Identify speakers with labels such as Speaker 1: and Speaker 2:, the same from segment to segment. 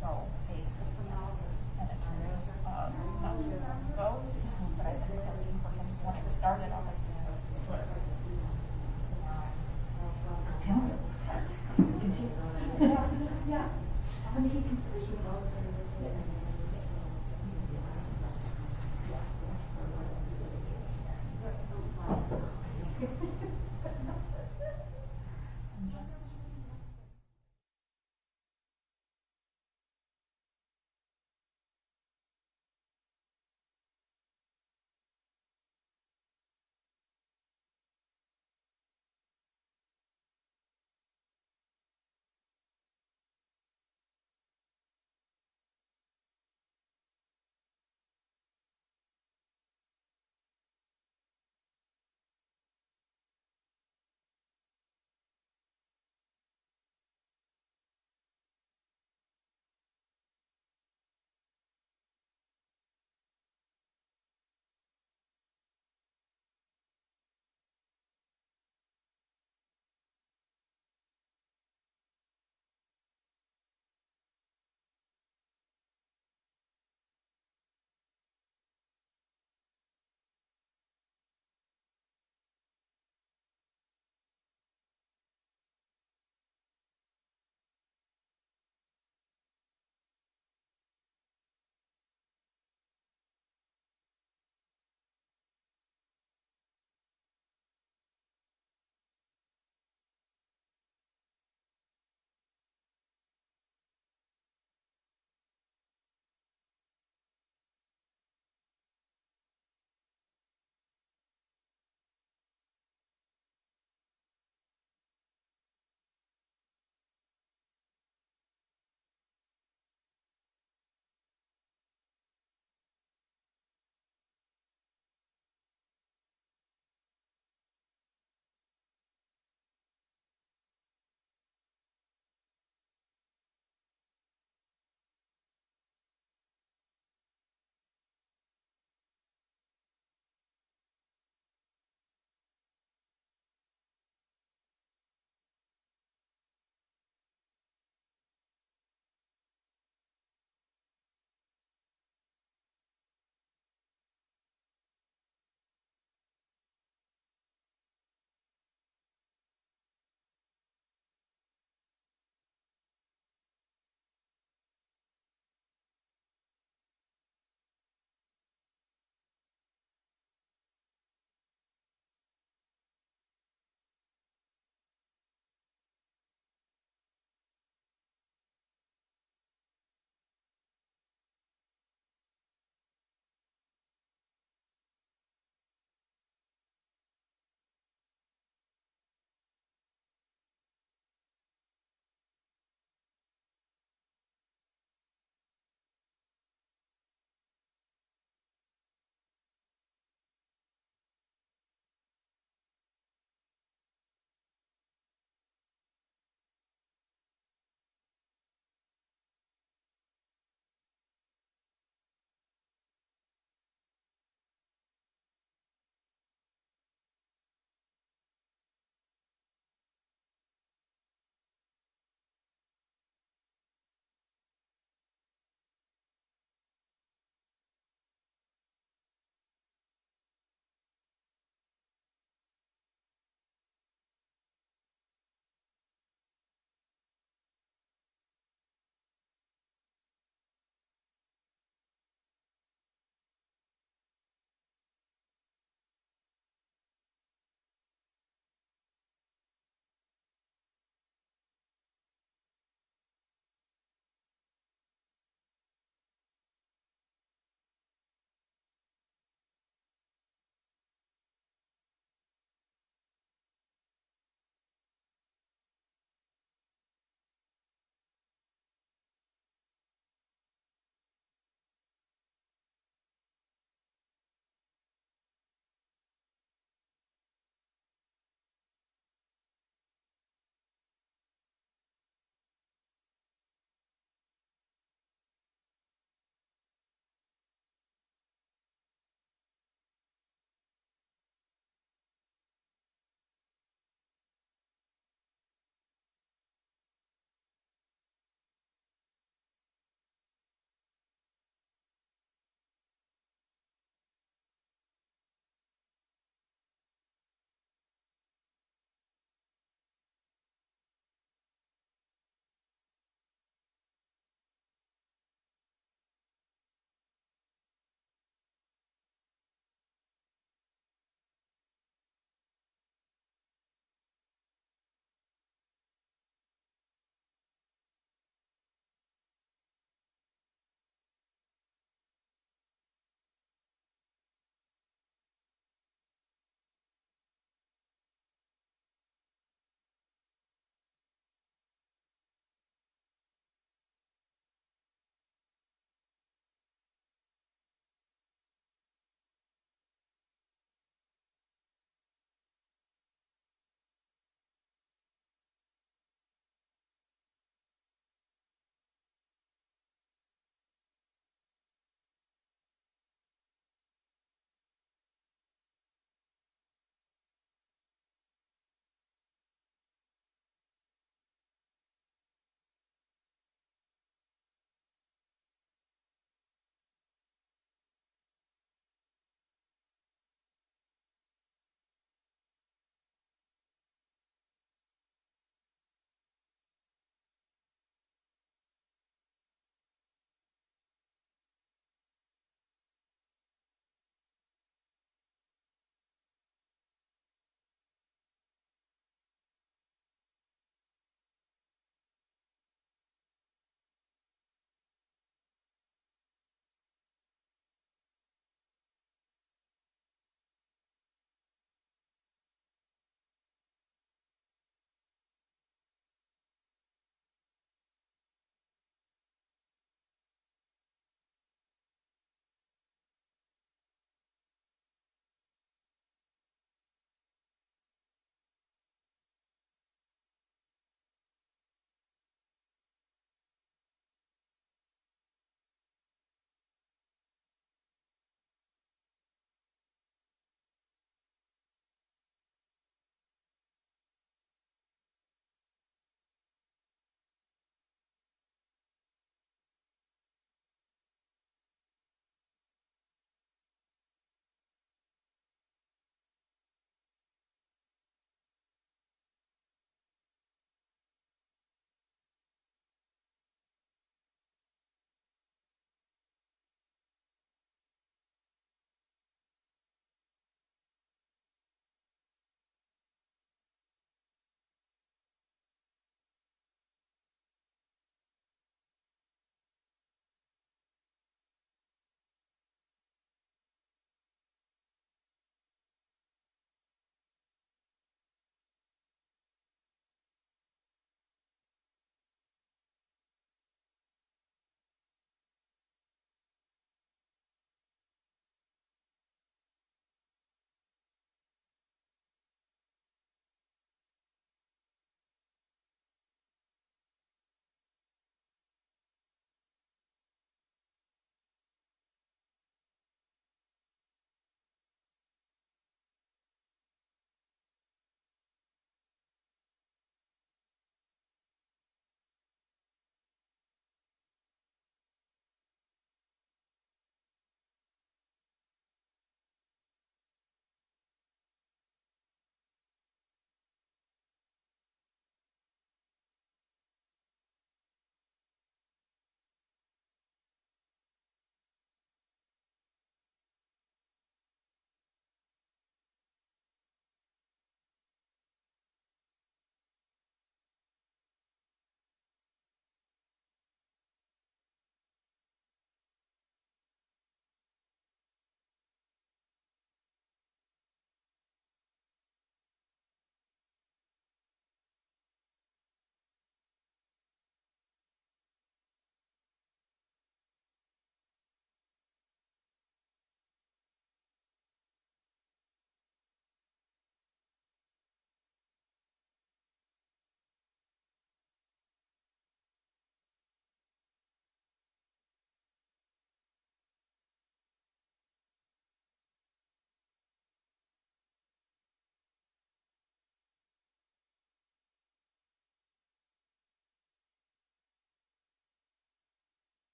Speaker 1: So they and it turned not too long ago, but I've been cooking for him. So when I started on this council. Yeah. When he confused with all of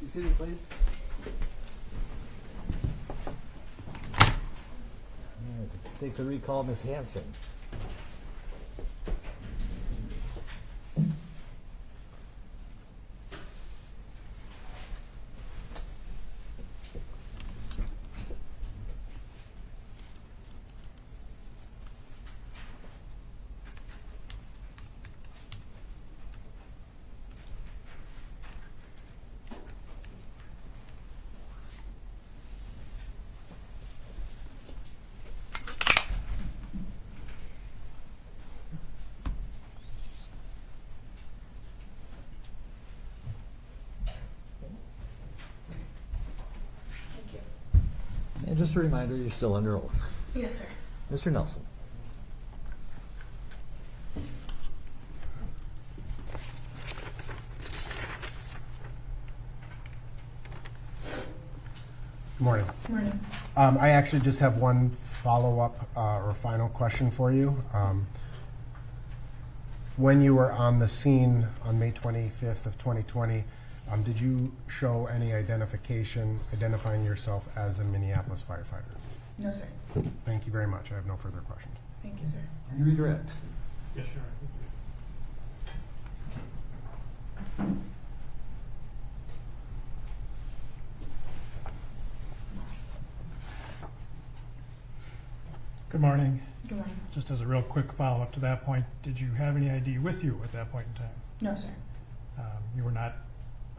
Speaker 2: Be seated, please. All right, let's take the recall, Ms. Hanson. And just a reminder, you're still under oath.
Speaker 1: Yes, sir.
Speaker 2: Mr. Nelson.
Speaker 3: Good morning.
Speaker 1: Good morning.
Speaker 3: I actually just have one follow-up or final question for you. When you were on the scene on May 25th of 2020, did you show any identifying yourself as a Minneapolis firefighter?
Speaker 1: No, sir.
Speaker 3: Thank you very much. I have no further questions.
Speaker 1: Thank you, sir.
Speaker 2: You redirect.
Speaker 4: Yes, sure. Good morning.
Speaker 1: Good morning.
Speaker 4: Just as a real quick follow-up to that point, did you have any ID with you at that point in time?
Speaker 1: No, sir.
Speaker 4: You were not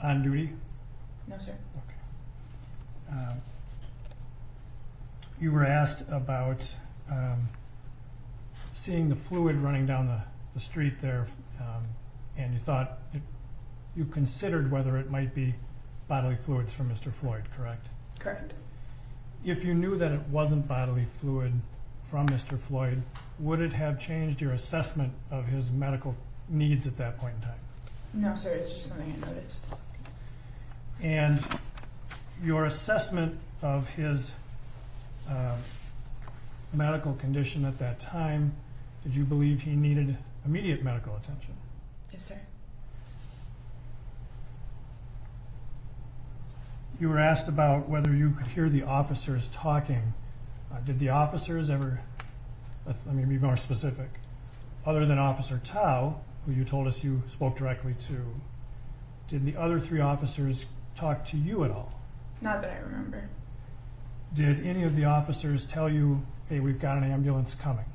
Speaker 4: on duty?
Speaker 1: No, sir.
Speaker 4: Okay. You were asked about seeing the fluid running down the street there, and you thought you considered whether it might be bodily fluids from Mr. Floyd, correct?
Speaker 1: Correct.
Speaker 4: If you knew that it wasn't bodily fluid from Mr. Floyd, would it have changed your assessment of his medical needs at that point in time?
Speaker 1: No, sir. It's just something I noticed.
Speaker 4: And your assessment of his medical condition at that time, did you believe he needed immediate medical attention?
Speaker 1: Yes, sir.
Speaker 4: You were asked about whether you could hear the officers talking. Did the officers ever, let me be more specific, other than Officer Tao, who you told us you spoke directly to, did the other three officers talk to you at all?
Speaker 1: Not that I remember.
Speaker 4: Did any of the officers tell you, hey, we've got an ambulance coming?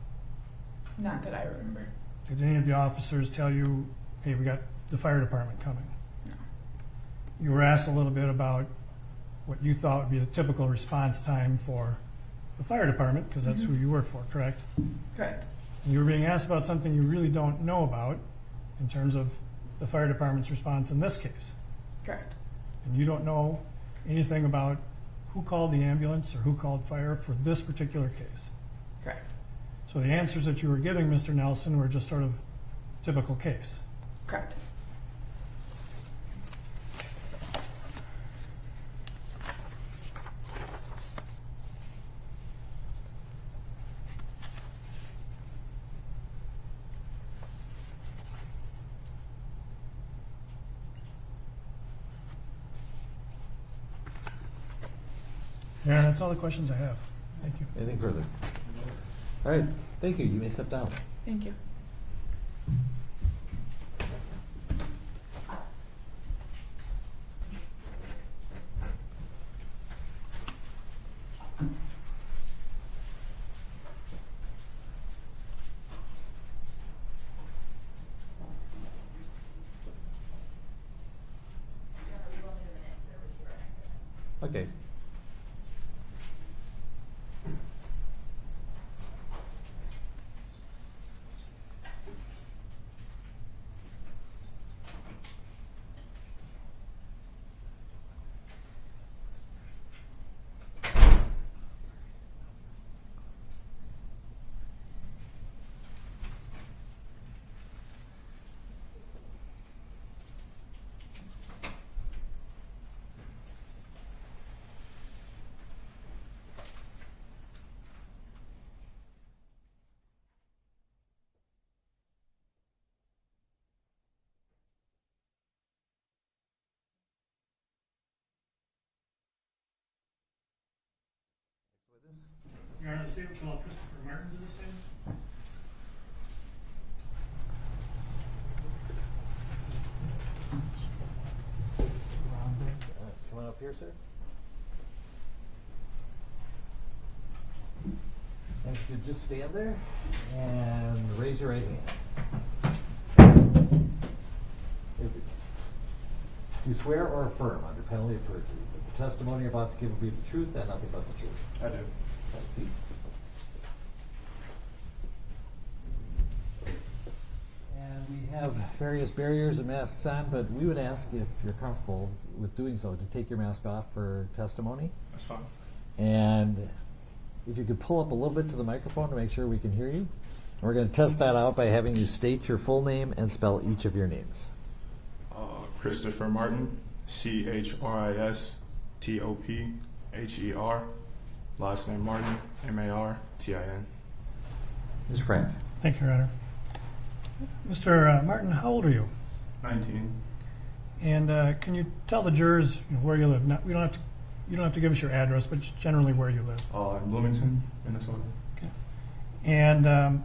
Speaker 1: Not that I remember.
Speaker 4: Did any of the officers tell you, hey, we got the fire department coming?
Speaker 1: No.
Speaker 4: You were asked a little bit about what you thought would be the typical response time for the fire department, because that's who you work for, correct?
Speaker 1: Correct.
Speaker 4: And you were being asked about something you really don't know about in terms of the fire department's response in this case.
Speaker 1: Correct.
Speaker 4: And you don't know anything about who called the ambulance or who called fire for this particular case.
Speaker 1: Correct.
Speaker 4: So the answers that you were giving, Mr. Nelson, were just sort of typical case.
Speaker 1: Correct.
Speaker 4: Yeah, that's all the questions I have. Thank you.
Speaker 2: Anything further? All right, thank you. You may step down.
Speaker 1: Thank you.
Speaker 2: Okay.
Speaker 4: You're on the stand, call Christopher Martin to the stand.
Speaker 2: Come on up here, sir. And if you could just stand there and raise your right hand. Do you swear or affirm under penalty of perjury that the testimony you're about to give will be the truth and nothing but the truth?
Speaker 5: I do.
Speaker 2: Have a seat. And we have various barriers and masks on, but we would ask if you're comfortable with doing so to take your mask off for testimony.
Speaker 5: That's fine.
Speaker 2: And if you could pull up a little bit to the microphone to make sure we can hear you. We're going to test that out by having you state your full name and spell each of your names.
Speaker 5: Christopher Martin, CHRISTOPHER. Last name Martin, MARTIN.
Speaker 2: Ms. Frank.
Speaker 4: Thank you, Your Honor. Mr. Martin, how old are you?
Speaker 5: 19.
Speaker 4: And can you tell the jurors where you live? You don't have to give us your address, but just generally where you live.
Speaker 5: In Bloomington, Minnesota.
Speaker 4: Okay. And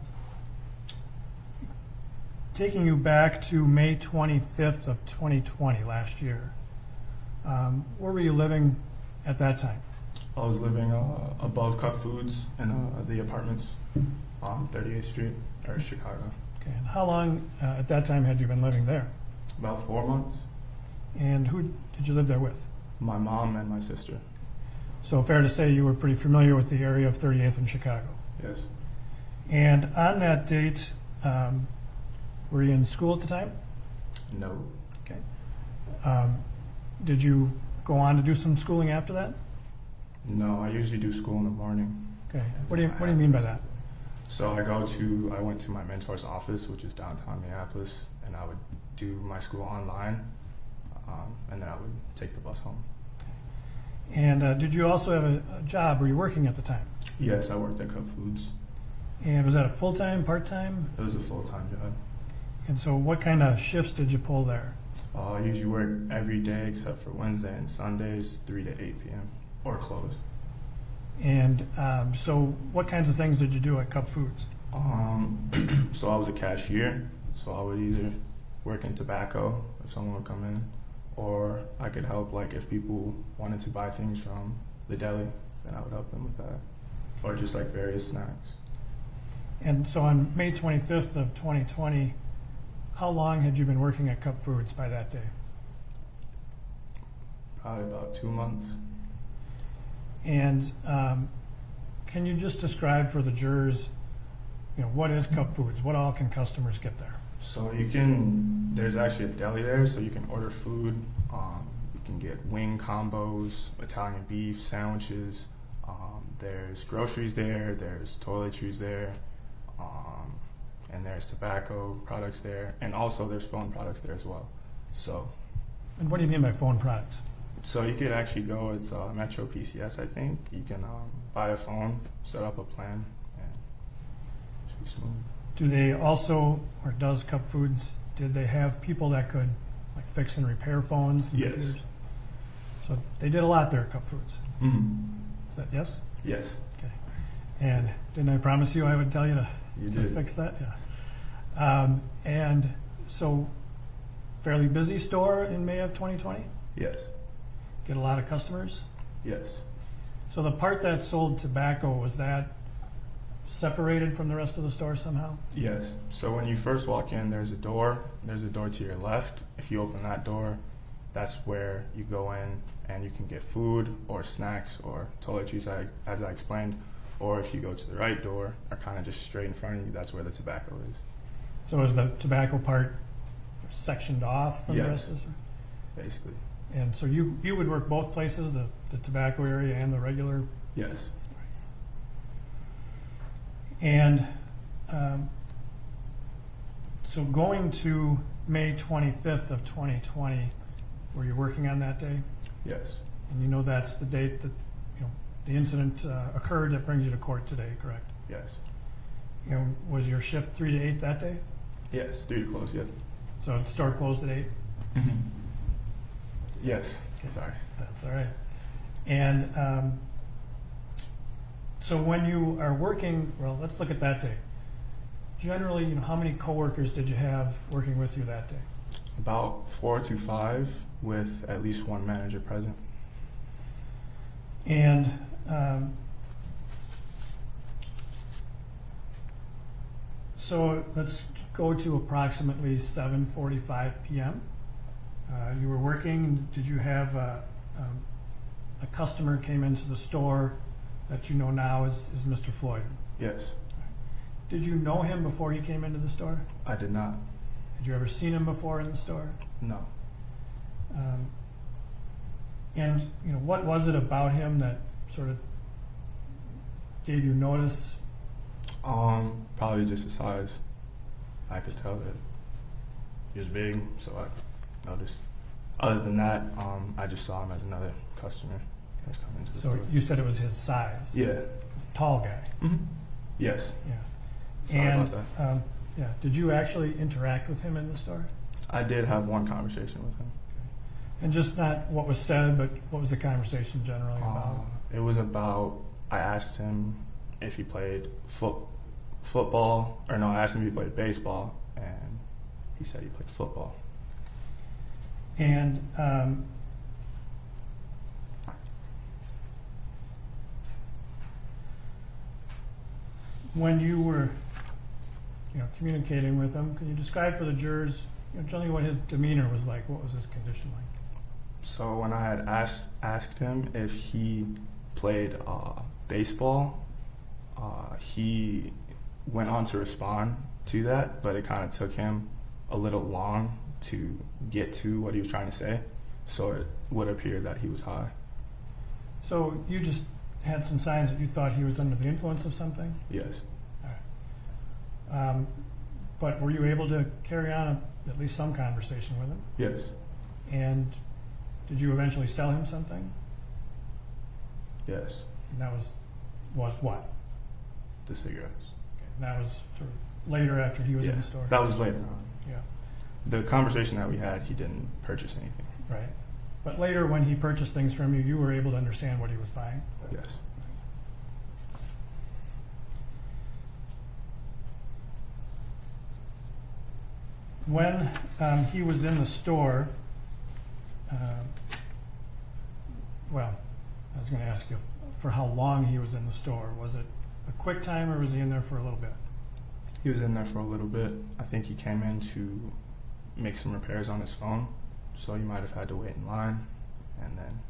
Speaker 4: taking you back to May 25th of 2020, last year, where were you living at that time?
Speaker 5: I was living above Cup Foods in the apartments on 38th Street, or Chicago.
Speaker 4: Okay. And how long at that time had you been living there?
Speaker 5: About 4 months.
Speaker 4: And who did you live there with?
Speaker 5: My mom and my sister.
Speaker 4: So fair to say you were pretty familiar with the area of 38th in Chicago.
Speaker 5: Yes.
Speaker 4: And on that date, were you in school at the time?
Speaker 5: No.
Speaker 4: Okay. Did you go on to do some schooling after that?
Speaker 5: No, I usually do school in the morning.
Speaker 4: Okay. What do you mean by that?
Speaker 5: So I went to my mentor's office, which is downtown Minneapolis, and I would do my school online, and then I would take the bus home.
Speaker 4: And did you also have a job? Were you working at the time?
Speaker 5: Yes, I worked at Cup Foods.
Speaker 4: And was that a full-time, part-time?
Speaker 5: It was a full-time job.
Speaker 4: And so what kind of shifts did you pull there?
Speaker 5: I usually work every day except for Wednesday and Sundays, 3 to 8 p.m. or close.
Speaker 4: And so what kinds of things did you do at Cup Foods?
Speaker 5: So I was a cashier, so I would either work in tobacco if someone would come in, or I could help, like if people wanted to buy things from the deli, then I would help them with that, or just like various snacks.
Speaker 4: And so on May 25th of 2020, how long had you been working at Cup Foods by that day?
Speaker 5: Probably about 2 months.
Speaker 4: And can you just describe for the jurors, what is Cup Foods? What all can customers get there?
Speaker 5: So there's actually a deli there, so you can order food. You can get wing combos, Italian beef, sandwiches. There's groceries there, there's toiletries there, and there's tobacco products there, and also there's phone products there as well. So.
Speaker 4: And what do you mean by phone products?
Speaker 5: So you could actually go, it's Metro PCS, I think. You can buy a phone, set up a plan, and it should be smooth.
Speaker 4: Do they also, or does Cup Foods, did they have people that could fix and repair phones and
Speaker 5: Yes.
Speaker 4: computers? So they did a lot there at Cup Foods.
Speaker 5: Mm-hmm.
Speaker 4: Is that yes?
Speaker 5: Yes.
Speaker 4: Okay. And didn't I promise you I would tell you to
Speaker 5: did.
Speaker 4: fix that? Yeah. And so fairly busy store in May of 2020?
Speaker 5: Yes.
Speaker 4: Get a lot of customers?
Speaker 5: Yes.
Speaker 4: So the part that sold tobacco, was that separated from the rest of the store somehow?
Speaker 5: Yes. So when you first walk in, there's a door. There's a door to your left. If you open that door, that's where you go in and you can get food or snacks or toiletries, as I explained. Or if you go to the right door, or kind of just straight in front of you, that's where the tobacco is.
Speaker 4: So is the tobacco part sectioned off from the
Speaker 5: Yes.
Speaker 4: rest of the store?
Speaker 5: Basically.
Speaker 4: And so you would work both places, the tobacco area and the regular?
Speaker 5: Yes.
Speaker 4: And so going to May 25th of 2020, were you working on that day?
Speaker 5: Yes.
Speaker 4: And that's the date that the incident occurred that brings you to court today, correct?
Speaker 5: Yes.
Speaker 4: Was your shift 3 to 8 that day?
Speaker 5: Yes. 3 to close, yep.
Speaker 4: So the store closed at 8?
Speaker 5: Mm-hmm. Yes.
Speaker 4: Okay.
Speaker 5: Sorry.
Speaker 4: That's all right. And So when you are working, well, let's look at that day. Generally, you know, how many coworkers did you have working with you that day?
Speaker 5: About 4 to 5 with at least one manager present.
Speaker 4: And so let's go to approximately 7:45 p.m. You were working. Did you have a customer came into the store that you know now is Mr. Floyd?
Speaker 5: Yes.
Speaker 4: Did you know him before he came into the store?
Speaker 5: I did not.
Speaker 4: Had you ever seen him before in the store?
Speaker 5: No.
Speaker 4: And you know, what was it about him that sort of gave you notice?
Speaker 5: Probably just his size. I could tell that he was big, so I noticed. Other than that, I just saw him as another customer that was coming to the
Speaker 4: So
Speaker 5: store.
Speaker 4: you said it was his size.
Speaker 5: Yeah.
Speaker 4: He's a tall guy.
Speaker 5: Mm-hmm. Yes.
Speaker 4: Yeah.
Speaker 5: Sorry
Speaker 4: And
Speaker 5: about that.
Speaker 4: yeah, did you actually interact with him in the store?
Speaker 5: I did have one conversation with him.
Speaker 4: And just not what was said, but what was the conversation generally about?
Speaker 5: It was about, I asked him if he played football, or no, I asked him if he played baseball, and he said he played football.
Speaker 4: And when you were, you know, communicating with him, can you describe for the jurors, you know, generally what his demeanor was like? What was his condition like?
Speaker 5: So when I had asked him if he played baseball, he went on to respond to that, but it kind of took him a little long to get to what he was trying to say, so it would appear that he was high.
Speaker 4: So you just had some signs that you thought he was under the influence of something?
Speaker 5: Yes.
Speaker 4: All right. But were you able to carry on at least some conversation with him?
Speaker 5: Yes.
Speaker 4: And did you eventually sell him something?
Speaker 5: Yes.
Speaker 4: And that was what?
Speaker 5: The cigarettes.
Speaker 4: Okay. And that was sort of later after he was in the store?
Speaker 5: That was later on.
Speaker 4: Yeah,
Speaker 5: The conversation that we had, he didn't purchase anything.
Speaker 4: right. But later when he purchased things from you, you were able to understand what he was buying?
Speaker 5: Yes.
Speaker 4: When he was in the store, well, I was going to ask you for how long he was in the store. Was it a quick time or was he in there for a little bit?
Speaker 5: He was in there for a little bit. I think he came in to make some repairs on his phone, so he might have had to wait in line, and then.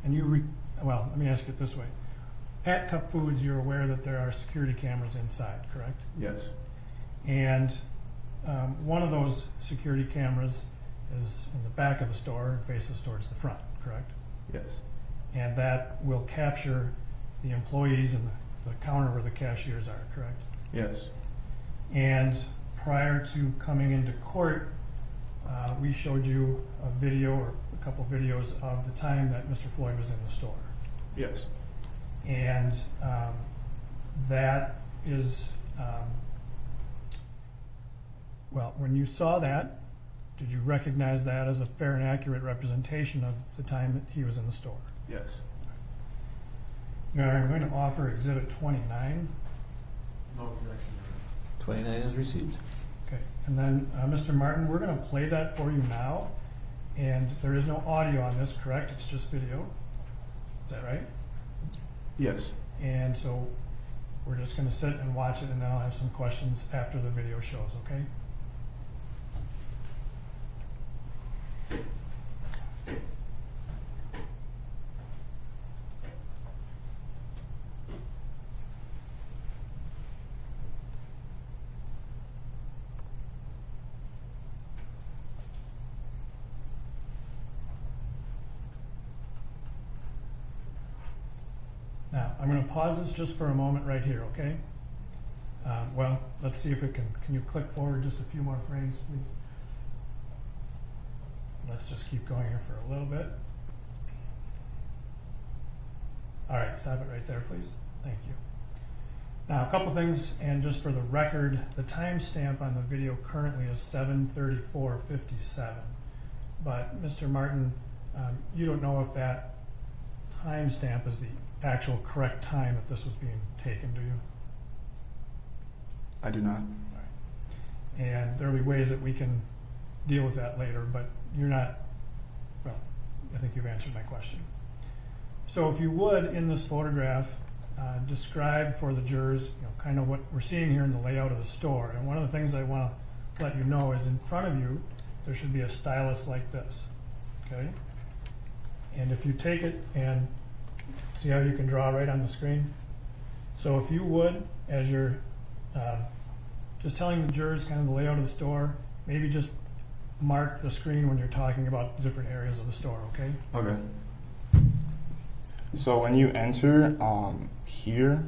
Speaker 4: And well, let me ask it this way. At Cup Foods, you're aware that there are security cameras inside, correct?
Speaker 5: Yes.
Speaker 4: And one of those security cameras is in the back of the store and faces towards the front, correct?
Speaker 5: Yes.
Speaker 4: And that will capture the employees and the counter where the cashiers are, correct?
Speaker 5: Yes.
Speaker 4: And prior to coming into court, we showed you a video or a couple videos of the time that Mr. Floyd was in the store.
Speaker 5: Yes.
Speaker 4: And that is, well, when you saw that, did you recognize that as a fair and accurate representation of the time that he was in the store?
Speaker 5: Yes.
Speaker 4: Now, I'm going to offer Exhibit 29.
Speaker 5: No objection.
Speaker 2: 29 is received.
Speaker 4: Okay, and then Mr. Martin, we're going to play that for you now. And there is no audio on this, correct? It's just video. Is that right?
Speaker 5: Yes.
Speaker 4: And so we're just going to sit and watch it, and then I'll have some questions after the video shows, okay? Now, I'm going to pause this just for a moment right here, okay? Well, let's see if it can you click forward just a few more frames, please? Let's just keep going here for a little bit. All right, stop it right there, please. Thank you. Now, a couple things, and just for the record, the timestamp on the video currently is 7:34:57. But, Mr. Martin, you don't know if that timestamp as the actual correct time that this was being taken, do you?
Speaker 5: I do not.
Speaker 4: And there'll be ways that we can deal with that later, but you're not, well, I think you've answered my question. So if you would, in this photograph, describe for the jurors, kind of what we're seeing here in the layout of the store. And one of the things I want to let you know is in front of you, there should be a stylus like this, okay? And if you take it and see how you can draw right on the screen? So if you would, as you're just telling the jurors kind of the layout of the store, maybe just mark the screen when you're talking about the different areas of the store, okay?
Speaker 5: Okay. So when you enter here,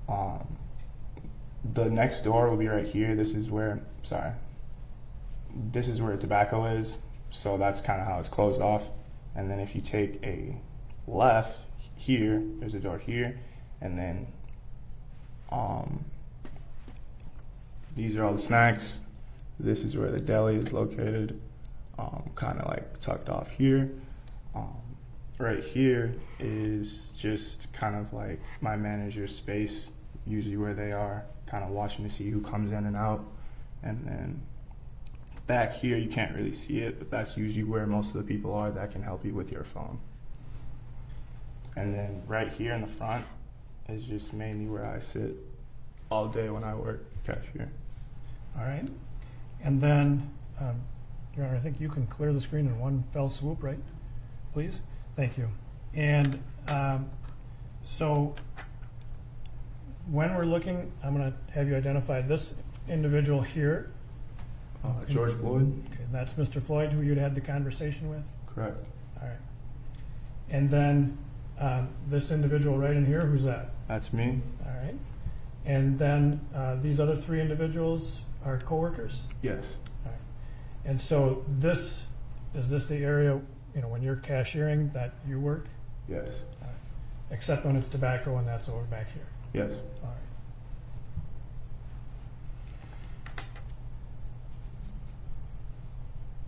Speaker 5: the next door will be right here. This is where tobacco is. So that's kind of how it's closed off. And then if you take a left here, there's a door here, and then these are all the snacks. This is where the deli is located, kind of like tucked off here. Right here is just kind of like my manager's space, usually where they are, kind of watching to see who comes in and out. And then back here, you can't really see it, but that's usually where most of the people are that can help you with your phone. And then right here in the front is just mainly where I sit all day when I work cashier.
Speaker 4: All right. And then, Your Honor, I think you can clear the screen in one fell swoop, right? Please? Thank you. And so when we're looking, I'm going to have you identify this individual here.
Speaker 5: George Floyd?
Speaker 4: Okay, that's Mr. Floyd, who you'd had the conversation with?
Speaker 5: Correct.
Speaker 4: All right. And then this individual right in here, who's that?
Speaker 5: That's me.
Speaker 4: All right. And then these other three individuals are coworkers?
Speaker 5: Yes.
Speaker 4: All right. And so is this the area, when you're cashiering that you work?
Speaker 5: Yes.
Speaker 4: All right. Except when it's tobacco and that's over back here?
Speaker 5: Yes.
Speaker 4: All right.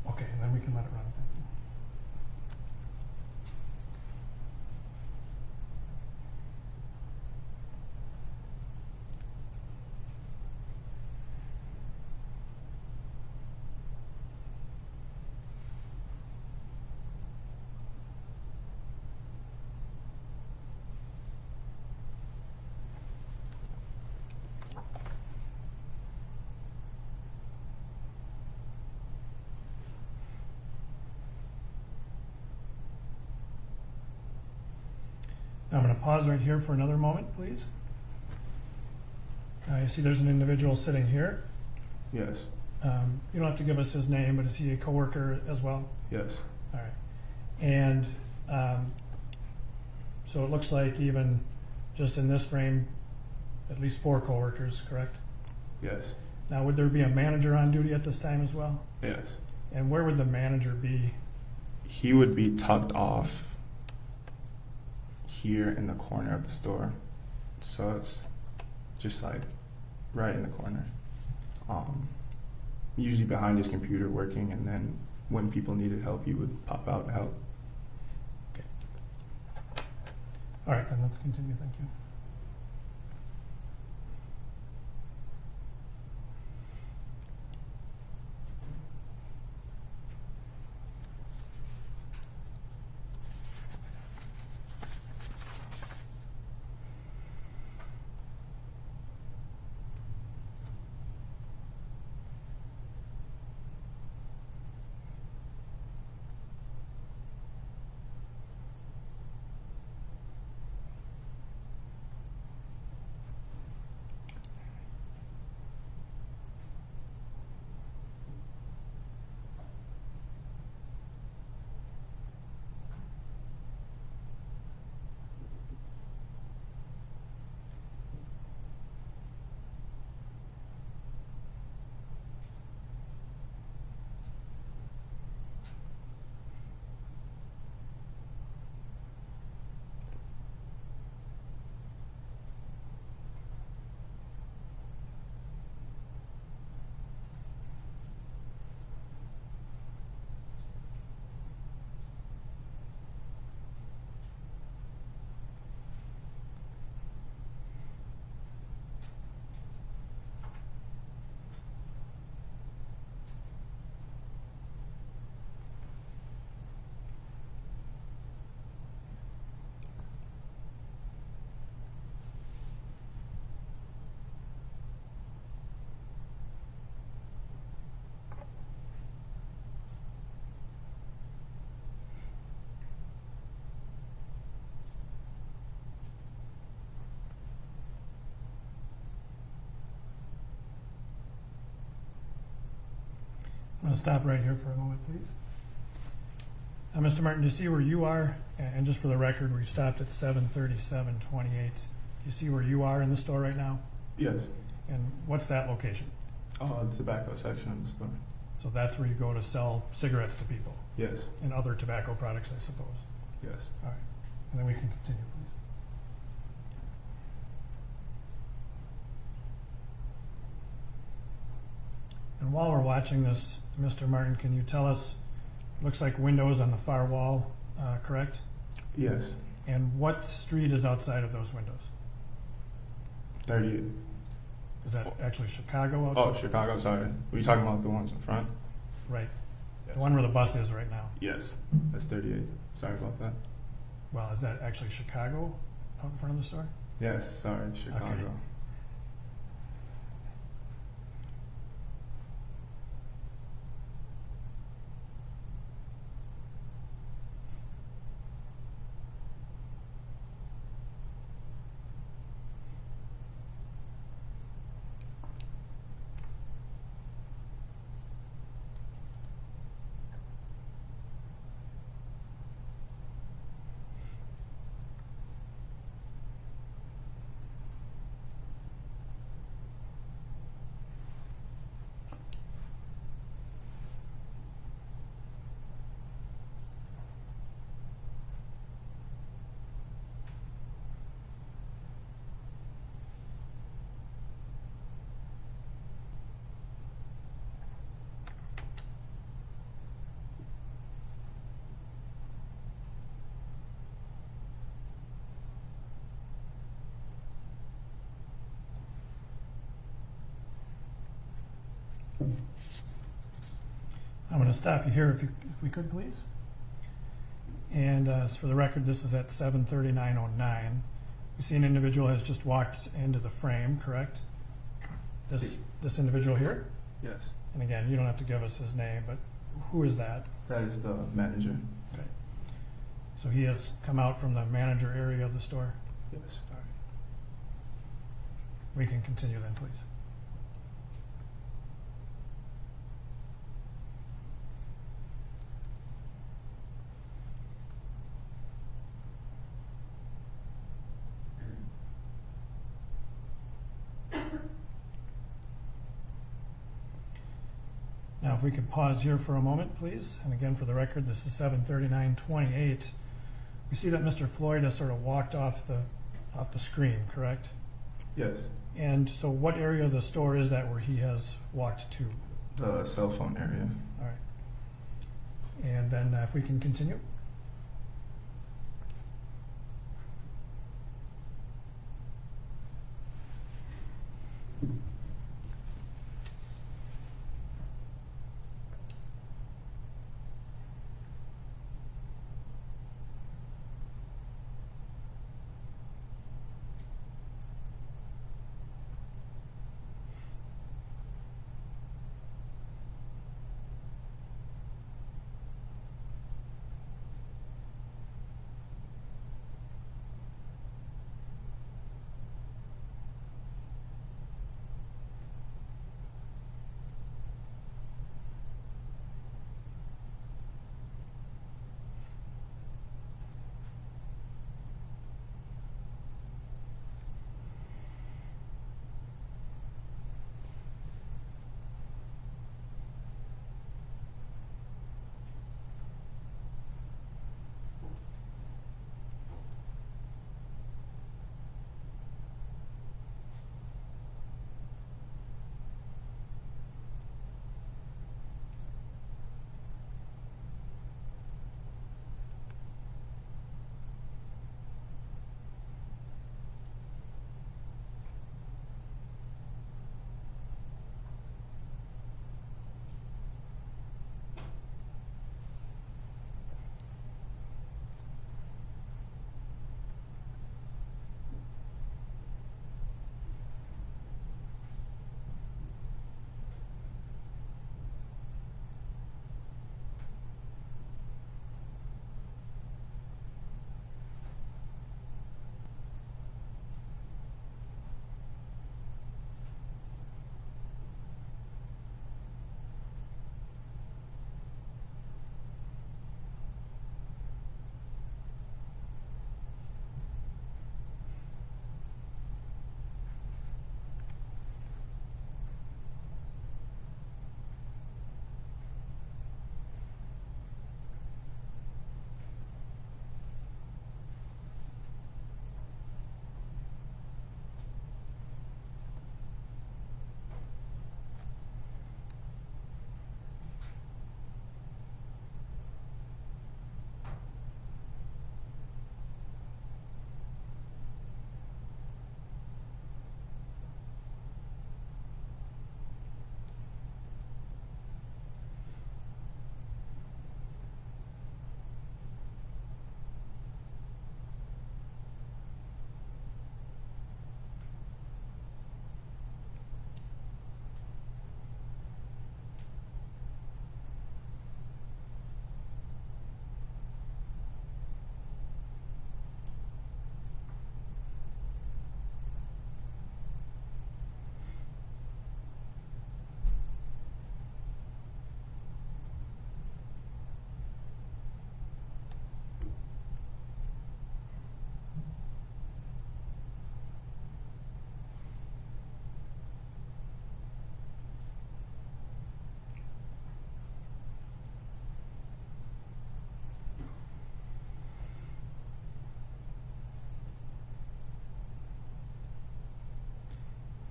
Speaker 4: Okay, and then we can let it run. Thank you. I'm going to pause right here for another moment, please. You see there's an individual sitting here.
Speaker 5: Yes.
Speaker 4: You don't have to give us his name, but is he a coworker as well?
Speaker 5: Yes.
Speaker 4: All right. And so it looks like even just in this frame, at least 4 coworkers, correct?
Speaker 5: Yes.
Speaker 4: Now, would there be a manager on duty at this time as well?
Speaker 5: Yes.
Speaker 4: And where would the manager be?
Speaker 5: He would be tucked off here in the corner of the store. So it's just like right in the corner. Usually behind his computer working, and then when people needed help, he would pop out and help.
Speaker 4: Okay. All right, then let's continue. Thank you. I'm going to stop right here for a moment, please. Mr. Martin, do you see where you are? And just for the record, we stopped at 7:37:28. Do you see where you are in the store right now?
Speaker 5: Yes.
Speaker 4: And what's that location?
Speaker 5: The tobacco section of the store.
Speaker 4: So that's where you go to sell cigarettes to people
Speaker 5: Yes.
Speaker 4: and other tobacco products, I suppose.
Speaker 5: Yes.
Speaker 4: All right. And then we can continue, please. And while we're watching this, Mr. Martin, can you tell us, looks like windows on the far wall, correct?
Speaker 5: Yes.
Speaker 4: And what street is outside of those windows?
Speaker 5: 38.
Speaker 4: Is that actually Chicago out
Speaker 5: Oh,
Speaker 4: there?
Speaker 5: Chicago, sorry. Were you talking about the ones in front?
Speaker 4: Right.
Speaker 5: Yes.
Speaker 4: The one where the bus is right now.
Speaker 5: Yes. That's 38. Sorry about that.
Speaker 4: Well, is that actually Chicago out in front of the store?
Speaker 5: Yes, sorry, Chicago.
Speaker 4: Okay. I'm going to stop you here if we could, please. And for the record, this is at 7:39:09. We see an individual has just walked into the frame, correct? This individual here?
Speaker 5: Yes.
Speaker 4: And again, you don't have to give us his name, but who is that?
Speaker 5: That is the manager.
Speaker 4: Okay. So he has come out from the manager area of the store?
Speaker 5: Yes.
Speaker 4: All right. We can continue then, please. Now, if we could pause here for a moment, please. And again, for the record, this is 7:39:28. We see that Mr. Floyd has sort of walked off the screen, correct?
Speaker 5: Yes.
Speaker 4: And so what area of the store is that where he has walked to?
Speaker 5: The cell phone area.
Speaker 4: All right. And then if we can continue.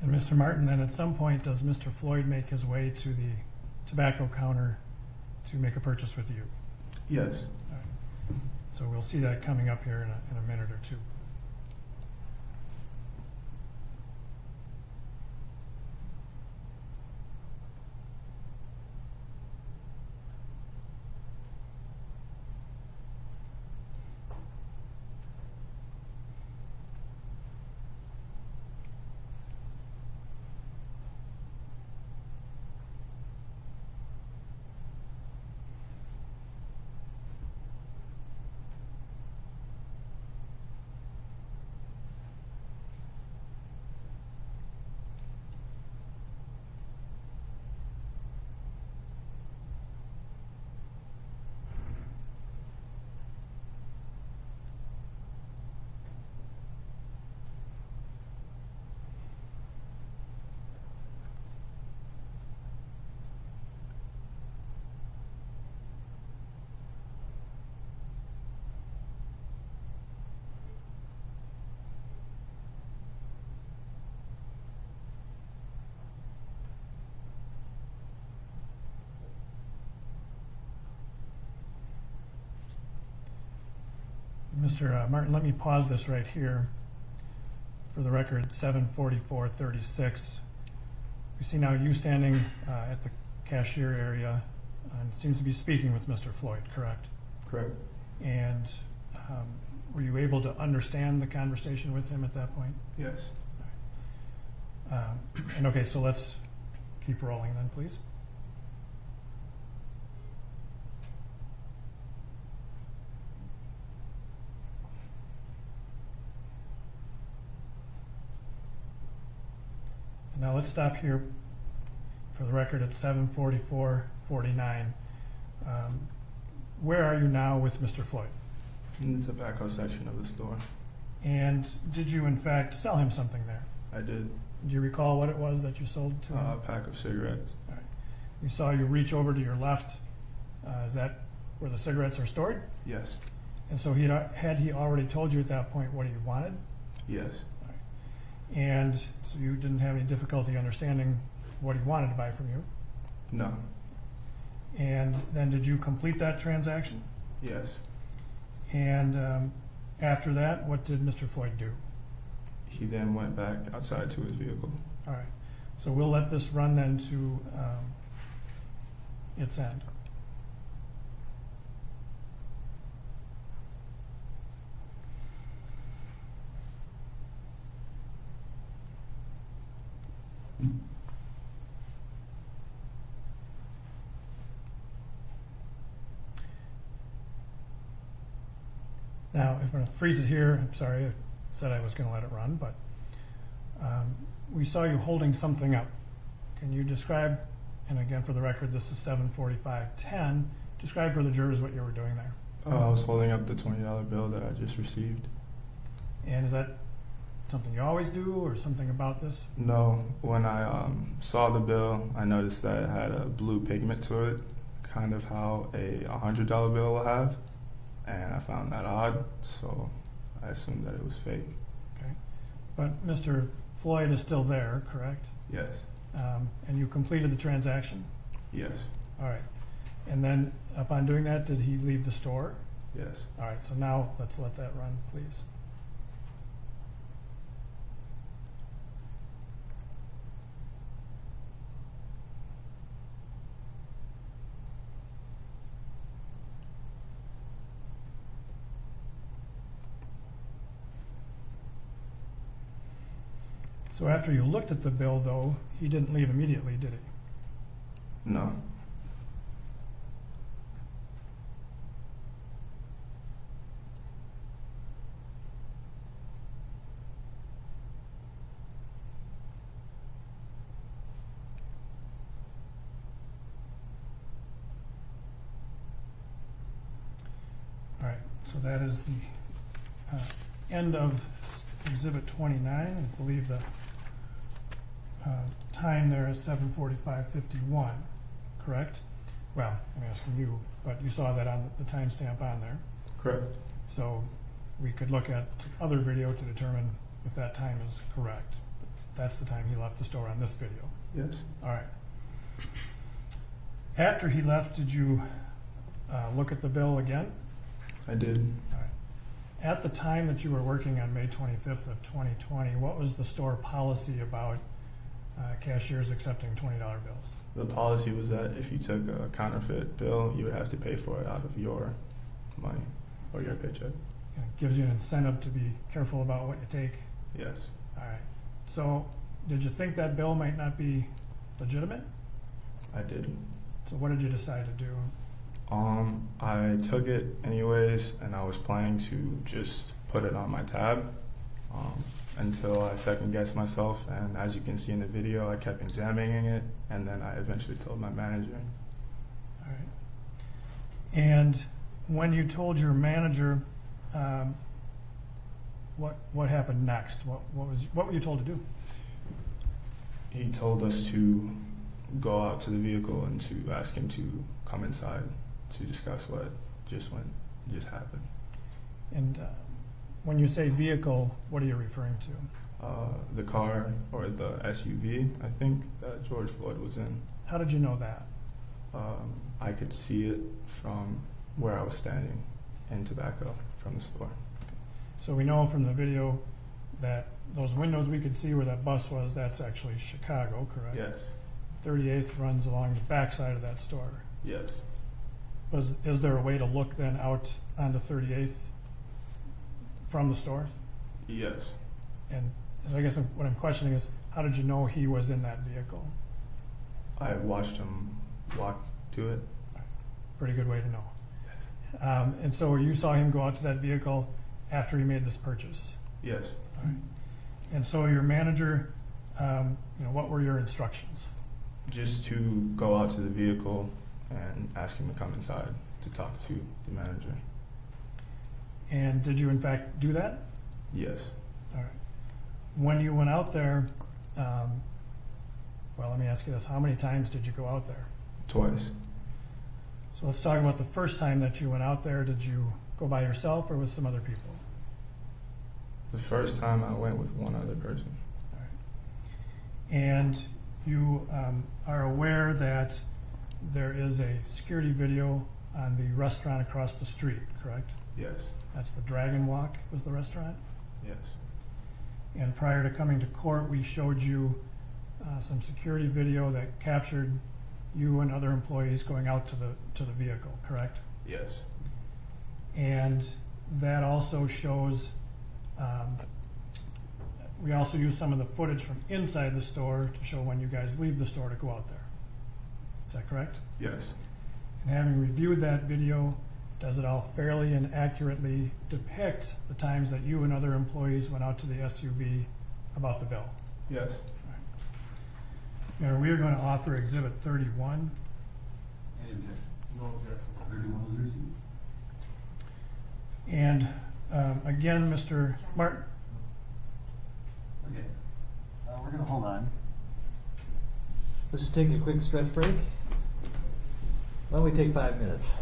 Speaker 4: And Mr. Martin, then at some point, does Mr. Floyd make his way to the tobacco counter to make a purchase with you?
Speaker 5: Yes.
Speaker 4: All right. So we'll see that coming up here in a minute or two. Mr. Martin, let me pause this right here. For the record, 7:44:36. We see now you standing at the cashier area and seems to be speaking with Mr. Floyd, correct?
Speaker 5: Correct.
Speaker 4: And were you able to understand the conversation with him at that point?
Speaker 5: Yes.
Speaker 4: And okay, so let's keep rolling then, please. Now let's stop here for the record at 7:44:49. Where are you now with Mr. Floyd?
Speaker 5: In the tobacco section of the store.
Speaker 4: And did you in fact sell him something there?
Speaker 5: I did.
Speaker 4: Do you recall what it was that you sold to him?
Speaker 5: A pack of cigarettes.
Speaker 4: All right. We saw you reach over to your left. Is that where the cigarettes are stored?
Speaker 5: Yes.
Speaker 4: And so had he already told you at that point what he wanted?
Speaker 5: Yes.
Speaker 4: And so you didn't have any difficulty understanding what he wanted to buy from you?
Speaker 5: No.
Speaker 4: And then did you complete that transaction?
Speaker 5: Yes.
Speaker 4: And after that, what did Mr. Floyd do?
Speaker 5: He then went back outside to his vehicle.
Speaker 4: All right. So we'll let this run then to its end. Now, if I'm going to freeze it here, I'm sorry, I said I was going to let it run, but we saw you holding something up. Can you describe, and again for the record, this is 7:45:10, describe for the jurors what you were doing there.
Speaker 5: I was holding up the $20 bill that I just received.
Speaker 4: And is that something you always do, or something about this?
Speaker 5: No, when I saw the bill, I noticed that it had a blue pigment to it, kind of how a $100 bill will have, and I found that odd, so I assumed that it was fake.
Speaker 4: Okay. But Mr. Floyd is still there, correct?
Speaker 5: Yes.
Speaker 4: And you completed the transaction?
Speaker 5: Yes.
Speaker 4: All right. And then upon doing that, did he leave the store?
Speaker 5: Yes.
Speaker 4: All right, so now let's let that run, please. So after you looked at the bill, though, he didn't leave immediately, did he?
Speaker 5: No.
Speaker 4: All right, so that is the end of Exhibit 29. I believe the time there is 7:45:51, correct? Well, I'm asking you, but you saw that on the timestamp on there.
Speaker 5: Correct.
Speaker 4: So we could look at other video to determine if that time is correct. That's the time he left the store on this video.
Speaker 5: Yes.
Speaker 4: All right. After he left, did you look at the bill again?
Speaker 5: I did.
Speaker 4: All right. At the time that you were working on May 25th of 2020, what was the store policy about cashiers accepting $20 bills?
Speaker 5: The policy was that if you took a counterfeit bill, you would have to pay for it out of your money or your paycheck.
Speaker 4: And it gives you an incentive to be careful about what you take.
Speaker 5: Yes.
Speaker 4: All right. So did you think that bill might not be legitimate?
Speaker 5: I did.
Speaker 4: So what did you decide to do?
Speaker 5: I took it anyways, and I was planning to just put it on my tab until I second guessed myself. And as you can see in the video, I kept examining it, and then I eventually told my manager.
Speaker 4: All right. And when you told your manager, what happened next? What were you told to do?
Speaker 5: He told us to go out to the vehicle and to ask him to come inside to discuss what just happened.
Speaker 4: And when you say vehicle, what are you referring to?
Speaker 5: The car or the SUV, I think, that George Floyd was in.
Speaker 4: How did you know that?
Speaker 5: I could see it from where I was standing in tobacco from the store.
Speaker 4: So we know from the video that those windows we could see where that bus was, that's actually Chicago, correct?
Speaker 5: Yes.
Speaker 4: 38th runs along the backside of that store.
Speaker 5: Yes.
Speaker 4: Is there a way to look then out onto 38th from the store?
Speaker 5: Yes.
Speaker 4: And I guess what I'm questioning is, how did you know he was in that vehicle?
Speaker 5: I watched him walk to it.
Speaker 4: Pretty good way to know.
Speaker 5: Yes.
Speaker 4: And so you saw him go out to that vehicle after he made this purchase.
Speaker 5: Yes.
Speaker 4: All right. And so your manager, what were your instructions?
Speaker 5: Just to go out to the vehicle and ask him to come inside to talk to the manager.
Speaker 4: And did you in fact do that?
Speaker 5: Yes.
Speaker 4: All right. When you went out there, let me ask you this: how many times did you go out there?
Speaker 5: Twice.
Speaker 4: So let's talk about the first time that you went out there. Did you go by yourself or with some other people?
Speaker 5: The first time I went with one other person.
Speaker 4: All right. And you are aware that there is a security video on the restaurant across the street, correct?
Speaker 5: Yes.
Speaker 4: That's the Dragon Walk was the restaurant?
Speaker 5: Yes.
Speaker 4: And prior to coming to court, we showed you some security video that captured you and other employees going out to the vehicle, correct?
Speaker 5: Yes.
Speaker 4: And that also shows, we also use some of the footage from inside the store to show when you guys leave the store to go out there. Is that correct?
Speaker 5: Yes.
Speaker 4: And having reviewed that video, does it all fairly and accurately depict the times that you and other employees went out to the SUV about the bill?
Speaker 5: Yes.
Speaker 4: Now, we are going to offer Exhibit 31. And again, Mr. Martin.
Speaker 2: Okay. We're going to hold on. Let's just take a quick stretch break. Why don't we take 5 minutes?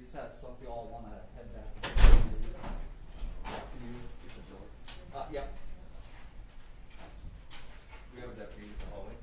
Speaker 2: recess, so if you all want to head back. Can you get the door? Yep. We have a deputy in the hallway.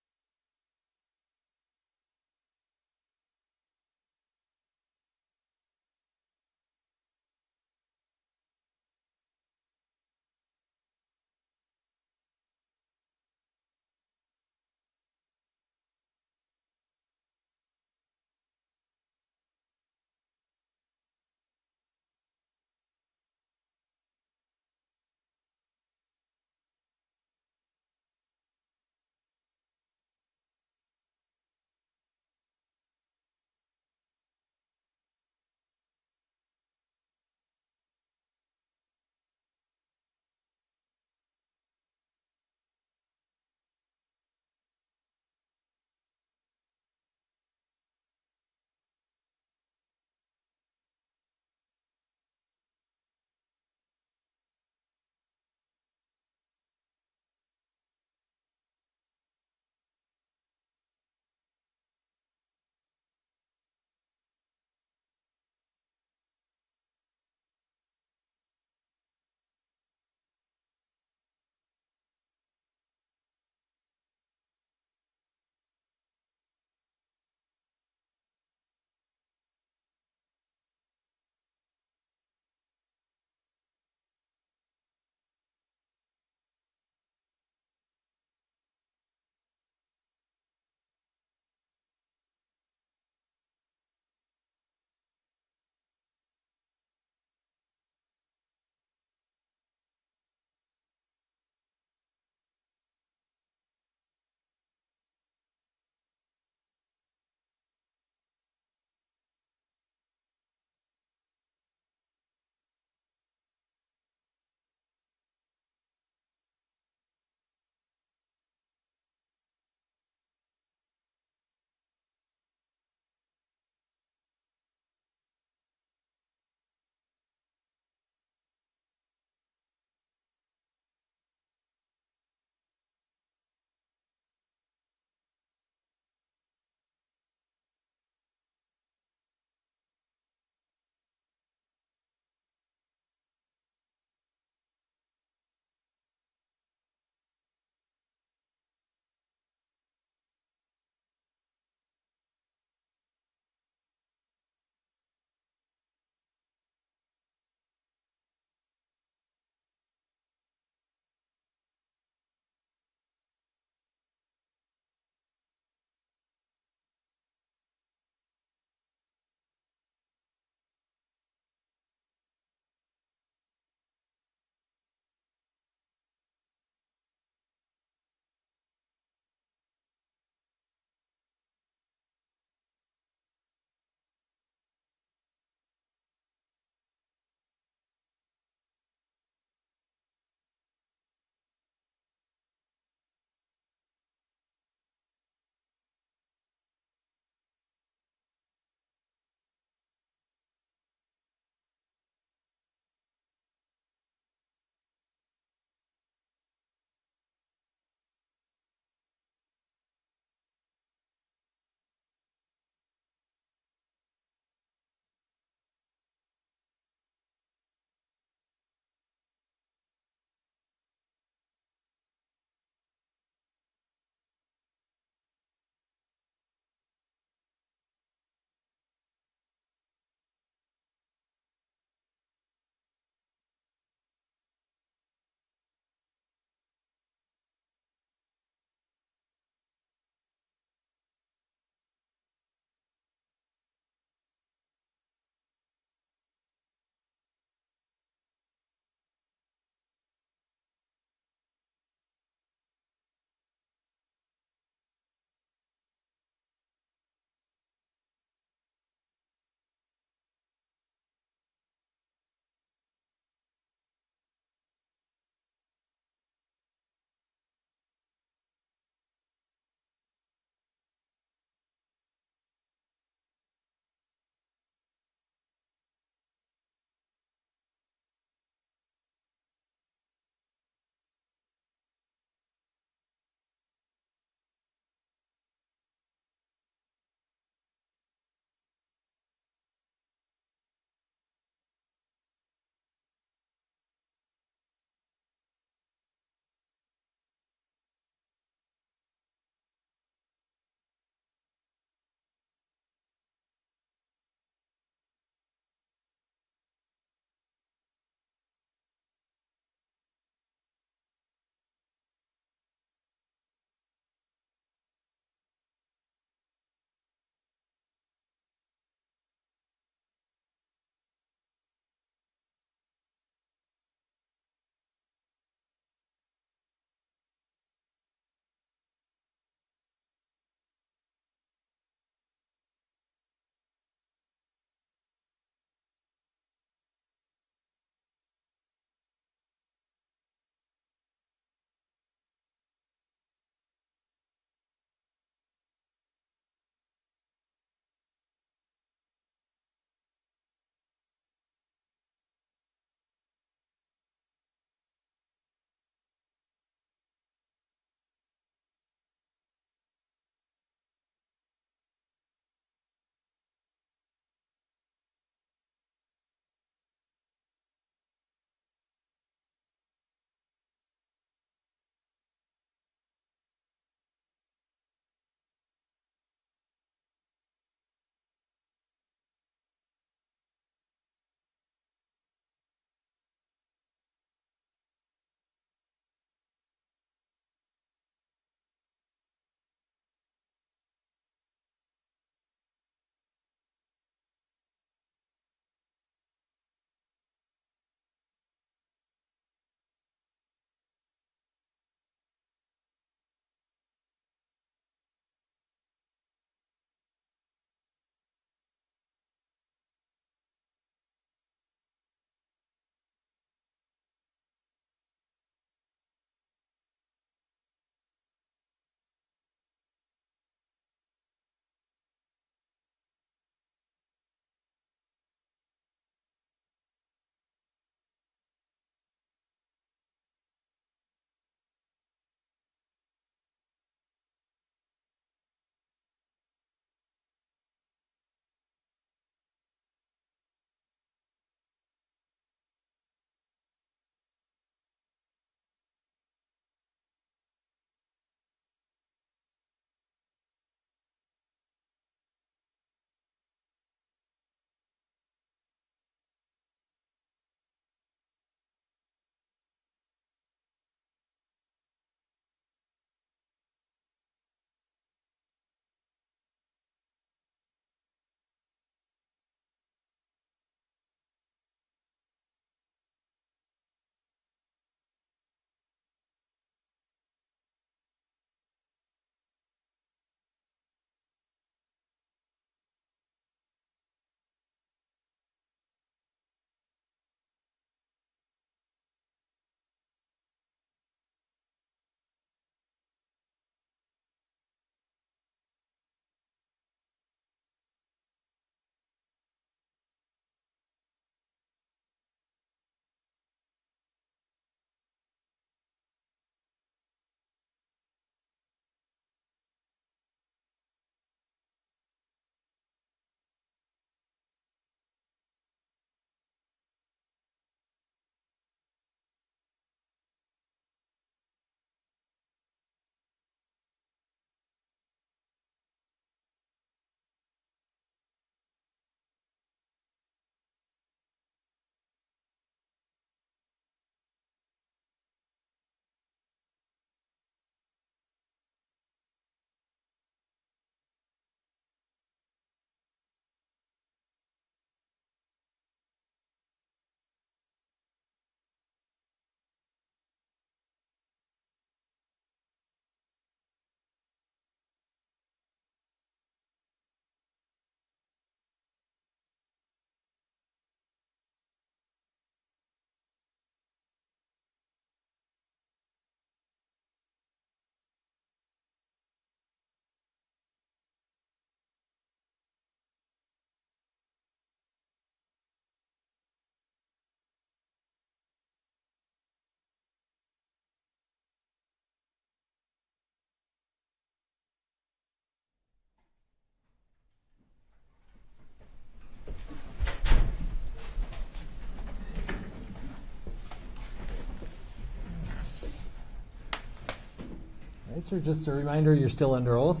Speaker 2: Right, sir, just a reminder, you're still under oath.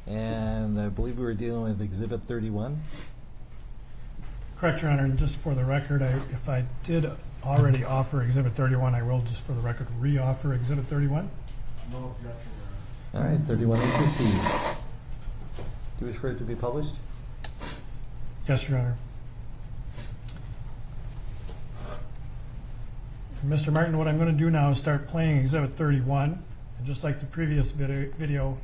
Speaker 2: And I believe we were dealing with Exhibit 31.
Speaker 4: Correct, Your Honor, and just for the record, if I did already offer Exhibit 31, I will just for the record re-offer Exhibit 31.
Speaker 3: No objection,
Speaker 2: All right, 31 is received. Do you wish for it to be published?
Speaker 4: Yes, Your Honor. And Mr. Martin, what I'm going to do now is start playing Exhibit 31. And just like the previous video,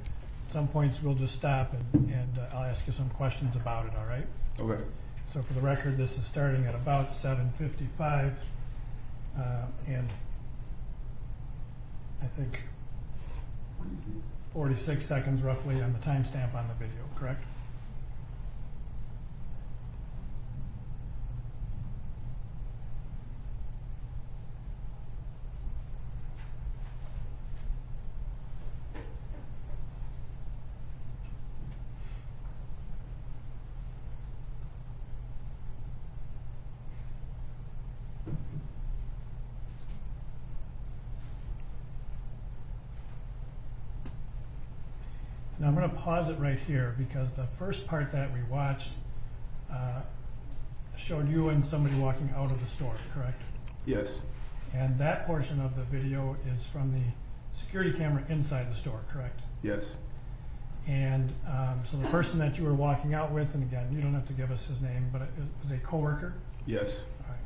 Speaker 4: at some points we'll just stop and I'll ask you some questions about it, all right?
Speaker 5: Okay.
Speaker 4: So for the record, this is starting at about 7:55, and I think 46 seconds roughly on the timestamp on the video, correct? Now I'm going to pause it right here because the first part that we watched showed you and somebody walking out of the store, correct?
Speaker 5: Yes.
Speaker 4: And that portion of the video is from the security camera inside the store, correct?
Speaker 5: Yes.
Speaker 4: And so the person that you were walking out with, and again, you don't have to give us his name, but it was a coworker?
Speaker 5: Yes.
Speaker 4: All right.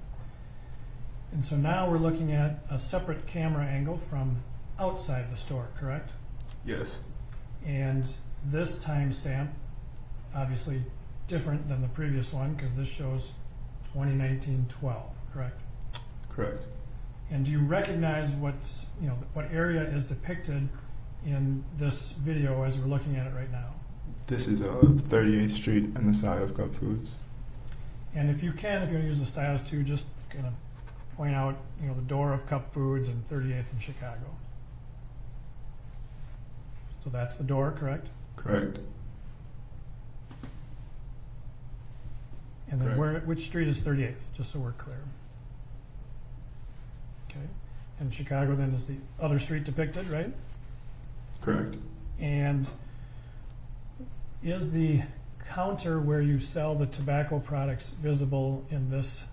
Speaker 4: And so now we're looking at a separate camera angle from outside the store, correct?
Speaker 5: Yes.
Speaker 4: And this timestamp, obviously different than the previous one because this shows 2019-12, correct?
Speaker 5: Correct.
Speaker 4: And do you recognize what area is depicted in this video as we're looking at it right now?
Speaker 5: This is 38th Street and the side of Cup Foods.
Speaker 4: And if you want to use the stylus too, just kind of point out, the door of Cup Foods and 38th in Chicago. So that's the door, correct?
Speaker 5: Correct.
Speaker 4: And then
Speaker 5: Correct.
Speaker 4: which street is 38th, just so we're clear? Okay. And Chicago then is the other street depicted, right?
Speaker 5: Correct.
Speaker 4: And is the counter where you sell the tobacco products visible in this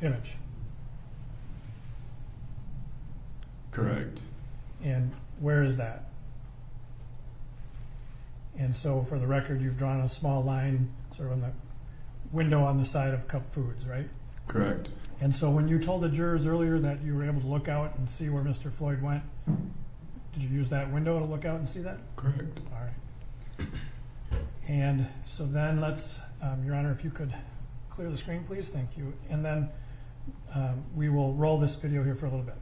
Speaker 4: image?
Speaker 5: Correct.
Speaker 4: And where is that? And so for the record, you've drawn a small line sort of on the window on the side of Cup Foods, right?
Speaker 5: Correct.
Speaker 4: And so when you told the jurors earlier that you were able to look out and see where Mr. Floyd went, did you use that window to look out and see that?
Speaker 5: Correct.
Speaker 4: All right. And so then let's, Your Honor, if you could clear the screen, please. Thank you. And then we will roll this video here for a little bit.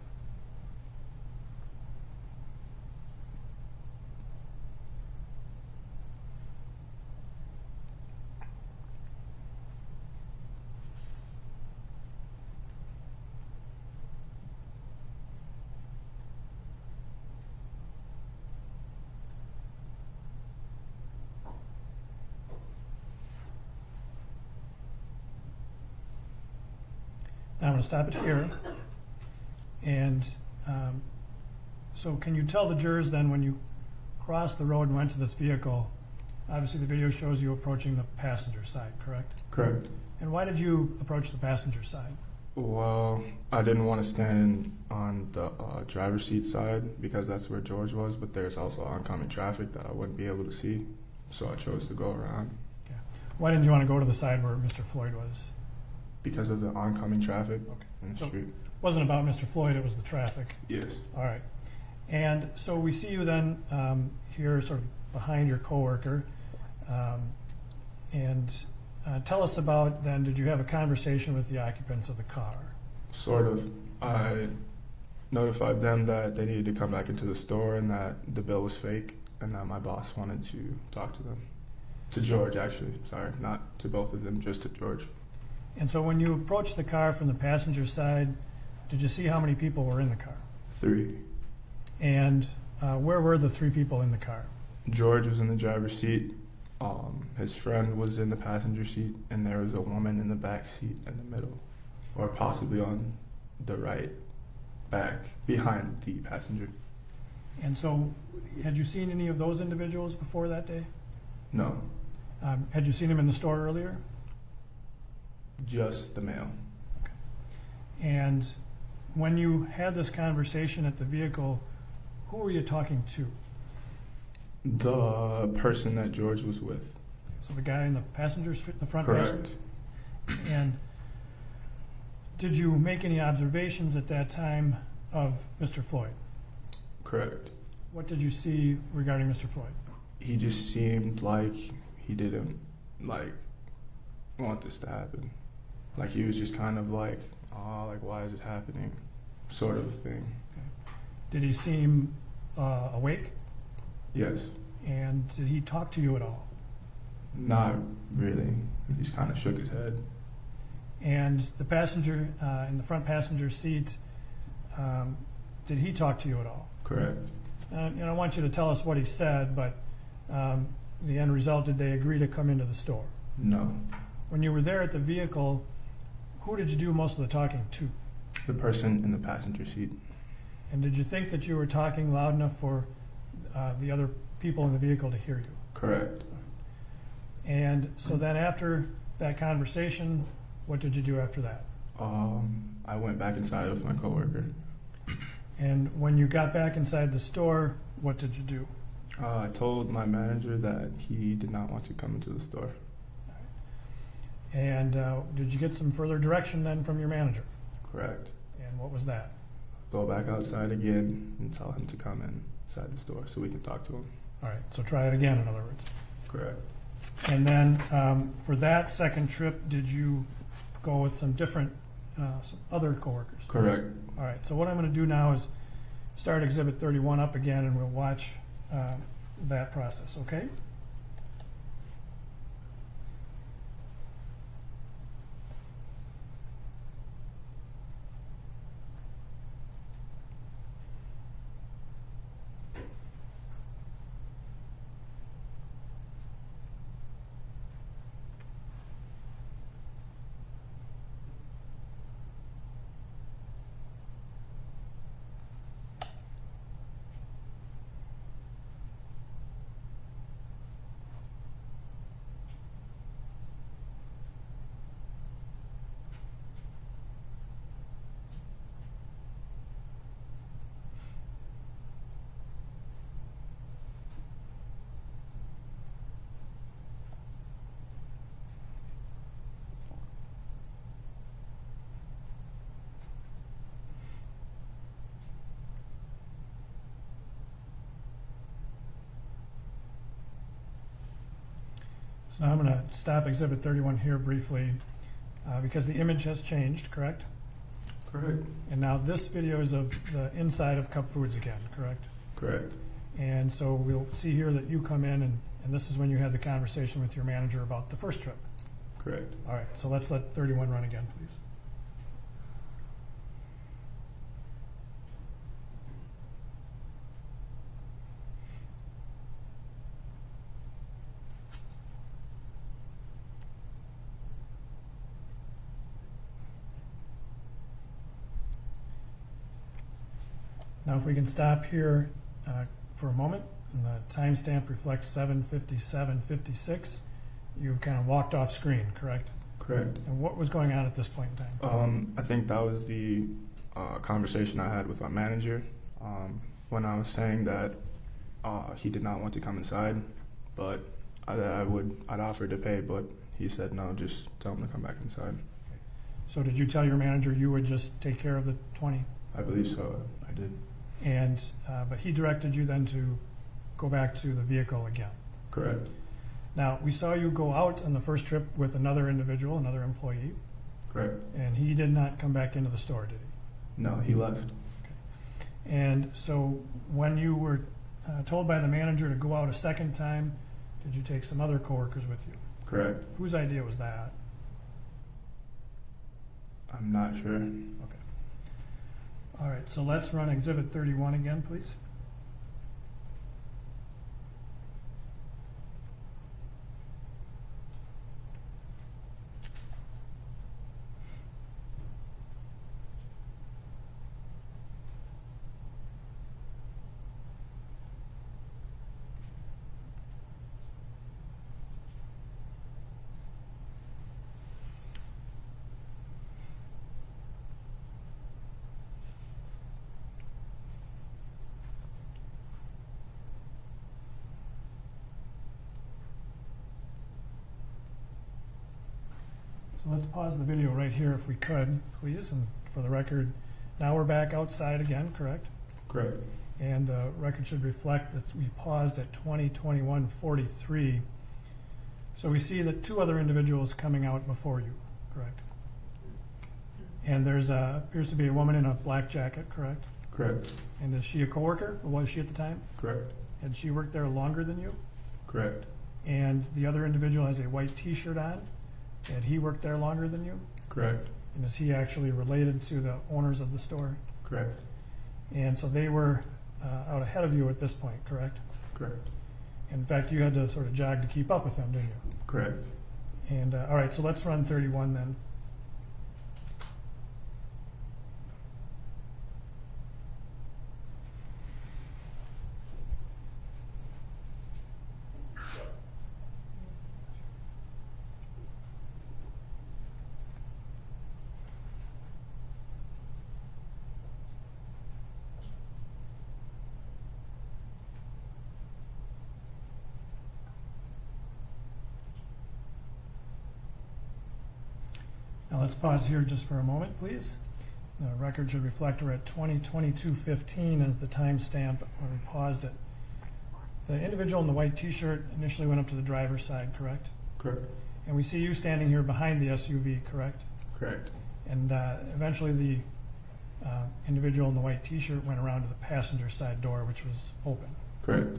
Speaker 4: Now I'm going to stop it here. And so can you tell the jurors then when you crossed the road and went to this vehicle, obviously the video shows you approaching the passenger side, correct?
Speaker 5: Correct.
Speaker 4: And why did you approach the passenger side?
Speaker 5: Well, I didn't want to stand on the driver's seat side because that's where George was, but there's also oncoming traffic that I wouldn't be able to see, so I chose to go around.
Speaker 4: Okay. Why didn't you want to go to the side where Mr. Floyd was?
Speaker 5: Because of the oncoming traffic
Speaker 4: Okay.
Speaker 5: in the
Speaker 4: So
Speaker 5: street.
Speaker 4: it wasn't about Mr. Floyd, it was the traffic.
Speaker 5: Yes.
Speaker 4: All right. And so we see you then here sort of behind your coworker. And tell us about then, did you have a conversation with the occupants of the car?
Speaker 5: Sort of. I notified them that they needed to come back into the store and that the bill was fake and that my boss wanted to talk to them. To George, actually. Sorry, not to both of them, just to George.
Speaker 4: And so when you approached the car from the passenger side, did you see how many people were in the car?
Speaker 5: 3.
Speaker 4: And where were the 3 people in the car?
Speaker 5: George was in the driver's seat. His friend was in the passenger seat, and there was a woman in the back seat in the middle, or possibly on the right back behind the passenger.
Speaker 4: And so, had you seen any of those individuals before that day?
Speaker 5: No,
Speaker 4: Had you seen them in the store earlier?
Speaker 5: just the male.
Speaker 4: And when you had this conversation at the vehicle, who were you talking to?
Speaker 5: The person that George was with.
Speaker 4: So the guy in the passenger seat, the front
Speaker 5: Correct.
Speaker 4: passenger? And did you make any observations at that time of Mr. Floyd?
Speaker 5: Correct.
Speaker 4: What did you see regarding Mr. Floyd?
Speaker 5: He just seemed like he didn't like want this to happen. Like he was just kind of like, oh, like why is it happening? Sort of a thing.
Speaker 4: Did he seem awake?
Speaker 5: Yes.
Speaker 4: And did he talk to you at all?
Speaker 5: Not really. He just kind of shook his head.
Speaker 4: And the passenger in the front passenger seat, did he talk to you at all?
Speaker 5: Correct.
Speaker 4: And I want you to tell us what he said, but the end result, did they agree to come into the store?
Speaker 5: No.
Speaker 4: When you were there at the vehicle, who did you do most of the talking to?
Speaker 5: The person in the passenger seat.
Speaker 4: And did you think that you were talking loud enough for the other people in the vehicle to hear you?
Speaker 5: Correct.
Speaker 4: And so then after that conversation, what did you do after that?
Speaker 5: I went back inside with my coworker.
Speaker 4: And when you got back inside the store, what did you do?
Speaker 5: I told my manager that he did not want to come into the store.
Speaker 4: And did you get some further direction then from your manager?
Speaker 5: Correct.
Speaker 4: And what was that?
Speaker 5: Go back outside again and tell him to come inside the store so we can talk to him.
Speaker 4: All right, so try it again, in other words.
Speaker 5: Correct.
Speaker 4: And then for that second trip, did you go with some different, some other coworkers?
Speaker 5: Correct.
Speaker 4: All right, so what I'm going to do now is start Exhibit 31 up again, and we'll watch that process, okay? So now I'm going to stop Exhibit 31 here briefly because the image has changed, correct?
Speaker 5: Correct.
Speaker 4: And now this video is of the inside of Cup Foods again, correct?
Speaker 5: Correct.
Speaker 4: And so we'll see here that you come in, and this is when you had the conversation with your manager about the first trip.
Speaker 5: Correct.
Speaker 4: All right, so let's let 31 run again, please. Now, if we can stop here for a moment, and the timestamp reflects 7:57:56. You've kind of walked off screen, correct?
Speaker 5: Correct.
Speaker 4: And what was going on at this point in time?
Speaker 5: I think that was the conversation I had with my manager when I was saying that he did not want to come inside, but I'd offer to pay, but he said no, just tell him to come back inside.
Speaker 4: So did you tell your manager you would just take care of the 20?
Speaker 5: I believe so. I did.
Speaker 4: And but he directed you then to go back to the vehicle again.
Speaker 5: Correct.
Speaker 4: Now, we saw you go out on the first trip with another individual, another employee,
Speaker 5: Correct.
Speaker 4: and he did not come back into the store, did he?
Speaker 5: No, he left.
Speaker 4: And so when you were told by the manager to go out a second time, did you take some other coworkers with you?
Speaker 5: Correct.
Speaker 4: Whose idea was that?
Speaker 5: I'm not sure.
Speaker 4: Okay. All right, so let's run Exhibit 31 again, please. So let's pause the video right here if we could, please. And for the record, now we're back outside again, correct?
Speaker 5: Correct.
Speaker 4: And the record should reflect that we paused at 20:21:43. So we see that two other individuals coming out before you, correct? And there's appears to be a woman in a black jacket, correct?
Speaker 5: Correct.
Speaker 4: And is she a coworker, or was she at the time?
Speaker 5: Correct.
Speaker 4: Had she worked there longer than you?
Speaker 5: Correct.
Speaker 4: And the other individual has a white T-shirt on. Had he worked there longer than you?
Speaker 5: Correct.
Speaker 4: And is he actually related to the owners of the store?
Speaker 5: Correct.
Speaker 4: And so they were out ahead of you at this point, correct?
Speaker 5: Correct.
Speaker 4: In fact, you had to sort of jog to keep up with them, didn't you?
Speaker 5: Correct.
Speaker 4: And all right, so let's run 31 then. Now let's pause here just for a moment, please. The record should reflect we're at 20:22:15 as the timestamp when we paused it. The individual in the white T-shirt initially went up to the driver's side, correct?
Speaker 5: Correct.
Speaker 4: And we see you standing here behind the SUV, correct?
Speaker 5: Correct.
Speaker 4: And eventually the individual in the white T-shirt went around to the passenger side door, which was open.
Speaker 5: Correct.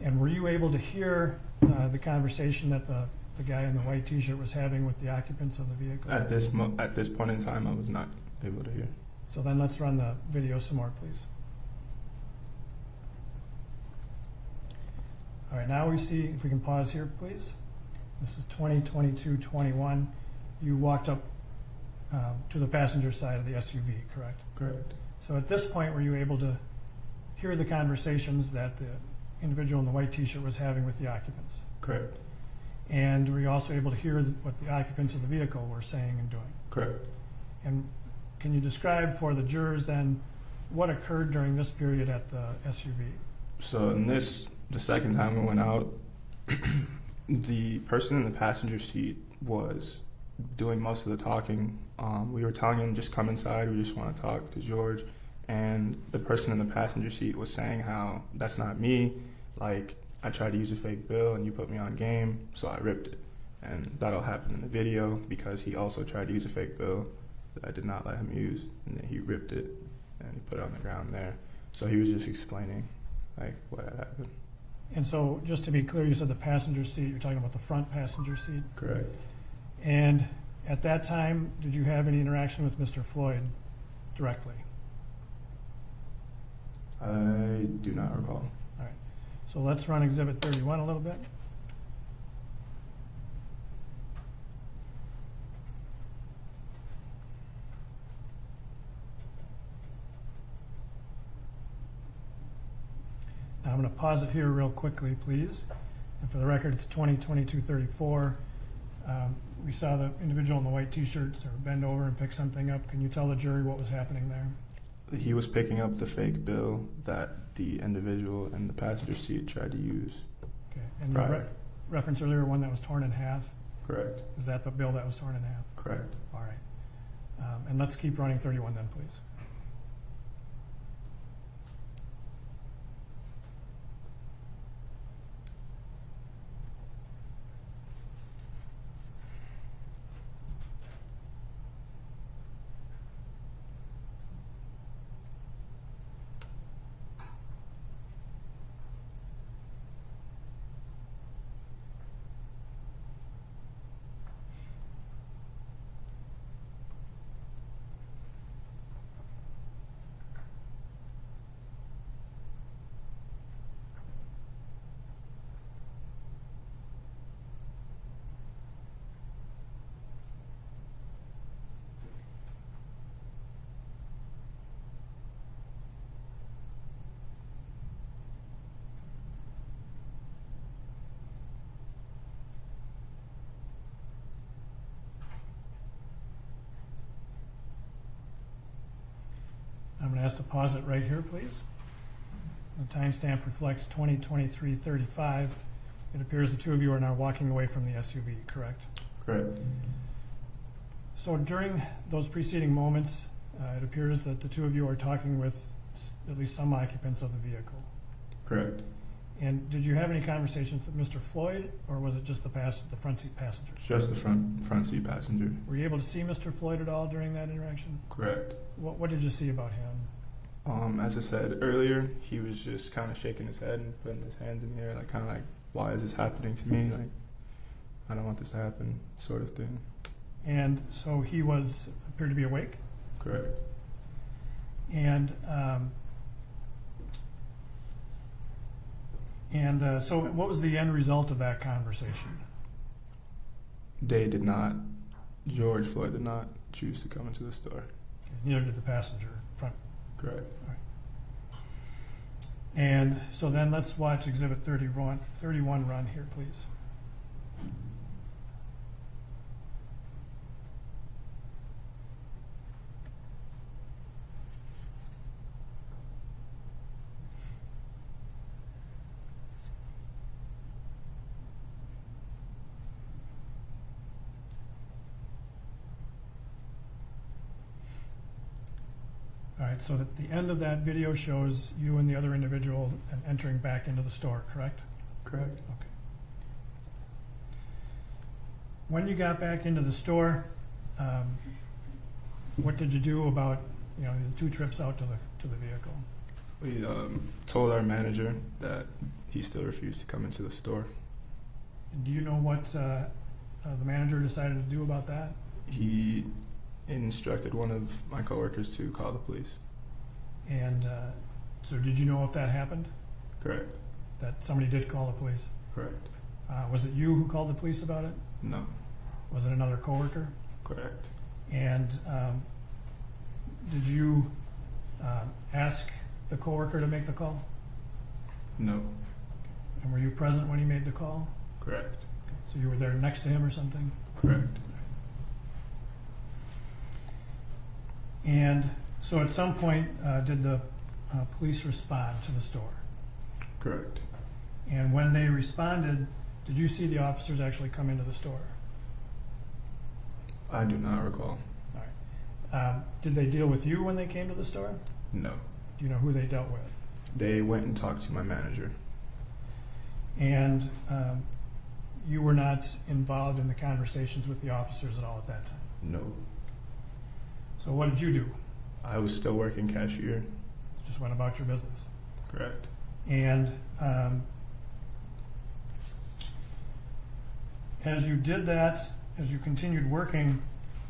Speaker 4: And were you able to hear the conversation that the guy in the white T-shirt was having with the occupants of the vehicle?
Speaker 5: At this point in time, I was not able to hear.
Speaker 4: So then let's run the video some more, please. All right, now we see, if we can pause here, please. This is 20:22:21. You walked up to the passenger side of the SUV, correct?
Speaker 5: Correct.
Speaker 4: So at this point, were you able to hear the conversations that the individual in the white T-shirt was having with the occupants?
Speaker 5: Correct.
Speaker 4: And were you also able to hear what the occupants of the vehicle were saying and doing?
Speaker 5: Correct.
Speaker 4: And can you describe for the jurors then what occurred during this period at the SUV?
Speaker 5: So the second time we went out, the person in the passenger seat was doing most of the talking. We were telling him, just come inside, we just want to talk to George. And the person in the passenger seat was saying how, that's not me, like, I tried to use a fake bill and you put me on game, so I ripped it. And that'll happen in the video because he also tried to use a fake bill that I did not let him use, and then he ripped it and he put it on the ground there. So he was just explaining like what had happened.
Speaker 4: And so just to be clear, you said the passenger seat, you're talking about the front passenger seat.
Speaker 5: Correct.
Speaker 4: And at that time, did you have any interaction with Mr. Floyd directly?
Speaker 5: I do not recall.
Speaker 4: All right, so let's run Exhibit 31 a little bit. Now I'm going to pause it here real quickly, please. And for the record, it's 20:22:34. We saw the individual in the white T-shirt sort of bend over and pick something up. Can you tell the jury what was happening there?
Speaker 5: He was picking up the fake bill that the individual in the passenger seat tried to use.
Speaker 4: Okay, and you
Speaker 5: Right.
Speaker 4: referenced earlier one that was torn in half.
Speaker 5: Correct.
Speaker 4: Is that the bill that was torn in half?
Speaker 5: Correct.
Speaker 4: All right. And let's keep running 31 then, please. I'm going to ask to pause it right here, please. The timestamp reflects 20:23:35. It appears the two of you are now walking away from the SUV, correct?
Speaker 5: Correct.
Speaker 4: So during those preceding moments, it appears that the two of you are talking with at least some occupants of the vehicle.
Speaker 5: Correct.
Speaker 4: And did you have any conversations with Mr. Floyd, or was it just the front seat passenger?
Speaker 5: Just the front seat passenger.
Speaker 4: Were you able to see Mr. Floyd at all during that interaction?
Speaker 5: Correct.
Speaker 4: What did you see about him?
Speaker 5: As I said earlier, he was just kind of shaking his head and putting his hands in the air, like kind of like, why is this happening to me? Like, I don't want this to happen, sort of thing.
Speaker 4: And so he appeared to be awake?
Speaker 5: Correct.
Speaker 4: And so what was the end result of that conversation?
Speaker 5: George Floyd did not choose to come into the store.
Speaker 4: Neither did the passenger front.
Speaker 5: Correct.
Speaker 4: All right. And so then let's watch Exhibit 31 run here, please. All right, so that the end of that video shows you and the other individual entering back into the store, correct?
Speaker 5: Correct.
Speaker 4: Okay. When you got back into the store, what did you do about the 2 trips out to the vehicle?
Speaker 5: We told our manager that he still refused to come into the store.
Speaker 4: And do you know what the manager decided to do about that?
Speaker 5: He instructed one of my coworkers to call the police.
Speaker 4: And so did you know if that happened?
Speaker 5: Correct.
Speaker 4: That somebody did call the police?
Speaker 5: Correct.
Speaker 4: Was it you who called the police about it?
Speaker 5: No.
Speaker 4: Was it another coworker?
Speaker 5: Correct.
Speaker 4: And did you ask the coworker to make the call?
Speaker 5: No.
Speaker 4: And were you present when he made the call?
Speaker 5: Correct.
Speaker 4: So you were there next to him or something?
Speaker 5: Correct.
Speaker 4: And so at some point, did the police respond to the store?
Speaker 5: Correct.
Speaker 4: And when they responded, did you see the officers actually come into the store?
Speaker 5: I do not recall.
Speaker 4: All right. Did they deal with you when they came to the store?
Speaker 5: No.
Speaker 4: Do you know who they dealt with?
Speaker 5: They went and talked to my manager.
Speaker 4: And you were not involved in the conversations with the officers at all at that time?
Speaker 5: No.
Speaker 4: So what did you do?
Speaker 5: I was still working cashier.
Speaker 4: Just went about your business?
Speaker 5: Correct.
Speaker 4: And as you did that, as you continued working,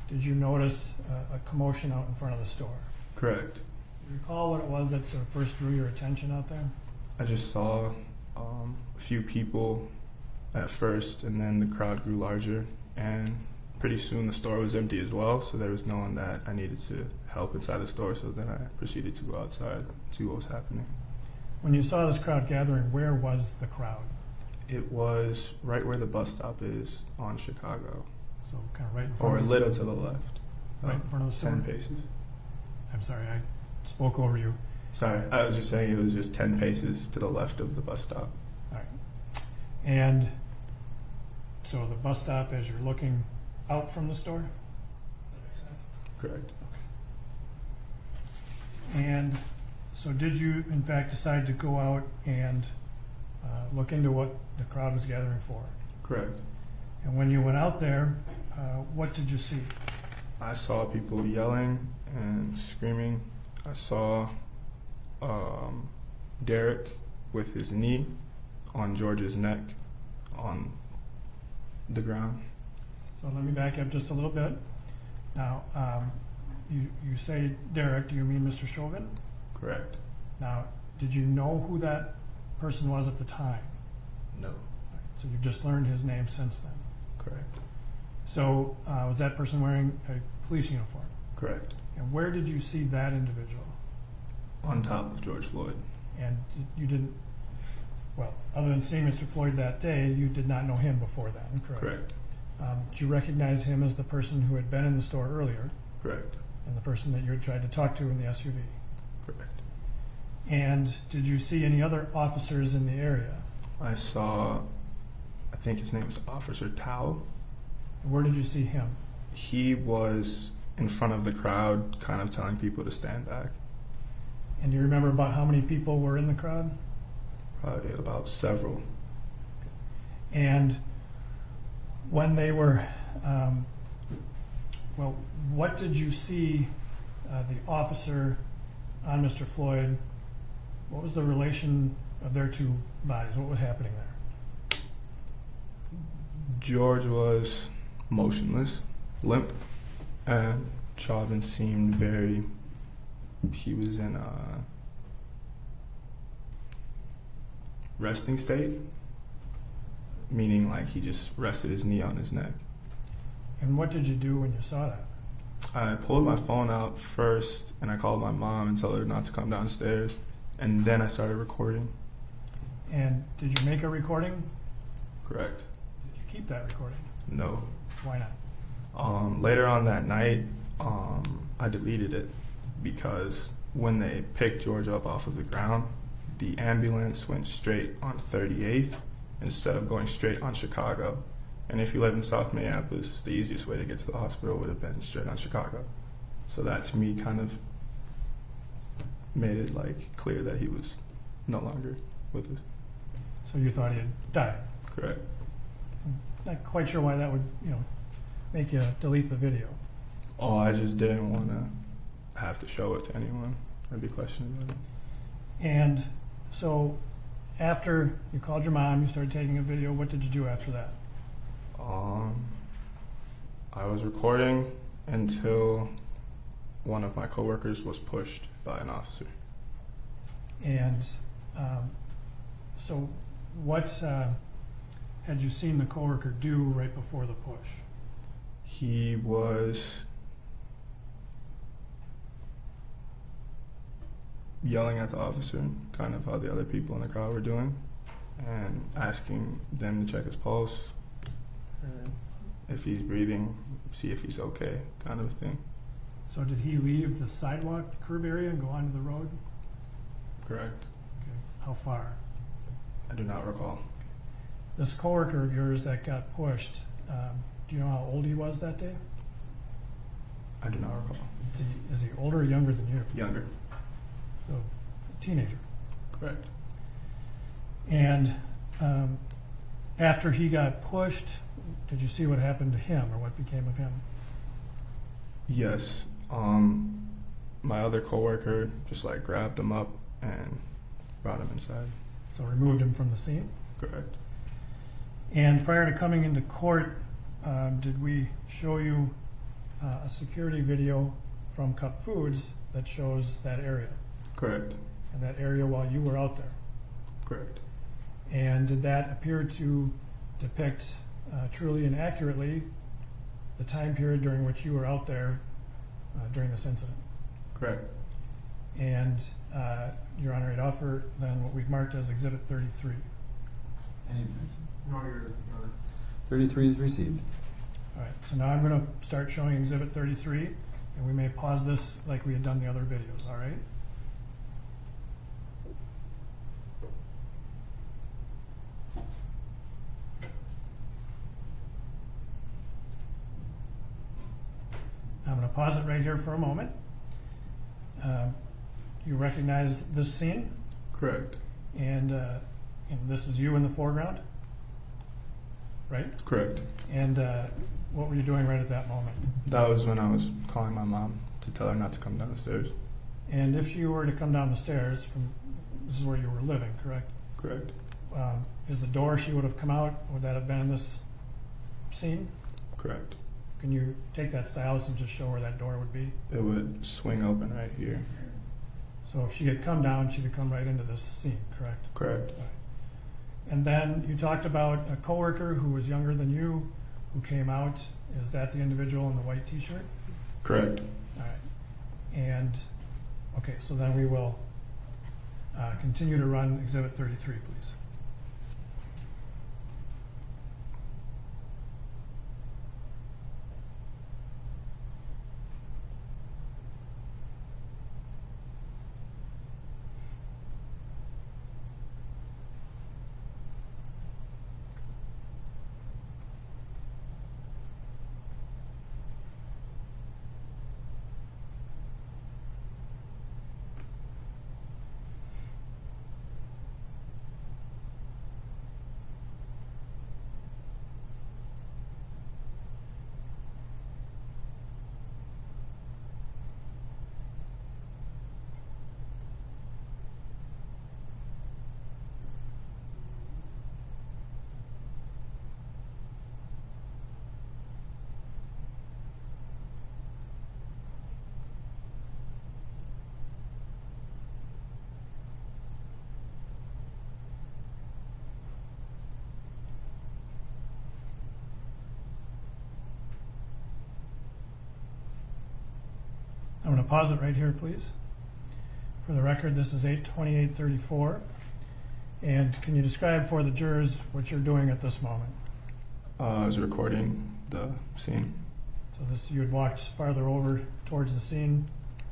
Speaker 4: did you notice a commotion out in front of the store?
Speaker 5: Correct.
Speaker 4: Do you recall what it was that sort of first drew your attention out there?
Speaker 5: I just saw a few people at first, and then the crowd grew larger, and pretty soon the store was empty as well, so there was no one that I needed to help inside the store, so then I proceeded to go outside and see what was happening.
Speaker 4: When you saw this crowd gathering, where was the crowd?
Speaker 5: It was right where the bus stop is on Chicago,
Speaker 4: So kind of right in front
Speaker 5: or a
Speaker 4: of the
Speaker 5: little to the left.
Speaker 4: Right in front of the store?
Speaker 5: 10 paces.
Speaker 4: I'm sorry, I spoke over you.
Speaker 5: Sorry, I was just saying it was just 10 paces to the left of the bus stop.
Speaker 4: All right. And so the bus stop, as you're looking out from the store? Does that make sense?
Speaker 5: Correct.
Speaker 4: And so did you, in fact, decide to go out and look into what the crowd was gathering for?
Speaker 5: Correct.
Speaker 4: And when you went out there, what did you see?
Speaker 5: I saw people yelling and screaming. I saw Derek with his knee on George's neck on the ground.
Speaker 4: So let me back up just a little bit. Now, you say Derek, do you mean Mr. Chauvin?
Speaker 5: Correct.
Speaker 4: Now, did you know who that person was at the time?
Speaker 5: No.
Speaker 4: So you've just learned his name since then.
Speaker 5: Correct.
Speaker 4: So was that person wearing a police uniform?
Speaker 5: Correct.
Speaker 4: And where did you see that individual?
Speaker 5: On top of George Floyd.
Speaker 4: And you didn't, well, other than seeing Mr. Floyd that day, you did not know him before then, correct?
Speaker 5: Correct.
Speaker 4: Did you recognize him as the person who had been in the store earlier
Speaker 5: Correct.
Speaker 4: and the person that you had tried to talk to in the SUV?
Speaker 5: Correct.
Speaker 4: And did you see any other officers in the area?
Speaker 5: I saw, I think his name is Officer Tao.
Speaker 4: Where did you see him?
Speaker 5: He was in front of the crowd, kind of telling people to stand back.
Speaker 4: And do you remember about how many people were in the crowd?
Speaker 5: Probably about several.
Speaker 4: And when they were, well, what did you see the officer on Mr. Floyd? What was the relation of their two bodies? What was happening there?
Speaker 5: George was motionless, limp, and Chauvin seemed he was in a resting state, meaning like he just rested his knee on his neck.
Speaker 4: And what did you do when you saw that?
Speaker 5: I pulled my phone out first and I called my mom and told her not to come downstairs, and then I started recording.
Speaker 4: And did you make a recording?
Speaker 5: Correct.
Speaker 4: Did you keep that recording?
Speaker 5: No.
Speaker 4: Why not?
Speaker 5: Later on that night, I deleted it because when they picked George up off of the ground, the ambulance went straight on 38th instead of going straight on Chicago. And if you live in South Minneapolis, the easiest way to get to the hospital would have been straight on Chicago. So that to me kind of made it like clear that he was no longer with us.
Speaker 4: So you thought he had died?
Speaker 5: Correct.
Speaker 4: Not quite sure why that would, make you delete the video.
Speaker 5: Oh, I just didn't want to have to show it to anyone or be questioned about it.
Speaker 4: And so after you called your mom, you started taking a video, what did you do after that?
Speaker 5: I was recording until one of my coworkers was pushed by an officer.
Speaker 4: And so what had you seen the coworker do right before the push?
Speaker 5: He was yelling at the officer, kind of how the other people in the crowd were doing, and asking them to check his pulse, if he's breathing, see if he's okay, kind of thing.
Speaker 4: So did he leave the sidewalk, the curb area, and go onto the road?
Speaker 5: Correct.
Speaker 4: Okay. How far?
Speaker 5: I do not recall.
Speaker 4: This coworker of yours that got pushed, do you know how old he was that day?
Speaker 5: I do not recall.
Speaker 4: Is he older or younger than you?
Speaker 5: Younger.
Speaker 4: So, a teenager.
Speaker 5: Correct.
Speaker 4: And after he got pushed, did you see what happened to him or what became of him?
Speaker 5: Yes. My other coworker just like grabbed him up and brought him inside.
Speaker 4: So removed him from the scene?
Speaker 5: Correct.
Speaker 4: And prior to coming into court, did we show you a security video from Cup Foods that shows that area?
Speaker 5: Correct.
Speaker 4: And that area while you were out there?
Speaker 5: Correct.
Speaker 4: And did that appear to depict truly and accurately the time period during which you were out there during this incident?
Speaker 5: Correct.
Speaker 4: And Your Honor, I'd offer then what we've marked as Exhibit 33.
Speaker 2: Any objection?
Speaker 3: No, Your Honor.
Speaker 2: 33 is received.
Speaker 4: All right, so now I'm going to start showing Exhibit 33, and we may pause this like we had done the other videos, all right? I'm going to pause it right here for a moment. You recognize this scene,
Speaker 5: Correct.
Speaker 4: and this is you in the foreground, right?
Speaker 5: Correct.
Speaker 4: And what were you doing right at that moment?
Speaker 5: That was when I was calling my mom to tell her not to come down the stairs.
Speaker 4: And if she were to come down the stairs this is where you were living, correct?
Speaker 5: Correct.
Speaker 4: Is the door she would have come out, would that have been in this scene?
Speaker 5: Correct.
Speaker 4: Can you take that stylus and just show where that door would be?
Speaker 5: It would swing open right here.
Speaker 4: So if she had come down, she'd have come right into this scene, correct?
Speaker 5: Correct.
Speaker 4: Right. And then you talked about a coworker who was younger than you who came out. Is that the individual in the white t-shirt?
Speaker 5: Correct.
Speaker 4: All right. And, okay, so then we will continue to run Exhibit 33, please. going to pause it right here, please. For the record, this is 8/28/34. And can you describe for the jurors what you're doing at this moment?
Speaker 5: I was recording the scene.
Speaker 4: So this, you had walked farther over towards the scene,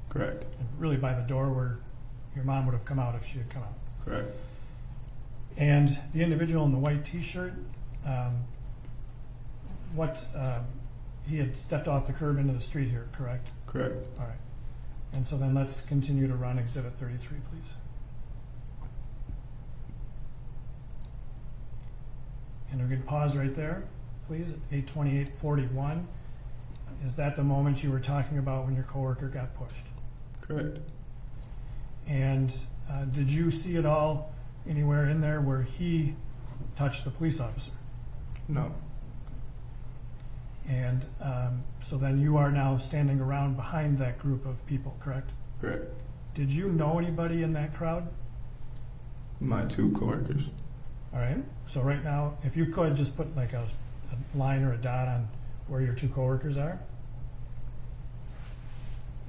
Speaker 5: Correct.
Speaker 4: and really by the door where your mom would have come out if she had come out.
Speaker 5: Correct.
Speaker 4: And the individual in the white T-shirt, he had stepped off the curb into the street here, correct?
Speaker 5: Correct.
Speaker 4: All right. And so then let's continue to run Exhibit 33, please. And we can pause right there, please, at 8/28/41. Is that the moment you were talking about when your coworker got pushed?
Speaker 5: Correct.
Speaker 4: And did you see it all anywhere in there where he touched the police officer?
Speaker 5: No.
Speaker 4: And so then you are now standing around behind that group of people, correct?
Speaker 5: Correct.
Speaker 4: Did you know anybody in that crowd?
Speaker 5: My two coworkers.
Speaker 4: All right. So right now, if you could just put like a line or a dot on where your two coworkers are.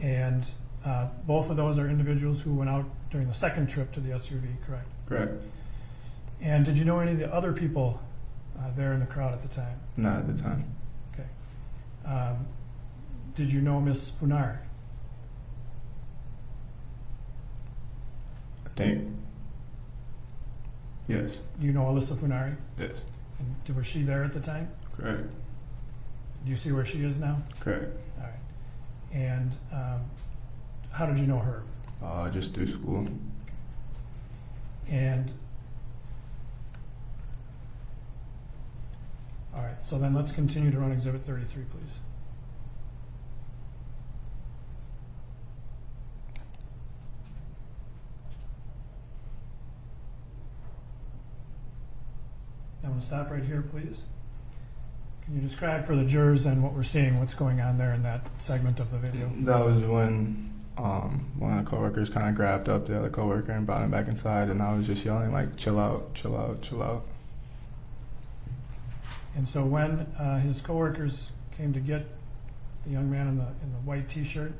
Speaker 4: And both of those are individuals who went out during the second trip to the SUV, correct?
Speaker 5: Correct.
Speaker 4: And did you know any of the other people there in the crowd at the time?
Speaker 5: Not at the time.
Speaker 4: Okay. Did you know Miss Funari?
Speaker 5: I think. Yes.
Speaker 4: You know Alyssa Funari?
Speaker 5: Yes.
Speaker 4: And was she there at the time?
Speaker 5: Correct.
Speaker 4: Do you see where she is now?
Speaker 5: Correct.
Speaker 4: All right. And how did you know her?
Speaker 5: Just through school.
Speaker 4: And all right, so then let's continue to run Exhibit 33, please. I'm going to stop right here, please. Can you describe for the jurors and what we're seeing, what's going on there in that segment of the video?
Speaker 5: That was when one of the coworkers kind of grabbed up the other coworker and brought him back inside, and I was just yelling like, "Chill out, chill out, chill out."
Speaker 4: And so when his coworkers came to get the young man in the white T-shirt,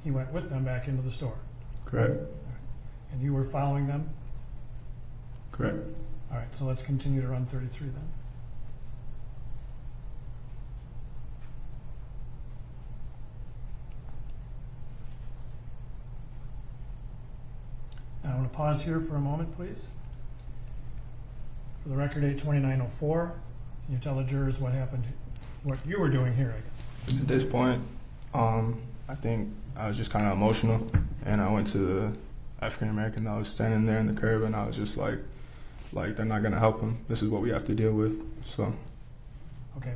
Speaker 4: he went with them back into the store.
Speaker 5: Correct.
Speaker 4: And you were following them?
Speaker 5: Correct.
Speaker 4: All right, so let's continue to run 33 then. Now I'm going to pause here for a moment, please. For the record, 8/29/04. Can you tell the jurors what happened, what you were doing here, I guess?
Speaker 5: At this point, I think I was just kind of emotional, and I went to the African American that was standing there in the curb, and I was just like they're not gonna help him. This is what we have to deal with. So.
Speaker 4: Okay.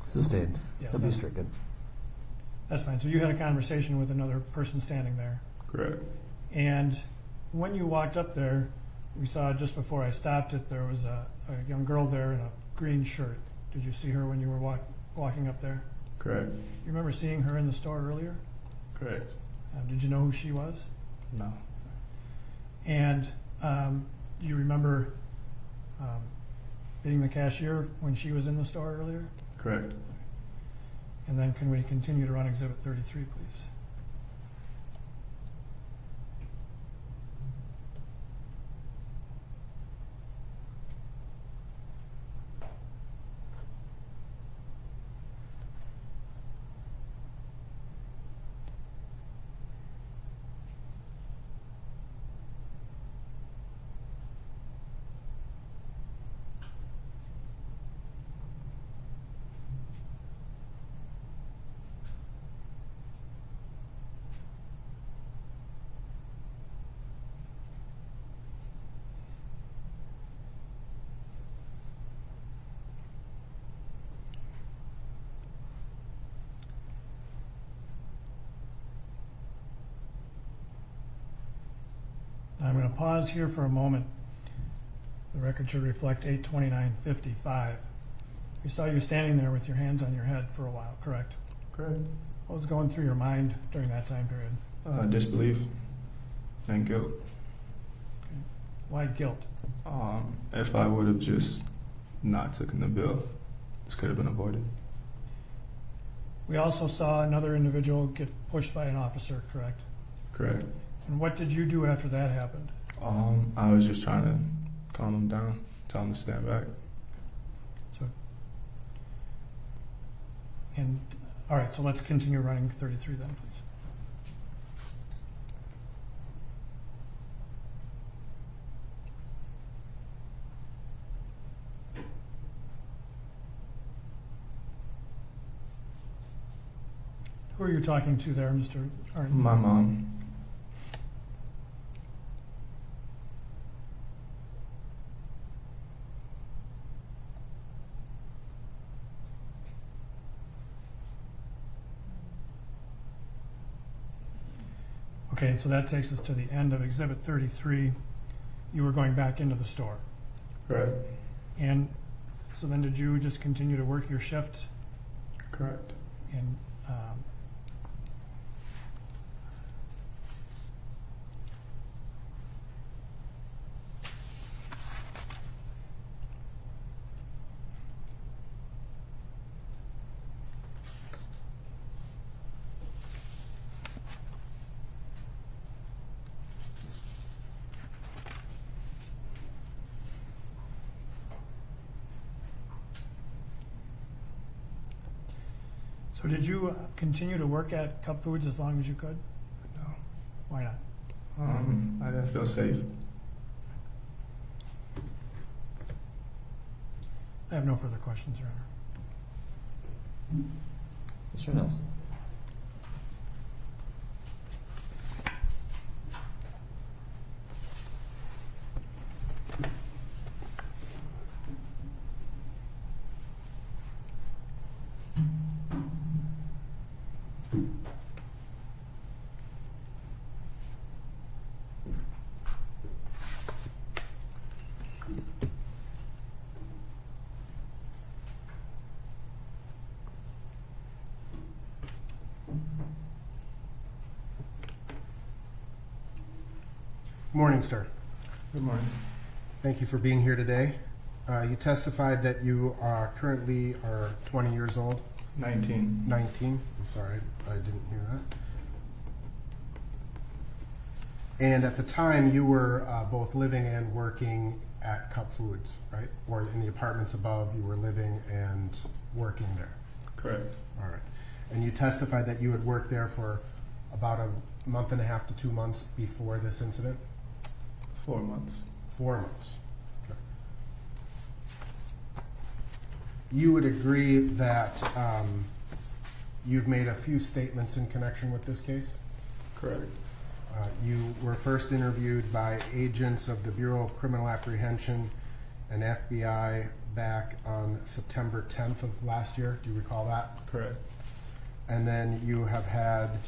Speaker 2: Sustained.
Speaker 4: Yeah,
Speaker 2: He'll be stricken.
Speaker 4: That's fine. So you had a conversation with another person standing there.
Speaker 5: Correct.
Speaker 4: And when you walked up there, we saw just before I stopped it, there was a young girl there in a green shirt. Did you see her when you were walking up there?
Speaker 5: Correct.
Speaker 4: You remember seeing her in the store earlier?
Speaker 5: Correct.
Speaker 4: Did you know who she was?
Speaker 5: No.
Speaker 4: And do you remember being the cashier when she was in the store earlier?
Speaker 5: Correct.
Speaker 4: And then can we continue to run Exhibit 33, please? I'm going to pause here for a moment. The record should reflect 8/29/55. We saw you standing there with your hands on your head for a while, correct?
Speaker 5: Correct.
Speaker 4: What was going through your mind during that time period?
Speaker 5: Disbelief and guilt.
Speaker 4: Okay. Why guilt?
Speaker 5: If I would have just not taken the bill, this could have been avoided.
Speaker 4: We also saw another individual get pushed by an officer, correct?
Speaker 5: Correct.
Speaker 4: And what did you do after that happened?
Speaker 5: I was just trying to calm him down, tell him to stand back.
Speaker 4: So, and, all right, so let's continue running 33 then, please. Who are you talking to there, Mr. Arndt?
Speaker 5: My mom.
Speaker 4: Okay, so that takes us to the end of Exhibit 33. You were going back into the store.
Speaker 5: Correct.
Speaker 4: And so then did you just continue to work your shift?
Speaker 5: Correct.
Speaker 4: And so did you continue to work at Cup Foods as long as you could?
Speaker 5: No.
Speaker 4: Why not?
Speaker 5: I didn't feel safe.
Speaker 4: I have no further questions, Your Honor.
Speaker 2: Mr. Nelson.
Speaker 3: Morning, sir.
Speaker 5: Good morning.
Speaker 3: Thank you for being here today. You testified that you currently are 20 years old.
Speaker 5: 19.
Speaker 3: 19. I'm sorry, I didn't hear that. And at the time, you were both living and working at Cup Foods, right? Or in the apartments above, you were living and working there.
Speaker 5: Correct.
Speaker 3: All right. And you testified that you had worked there for about a month and a half to 2 months before this incident?
Speaker 5: 4 months.
Speaker 3: 4 months. Okay. You would agree that you've made a few statements in connection with this case?
Speaker 5: Correct.
Speaker 3: You were first interviewed by agents of the Bureau of Criminal Apprehension and FBI back on September 10th of last year. Do you recall that?
Speaker 5: Correct.
Speaker 3: And then you have had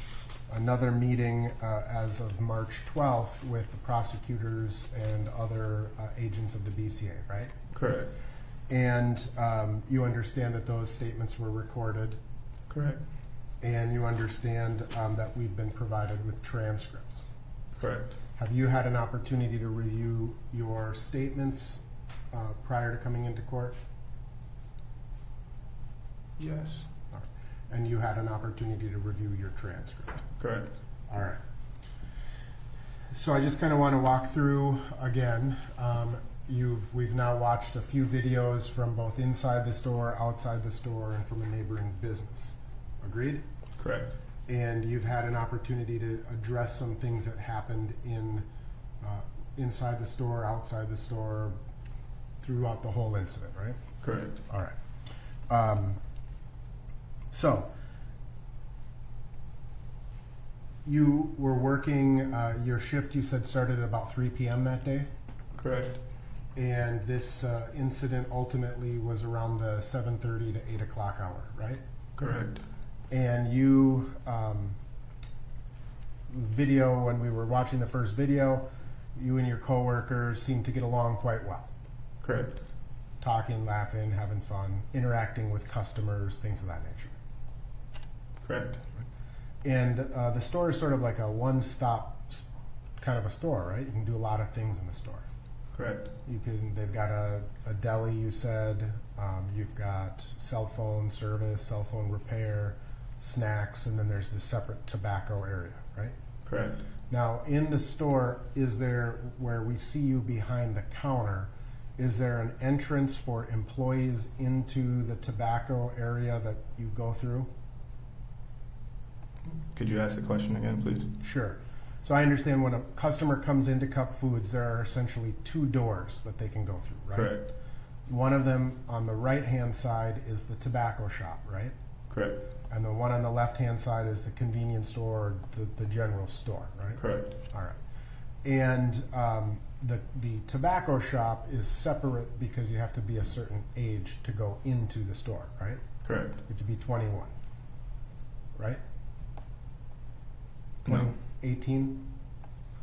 Speaker 3: another meeting as of March 12th with the prosecutors and other agents of the BCA, right?
Speaker 5: Correct.
Speaker 3: And you understand that those statements were recorded,
Speaker 5: Correct.
Speaker 3: and you understand that we've been provided with transcripts.
Speaker 5: Correct.
Speaker 3: Have you had an opportunity to review your statements prior to coming into court?
Speaker 5: Yes.
Speaker 3: All right. And you had an opportunity to review your transcript?
Speaker 5: Correct.
Speaker 3: All right. So I just kind of want to walk through again. We've now watched a few videos from both inside the store, outside the store, and from a neighboring business. Agreed?
Speaker 5: Correct.
Speaker 3: And you've had an opportunity to address some things that happened inside the store, outside the store, throughout the whole incident, right?
Speaker 5: Correct.
Speaker 3: All right. So you were working, your shift you said started at about 3 p.m. that day?
Speaker 5: Correct.
Speaker 3: And this incident ultimately was around the 7:30 to 8 o'clock hour, right?
Speaker 5: Correct.
Speaker 3: And you, video, when we were watching the first video, you and your coworkers seemed to get along quite well.
Speaker 5: Correct.
Speaker 3: Talking, laughing, having fun, interacting with customers, things of that nature.
Speaker 5: Correct.
Speaker 3: And the store is sort of like a one-stop kind of a store, right? You can do a lot of things in the store.
Speaker 5: Correct.
Speaker 3: They've got a deli, you said. You've got cell phone service, cell phone repair, snacks, and then there's the separate tobacco area, right?
Speaker 5: Correct.
Speaker 3: Now, in the store, is there, where we see you behind the counter, is there an entrance for employees into the tobacco area that you go through?
Speaker 5: Could you ask the question again, please?
Speaker 3: Sure. So I understand when a customer comes into Cup Foods, there are essentially two doors that they can go through, right?
Speaker 5: Correct.
Speaker 3: One of them on the right-hand side is the tobacco shop, right?
Speaker 5: Correct.
Speaker 3: And the one on the left-hand side is the convenience store, or the general store, right?
Speaker 5: Correct.
Speaker 3: All right. And the tobacco shop is separate because you have to be a certain age to go into the store, right?
Speaker 5: Correct.
Speaker 3: You have to be 21, right?
Speaker 5: No.
Speaker 3: 18?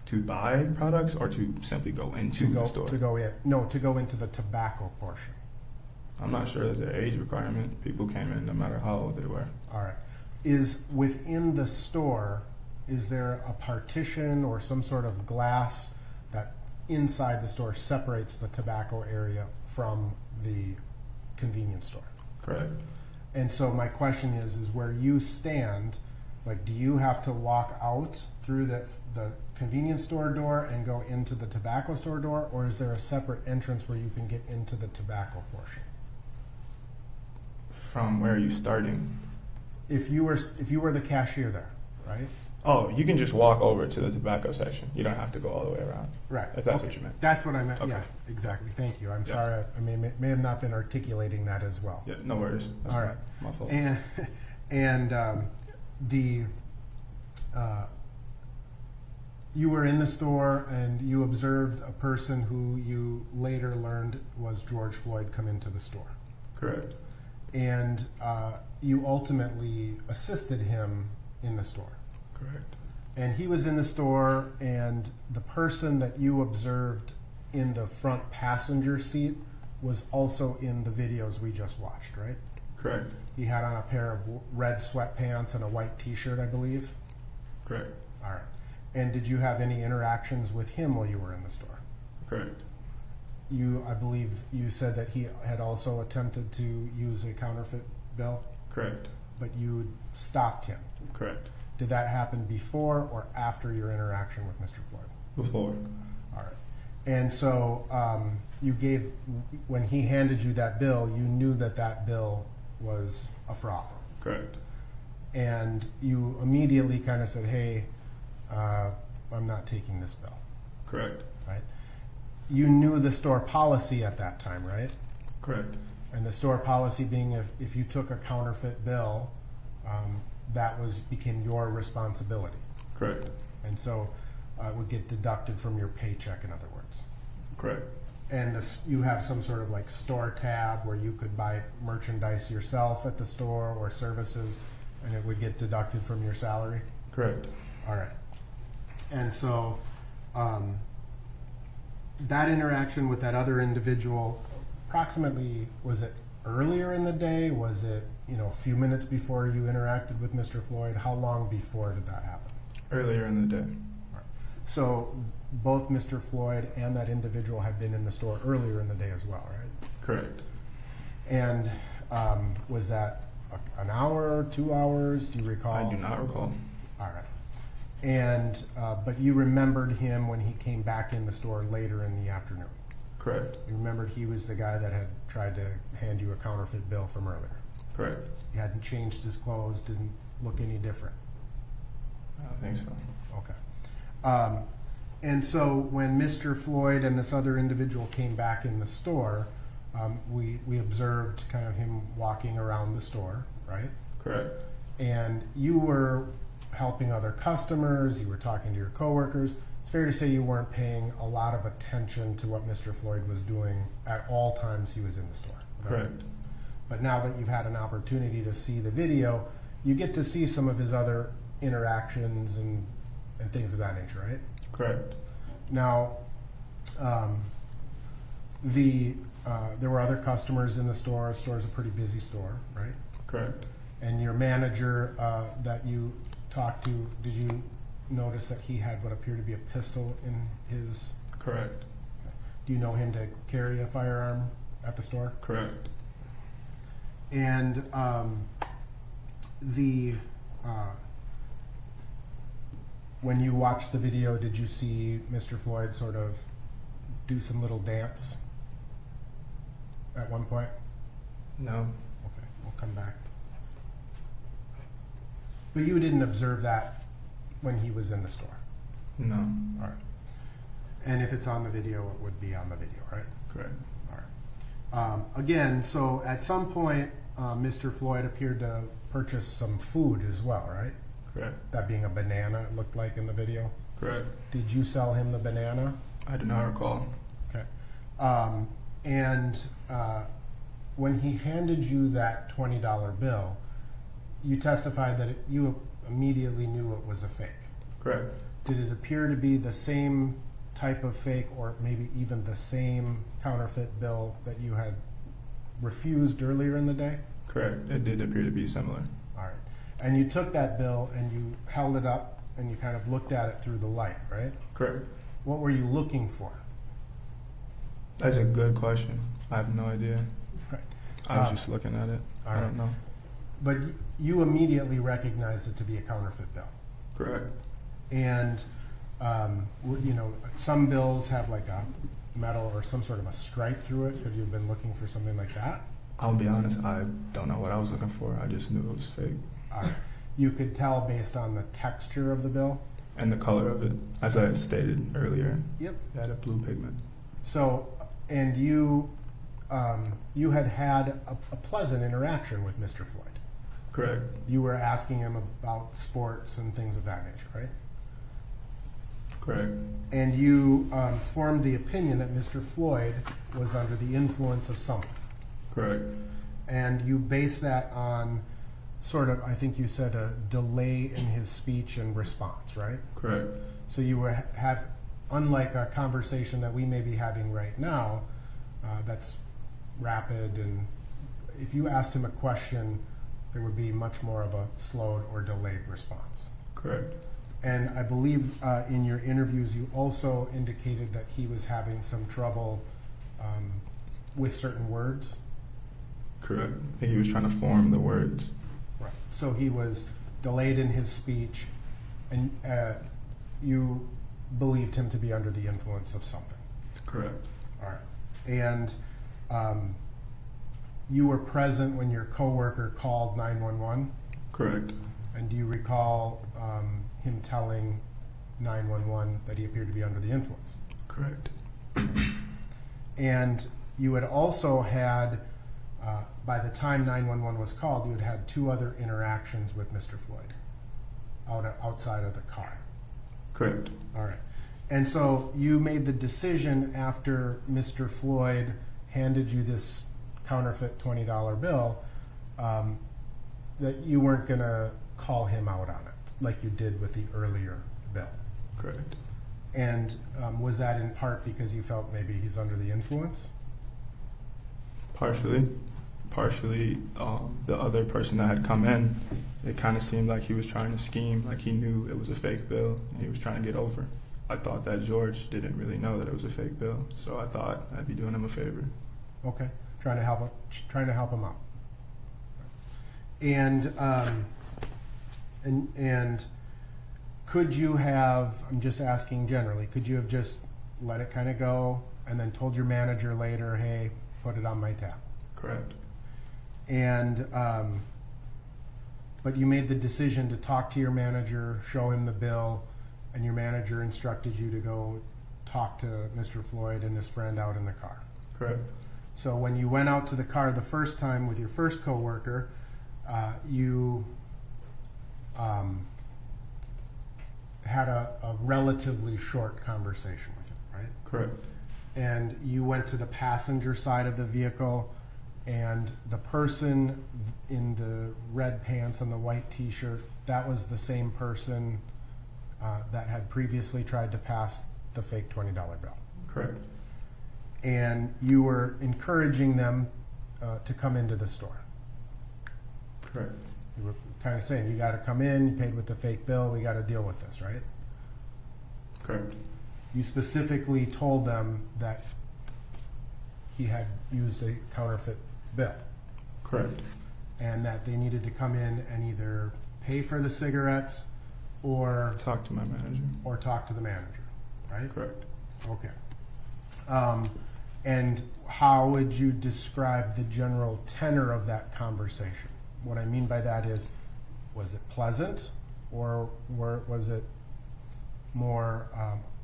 Speaker 5: To buy products or to simply go into the store?
Speaker 3: To go in. No, to go into the tobacco portion.
Speaker 5: I'm not sure there's an age requirement. People came in no matter how old they were.
Speaker 3: All right. Is within the store, is there a partition or some sort of glass that inside the store separates the tobacco area from the convenience store?
Speaker 5: Correct.
Speaker 3: And so my question is where you stand, like, do you have to walk out through the convenience store door and go into the tobacco store door, or is there a separate entrance where you can get into the tobacco portion?
Speaker 5: From where are you starting?
Speaker 3: If you were the cashier there, right?
Speaker 5: Oh, you can just walk over to the tobacco section. You don't have to go all the way around.
Speaker 3: Right.
Speaker 5: If that's
Speaker 3: Okay.
Speaker 5: what you meant.
Speaker 3: That's what I meant.
Speaker 5: Okay.
Speaker 3: Yeah, exactly. Thank you. I'm
Speaker 5: Yeah.
Speaker 3: sorry. I may have not been articulating that as well.
Speaker 5: Yeah, no worries. That's
Speaker 3: All right.
Speaker 5: my fault.
Speaker 3: And you were in the store and you observed a person who you later learned was George Floyd come into the store.
Speaker 5: Correct.
Speaker 3: And you ultimately assisted him in the store.
Speaker 5: Correct.
Speaker 3: And he was in the store, and the person that you observed in the front passenger seat was also in the videos we just watched, right?
Speaker 5: Correct.
Speaker 3: He had on a pair of red sweatpants and a white t-shirt, I believe.
Speaker 5: Correct.
Speaker 3: All right. And did you have any interactions with him while you were in the store?
Speaker 5: Correct.
Speaker 3: I believe you said that he had also attempted to use a counterfeit bill,
Speaker 5: Correct.
Speaker 3: but you stopped him.
Speaker 5: Correct.
Speaker 3: Did that happen before or after your interaction with Mr. Floyd?
Speaker 5: Before.
Speaker 3: All right. And so when he handed you that bill, you knew that bill was a fraud.
Speaker 5: Correct.
Speaker 3: And you immediately kind of said, hey, I'm not taking this bill,
Speaker 5: Correct.
Speaker 3: right? You knew the store policy at that time, right?
Speaker 5: Correct.
Speaker 3: And the store policy being if you took a counterfeit bill, that became your responsibility.
Speaker 5: Correct.
Speaker 3: And so it would get deducted from your paycheck, in other words.
Speaker 5: Correct.
Speaker 3: And you have some sort of like store tab where you could buy merchandise yourself at the store or services, and it would get deducted from your salary.
Speaker 5: Correct.
Speaker 3: All right. And so that interaction with that other individual, approximately, was it earlier in the day? Was it, a few minutes before you interacted with Mr. Floyd? How long before did that happen?
Speaker 5: Earlier in the day.
Speaker 3: All right. So both Mr. Floyd and that individual had been in the store earlier in the day as well, right?
Speaker 5: Correct.
Speaker 3: And was that an hour, 2 hours? Do you recall?
Speaker 5: I do not recall.
Speaker 3: All right. And but you remembered him when he came back in the store later in the afternoon.
Speaker 5: Correct.
Speaker 3: You remembered he was the guy that had tried to hand you a counterfeit bill from earlier.
Speaker 5: Correct.
Speaker 3: He hadn't changed his clothes, didn't look any different.
Speaker 5: I don't think so.
Speaker 3: Okay. And so when Mr. Floyd and this other individual came back in the store, we observed kind of him walking around the store, right?
Speaker 5: Correct.
Speaker 3: And you were helping other customers, you were talking to your coworkers. It's fair to say you weren't paying a lot of attention to what Mr. Floyd was doing at all times he was in the store.
Speaker 5: Correct.
Speaker 3: But now that you've had an opportunity to see the video, you get to see some of his other interactions and things of that nature, right?
Speaker 5: Correct.
Speaker 3: Now, there were other customers in the store. The store is a pretty busy store, right?
Speaker 5: Correct.
Speaker 3: And your manager that you talked to, did you notice that he had what appeared to be a pistol in his?
Speaker 5: Correct.
Speaker 3: Do you know him to carry a firearm at the store?
Speaker 5: Correct.
Speaker 3: And the when you watched the video, did you see Mr. Floyd sort of do some little dance at one point?
Speaker 5: No.
Speaker 3: Okay, we'll come back. But you didn't observe that when he was in the store?
Speaker 5: No.
Speaker 3: All right. And if it's on the video, it would be on the video, right?
Speaker 5: Correct.
Speaker 3: All right. Again, so at some point, Mr. Floyd appeared to purchase some food as well, right?
Speaker 5: Correct.
Speaker 3: That being a banana, it looked like in the video.
Speaker 5: Correct.
Speaker 3: Did you sell him the banana?
Speaker 5: I do not recall.
Speaker 3: Okay. When he handed you that $20 bill, you testified that you immediately knew it was a fake.
Speaker 5: Correct.
Speaker 3: Did it appear to be the same type of fake, or maybe even the same counterfeit bill that you had refused earlier in the day?
Speaker 5: Correct. It did appear to be similar.
Speaker 3: All right. And you took that bill and you held it up and you kind of looked at it through the light, right?
Speaker 5: Correct.
Speaker 3: What were you looking for?
Speaker 5: That's a good question. I have no idea.
Speaker 3: Right.
Speaker 5: I was just looking at it.
Speaker 3: all
Speaker 5: I
Speaker 3: right.
Speaker 5: don't know.
Speaker 3: But you immediately recognized it to be a counterfeit bill.
Speaker 5: Correct.
Speaker 3: And, you know, some bills have like a metal or some sort of a stripe through it. Could you have been looking for something like that?
Speaker 5: I'll be honest, I don't know what I was looking for. I just knew it was fake.
Speaker 3: You could tell based on the texture of the bill?
Speaker 5: And the color of it, as I stated earlier,
Speaker 3: Yep.
Speaker 5: it had a blue pigment.
Speaker 3: So, and you had a pleasant interaction with Mr. Floyd.
Speaker 5: Correct.
Speaker 3: You were asking him about sports and things of that nature, right?
Speaker 5: Correct.
Speaker 3: And you formed the opinion that Mr. Floyd was under the influence of something.
Speaker 5: Correct.
Speaker 3: And you base that on sort of, I think you said, a delay in his speech and response, right?
Speaker 5: Correct.
Speaker 3: So you were unlike a conversation that we may be having right now, that's rapid, and if you asked him a question, there would be much more of a slowed or delayed response.
Speaker 5: Correct.
Speaker 3: And I believe in your interviews you also indicated that he was having some trouble with certain words.
Speaker 5: Correct. I think he was trying to form the words.
Speaker 3: Right. So he was delayed in his speech, and you believed him to be under the influence of something.
Speaker 5: Correct.
Speaker 3: All right. And you were present when your coworker called 911?
Speaker 5: Correct.
Speaker 3: And do you recall him telling 911 that he appeared to be under the influence?
Speaker 5: Correct.
Speaker 3: And you had also had, by the time 911 was called, you had had 2 other interactions with Mr. Floyd outside of the car.
Speaker 5: Correct.
Speaker 3: All right. And so you made the decision after Mr. Floyd handed you this counterfeit $20 bill that you weren't going to call him out on it like you did with the earlier bill.
Speaker 5: Correct.
Speaker 3: And was that in part because you felt maybe he's under the influence?
Speaker 5: Partially. The other person that had come in, it kind of seemed like he was trying to scheme, like he knew it was a fake bill and he was trying to get over. I thought that George didn't really know that it was a fake bill, so I thought I'd be doing him a favor.
Speaker 3: Okay, trying to help him out. And could you have, I'm just asking generally, could you have just let it kind of go and then told your manager later, hey, put it on my tab?
Speaker 5: Correct.
Speaker 3: And but you made the decision to talk to your manager, show him the bill, and your manager instructed you to go talk to Mr. Floyd and his friend out in the car.
Speaker 5: Correct.
Speaker 3: So when you went out to the car the first time with your first coworker, you had a relatively short conversation with him, right?
Speaker 5: Correct.
Speaker 3: And you went to the passenger side of the vehicle, and the person in the red pants and the white t-shirt, that was the same person that had previously tried to pass the fake $20 bill.
Speaker 5: Correct.
Speaker 3: And you were encouraging them to come into the store.
Speaker 5: Correct.
Speaker 3: You were kind of saying, you got to come in, you paid with the fake bill, we got to deal with this, right?
Speaker 5: Correct.
Speaker 3: You specifically told them that he had used a counterfeit bill.
Speaker 5: Correct.
Speaker 3: and that they needed to come in and either pay for the cigarettes or
Speaker 5: Talk to my manager.
Speaker 3: talk to the manager, right?
Speaker 5: Correct.
Speaker 3: Okay. And how would you describe the general tenor of that conversation? What I mean by that is, was it pleasant, or was it more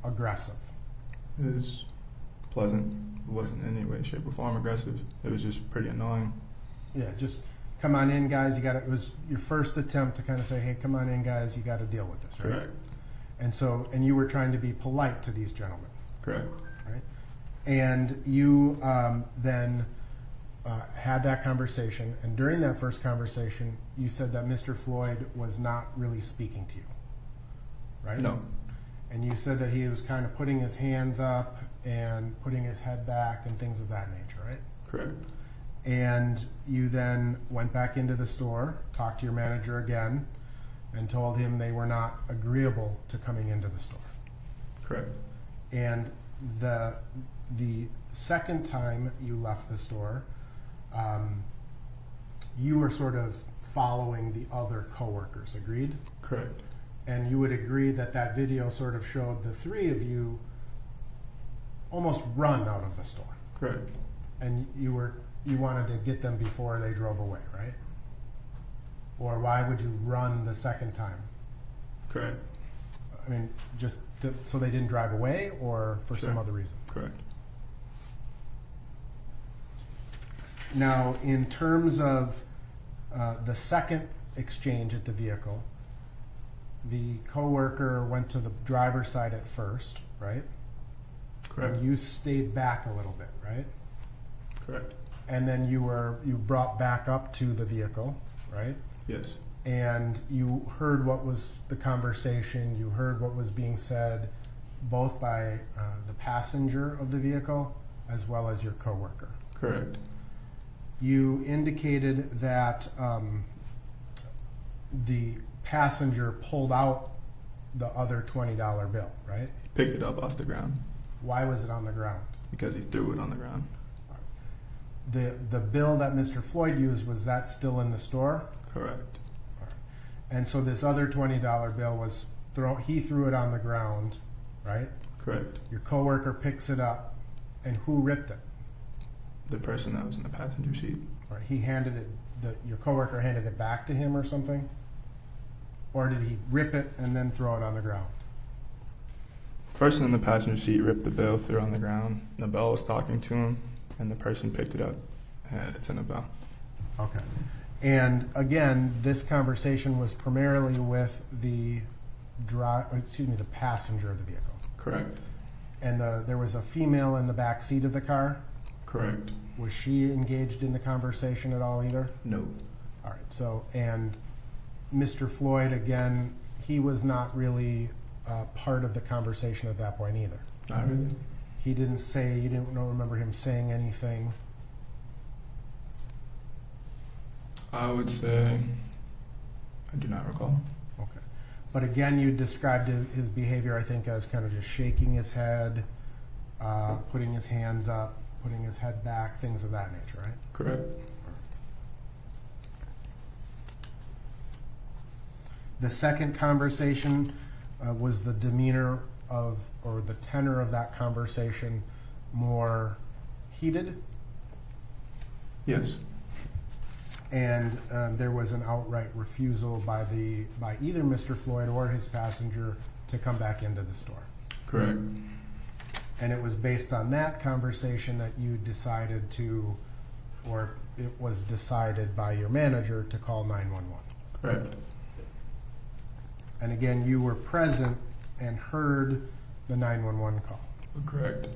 Speaker 3: aggressive?
Speaker 5: It was pleasant. It wasn't in any way, shape, or form aggressive. It was just pretty annoying.
Speaker 3: Yeah, just come on in, guys. It was your first attempt to kind of say, hey, come on in, guys. You got to deal with this, right?
Speaker 5: Correct.
Speaker 3: And you were trying to be polite to these gentlemen,
Speaker 5: Correct.
Speaker 3: right? And you then had that conversation, and during that first conversation, you said that Mr. Floyd was not really speaking to you, right?
Speaker 5: No.
Speaker 3: And you said that he was kind of putting his hands up and putting his head back and things of that nature, right?
Speaker 5: Correct.
Speaker 3: And you then went back into the store, talked to your manager again, and told him they were not agreeable to coming into the store.
Speaker 5: Correct.
Speaker 3: And the second time you left the store, you were sort of following the other coworkers, agreed?
Speaker 5: Correct.
Speaker 3: And you would agree that that video sort of showed the three of you almost run out of the store.
Speaker 5: Correct.
Speaker 3: And you wanted to get them before they drove away, right? Or why would you run the second time?
Speaker 5: Correct.
Speaker 3: I mean, so they didn't drive away, or for some
Speaker 5: Sure.
Speaker 3: other reason?
Speaker 5: Correct.
Speaker 3: Now, in terms of the second exchange at the vehicle, the coworker went to the driver's side at first, right?
Speaker 5: Correct.
Speaker 3: And you stayed back a little bit, right?
Speaker 5: Correct.
Speaker 3: And then you brought back up to the vehicle, right?
Speaker 5: Yes.
Speaker 3: And you heard what was the conversation, you heard what was being said, both by the passenger of the vehicle as well as your coworker.
Speaker 5: Correct.
Speaker 3: You indicated that the passenger pulled out the other $20 bill, right?
Speaker 5: Picked it up off the ground
Speaker 3: Why was it on the ground?
Speaker 5: because he threw it on the ground.
Speaker 3: The bill that Mr. Floyd used, was that still in the store?
Speaker 5: Correct.
Speaker 3: And so this other $20 bill was he threw it on the ground, right?
Speaker 5: Correct.
Speaker 3: Your coworker picks it up, and who ripped it?
Speaker 5: The person that was in the passenger seat.
Speaker 3: Or he handed it, your coworker handed it back to him or something? Or did he rip it and then throw it on the ground?
Speaker 5: Person in the passenger seat ripped the bill, threw it on the ground. The bell was talking to him, and the person picked it up, and it's in the bell.
Speaker 3: Okay. And again, this conversation was primarily with the passenger of the vehicle.
Speaker 5: Correct.
Speaker 3: And there was a female in the back seat of the car.
Speaker 5: Correct.
Speaker 3: Was she engaged in the conversation at all either?
Speaker 5: No.
Speaker 3: All right. So, and Mr. Floyd, again, he was not really part of the conversation at that point either.
Speaker 5: Not really.
Speaker 3: He didn't say, you don't remember him saying anything.
Speaker 5: I would say I do not recall.
Speaker 3: Okay. But again, you described his behavior, I think, as kind of just shaking his head, putting his hands up, putting his head back, things of that nature, right?
Speaker 5: Correct.
Speaker 3: The second conversation was the demeanor or the tenor of that conversation more heated?
Speaker 5: Yes.
Speaker 3: And there was an outright refusal by either Mr. Floyd or his passenger to come back into the store.
Speaker 5: Correct.
Speaker 3: And it was based on that conversation that you decided to, or it was decided by your manager to call 911.
Speaker 5: Correct.
Speaker 3: And again, you were present and heard the 911 call.
Speaker 5: Correct.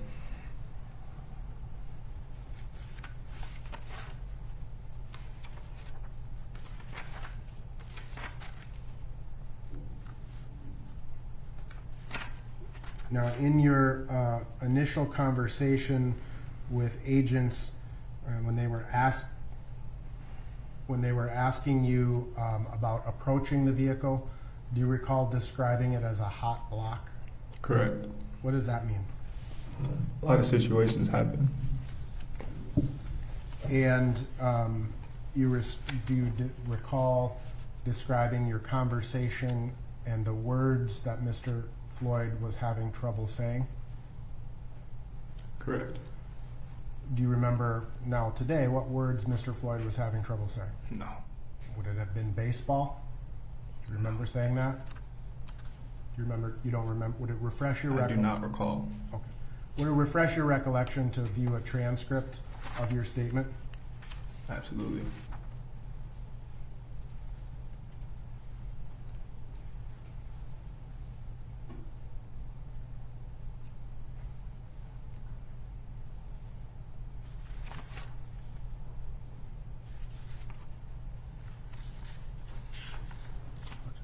Speaker 3: Now, in your initial conversation with agents, when they were asking you about approaching the vehicle, do you recall describing it as a hot block?
Speaker 5: Correct.
Speaker 3: What does that mean?
Speaker 5: A lot of situations happen.
Speaker 3: And do you recall describing your conversation and the words that Mr. Floyd was having trouble saying?
Speaker 5: Correct.
Speaker 3: Do you remember now today what words Mr. Floyd was having trouble saying?
Speaker 5: No.
Speaker 3: Would it have been baseball? Do you remember saying that? Do you remember? You don't remember? Would it refresh your
Speaker 5: I do
Speaker 3: recollection?
Speaker 5: not recall.
Speaker 3: Okay. Would it refresh your recollection to view a transcript of your statement?
Speaker 5: Absolutely.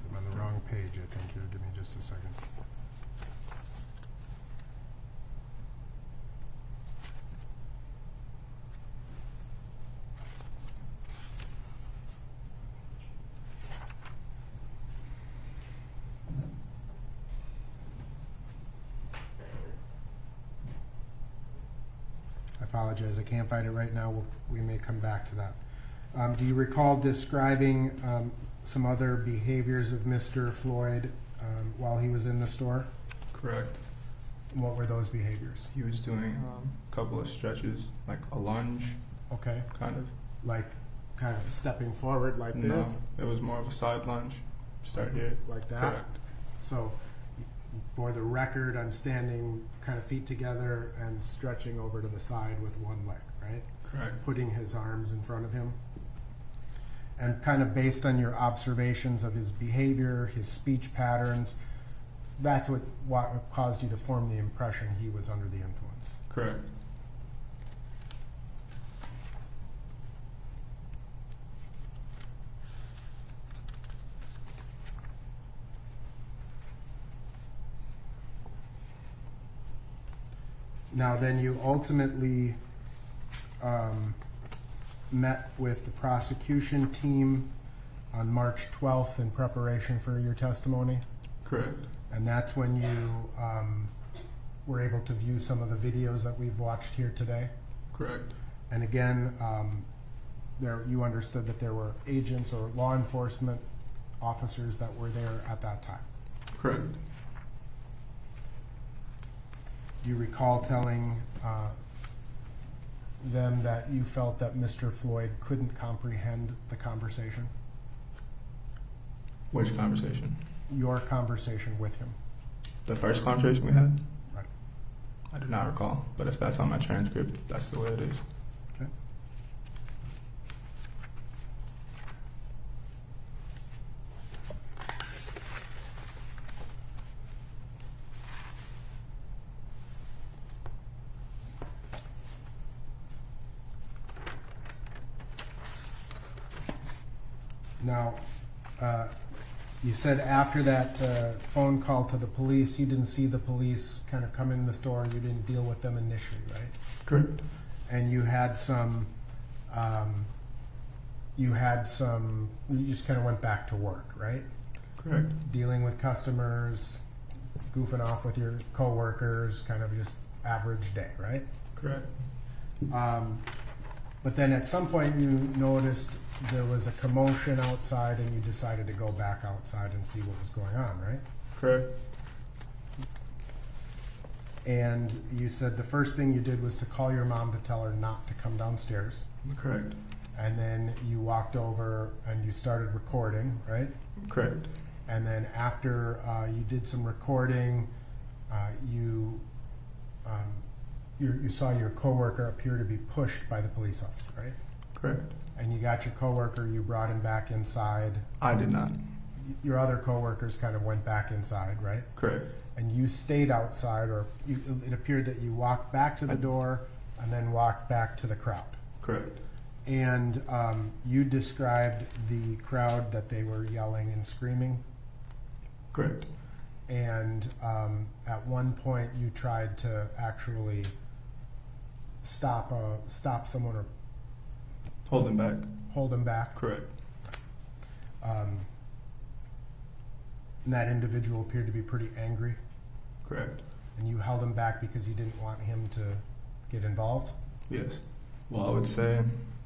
Speaker 3: I'm on the wrong page, I think. Here, give me just a second. I apologize, I can't find it right now. We may come back to that. Do you recall describing some other behaviors of Mr. Floyd while he was in the store?
Speaker 5: Correct.
Speaker 3: What were those behaviors?
Speaker 5: He was doing a couple of stretches, like a lunge,
Speaker 3: Okay,
Speaker 5: kind of.
Speaker 3: like kind of stepping forward like
Speaker 5: No,
Speaker 3: this,
Speaker 5: it was more of a side lunge. Start here.
Speaker 3: like that.
Speaker 5: Correct.
Speaker 3: So, for the record, I'm standing kind of feet together and stretching over to the side with one leg, right?
Speaker 5: Correct.
Speaker 3: Putting his arms in front of him. And kind of based on your observations of his behavior, his speech patterns, that's what caused you to form the impression he was under the influence.
Speaker 5: Correct.
Speaker 3: Now then you ultimately met with the prosecution team on March 12th in preparation for your testimony,
Speaker 5: Correct.
Speaker 3: and that's when you were able to view some of the videos that we've watched here today.
Speaker 5: Correct.
Speaker 3: And again, you understood that there were agents or law enforcement officers that were there at that time.
Speaker 5: Correct.
Speaker 3: Do you recall telling them that you felt that Mr. Floyd couldn't comprehend the conversation?
Speaker 5: Which conversation?
Speaker 3: Your conversation with him.
Speaker 5: The first conversation we had?
Speaker 3: Right.
Speaker 5: I do not recall, but if that's on my transcript, that's the way it is.
Speaker 3: Okay. Now, you said after that phone call to the police, you didn't see the police kind of come in the store, and you didn't deal with them initially, right?
Speaker 5: Correct.
Speaker 3: And you just kind of went back to work, right?
Speaker 5: Correct.
Speaker 3: Dealing with customers, goofing off with your coworkers, kind of just average day, right?
Speaker 5: Correct.
Speaker 3: But then at some point you noticed there was a commotion outside and you decided to go back outside and see what was going on, right?
Speaker 5: Correct.
Speaker 3: And you said the first thing you did was to call your mom to tell her not to come downstairs.
Speaker 5: Correct.
Speaker 3: And then you walked over and you started recording, right?
Speaker 5: Correct.
Speaker 3: And then after you did some recording, you saw your coworker appear to be pushed by the police officer, right?
Speaker 5: Correct.
Speaker 3: And you got your coworker, you brought him back inside.
Speaker 5: I did not.
Speaker 3: Your other coworkers kind of went back inside, right?
Speaker 5: Correct.
Speaker 3: And you stayed outside, or it appeared that you walked back to the door and then walked back to the crowd.
Speaker 5: Correct.
Speaker 3: And you described the crowd that they were yelling and screaming.
Speaker 5: Correct.
Speaker 3: And at one point you tried to actually stop someone or
Speaker 5: Hold them back.
Speaker 3: hold them back.
Speaker 5: Correct.
Speaker 3: And that individual appeared to be pretty angry,
Speaker 5: Correct.
Speaker 3: and you held him back because you didn't want him to get involved.
Speaker 5: Yes. Well, I would say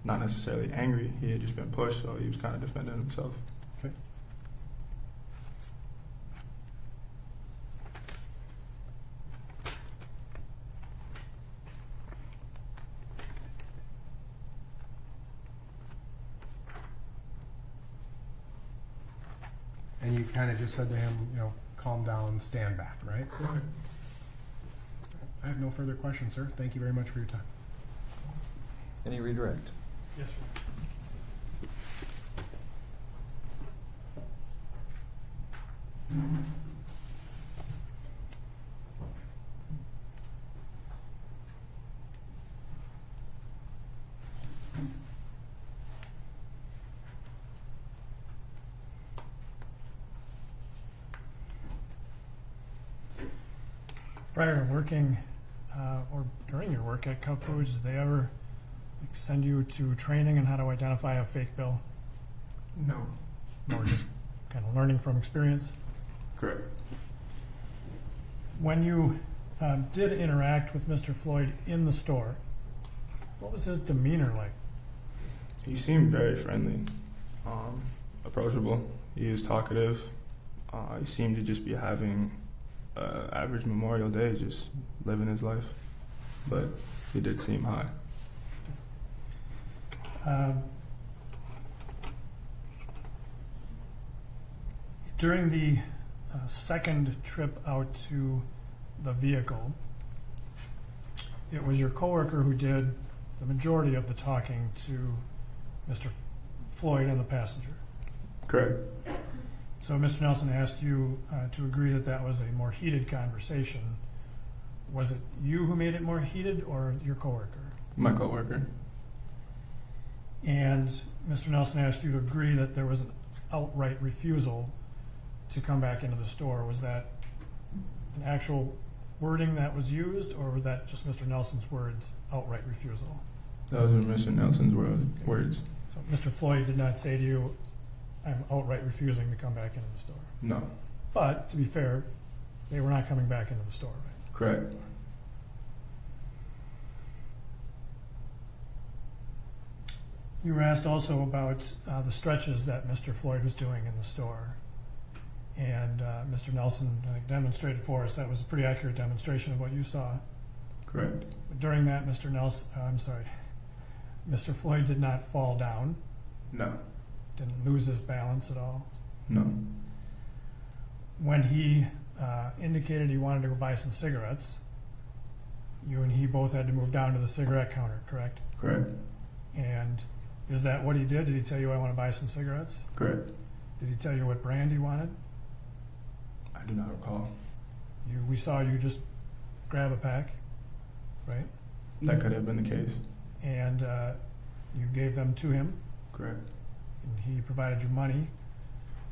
Speaker 5: not necessarily angry. He had just been pushed, so he was kind of defending himself.
Speaker 3: Okay. And you kind of just said to him, calm down, stand back, right?
Speaker 5: Right.
Speaker 3: I have no further questions, sir. Thank you very much for your time.
Speaker 2: Any redirect?
Speaker 4: Yes, sir. Prior to working or during your work at Cup Foods, did they ever send you to training on how to identify a fake bill?
Speaker 5: No.
Speaker 4: Or just kind of learning from experience?
Speaker 5: Correct.
Speaker 4: When you did interact with Mr. Floyd in the store, what was his demeanor like?
Speaker 5: He seemed very friendly, approachable. He was talkative. He seemed to just be having an average Memorial Day, just living his life. But he did seem high.
Speaker 4: During the second trip out to the vehicle, it was your coworker who did the majority of the talking to Mr. Floyd and the passenger.
Speaker 5: Correct.
Speaker 4: So Mr. Nelson asked you to agree that that was a more heated conversation. Was it you who made it more heated or your coworker?
Speaker 5: My coworker.
Speaker 4: And Mr. Nelson asked you to agree that there was an outright refusal to come back into the store. Was that an actual wording that was used, or was that just Mr. Nelson's words, outright refusal?
Speaker 5: Those were Mr. Nelson's words.
Speaker 4: So Mr. Floyd did not say to you, I'm outright refusing to come back into the store.
Speaker 5: No.
Speaker 4: But, to be fair, they were not coming back into the store, right?
Speaker 5: Correct.
Speaker 4: You were asked also about the stretches that Mr. Floyd was doing in the store. And Mr. Nelson, I think, demonstrated for us that was a pretty accurate demonstration of what you saw.
Speaker 5: Correct.
Speaker 4: But during that, Mr. Floyd did not fall down,
Speaker 5: No.
Speaker 4: didn't lose his balance at all.
Speaker 5: No.
Speaker 4: When he indicated he wanted to go buy some cigarettes, you and he both had to move down to the cigarette counter, correct?
Speaker 5: Correct.
Speaker 4: And is that what he did? Did he tell you, I want to buy some cigarettes?
Speaker 5: Correct.
Speaker 4: Did he tell you what brand he wanted?
Speaker 5: I do not recall.
Speaker 4: We saw you just grab a pack, right?
Speaker 5: That could have been the case.
Speaker 4: And you gave them to him,
Speaker 5: Correct.
Speaker 4: and he provided you money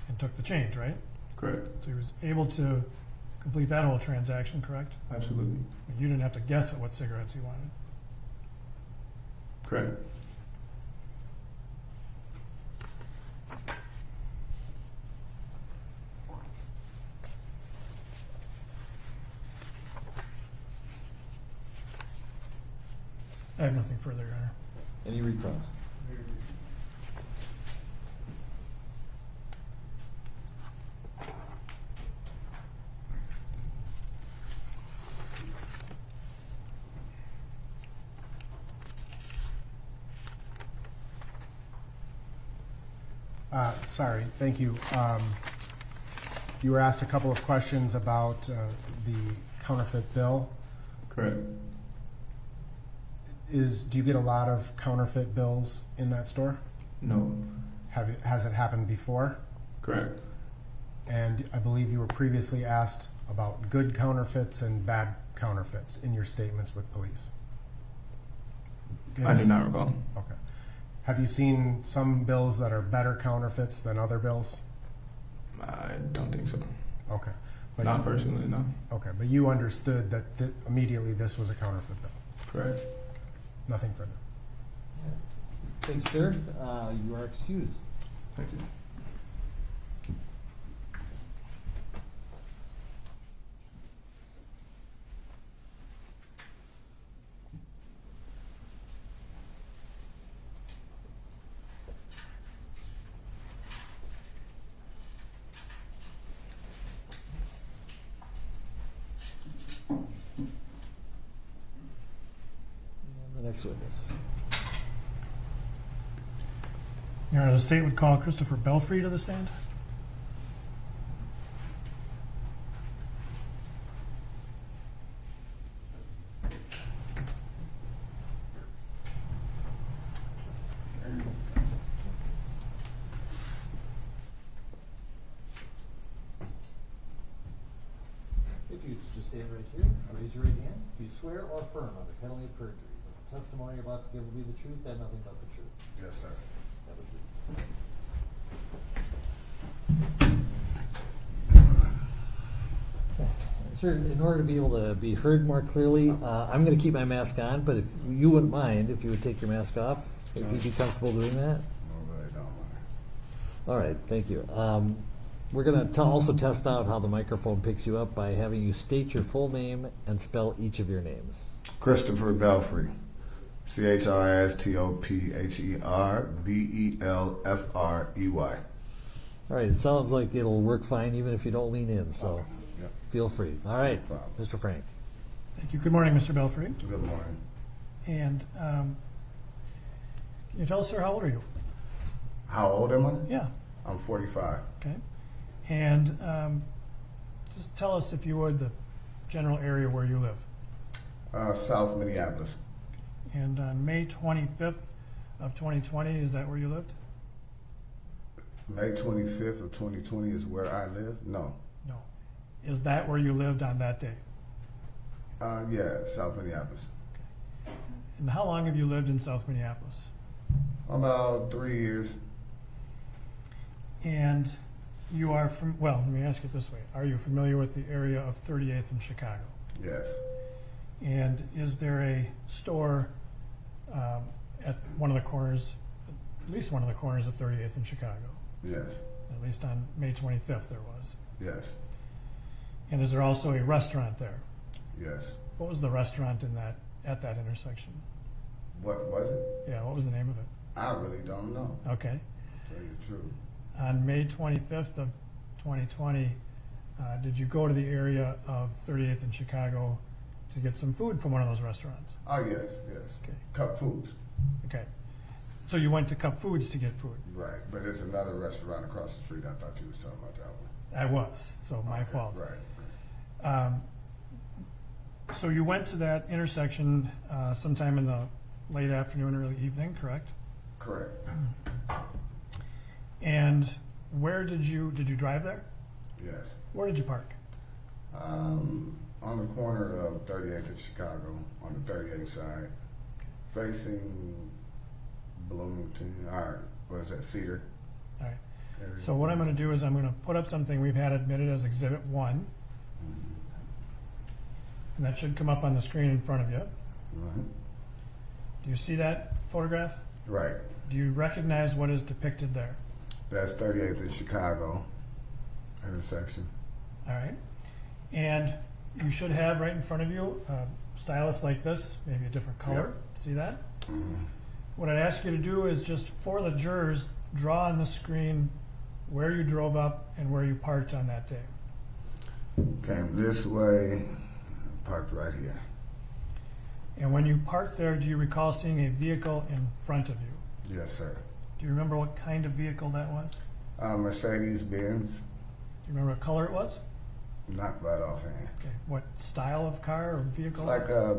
Speaker 4: and took the change, right?
Speaker 5: Correct.
Speaker 4: So he was able to complete that whole transaction, correct?
Speaker 5: Absolutely.
Speaker 4: And you didn't have to guess at what cigarettes he wanted.
Speaker 5: Correct.
Speaker 4: I have nothing further, Your Honor.
Speaker 2: Any recross?
Speaker 3: Sorry, thank you. You were asked a couple of questions about the counterfeit bill.
Speaker 5: Correct.
Speaker 3: Do you get a lot of counterfeit bills in that store?
Speaker 5: No.
Speaker 3: Has it happened before?
Speaker 5: Correct.
Speaker 3: And I believe you were previously asked about good counterfeits and bad counterfeits in your statements with police.
Speaker 5: I do not recall.
Speaker 3: Okay. Have you seen some bills that are better counterfeits than other bills?
Speaker 5: I don't think so.
Speaker 3: Okay.
Speaker 5: Not personally, no.
Speaker 3: Okay, but you understood that immediately this was a counterfeit bill.
Speaker 5: Correct.
Speaker 3: Nothing further.
Speaker 2: Thanks, sir. You are excused.
Speaker 5: Thank you.
Speaker 2: next witness.
Speaker 4: Your Honor, the state would call Christopher Belfrey to the stand.
Speaker 2: If you just stand right here, raise your right hand. Do you swear or affirm under penalty of perjury that the testimony you're about to give will be the truth and nothing but the truth?
Speaker 3: Yes, sir.
Speaker 2: Have a seat. Sir, in order to be able to be heard more clearly, I'm going to keep my mask on, but if you wouldn't mind, if you would take your mask off, would you be comfortable doing that?
Speaker 3: No, really don't want
Speaker 2: All right, thank you. We're going to also test out how the microphone picks you up by having you state your full name and spell each of your names.
Speaker 6: Christopher Belfrey. ChristopherBelfrey.
Speaker 2: All right, it sounds like it'll work fine even if you don't lean in, so
Speaker 6: Yep.
Speaker 2: feel free. All right,
Speaker 6: No problem.
Speaker 2: Mr. Frank.
Speaker 4: Thank you. Good morning, Mr. Belfrey.
Speaker 6: Good morning.
Speaker 4: And can you tell us, sir, how old are you?
Speaker 6: How old am I?
Speaker 4: Yeah.
Speaker 6: I'm 45.
Speaker 4: Okay. And just tell us, if you would, the general area where you live.
Speaker 6: South Minneapolis.
Speaker 4: And on May 25th of 2020, is that where you lived?
Speaker 6: May 25th of 2020 is where I live? No.
Speaker 4: No. Is that where you lived on that day?
Speaker 6: Yeah, South Minneapolis.
Speaker 4: And how long have you lived in South Minneapolis?
Speaker 6: About 3 years.
Speaker 4: And you are from, well, let me ask it this way. Are you familiar with the area of 38th in Chicago?
Speaker 6: Yes.
Speaker 4: And is there a store at one of the corners, at least one of the corners of 38th in Chicago?
Speaker 6: Yes.
Speaker 4: At least on May 25th there was.
Speaker 6: Yes.
Speaker 4: And is there also a restaurant there?
Speaker 6: Yes.
Speaker 4: What was the restaurant at that intersection?
Speaker 6: What was it?
Speaker 4: Yeah, what was the name of it?
Speaker 6: I really don't know.
Speaker 4: Okay.
Speaker 6: To tell you the truth.
Speaker 4: On May 25th of 2020, did you go to the area of 38th in Chicago to get some food from one of those restaurants?
Speaker 6: Oh, yes, yes.
Speaker 4: Okay.
Speaker 6: Cup Foods.
Speaker 4: Okay. So you went to Cup Foods to get food?
Speaker 6: Right. But there's another restaurant across the street. I thought you was talking about that one.
Speaker 4: I was, so my
Speaker 6: Okay,
Speaker 4: fault.
Speaker 6: Right.
Speaker 4: So you went to that intersection sometime in the late afternoon, early evening, correct?
Speaker 6: Correct.
Speaker 4: And where did you drive there?
Speaker 6: Yes.
Speaker 4: Where did you park?
Speaker 6: On the corner of 38th and Chicago, on the 38th side, facing Bloomington, or what is that, Cedar?
Speaker 4: All right.
Speaker 6: area.
Speaker 4: So what I'm going to do is I'm going to put up something we've had admitted as Exhibit 1. And that should come up on the screen in front of you.
Speaker 6: Right.
Speaker 4: Do you see that photograph?
Speaker 6: Right.
Speaker 4: Do you recognize what is depicted there?
Speaker 6: That's 38th and Chicago intersection.
Speaker 4: All right. And you should have right in front of you a stylus like this, maybe a different color. See that? What I'd ask you to do is just, for the jurors, draw on the screen where you drove up and where you parked on that day.
Speaker 6: Came this way, parked right here.
Speaker 4: And when you parked there, do you recall seeing a vehicle in front of you?
Speaker 6: Yes, sir.
Speaker 4: Do you remember what kind of vehicle that was?
Speaker 6: Mercedes-Benz,
Speaker 4: Do you remember what color it was?
Speaker 6: not right offhand.
Speaker 4: Okay. What style of car or vehicle?
Speaker 6: It's like a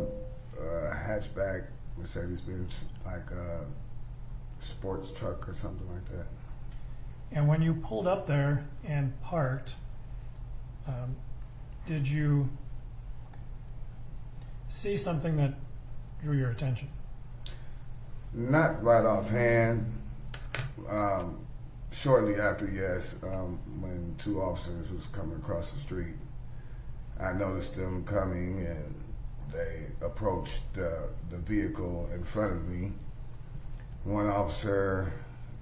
Speaker 6: hatchback Mercedes-Benz, like a sports truck or something like that.
Speaker 4: And when you pulled up there and parked, did you see something that drew your attention?
Speaker 6: Not right offhand. Shortly after, yes, when two officers was coming across the street, I noticed them coming and they approached the vehicle in front of me. One officer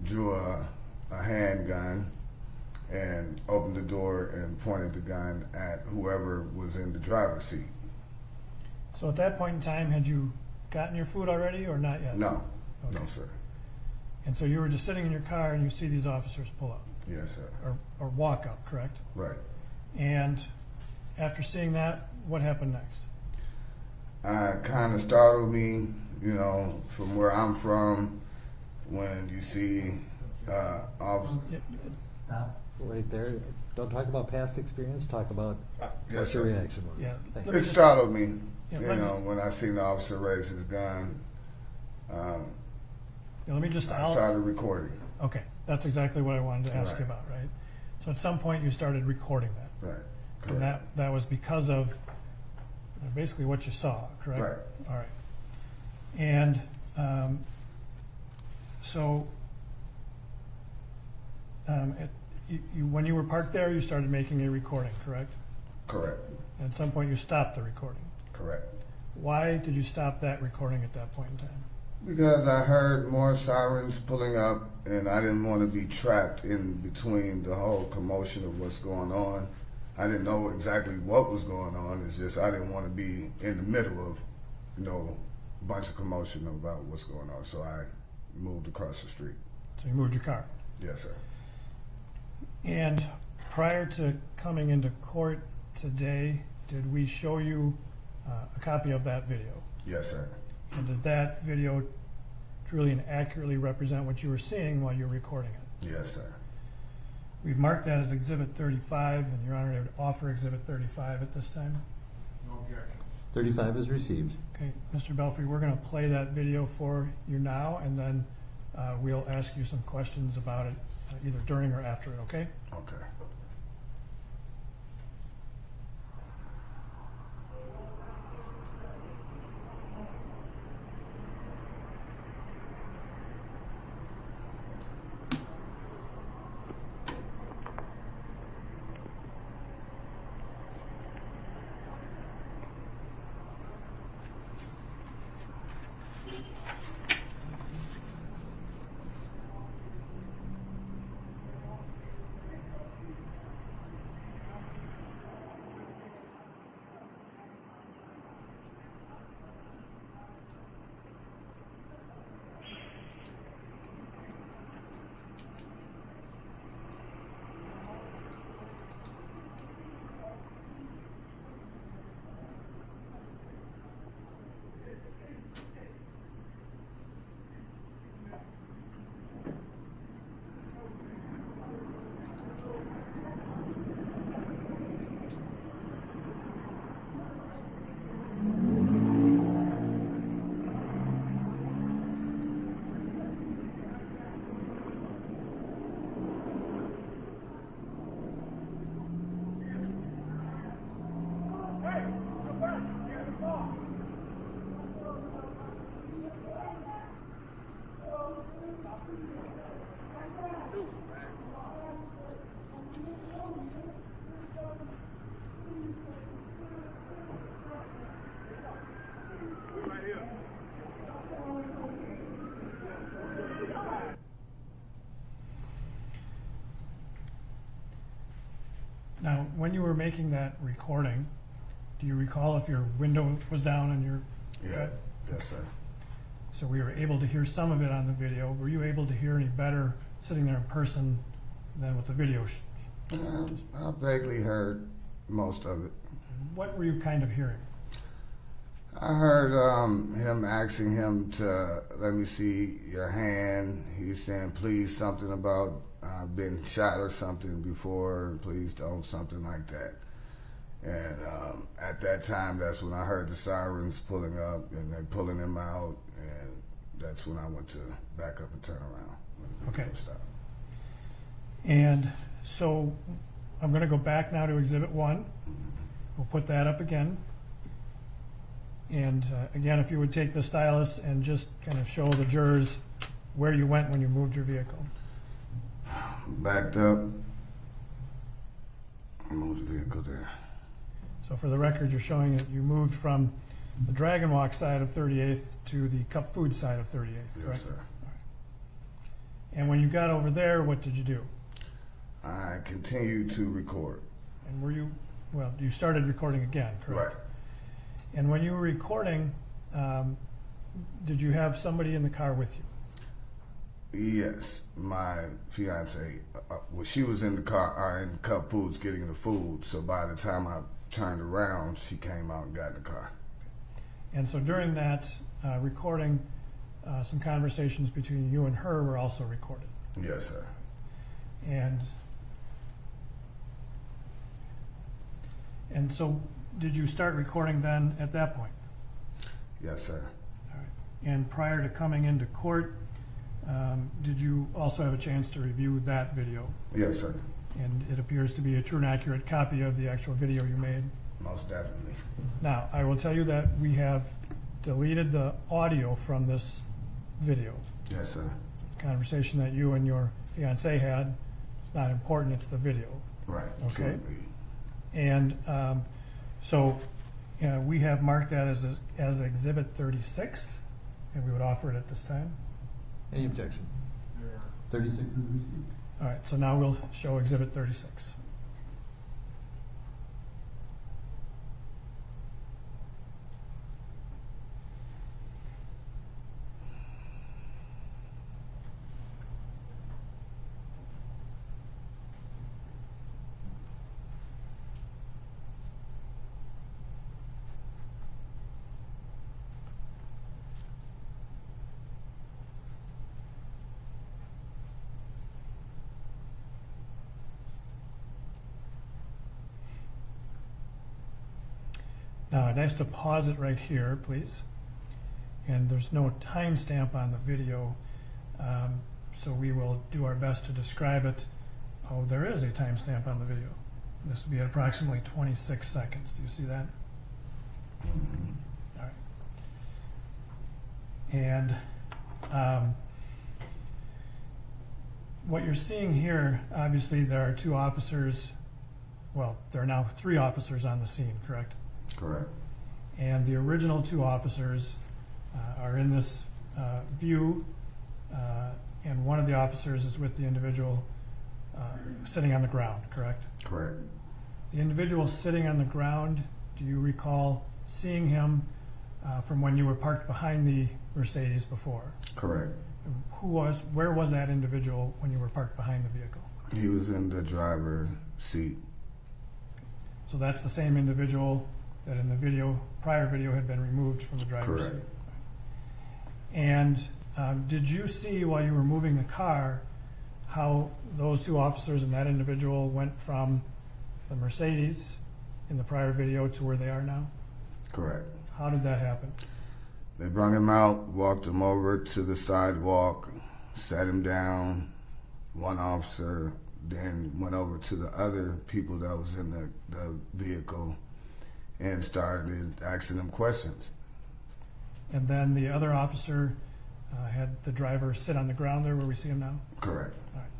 Speaker 6: drew a handgun and opened the door and pointed the gun at whoever was in the driver's seat.
Speaker 4: So at that point in time, had you gotten your food already or not yet?
Speaker 6: No,
Speaker 4: Okay.
Speaker 6: no, sir.
Speaker 4: And so you were just sitting in your car and you see these officers pull up,
Speaker 6: Yes, sir.
Speaker 4: or walk up, correct?
Speaker 6: Right.
Speaker 4: And after seeing that, what happened next?
Speaker 6: Kind of startled me, You know, from where I'm from, when you see officers.
Speaker 2: Right there. Don't talk about past experience. Talk about what
Speaker 6: Yes,
Speaker 2: your
Speaker 6: sir.
Speaker 2: reaction was.
Speaker 4: Yeah.
Speaker 2: Thank
Speaker 4: Let
Speaker 2: you.
Speaker 6: It startled me,
Speaker 4: Yeah,
Speaker 6: you
Speaker 4: let me-
Speaker 6: know, when I seen the officer raise his gun.
Speaker 4: Let me just,
Speaker 6: I started recording.
Speaker 4: okay, that's exactly what I wanted to ask you
Speaker 6: Right.
Speaker 4: about, right? So at some point you started recording that.
Speaker 6: Right.
Speaker 4: And that was because of basically what you saw, correct?
Speaker 6: Right.
Speaker 4: All right. And so when you were parked there, you started making a recording, correct?
Speaker 6: Correct.
Speaker 4: And at some point you stopped the recording.
Speaker 6: Correct.
Speaker 4: Why did you stop that recording at that point in time?
Speaker 6: Because I heard more sirens pulling up, and I didn't want to be trapped in between the whole commotion of what's going on. I didn't know exactly what was going on. It's just I didn't want to be in the middle of, you know, a bunch of commotion about what's going on. So I moved across the street.
Speaker 4: So you moved your car.
Speaker 6: Yes, sir.
Speaker 4: And prior to coming into court today, did we show you a copy of that video?
Speaker 6: Yes, sir.
Speaker 4: And did that video truly and accurately represent what you were seeing while you were recording it?
Speaker 6: Yes, sir.
Speaker 4: We've marked that as Exhibit 35, and Your Honor, I would offer Exhibit 35 at this time.
Speaker 2: 35 is received.
Speaker 4: Okay, Mr. Belfrey, we're going to play that video for you now, and then we'll ask you some questions about it either during or after it, okay?
Speaker 6: Okay.
Speaker 4: Now, when you were making that recording, do you recall if your window was down and your...
Speaker 6: Yeah. Yes, sir.
Speaker 4: So we were able to hear some of it on the video. Were you able to hear any better sitting there in person than with the video?
Speaker 6: I vaguely heard most of it.
Speaker 4: What were you kind of hearing?
Speaker 6: I heard him asking him to let me see your hand. He's saying, please, something about I've been shot or something before. Please don't, something like that. And at that time, that's when I heard the sirens pulling up and they pulling him out. And that's when I went to back up and turn around. When the video stopped.
Speaker 4: And so I'm going to go back now to Exhibit 1. We'll put that up again. And again, if you would take the stylus and just kind of show the jurors where you went when you moved your vehicle.
Speaker 6: Backed up. Moved the vehicle there.
Speaker 4: So for the record, you're showing that you moved from the Dragon Walk side of 38th to the Cup Food side of 38th, correct?
Speaker 6: Yes, sir.
Speaker 4: And when you got over there, what did you do?
Speaker 6: I continued to record.
Speaker 4: And were you, well, you started recording again, correct?
Speaker 6: Right.
Speaker 4: And when you were recording, did you have somebody in the car with you?
Speaker 6: Yes, my fiance. Well, she was in the car, in Cup Foods getting the food. So by the time I turned around, she came out and got in the car.
Speaker 4: And so during that recording, some conversations between you and her were also recorded.
Speaker 6: Yes, sir.
Speaker 4: And so did you start recording then at that point?
Speaker 6: Yes, sir.
Speaker 4: All right. And prior to coming into court, did you also have a chance to review that video?
Speaker 6: Yes, sir.
Speaker 4: And it appears to be a true and accurate copy of the actual video you made.
Speaker 6: Most definitely.
Speaker 4: Now, I will tell you that we have deleted the audio from this video.
Speaker 6: Yes, sir.
Speaker 4: Conversation that you and your fiance had, it's not important, it's the video.
Speaker 6: Right.
Speaker 4: Okay.
Speaker 6: Absolutely.
Speaker 4: And so we have marked that as Exhibit 36, and we would offer it at this time.
Speaker 2: Any objection? 36.
Speaker 4: All right, so now we'll show Exhibit 36. Now, I'd ask to pause it right here, please. And there's no timestamp on the video, so we will do our best to describe it. Oh, there is a timestamp on the video. This would be at approximately 26 seconds. Do you see that? All right. And what you're seeing here, obviously there are two officers, well, there are now 3 officers on the scene, correct?
Speaker 6: Correct.
Speaker 4: And the original 2 officers are in this view, and one of the officers is with the individual sitting on the ground, correct?
Speaker 6: Correct.
Speaker 4: The individual sitting on the ground, do you recall seeing him from when you were parked behind the Mercedes before?
Speaker 6: Correct.
Speaker 4: Where was that individual when you were parked behind the vehicle?
Speaker 6: He was in the driver's seat.
Speaker 4: So that's the same individual that in the prior video had been removed from the driver's
Speaker 6: Correct.
Speaker 4: seat. And did you see while you were moving the car how those 2 officers and that individual went from the Mercedes in the prior video to where they are now?
Speaker 6: Correct.
Speaker 4: How did that happen?
Speaker 6: They brought him out, walked him over to the sidewalk, sat him down, one officer, then went over to the other people that was in the vehicle and started asking them questions.
Speaker 4: And then the other officer had the driver sit on the ground there where we see him now?
Speaker 6: Correct.
Speaker 4: All right.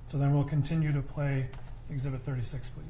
Speaker 4: So then we'll continue to play Exhibit 36, please.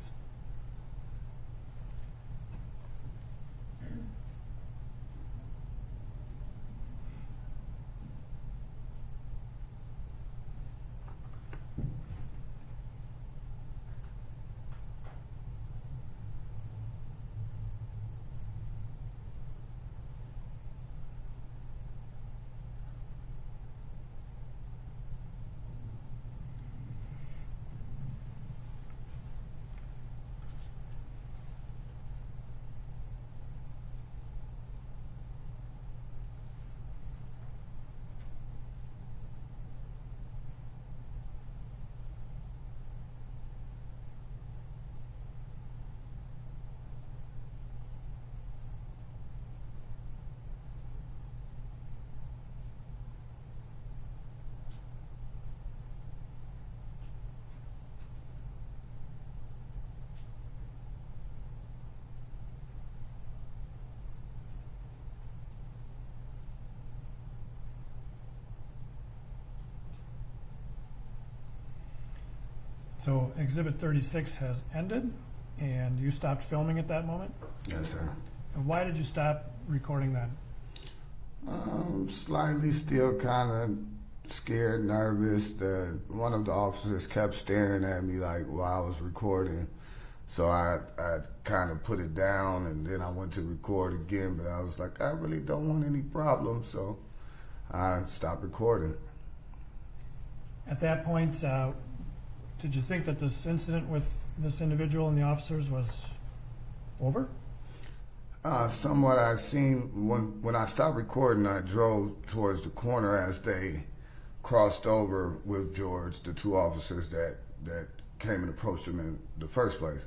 Speaker 4: So Exhibit 36 has ended, and you stopped filming at that moment?
Speaker 6: Yes, sir.
Speaker 4: And why did you stop recording then?
Speaker 6: Slightly still kind of scared, nervous. One of the officers kept staring at me like while I was recording. So I kind of put it down, and then I went to record again, but I was like, I really don't want any problems, so I stopped recording.
Speaker 4: At that point, did you think that this incident with this individual and the officers was over?
Speaker 6: Somewhat I've seen when I stopped recording, I drove towards the corner as they crossed over with George, the two officers that came and approached him in the first place.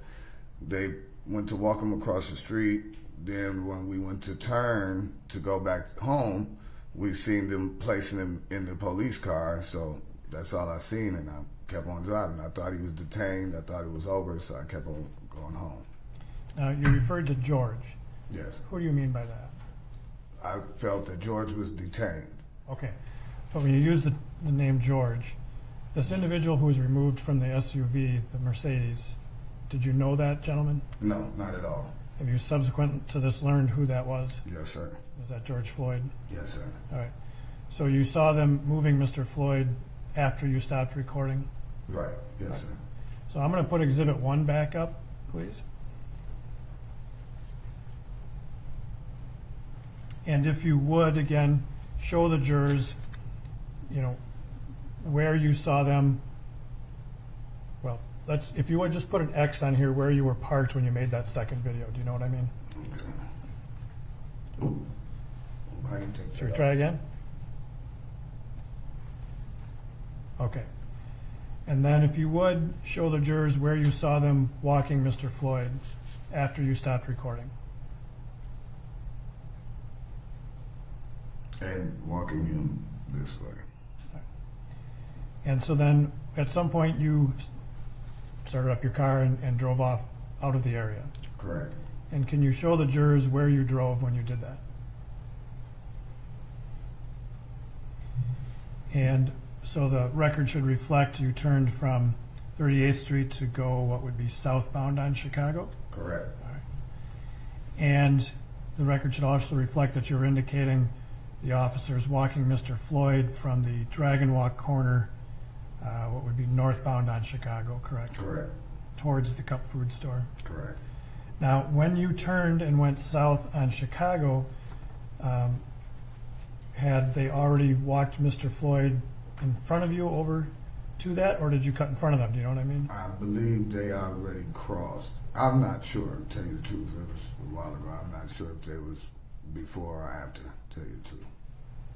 Speaker 6: They went to walk him across the street. Then when we went to turn to go back home, we seen them placing him in the police car. So that's all I seen, and I kept on driving. I thought he was detained. I thought it was over, so I kept on going home.
Speaker 4: Now, you referred to George.
Speaker 6: Yes.
Speaker 4: Who do you mean by that?
Speaker 6: I felt that George was detained.
Speaker 4: Okay. But when you use the name George, this individual who was removed from the SUV, the Mercedes, did you know that gentleman?
Speaker 6: No, not at all.
Speaker 4: Have you subsequent to this learned who that was?
Speaker 6: Yes, sir.
Speaker 4: Was that George Floyd?
Speaker 6: Yes, sir.
Speaker 4: All right. So you saw them moving Mr. Floyd after you stopped recording?
Speaker 6: Right. Yes, sir.
Speaker 4: So I'm going to put Exhibit 1 back up, please. And if you would, again, show the jurors, where you saw them. Well, if you would just put an X on here where you were parked when you made that second video. Do you know what I mean?
Speaker 6: Okay. I can take
Speaker 4: Should we
Speaker 6: that
Speaker 4: try
Speaker 6: out.
Speaker 4: again? Okay. And then if you would, show the jurors where you saw them walking Mr. Floyd after you stopped recording.
Speaker 6: And walking him this way.
Speaker 4: And so then at some point you started up your car and drove off out of the area.
Speaker 6: Correct.
Speaker 4: And can you show the jurors where you drove when you did that? And so the record should reflect you turned from 38th Street to go what would be southbound on Chicago.
Speaker 6: Correct.
Speaker 4: All right. And the record should also reflect that you're indicating the officers walking Mr. Floyd from the Dragon Walk corner, what would be northbound on Chicago, correct?
Speaker 6: Correct.
Speaker 4: Towards the Cup Food store.
Speaker 6: Correct.
Speaker 4: Now, when you turned and went south on Chicago, had they already walked Mr. Floyd in front of you over to that, or did you cut in front of them? Do you know what I mean?
Speaker 6: I believe they already crossed. I'm not sure, to tell you the truth. It was a while ago. I'm not sure if they was before or after, to tell you the truth.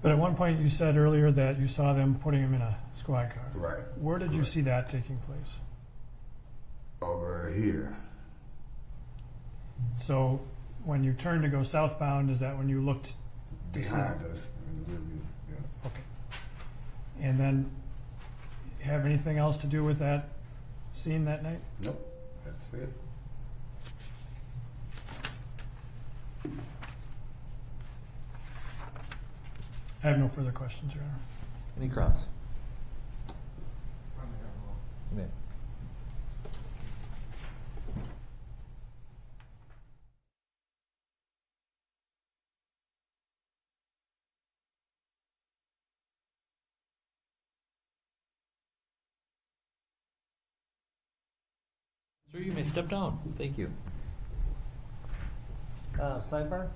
Speaker 4: But at one point you said earlier that you saw them putting him in a squad car.
Speaker 6: Right.
Speaker 4: Where did you
Speaker 6: Correct.
Speaker 4: see that taking place?
Speaker 6: Over here.
Speaker 4: So when you turned to go southbound, is that when you looked to see?
Speaker 6: Behind us. In the rear view. Yeah.
Speaker 4: Okay. And then have anything else to do with that scene that night?
Speaker 6: Nope. That's it.
Speaker 4: I have no further questions, Your Honor.
Speaker 2: Any cross? Yeah. Sir, you may step down. Thank you. Sidebar?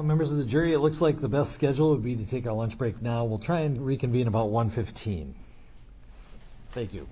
Speaker 2: Members of the jury, it looks like the best schedule would be to take our lunch break now. We'll try and reconvene about 1:15. Thank you.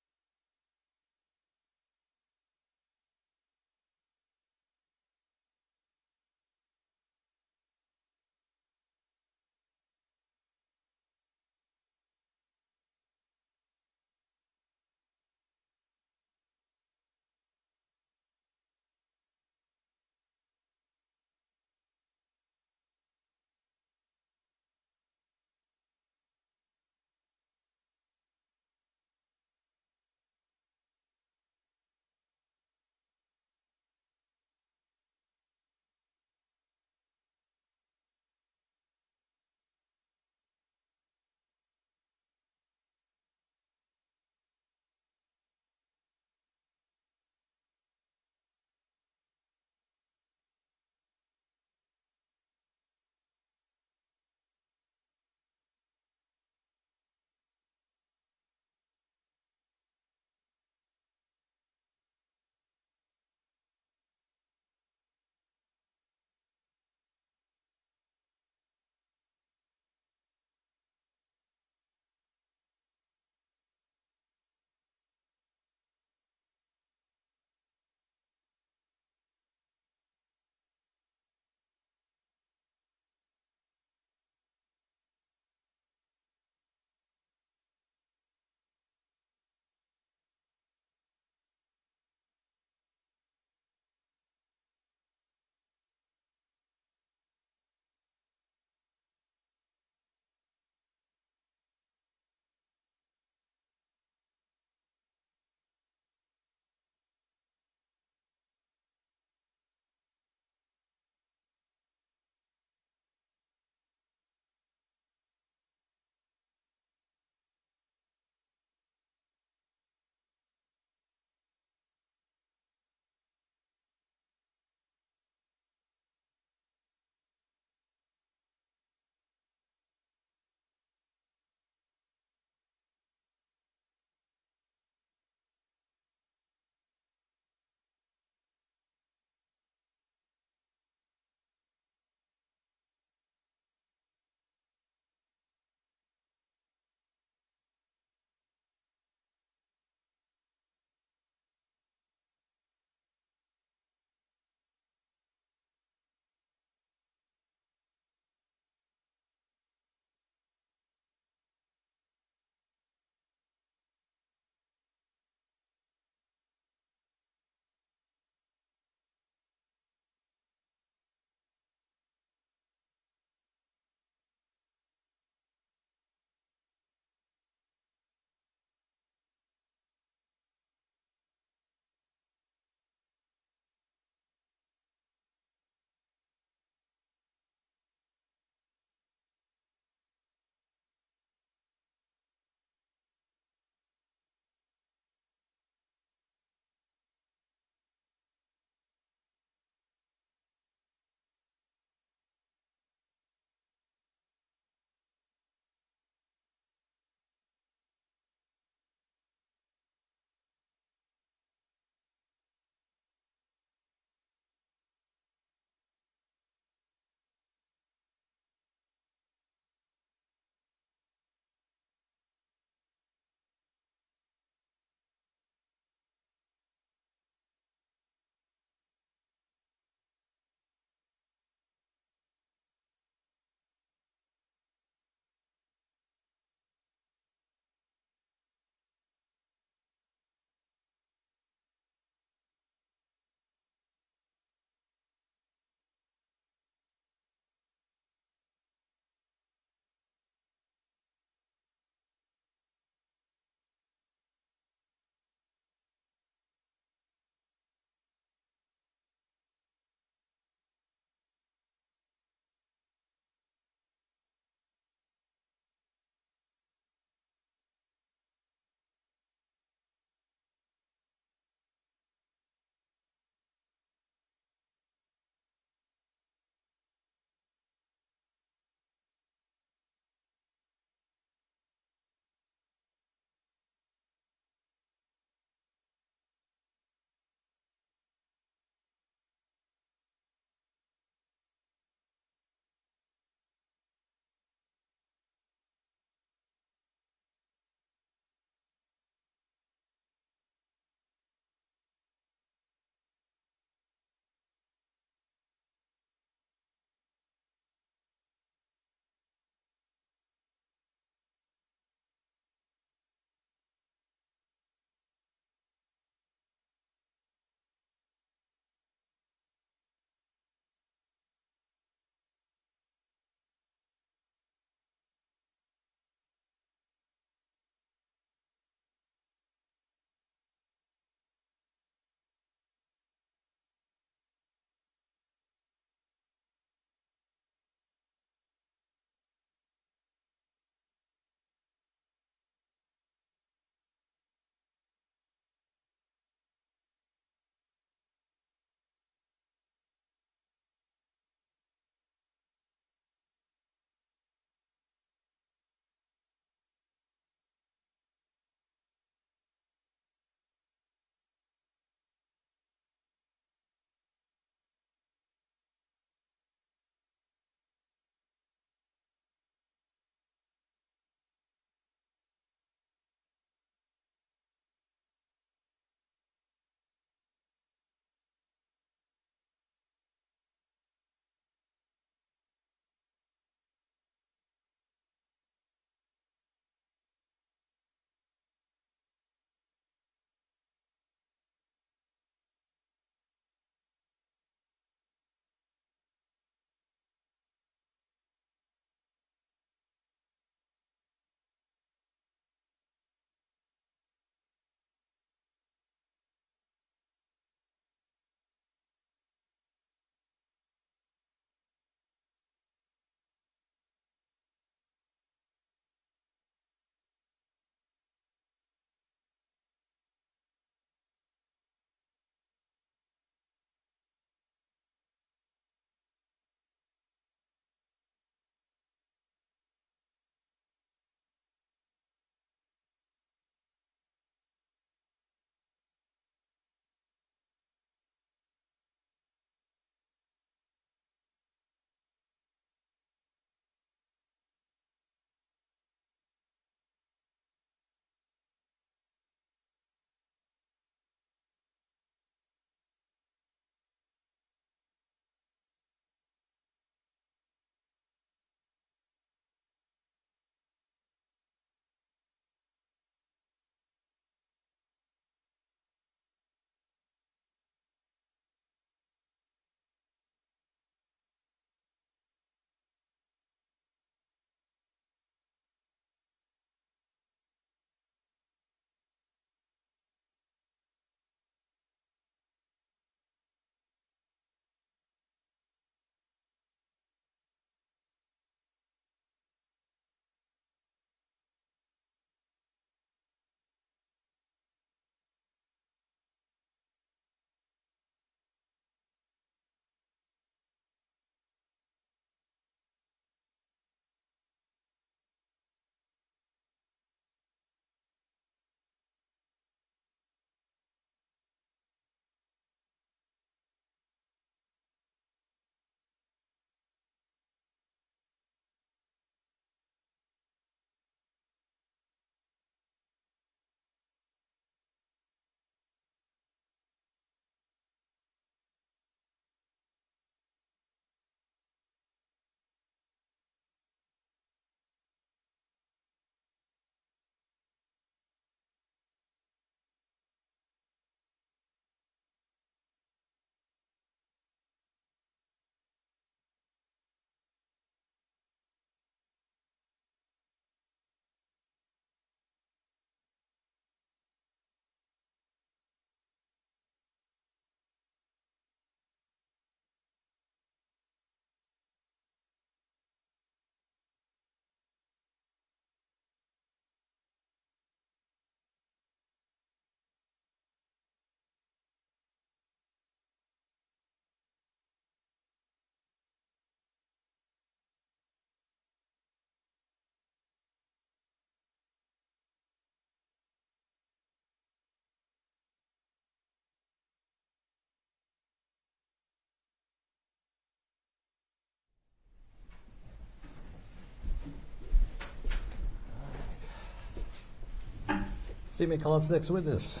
Speaker 2: State may call its next witness.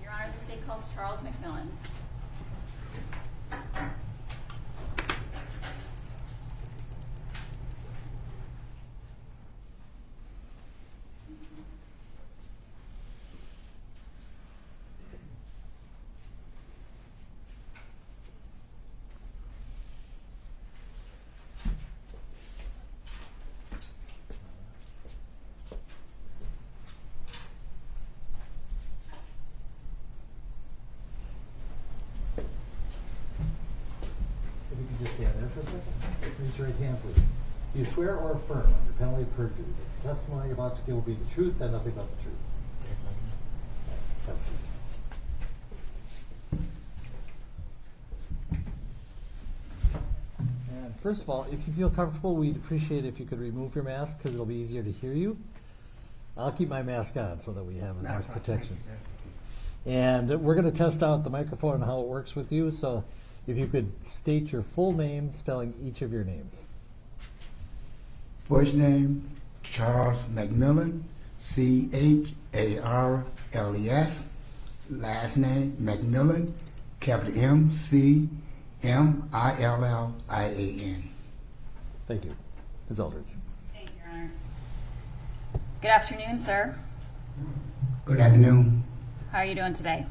Speaker 7: Your Honor, the state calls Charles McMillan.
Speaker 2: If you could just stand there for a second. Raise your right hand, please. Do you swear or affirm under penalty of perjury that the testimony you're about to give will be the truth and nothing but the truth? Have a seat. And first of all, if you feel comfortable, we'd appreciate if you could remove your mask because it'll be easier to hear you. I'll keep my mask on so that we have as much protection. And we're going to test out the microphone and how it works with you. So if you could state your full name, spelling each of your names.
Speaker 8: First name, Charles McMillan, C-H-A-R-L-E-S. Last name, McMillan, capital M-C-M-I-L-L-I-A-N.
Speaker 2: Thank you. Ms. Eldridge.
Speaker 7: Thank you, Your Honor. Good afternoon, sir.
Speaker 8: Good afternoon.
Speaker 7: How are you doing today?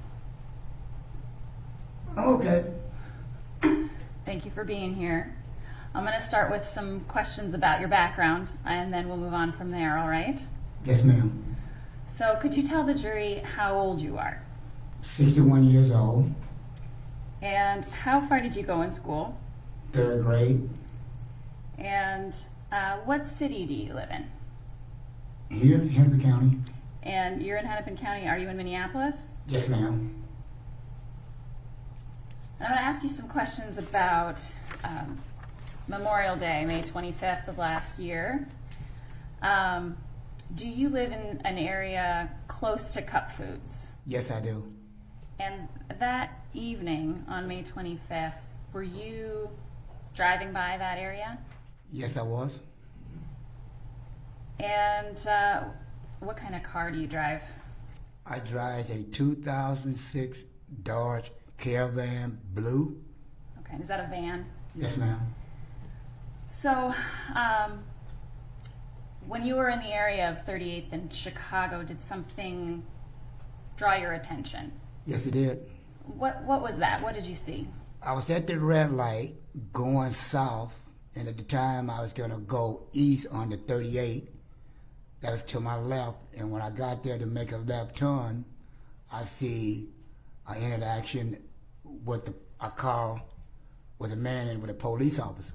Speaker 8: I'm okay.
Speaker 7: Thank you for being here. I'm going to start with some questions about your background, and then we'll move on from there, all right?
Speaker 8: Yes, ma'am.
Speaker 7: So could you tell the jury how old you are?
Speaker 8: 61 years old,
Speaker 7: And how far did you go in school?
Speaker 8: 3rd grade.
Speaker 7: And what city do you live in?
Speaker 8: Here in Hennepin County.
Speaker 7: And you're in Hennepin County. Are you in Minneapolis?
Speaker 8: Yes, ma'am.
Speaker 7: And I'm going to ask you some questions about Memorial Day, May 25th of last year. Do you live in an area close to Cup Foods?
Speaker 8: Yes, I do.
Speaker 7: And that evening on May 25th, were you driving by that area?
Speaker 8: Yes, I was.
Speaker 7: And what kind of car do you drive?
Speaker 8: I drive a 2006 Dodge Caravan Blue.
Speaker 7: Okay, is that a van?
Speaker 8: Yes, ma'am.
Speaker 7: So, when you were in the area of 38th and Chicago, did something draw your attention?
Speaker 8: Yes, it did.
Speaker 7: What was that? What did you see?
Speaker 8: I was at the red light going south, and at the time I was going to go east on the 38. That was to my left, and when I got there to make a left turn, I see an interaction with a car with a man and with a police officer.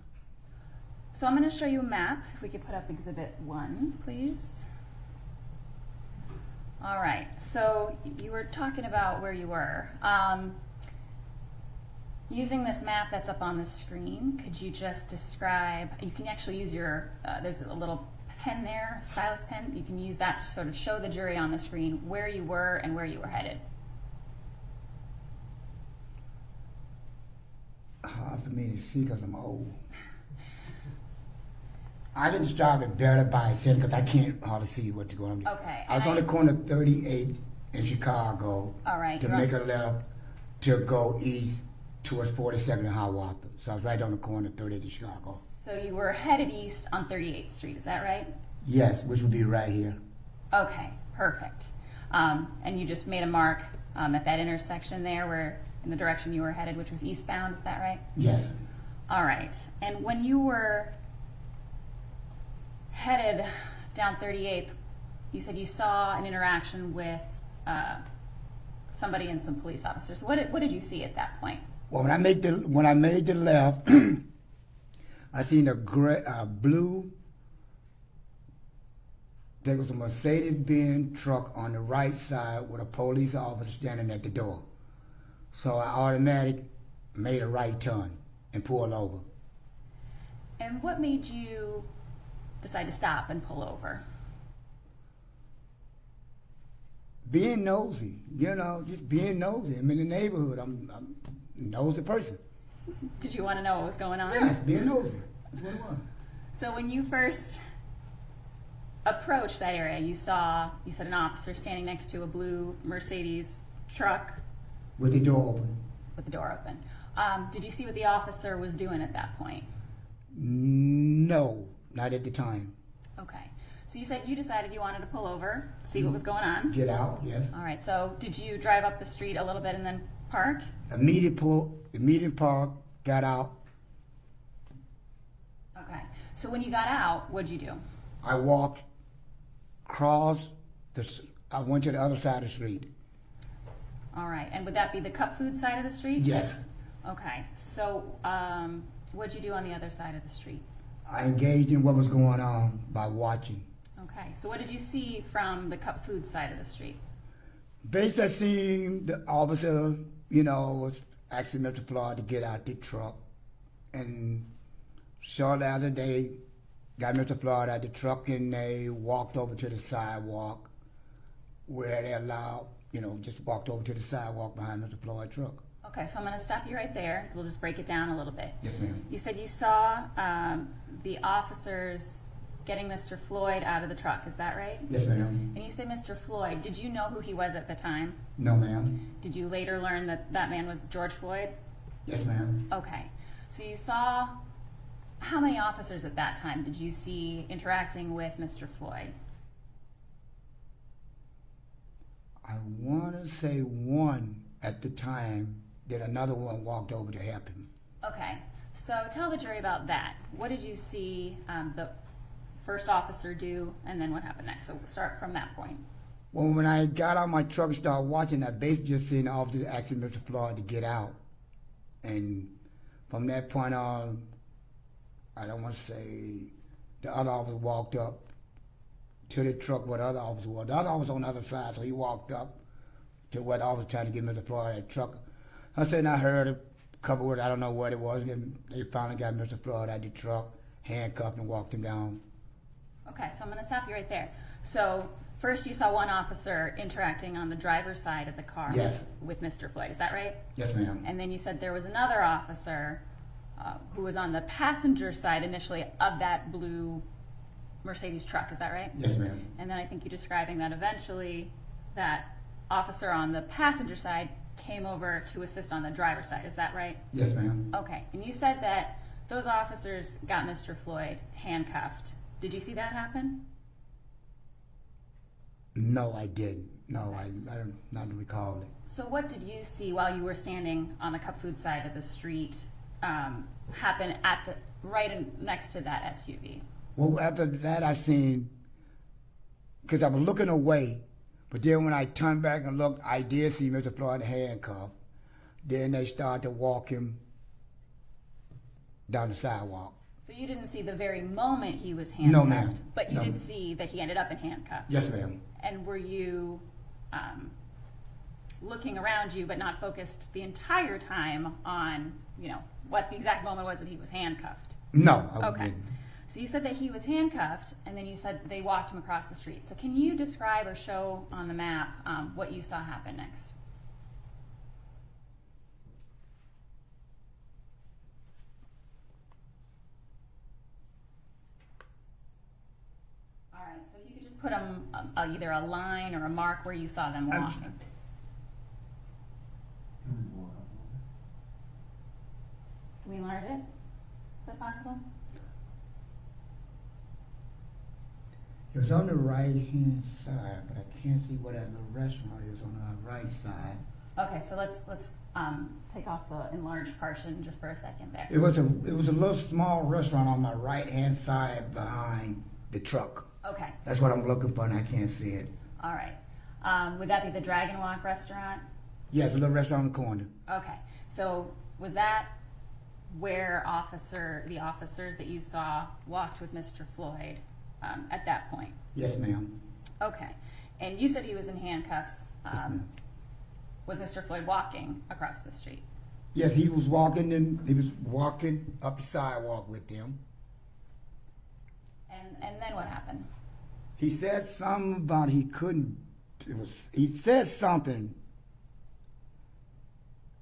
Speaker 7: So I'm going to show you a map. If we could put up Exhibit 1, please. All right, so you were talking about where you were. Using this map that's up on the screen, could you just describe, you can actually use your, there's a little pen there, stylus pen. You can use that to sort of show the jury on the screen where you were and where you were headed.
Speaker 8: Hard for me to see because I'm old. I can describe it better by saying because I can't hardly see what's going on.
Speaker 7: Okay.
Speaker 8: I was on the corner of 38 in Chicago.
Speaker 7: All right.
Speaker 8: To make a left to go east towards 42nd and Hiawatha. So I was right on the corner of 38 in Chicago.
Speaker 7: So you were headed east on 38th Street, is that right?
Speaker 8: Yes, which would be right here.
Speaker 7: Okay, perfect. And you just made a mark at that intersection there where in the direction you were headed, which was eastbound, is that right?
Speaker 8: Yes.
Speaker 7: All right. And when you were headed down 38th, you said you saw an interaction with somebody and some police officers. What did you see at that point?
Speaker 8: Well, when I made the left, I seen a blue. There was a Mercedes-Benz truck on the right side with a police officer standing at the door. So I automatically made a right turn and pulled over.
Speaker 7: And what made you decide to stop and pull over?
Speaker 8: Being nosy, just being nosy. I'm in the neighborhood. I'm a nosy person.
Speaker 7: Did you want to know what was going on?
Speaker 8: Yes, being nosy. That's what it was.
Speaker 7: So when you first approached that area, you said an officer standing next to a blue Mercedes truck
Speaker 8: With the door open.
Speaker 7: with the door open. Did you see what the officer was doing at that point?
Speaker 8: No, not at the time.
Speaker 7: Okay. So you said you decided you wanted to pull over, see what was going on.
Speaker 8: Get out, yes.
Speaker 7: All right. So did you drive up the street a little bit and then park?
Speaker 8: Immediate park, got out.
Speaker 7: Okay. So when you got out, what'd you do?
Speaker 8: I walked across I went to the other side of the street.
Speaker 7: All right. And would that be the cup food side of the street?
Speaker 8: Yes.
Speaker 7: Okay. So what'd you do on the other side of the street?
Speaker 8: I engaged in what was going on by watching.
Speaker 7: Okay. So what did you see from the cup food side of the street?
Speaker 8: Basically, I seen the officer, was asking Mr. Floyd to get out the truck. And shortly after they got Mr. Floyd out the truck and they walked over to the sidewalk where they allowed, just walked over to the sidewalk behind Mr. Floyd's truck.
Speaker 7: Okay, so I'm going to stop you right there. We'll just break it down a little bit.
Speaker 8: Yes, ma'am.
Speaker 7: You said you saw the officers getting Mr. Floyd out of the truck. Is that right?
Speaker 8: Yes, ma'am.
Speaker 7: And you say Mr. Floyd. Did you know who he was at the time?
Speaker 8: No, ma'am.
Speaker 7: Did you later learn that that man was George Floyd?
Speaker 8: Yes, ma'am.
Speaker 7: Okay. So you saw, how many officers at that time did you see interacting with Mr. Floyd?
Speaker 8: I want to say one at the time, then another one walked over to help him.
Speaker 7: Okay. So tell the jury about that. What did you see the first officer do, and then what happened next? So we'll start from that point.
Speaker 8: Well, when I got out my truck and started watching, I basically just seen the officer asking Mr. Floyd to get out. And from that point on, I don't want to say, the other officer walked up to the truck where the other officer was. The other officer was on the other side, so he walked up to where the officer trying to get Mr. Floyd out of the truck. I said, and I heard a couple words, I don't know what it was, and then they finally got Mr. Floyd out of the truck, handcuffed, and walked him down.
Speaker 7: Okay, so I'm going to stop you right there. So first you saw one officer interacting on the driver's side of the car
Speaker 8: Yes.
Speaker 7: with Mr. Floyd. Is that right?
Speaker 8: Yes, ma'am.
Speaker 7: And then you said there was another officer who was on the passenger side initially of that blue Mercedes truck. Is that right?
Speaker 8: Yes, ma'am.
Speaker 7: And then I think you're describing that eventually that officer on the passenger side came over to assist on the driver's side. Is that right?
Speaker 8: Yes, ma'am.
Speaker 7: Okay. And you said that those officers got Mr. Floyd handcuffed. Did you see that happen?
Speaker 8: No, I didn't. No, I not recall it.
Speaker 7: So what did you see while you were standing on the cup food side of the street happen at the next to that SUV?
Speaker 8: Well, after that, I seen, because I was looking away, but then when I turned back and looked, I did see Mr. Floyd handcuffed. Then they started to walk him down the sidewalk.
Speaker 7: So you didn't see the very moment he was handcuffed,
Speaker 8: No, ma'am.
Speaker 7: but you
Speaker 8: No.
Speaker 7: did see that he ended up in handcuffs.
Speaker 8: Yes, ma'am.
Speaker 7: And were you looking around you, but not focused the entire time on, what the exact moment was that he was handcuffed?
Speaker 8: No, I
Speaker 7: Okay.
Speaker 8: didn't.
Speaker 7: So you said that he was handcuffed, and then you said they walked him across the street. So can you describe or show on the map what you saw happen next? All right, so if you could just put either a line or a mark where you saw them walking. Can we enlarge it? Is that possible?
Speaker 8: It was on the right-hand side, but I can't see where that little restaurant is on the right side.
Speaker 7: Okay, so let's take off the enlarged portion just for a second there.
Speaker 8: It was a little small restaurant on my right-hand side behind the truck.
Speaker 7: Okay,
Speaker 8: That's what I'm looking for, and I can't see it.
Speaker 7: all right. Would that be the Dragon Walk restaurant?
Speaker 8: Yes, a little restaurant on the corner.
Speaker 7: Okay, so was that where the officers that you saw walked with Mr. Floyd at that point?
Speaker 8: Yes, ma'am.
Speaker 7: Okay, and you said he was in handcuffs. Was Mr. Floyd walking across the street?
Speaker 8: Yes, he was walking up the sidewalk with them.
Speaker 7: And then what happened?
Speaker 8: He said something about he said something.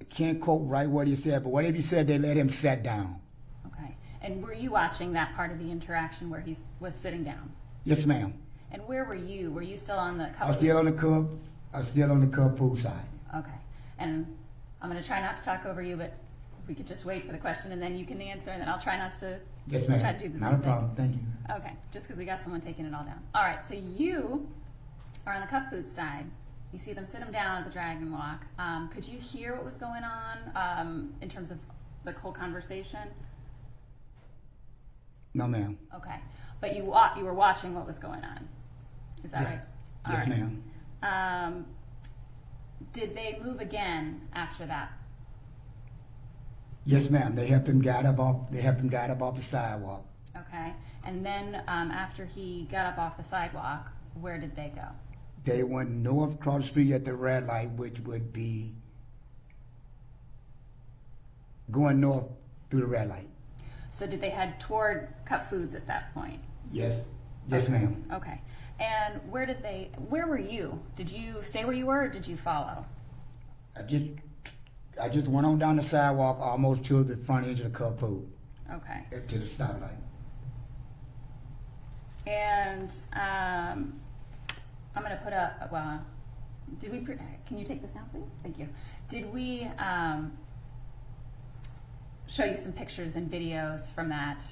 Speaker 8: I can't quote right what he said, but whatever he said, they let him sit down.
Speaker 7: Okay, and were you watching that part of the interaction where he was sitting down?
Speaker 8: Yes, ma'am.
Speaker 7: And where were you? Were you still on the
Speaker 8: I was still on the Cub. I was still on the Cub pool side.
Speaker 7: Okay. And I'm going to try not to talk over you, but if we could just wait for the question and then you can answer, and then I'll try not to
Speaker 8: Yes, ma'am.
Speaker 7: try to do the
Speaker 8: Not
Speaker 7: same
Speaker 8: a problem. Thank you.
Speaker 7: thing. Okay. Just because we got someone taking it all down. All right. So you are on the Cup Food side. You see them sit them down at the Dragon Walk. Could you hear what was going on in terms of the whole conversation?
Speaker 8: No, ma'am.
Speaker 7: Okay. But you were watching what was going on. Is that
Speaker 8: Yes.
Speaker 7: right? All
Speaker 8: Yes,
Speaker 7: right.
Speaker 8: ma'am.
Speaker 7: Did they move again after that?
Speaker 8: Yes, ma'am. They helped him guide up off. They helped him guide up off the sidewalk.
Speaker 7: Okay. And then after he got up off the sidewalk, where did they go?
Speaker 8: They went north across the street at the red light, which would be going north through the red light.
Speaker 7: So did they head toward Cup Foods at that point?
Speaker 8: Yes. Yes, ma'am.
Speaker 7: Okay. And where were you? Did you stay where you were or did you follow?
Speaker 8: I just went on down the sidewalk almost to the front edge of the Cub Food,
Speaker 7: Okay.
Speaker 8: to the stoplight.
Speaker 7: And I'm going to put up, well, can you take this down, please? Thank you. Did we show you some pictures and videos from that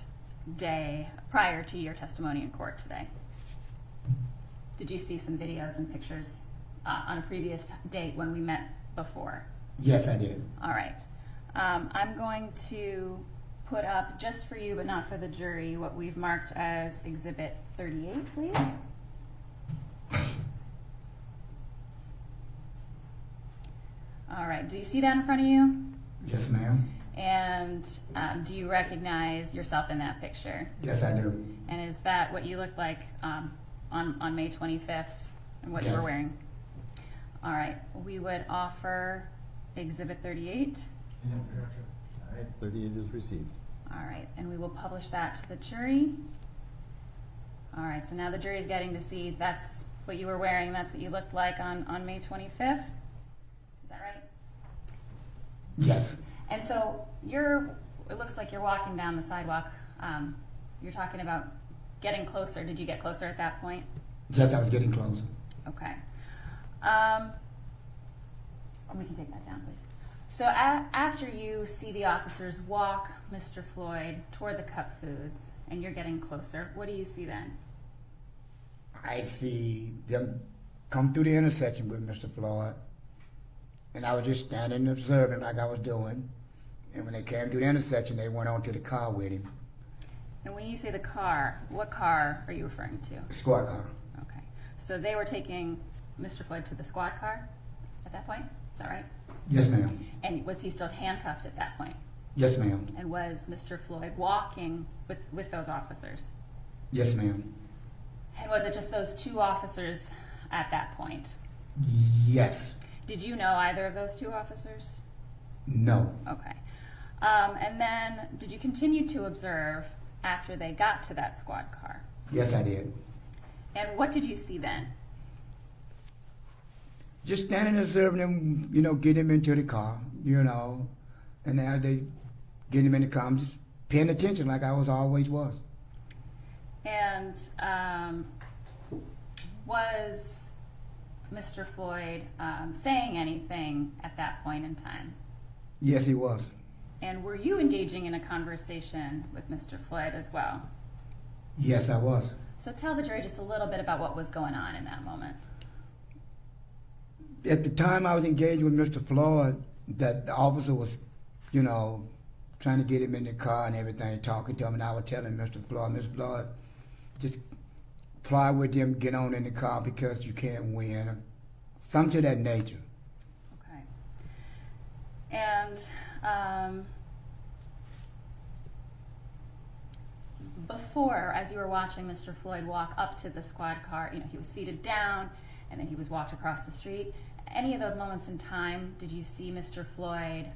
Speaker 7: day prior to your testimony in court today? Did you see some videos and pictures on a previous date when we met before?
Speaker 8: Yes, I did.
Speaker 7: All right. I'm going to put up, just for you but not for the jury, what we've marked as Exhibit 38, please. All right. Do you see that in front of you?
Speaker 8: Yes, ma'am.
Speaker 7: And do you recognize yourself in that picture?
Speaker 8: Yes, I do.
Speaker 7: And is that what you looked like on May 25th and what you
Speaker 8: Yes.
Speaker 7: were wearing? All right. We would offer Exhibit 38.
Speaker 2: All right, 38 is received.
Speaker 7: All right. And we will publish that to the jury. All right. So now the jury is getting to see that's what you were wearing. That's what you looked like on May 25th. Is that right?
Speaker 8: Yes.
Speaker 7: And so it looks like you're walking down the sidewalk. You're talking about getting closer. Did you get closer at that point?
Speaker 8: Yes, I was getting closer.
Speaker 7: Okay. We can take that down, please. So after you see the officers walk Mr. Floyd toward the Cup Foods and you're getting closer, what do you see then?
Speaker 8: I see them come through the intersection with Mr. Floyd, and I was just standing and observing like I was doing. And when they came through the intersection, they went on to the car with him.
Speaker 7: And when you say the car, what car are you referring to?
Speaker 8: The squad car.
Speaker 7: Okay. So they were taking Mr. Floyd to the squad car at that point? Is that right?
Speaker 8: Yes, ma'am.
Speaker 7: And was he still handcuffed at that point?
Speaker 8: Yes, ma'am.
Speaker 7: And was Mr. Floyd walking with those officers?
Speaker 8: Yes, ma'am.
Speaker 7: And was it just those two officers at that point?
Speaker 8: Yes.
Speaker 7: Did you know either of those two officers?
Speaker 8: No.
Speaker 7: Okay. And then did you continue to observe after they got to that squad car?
Speaker 8: Yes, I did.
Speaker 7: And what did you see then?
Speaker 8: Just standing and observing them, get him into the car, and as they get him in the car, I'm just paying attention like I always was.
Speaker 7: And was Mr. Floyd saying anything at that point in time?
Speaker 8: Yes, he was.
Speaker 7: And were you engaging in a conversation with Mr. Floyd as well?
Speaker 8: Yes, I was.
Speaker 7: So tell the jury just a little bit about what was going on in that moment.
Speaker 8: At the time I was engaged with Mr. Floyd, that the officer was, trying to get him in the car and everything, talking to him, and I was telling Mr. Floyd, just ply with him, get on in the car because you can't win. Something to that nature.
Speaker 7: Okay. And before, as you were watching Mr. Floyd walk up to the squad car, he was seated down and then he was walked across the street. Any of those moments in time, did you see Mr. Floyd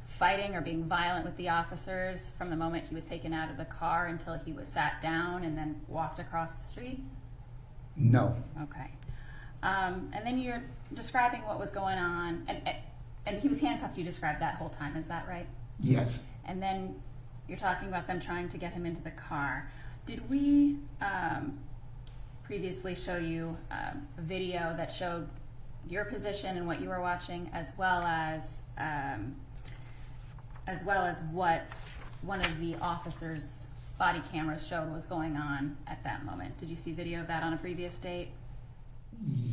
Speaker 7: fighting or being violent with the officers from the moment he was taken out of the car until he was sat down and then walked across the street?
Speaker 8: No.
Speaker 7: Okay. And then you're describing what was going on, and he was handcuffed, you described that whole time, is that right?
Speaker 8: Yes.
Speaker 7: And then you're talking about them trying to get him into the car. Did we previously show you a video that showed your position and what you were watching, as well as what one of the officers' body cameras showed was going on at that moment. Did you see video of that on a previous date?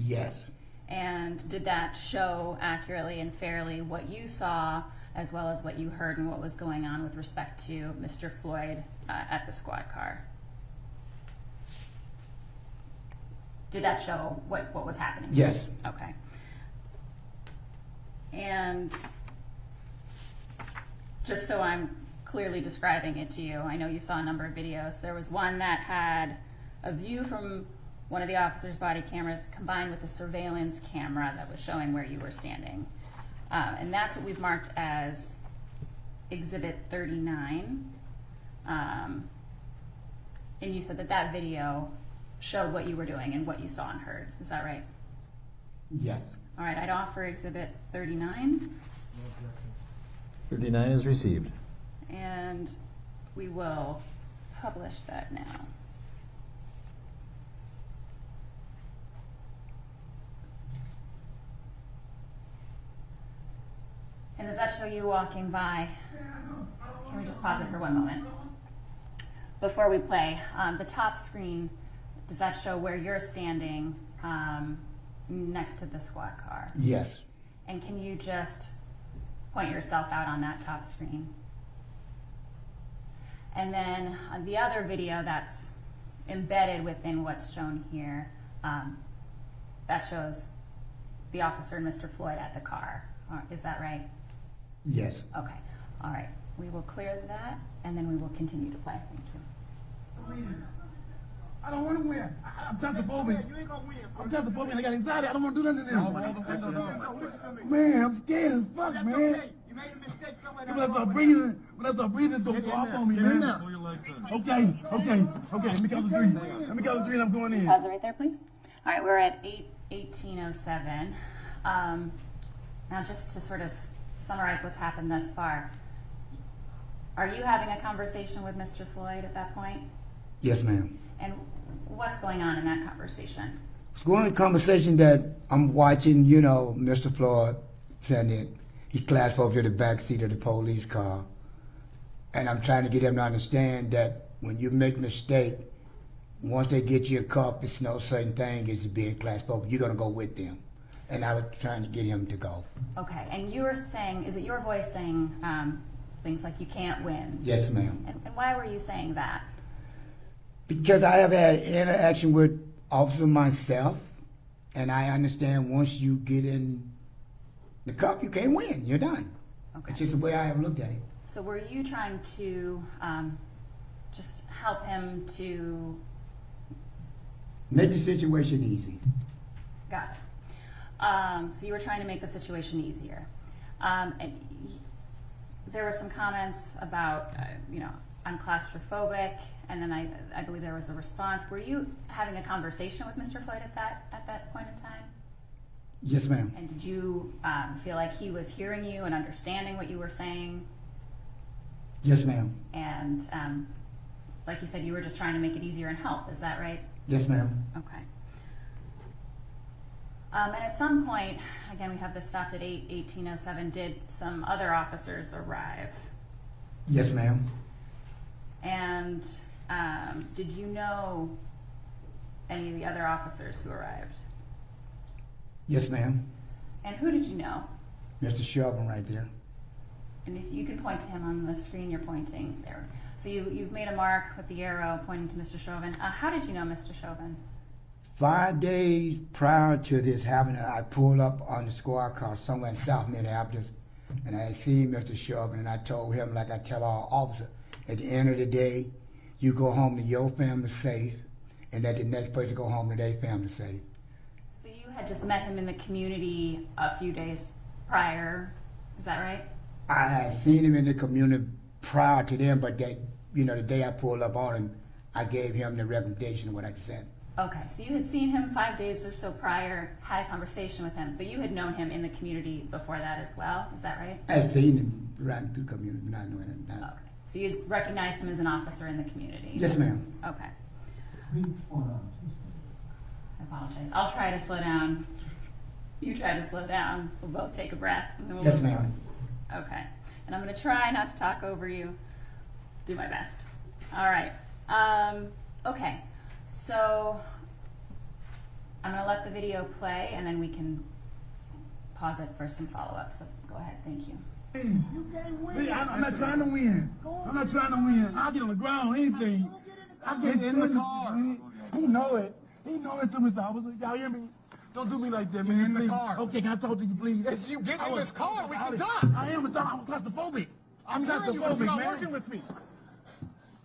Speaker 8: Yes.
Speaker 7: And did that show accurately and fairly what you saw, as well as what you heard and what was going on with respect to Mr. Floyd at the squad car? Did that show what was happening?
Speaker 8: Yes.
Speaker 7: Okay. And just so I'm clearly describing it to you, I know you saw a number of videos. There was one that had a view from one of the officer's body cameras combined with a surveillance camera that was showing where you were standing. And that's what we've marked as Exhibit 39. And you said that video showed what you were doing and what you saw and heard. Is that right?
Speaker 8: Yes.
Speaker 7: All right, I'd offer Exhibit 39.
Speaker 2: 39 is received.
Speaker 7: And we will publish that now. And does that show you walking by? Can we just pause it for one moment? Before we play, the top screen, does that show where you're standing next to the squad car?
Speaker 8: Yes.
Speaker 7: And can you just point yourself out on that top screen? And then on the other video that's embedded within what's shown here, that shows the officer and Mr. Floyd at the car. Is that right?
Speaker 8: Yes.
Speaker 7: Okay. All right. We will clear that, and then we will continue to play. Thank you.
Speaker 9: I don't want to win. I'm claustrophobic. You ain't gonna win. I'm claustrophobic. I got anxiety. I don't want to do nothing to them. Man, I'm scared as fuck, man.
Speaker 10: You made a mistake.
Speaker 9: When I start breathing, it's gonna go off on me, man. Okay. Let me count to three. And I'm going in.
Speaker 7: Pause it right there, please. All right, we're at 18:07. Now, just to sort of summarize what's happened thus far, are you having a conversation with Mr. Floyd at that point?
Speaker 8: Yes, ma'am.
Speaker 7: And what's going on in that conversation?
Speaker 8: It's going on a conversation that I'm watching, Mr. Floyd saying that he clasped over to the back seat of the police car. And I'm trying to get him to understand that when you make a mistake, once they get you a cup, it's no certain thing as being clasped over. You're going to go with them. And I was trying to get him to go.
Speaker 7: Okay, and you were saying, is it your voice saying things like you can't win?
Speaker 8: Yes, ma'am.
Speaker 7: And why were you saying that?
Speaker 8: Because I have had interaction with officers myself, and I understand once you get in the cup, you can't win. You're done.
Speaker 7: Okay.
Speaker 8: It's just the way I have looked at it.
Speaker 7: So were you trying to just help him to...
Speaker 8: Make the situation easy.
Speaker 7: Got it. So you were trying to make the situation easier. And there were some comments about, I'm claustrophobic, and then I believe there was a response. Were you having a conversation with Mr. Floyd at that point in time?
Speaker 8: Yes, ma'am.
Speaker 7: And did you feel like he was hearing you and understanding what you were saying?
Speaker 8: Yes, ma'am.
Speaker 7: And like you said, you were just trying to make it easier and help. Is that right?
Speaker 8: Yes, ma'am.
Speaker 7: Okay. And at some point, again, we have this stopped at 18:07. Did some other officers arrive?
Speaker 8: Yes, ma'am.
Speaker 7: And did you know any of the other officers who arrived?
Speaker 8: Yes, ma'am.
Speaker 7: And who did you know?
Speaker 8: Mr. Chauvin right there.
Speaker 7: And if you can point to him on the screen, you're pointing there. So you've made a mark with the arrow pointing to Mr. Chauvin. How did you know Mr. Chauvin?
Speaker 8: 5 days prior to this happening, I pulled up on the squad car somewhere in South Minneapolis, and I seen Mr. Chauvin, and I told him, like I tell all officers, at the end of the day, you go home to your family safe, and let the next person go home to their family safe.
Speaker 7: So you had just met him in the community a few days prior, is that right?
Speaker 8: I had seen him in the community prior to them, but the day I pulled up on him, I gave him the recommendation of what I just said.
Speaker 7: Okay, so you had seen him 5 days or so prior, had a conversation with him, but you had known him in the community before that as well, is that right?
Speaker 8: I had seen him running through the community, not knowing it.
Speaker 7: Okay, so you recognized him as an officer in the community?
Speaker 8: Yes, ma'am.
Speaker 7: Okay. I apologize. I'll try to slow down. You try to slow down. We'll both take a breath. And then we'll
Speaker 8: Yes,
Speaker 7: move on.
Speaker 8: ma'am.
Speaker 7: Okay. And I'm going to try not to talk over you. Do my best. All right. Okay. So I'm going to let the video play, and then we can pause it for some follow-up. So go ahead. Thank you.
Speaker 9: You can't win. I'm not trying to win. I'm not trying to win. I'll get on the ground, anything. I'll get in the car. He know it. He know it too, Mr. Officer. Y'all hear me? Don't do me like that, man.
Speaker 3: in the car.
Speaker 9: Okay, can I talk to you, please?
Speaker 3: Yes, you get in this car. We can talk.
Speaker 9: I am claustrophobic. I'm
Speaker 3: hearing you, but
Speaker 9: claustrophobic,
Speaker 3: you're not
Speaker 9: man.
Speaker 3: working with me.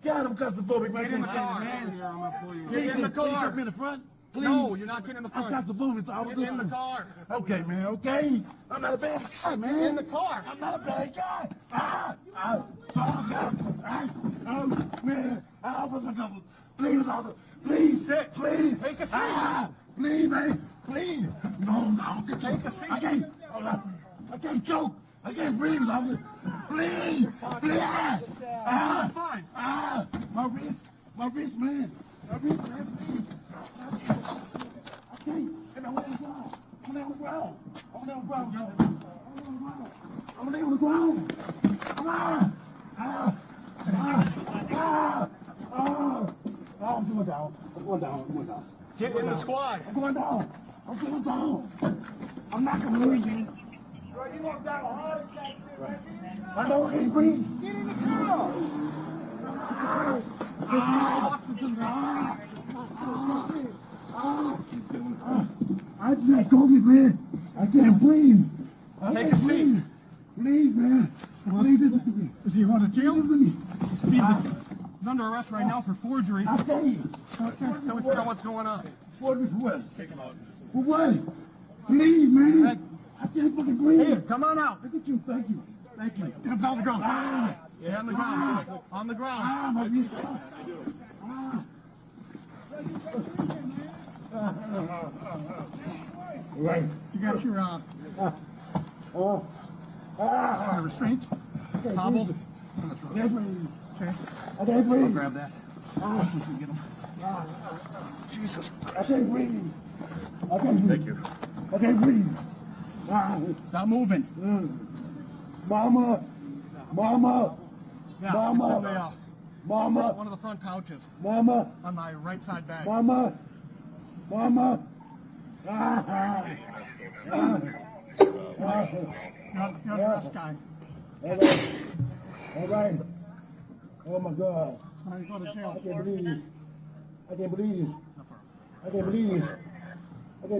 Speaker 9: God, I'm claustrophobic, man.
Speaker 3: Get in the car.
Speaker 9: Man.
Speaker 3: Get in the
Speaker 9: Can you
Speaker 3: car.
Speaker 9: put me in the front? Please.
Speaker 3: No, you're not getting in the
Speaker 9: I'm
Speaker 3: front.
Speaker 9: claustrophobic, Mr. Officer.
Speaker 3: Get in the car.
Speaker 9: Okay, man, okay? I'm not a bad guy, man.
Speaker 3: In the car.
Speaker 9: I'm not a bad guy. Man. Please, officer. Please.
Speaker 3: Sit.
Speaker 9: Please.
Speaker 3: Take a seat.
Speaker 9: Please, man. Please. No.
Speaker 3: Take a seat.
Speaker 9: I can't choke. I can't breathe, officer. Please. Please.
Speaker 3: Fine.
Speaker 9: My wrist, man. Please. I can't. And I'm on the ground. I'm on the ground. I'm on the ground. I'm on the ground. I'm going down. I'm going down.
Speaker 3: Get in the squad.
Speaker 9: I'm going down. I'm not going to lose you. Bro, you want to die a heart attack, I know I can't breathe. Get in the car. I can't COVID, man. I can't breathe.
Speaker 3: Take a seat.
Speaker 9: Please, man. Please listen to me.
Speaker 3: Is he going to jail?
Speaker 9: Listen to me.
Speaker 3: He's under arrest right now for forgery.
Speaker 9: I tell you.
Speaker 3: Then we figure out what's going on.
Speaker 9: For what? Take him out. For what? Please, man. I can't fucking breathe.
Speaker 3: Here, come on out.
Speaker 9: Look at you. Thank you.
Speaker 3: Get him on the ground. Yeah, on the ground. On the ground.
Speaker 9: My wrist. Right.
Speaker 3: You got your restraint. Hobble.
Speaker 9: I can't breathe.
Speaker 3: Okay.
Speaker 9: I can't breathe.
Speaker 3: Grab that. Get him.
Speaker 9: Jesus. I can't breathe. I can't breathe. Thank you. I can't breathe.
Speaker 3: Stop moving.
Speaker 9: Mama.
Speaker 3: Yeah,
Speaker 9: Mama.
Speaker 3: it's in the,
Speaker 9: Mama.
Speaker 3: one of the front pouches
Speaker 9: Mama.
Speaker 3: on my right side bag.
Speaker 9: Mama.
Speaker 3: You're the arrest guy.
Speaker 9: All right. Oh my God.
Speaker 3: So now you go to
Speaker 9: I
Speaker 3: jail.
Speaker 9: can't believe this. I can't believe this,
Speaker 7: Can we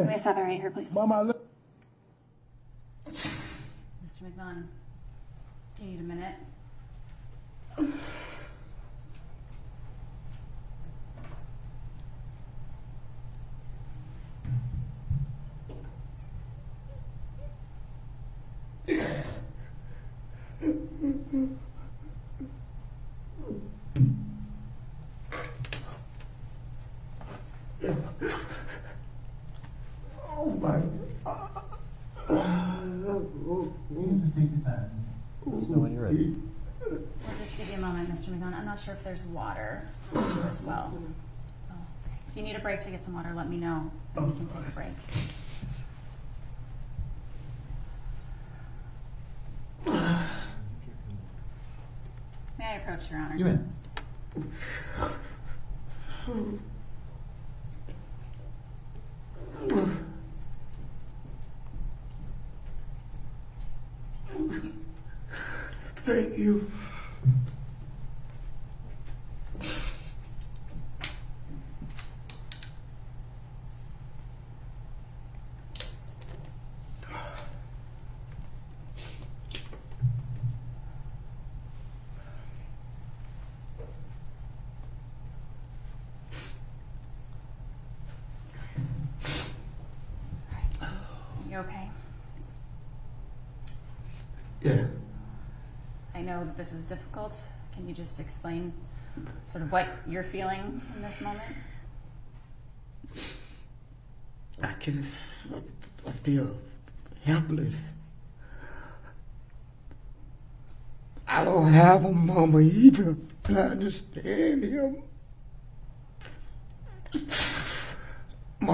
Speaker 9: man.
Speaker 7: stop it right here, please?
Speaker 9: Mama, look.
Speaker 7: Mr. McMillan, do you need a minute?
Speaker 9: Oh my
Speaker 2: Just take your time. Let us know when you're ready.
Speaker 7: We'll just give you a moment, Mr. McMillan. I'm not sure if there's water for you as well. Oh. If you need a break to get some water, let me know, and we can take a break. May I approach, Your Honor?
Speaker 2: You may.
Speaker 9: Thank you.
Speaker 7: You okay?
Speaker 9: Yeah.
Speaker 7: I know that this is difficult. Can you just explain sort of what you're feeling in this moment?
Speaker 9: I feel helpless. I don't have a mama either, but I understand him.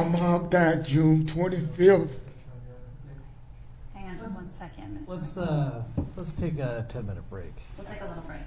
Speaker 9: My mom died June 25th.
Speaker 7: Hang on just 1 second, Mr.
Speaker 2: Let's take a 10-minute break.
Speaker 7: We'll take a little break.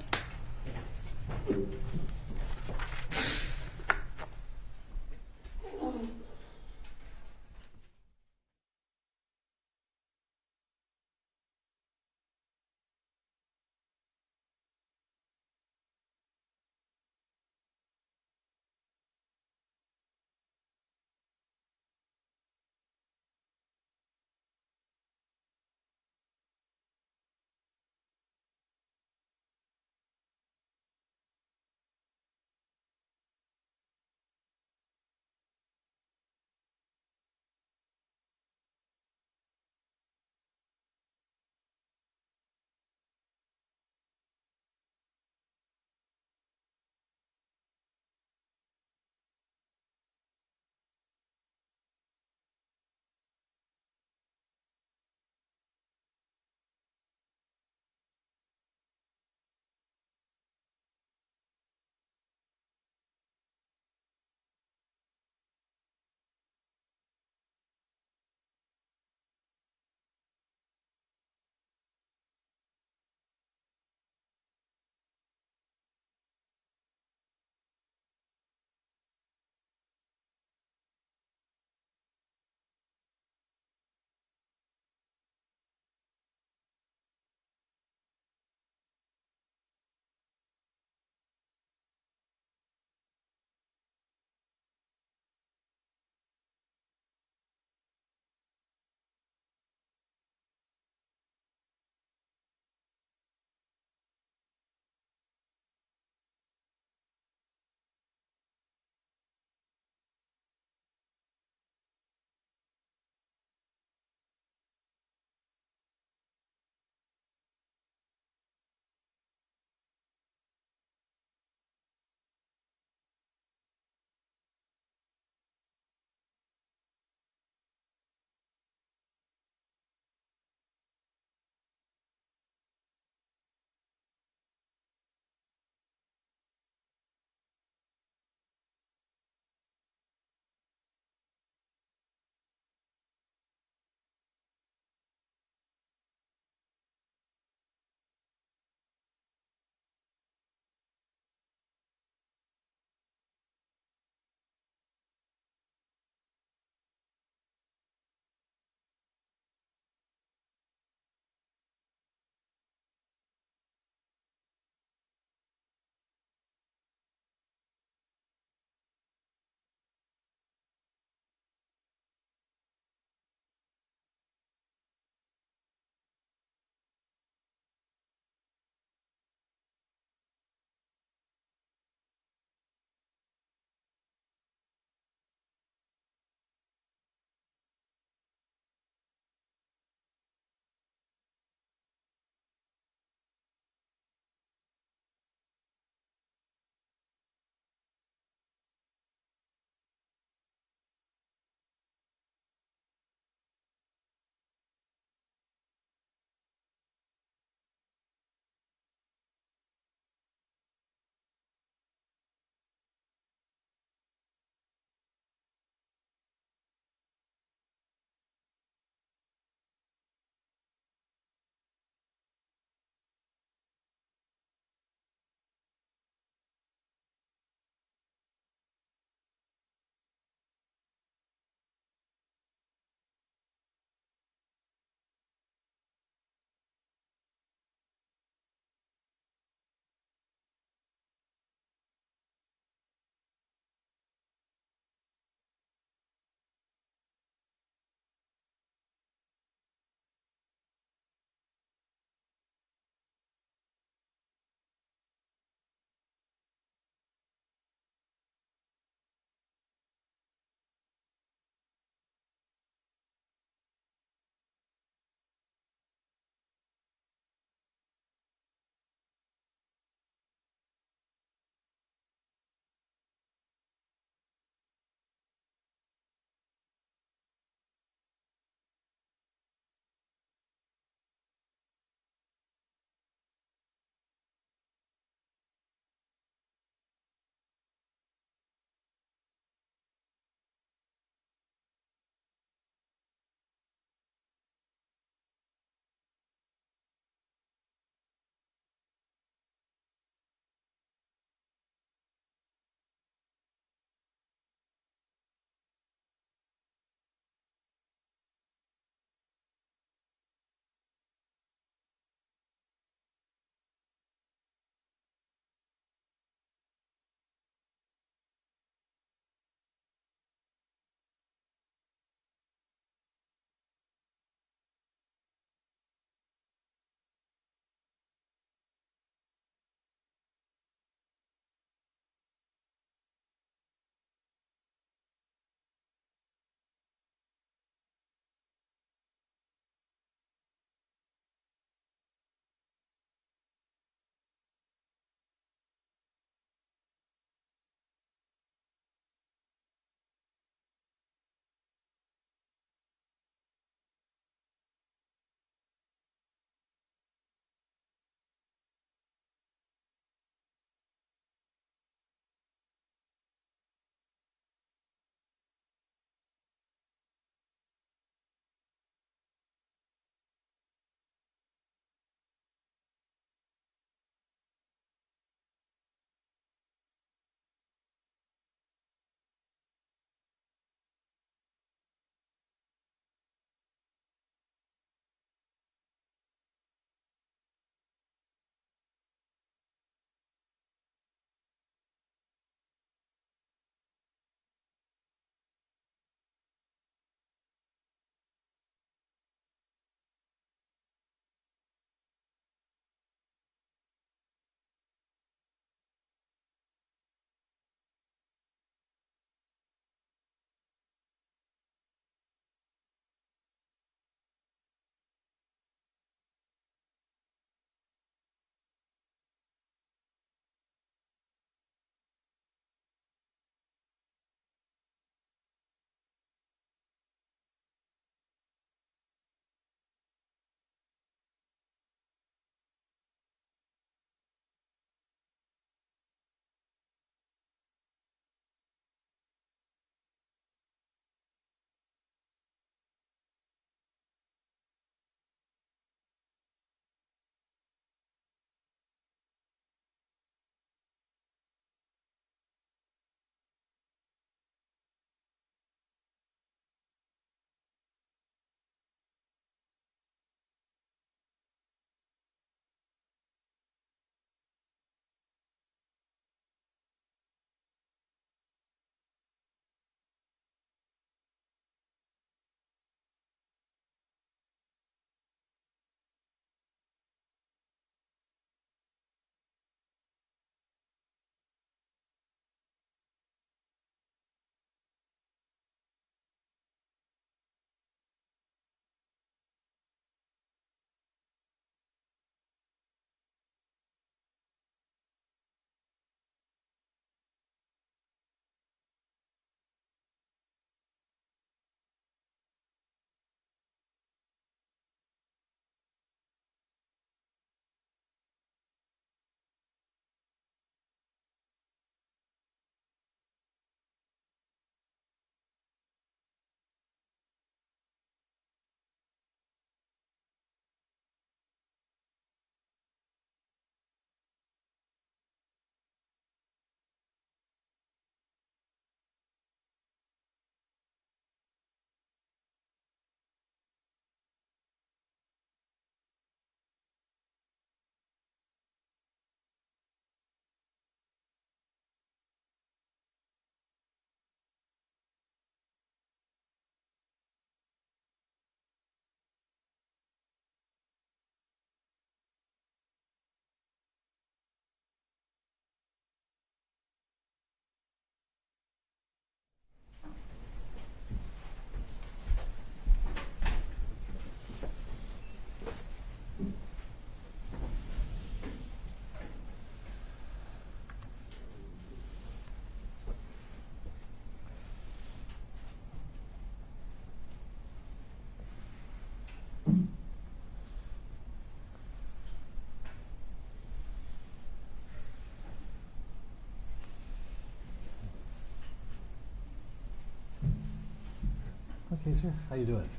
Speaker 2: Okay, sir. How you doing?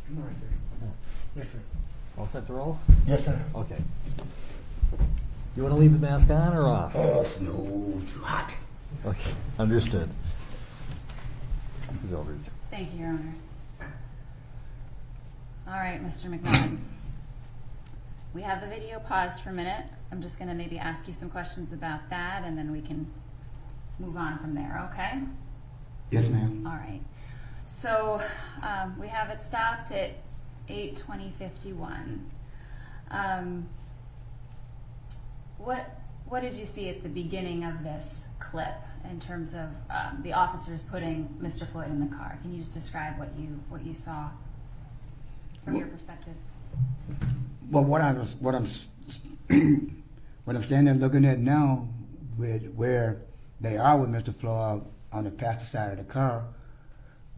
Speaker 9: Yes, sir.
Speaker 2: All set to roll?
Speaker 9: Yes, sir.
Speaker 2: Okay. You want to leave the mask on or off?
Speaker 8: Oh, no, too hot.
Speaker 2: Okay, understood. Ms. Eldridge.
Speaker 7: Thank you, Your Honor. All right, Mr. McMillan. We have the video paused for a minute. I'm just going to maybe ask you some questions about that, and then we can move on from there, okay?
Speaker 8: Yes, ma'am.
Speaker 7: All right. So we have it stopped at 8:20:51. What did you see at the beginning of this clip in terms of the officers putting Mr. Floyd in the car? Can you just describe what you saw from your perspective?
Speaker 8: Well, what I'm standing there looking at now, with where they are with Mr. Floyd on the passenger side of the car,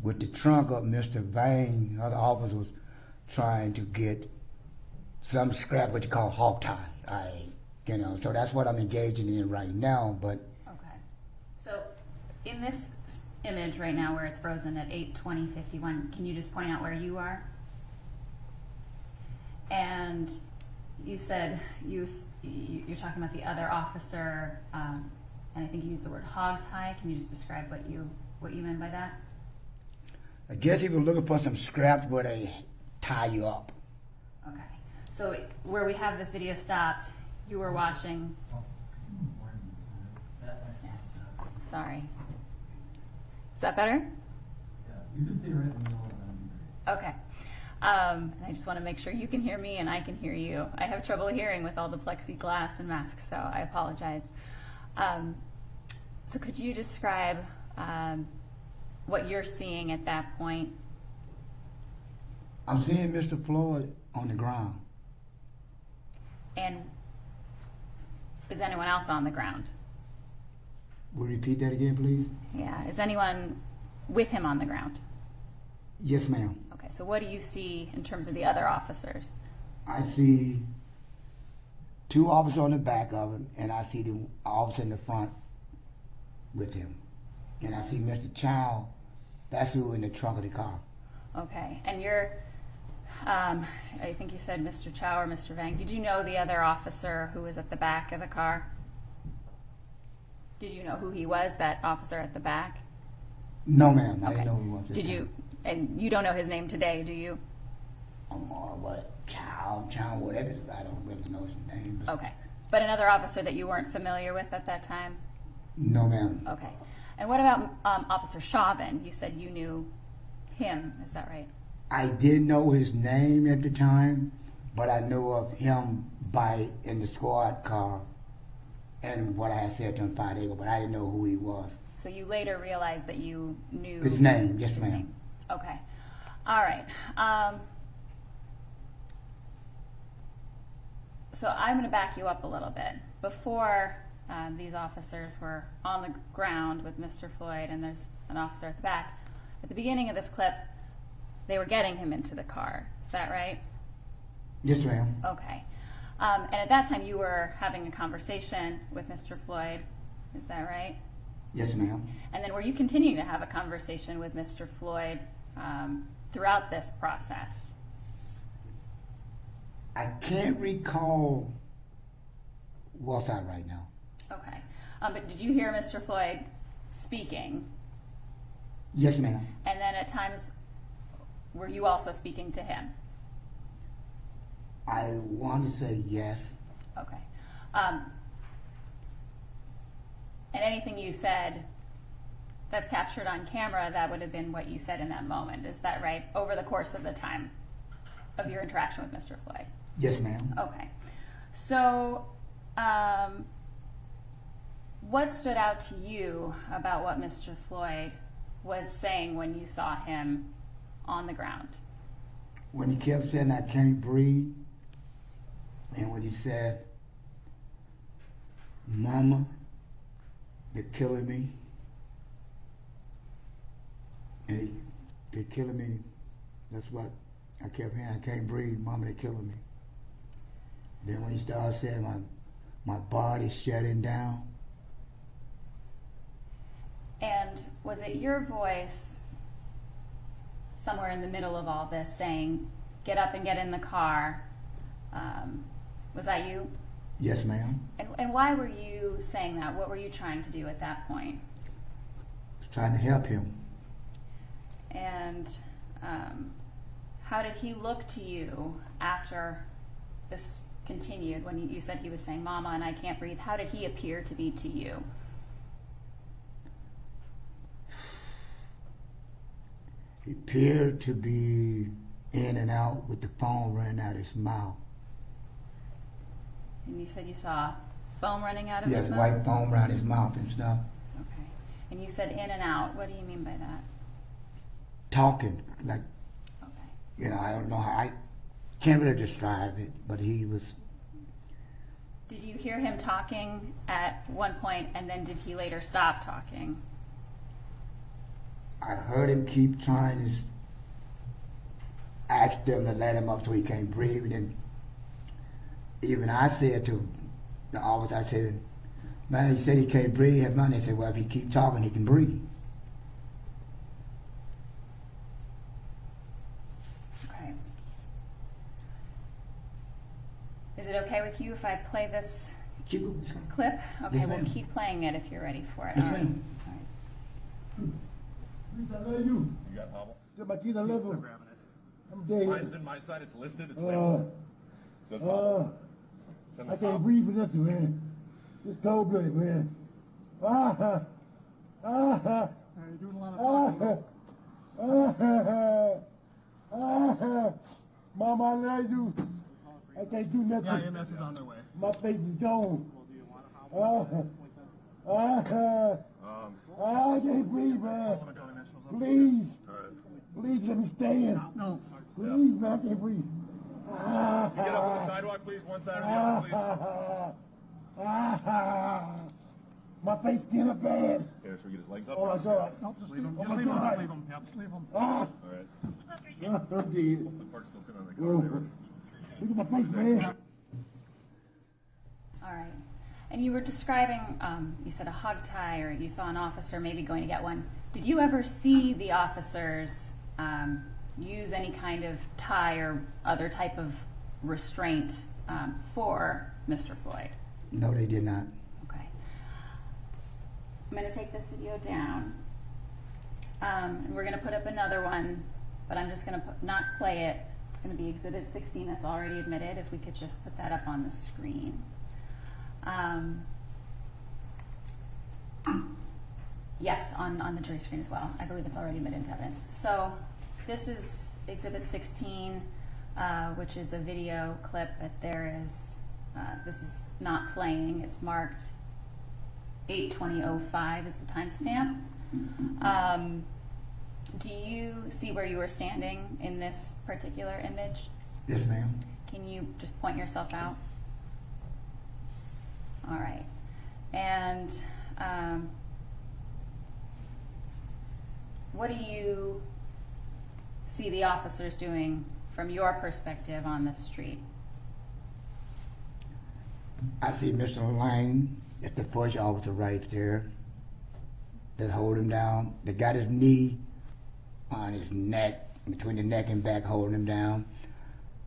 Speaker 8: with the trunk of Mr. Vane, other officers trying to get some scrap, what you call hog tie. So that's what I'm engaging in right now. But
Speaker 7: okay, so in this image right now, where it's frozen at 8:20:51, can you just point out where you are? And you said you're talking about the other officer, and I think you used the word hog tie. Can you just describe what you meant by that?
Speaker 8: I guess he was looking for some scraps where they tie you up.
Speaker 7: Okay, so where we have this video stopped, you were watching. Yes. Sorry. Is that better?
Speaker 10: Yeah, you can stay right in the middle of that.
Speaker 7: Okay. I just want to make sure you can hear me and I can hear you. I have trouble hearing with all the plexiglass and masks, so I apologize. So could you describe what you're seeing at that point?
Speaker 8: I'm seeing Mr. Floyd on the ground.
Speaker 7: And is anyone else on the ground?
Speaker 8: Will you repeat that again, please?
Speaker 7: Yeah. Is anyone with him on the ground?
Speaker 8: Yes, ma'am.
Speaker 7: Okay. So what do you see in terms of the other officers?
Speaker 8: I see two officers on the back of him, and I see the officer in the front with him. And I see Mr. Chow, that's who in the trunk of the car.
Speaker 7: Okay. And you're, I think you said Mr. Chow or Mr. Vang. Did you know the other officer who was at the back of the car? Did you know who he was, that officer at the back?
Speaker 8: No, ma'am. I
Speaker 7: Okay.
Speaker 8: didn't know who he was.
Speaker 7: Did you, and you don't know his name today, do you?
Speaker 8: Chow, whatever. I don't really know his name.
Speaker 7: Okay. But another officer that you weren't familiar with at that time?
Speaker 8: No, ma'am.
Speaker 7: Okay. And what about Officer Chauvin? You said you knew him, is that right?
Speaker 8: I didn't know his name at the time, but I knew of him in the squad car and what I had said to him 5 days ago, but I didn't know who he was.
Speaker 7: So you later realized that you knew
Speaker 8: His name, yes,
Speaker 7: his
Speaker 8: ma'am.
Speaker 7: name. Okay. All right. So I'm going to back you up a little bit. Before these officers were on the ground with Mr. Floyd, and there's an officer at the back, at the beginning of this clip, they were getting him into the car. Is that right?
Speaker 8: Yes, ma'am.
Speaker 7: Okay. And at that time, you were having a conversation with Mr. Floyd. Is that right?
Speaker 8: Yes, ma'am.
Speaker 7: And then were you continuing to have a conversation with Mr. Floyd throughout this process?
Speaker 8: I can't recall what's that right now.
Speaker 7: Okay. But did you hear Mr. Floyd speaking?
Speaker 8: Yes, ma'am.
Speaker 7: And then at times, were you also speaking to him?
Speaker 8: I want to say yes.
Speaker 7: Okay. And anything you said that's captured on camera, that would have been what you said in that moment. Is that right? Over the course of the time of your interaction with Mr. Floyd?
Speaker 8: Yes, ma'am.
Speaker 7: Okay. So, what stood out to you about what Mr. Floyd was saying when you saw him on the ground?
Speaker 8: When he kept saying, "I can't breathe," and when he said, "Mama, they're killing me," and they're killing me, that's what I kept hearing. "I can't breathe, Mama, they're killing me." Then when he started saying, my body's shutting down.
Speaker 7: And was it your voice somewhere in the middle of all this saying, "Get up and get in the car." Was that you?
Speaker 8: Yes, ma'am.
Speaker 7: And why were you saying that? What were you trying to do at that point?
Speaker 8: Trying to help him.
Speaker 7: And how did he look to you after this continued? When you said he was saying, "Mama, and I can't breathe," how did he appear to be to you?
Speaker 8: He appeared to be in and out with the foam running out his mouth.
Speaker 7: And you said you saw foam running out of
Speaker 8: Yes,
Speaker 7: his mouth?
Speaker 8: white foam around his mouth and stuff.
Speaker 7: Okay. And you said in and out. What do you mean by that?
Speaker 8: Talking, like,
Speaker 7: Okay.
Speaker 8: you know, I don't know how, I can't really describe it, but he was,
Speaker 7: Did you hear him talking at one point, and then did he later stop talking?
Speaker 8: I heard him keep trying to ask them to let him up so he can't breathe. And then even I said to the officer, I said, "Man, he said he can't breathe." And they said, "Well, if he keep talking, he can breathe."
Speaker 7: Okay. Is it okay with you if I play this
Speaker 8: Keep going, it's fine.
Speaker 7: clip? Okay,
Speaker 8: Yes,
Speaker 7: we'll
Speaker 8: ma'am.
Speaker 7: keep playing it if you're ready for it.
Speaker 8: Yes,
Speaker 7: All right.
Speaker 8: ma'am.
Speaker 7: All right.
Speaker 9: Please, I love you.
Speaker 11: You got Hobble?
Speaker 9: Just my kids, I love them. I'm dead.
Speaker 11: Mine's in my side. It's listed. It's labeled. It says Hobble. It's in the
Speaker 9: I can't
Speaker 11: top.
Speaker 9: breathe for nothing, man. It's cold blooded, man. Ah, ah,
Speaker 12: You're doing a lot of
Speaker 9: Mama, I love you. I can't do nothing.
Speaker 12: Yeah, EMS is on their way.
Speaker 9: My face is gone.
Speaker 12: Well, do you want a hobble?
Speaker 9: I can't breathe, man.
Speaker 12: Want to go initials up?
Speaker 9: Please,
Speaker 11: Alright.
Speaker 9: please let me stand.
Speaker 12: No.
Speaker 9: Please, man, I can't breathe.
Speaker 11: Get up on the sidewalk, please. One side or the other, please.
Speaker 9: My face getting up bad.
Speaker 11: Okay, so we get his legs up.
Speaker 9: Oh my God.
Speaker 12: Nope, just leave them.
Speaker 9: Oh
Speaker 12: Just
Speaker 9: my
Speaker 12: leave them.
Speaker 9: God.
Speaker 12: Just leave them. Yep, just leave them.
Speaker 9: Ah,
Speaker 11: Alright.
Speaker 9: I'm dead.
Speaker 11: The clerk's still sitting on the
Speaker 9: Whoa.
Speaker 11: car.
Speaker 9: Look at my face, man.
Speaker 7: All right. And you were describing, you said a hog tie, or you saw an officer maybe going to get one. Did you ever see the officers use any kind of tie or other type of restraint for Mr. Floyd?
Speaker 8: No, they did not.
Speaker 7: Okay. I'm going to take this video down. And we're going to put up another one, but I'm just going to not play it. It's going to be Exhibit 16 that's already admitted. If we could just put that up on the screen. Yes, on the jury screen as well. I believe it's already admitted into evidence. So this is Exhibit 16, which is a video clip that there is, this is not playing. It's marked 8:20:05 is the timestamp. Do you see where you were standing in this particular image?
Speaker 8: Yes, ma'am.
Speaker 7: Can you just point yourself out? All right. And what do you see the officers doing from your perspective on the street?
Speaker 8: I see Mr. Lane, that's the first officer right there, that hold him down. They got his knee on his neck, between the neck and back, holding him down.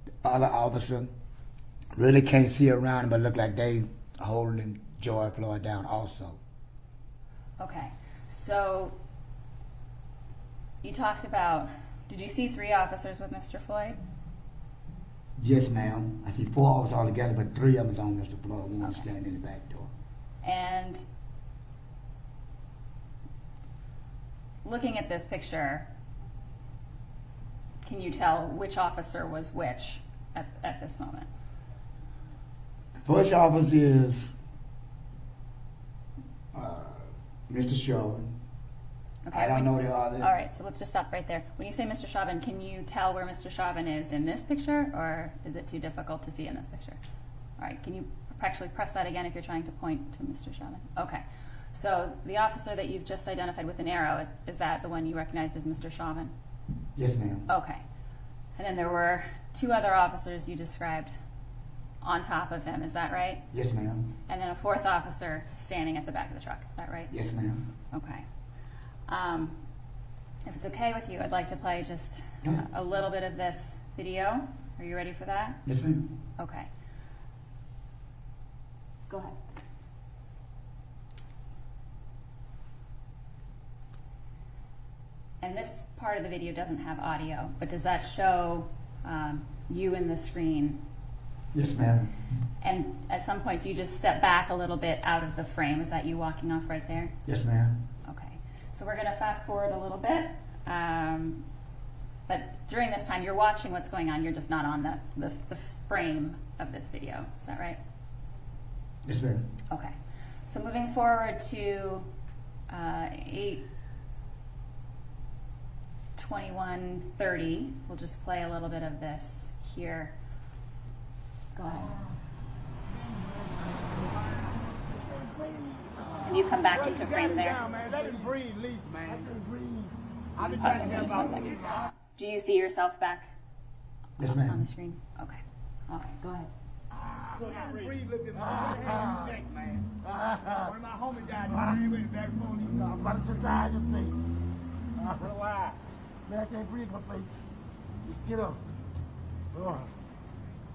Speaker 8: The other officer really can't see around him, but look like they holding George Floyd down also.
Speaker 7: Okay. So you talked about, did you see 3 officers with Mr. Floyd?
Speaker 8: Yes, ma'am. I see 4 officers all together, but 3 of them is on Mr. Floyd, one standing in the back door.
Speaker 7: And looking at this picture, can you tell which officer was which at this moment?
Speaker 8: First officer is Mr. Chauvin.
Speaker 7: Okay,
Speaker 8: I don't know the other.
Speaker 7: All right, so let's just stop right there. When you say Mr. Chauvin, can you tell where Mr. Chauvin is in this picture, or is it too difficult to see in this picture? All right, can you actually press that again if you're trying to point to Mr. Chauvin? Okay, so the officer that you've just identified with an arrow, is that the one you recognized as Mr. Chauvin?
Speaker 8: Yes, ma'am.
Speaker 7: Okay. And then there were 2 other officers you described on top of him, is that right?
Speaker 8: Yes, ma'am.
Speaker 7: And then a 4th officer standing at the back of the truck, is that right?
Speaker 8: Yes, ma'am.
Speaker 7: Okay. If it's okay with you, I'd like to play just a little bit of this video. Are you ready for that?
Speaker 8: Yes, ma'am.
Speaker 7: Okay. Go ahead. And this part of the video doesn't have audio, but does that show you in the screen?
Speaker 8: Yes, ma'am.
Speaker 7: And at some point, do you just step back a little bit out of the frame? Is that you walking off right there?
Speaker 8: Yes, ma'am.
Speaker 7: Okay. So we're going to fast forward a little bit. But during this time, you're watching what's going on. You're just not on the frame of this video. Is that right?
Speaker 8: Yes, ma'am.
Speaker 7: Okay. So moving forward to 8:21:30, we'll just play a little bit of this here. Go ahead. And you come back into frame there.
Speaker 9: Let him breathe, at least, man. I've been
Speaker 7: Pause
Speaker 9: trying
Speaker 7: it
Speaker 9: to
Speaker 7: for
Speaker 9: help
Speaker 7: just 1
Speaker 9: out.
Speaker 7: second. Do you see yourself back
Speaker 8: Yes,
Speaker 7: on
Speaker 8: ma'am.
Speaker 7: the screen? Okay. All right, go ahead.
Speaker 9: So let him breathe, look at me. Put a hand on his neck, man. One of my homies died. He ran with the back phone. I'm about to just die, just say. Relax. Man, I can't breathe my face. Just get up.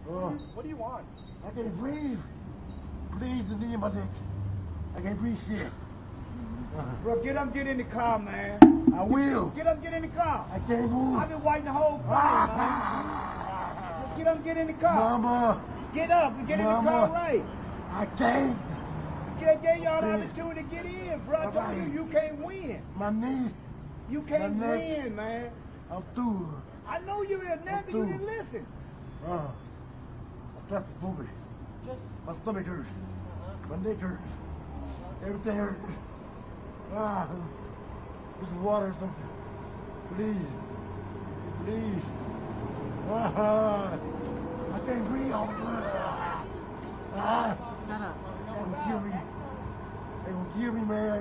Speaker 9: What do you want? I can't breathe. Please, the knee in my neck. I can't breathe shit. Bro, get up, get in the car, man. I will. Get up, get in the car. I can't move. I've been waiting the whole time, man. Get up, get in the car. Mama. Get up and get in the car right. I can't. I gave y'all the opportunity to get in, bro. I told you can't win. My knee. You can't win, man. I'm through. I know you didn't never, you didn't listen. I'm claustrophobic. My stomach hurts. My neck hurts. Everything hurts. There's some water or something. Please. Please. I can't breathe. Shut up. They gonna kill me. They gonna kill me, man.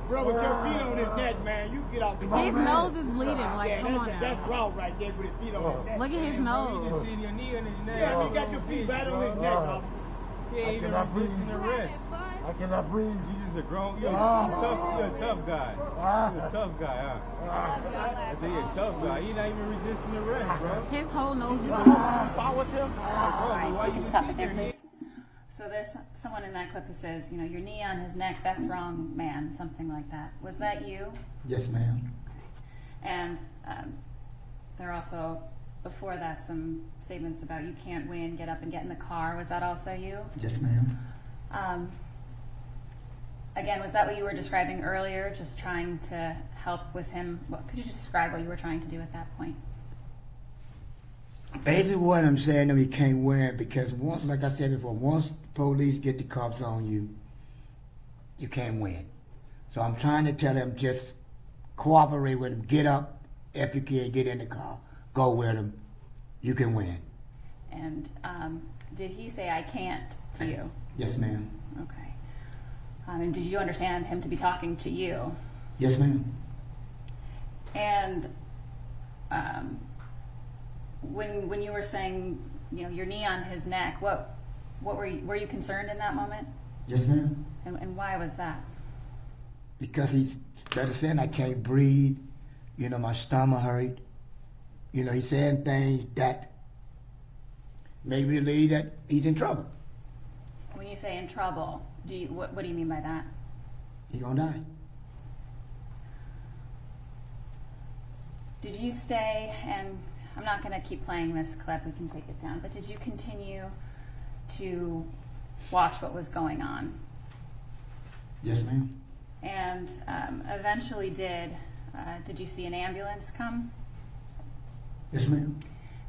Speaker 9: Bro, with your feet on his neck, man, you get off the
Speaker 13: His nose is bleeding. Like, come on now.
Speaker 9: That's raw right there with his feet on his neck.
Speaker 13: Look at his nose.
Speaker 9: You see your knee on his neck. Yeah, he got your feet right on his neck, bro. I cannot breathe. I cannot breathe.
Speaker 11: You just a grown, you're a tough guy. You're a tough guy, huh? I say you're a tough guy. You're not even resisting the rest, bro.
Speaker 13: His whole nose is
Speaker 11: Follow him.
Speaker 7: Why you can stop it there, please. So there's someone in that clip who says, you know, your knee on his neck, that's wrong, man, something like that. Was that you?
Speaker 8: Yes, ma'am.
Speaker 7: And there are also, before that, some statements about you can't win, get up and get in the car. Was that also you?
Speaker 8: Yes, ma'am.
Speaker 7: Again, was that what you were describing earlier, just trying to help with him? Could you describe what you were trying to do at that point?
Speaker 8: Basically, what I'm saying to him, he can't win because once, like I said before, once the police get the cops on you, you can't win. So I'm trying to tell him just cooperate with him, get up, if you can, get in the car, go with him, you can win.
Speaker 7: And did he say I can't to you?
Speaker 8: Yes, ma'am.
Speaker 7: Okay. And did you understand him to be talking to you?
Speaker 8: Yes, ma'am.
Speaker 7: And when you were saying, you know, your knee on his neck, what were you concerned in that moment?
Speaker 8: Yes, ma'am.
Speaker 7: And why was that?
Speaker 8: Because he started saying I can't breathe, you know, my stomach hurt. You know, he's saying things that make me believe that he's in trouble.
Speaker 7: When you say in trouble, what do you mean by that?
Speaker 8: He's gonna die.
Speaker 7: Did you stay, and I'm not going to keep playing this clip, we can take it down, but did you continue to watch what was going on?
Speaker 8: Yes, ma'am.
Speaker 7: And eventually did you see an ambulance come?
Speaker 8: Yes, ma'am.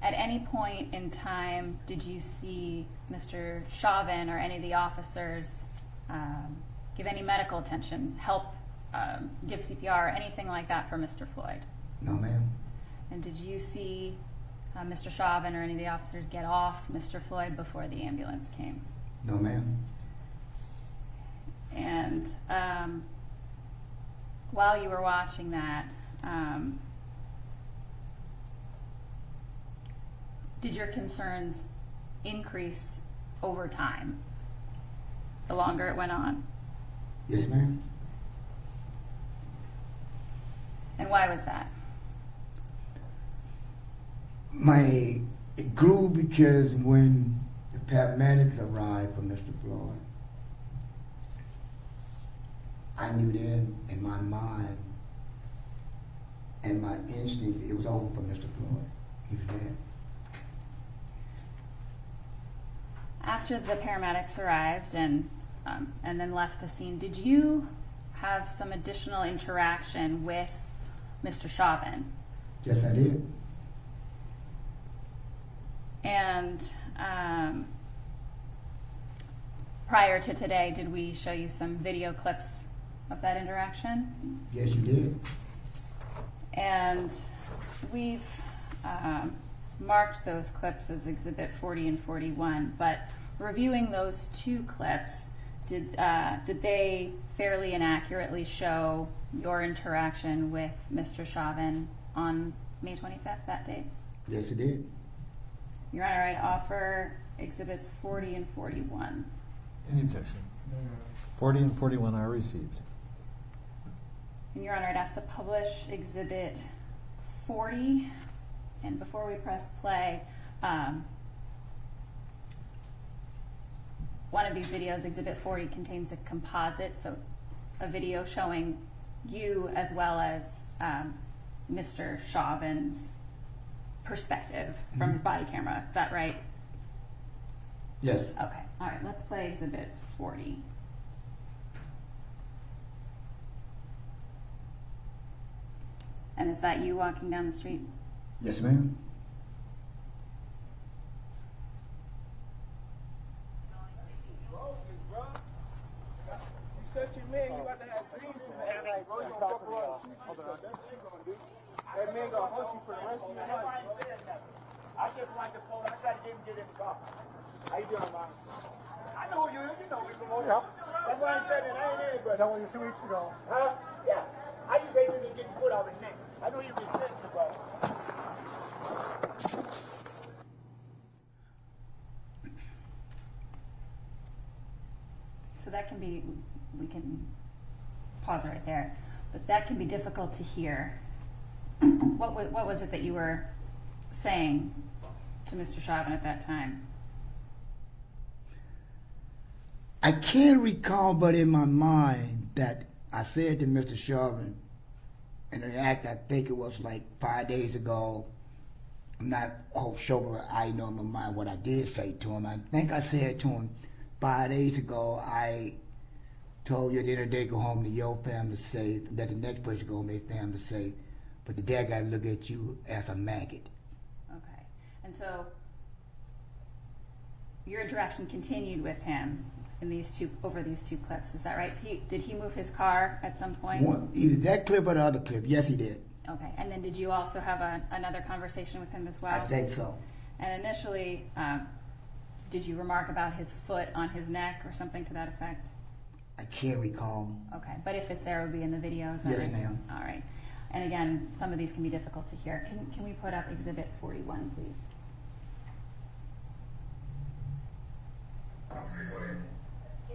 Speaker 7: At any point in time, did you see Mr. Chauvin or any of the officers give any medical attention, help give CPR, anything like that for Mr. Floyd?
Speaker 8: No, ma'am.
Speaker 7: And did you see Mr. Chauvin or any of the officers get off Mr. Floyd before the ambulance came?
Speaker 8: No, ma'am.
Speaker 7: And while you were watching that, did your concerns increase over time, the longer it went on?
Speaker 8: Yes, ma'am.
Speaker 7: And why was that?
Speaker 8: It grew because when the paramedics arrived for Mr. Floyd, I knew then in my mind and my instinct it was over for Mr. Floyd. He was dead.
Speaker 7: After the paramedics arrived and then left the scene, did you have some additional interaction with Mr. Chauvin?
Speaker 8: Yes, I did.
Speaker 7: And prior to today, did we show you some video clips of that interaction?
Speaker 8: Yes, you did.
Speaker 7: And we've marked those clips as Exhibit 40 and 41, but reviewing those two clips, did they fairly and accurately show your interaction with Mr. Chauvin on May 25th, that date?
Speaker 8: Yes, it did.
Speaker 7: Your Honor, I'd offer Exhibits 40 and 41.
Speaker 2: Any objection? 40 and 41 are received.
Speaker 7: And Your Honor, I'd ask to publish Exhibit 40. And before we press play, one of these videos, Exhibit 40, contains a composite, so a video showing you as well as Mr. Chauvin's perspective from his body camera. Is that right?
Speaker 8: Yes.
Speaker 7: Okay. All right. Let's play Exhibit 40. And is that you walking down the street?
Speaker 8: Yes, ma'am.
Speaker 9: Such a man, you got to have dreams for that. Like, bro, you gonna fuck around and shoot yourself. That's what you gonna do. That man gonna hunt you for the rest of your life. I just like the phone. I tried to get in the car. How you doing, man? I know you. You know me from over. Yeah. That's why I ain't said that. I ain't in, but that was 2 weeks ago. Huh? Yeah. I just hate him to get the foot off his neck. I know you've been sensitive about it.
Speaker 7: So that can be, we can pause right there, but that can be difficult to hear. What was it that you were saying to Mr. Chauvin at that time?
Speaker 8: I can't recall, but in my mind that I said to Mr. Chauvin, in an act I think it was like 5 days ago. I'm not quite sure, but I know in my mind what I did say to him. I think I said to him 5 days ago, I told you at the end of the day, go home to your family safe, let the next person go home to their family safe, but the dad got to look at you as a maggot.
Speaker 7: Okay. And so your interaction continued with him in these two, over these two clips, is that right? Did he move his car at some point?
Speaker 8: Either that clip or the other clip. Yes, he did.
Speaker 7: Okay. And then did you also have another conversation with him as well?
Speaker 8: I think so.
Speaker 7: And initially, did you remark about his foot on his neck or something to that effect?
Speaker 8: I can't recall.
Speaker 7: Okay, but if it's there, it would be in the video, is that
Speaker 8: Yes,
Speaker 7: right?
Speaker 8: ma'am.
Speaker 7: All right. And again, some of these can be difficult to hear. Can we put up Exhibit 41, please?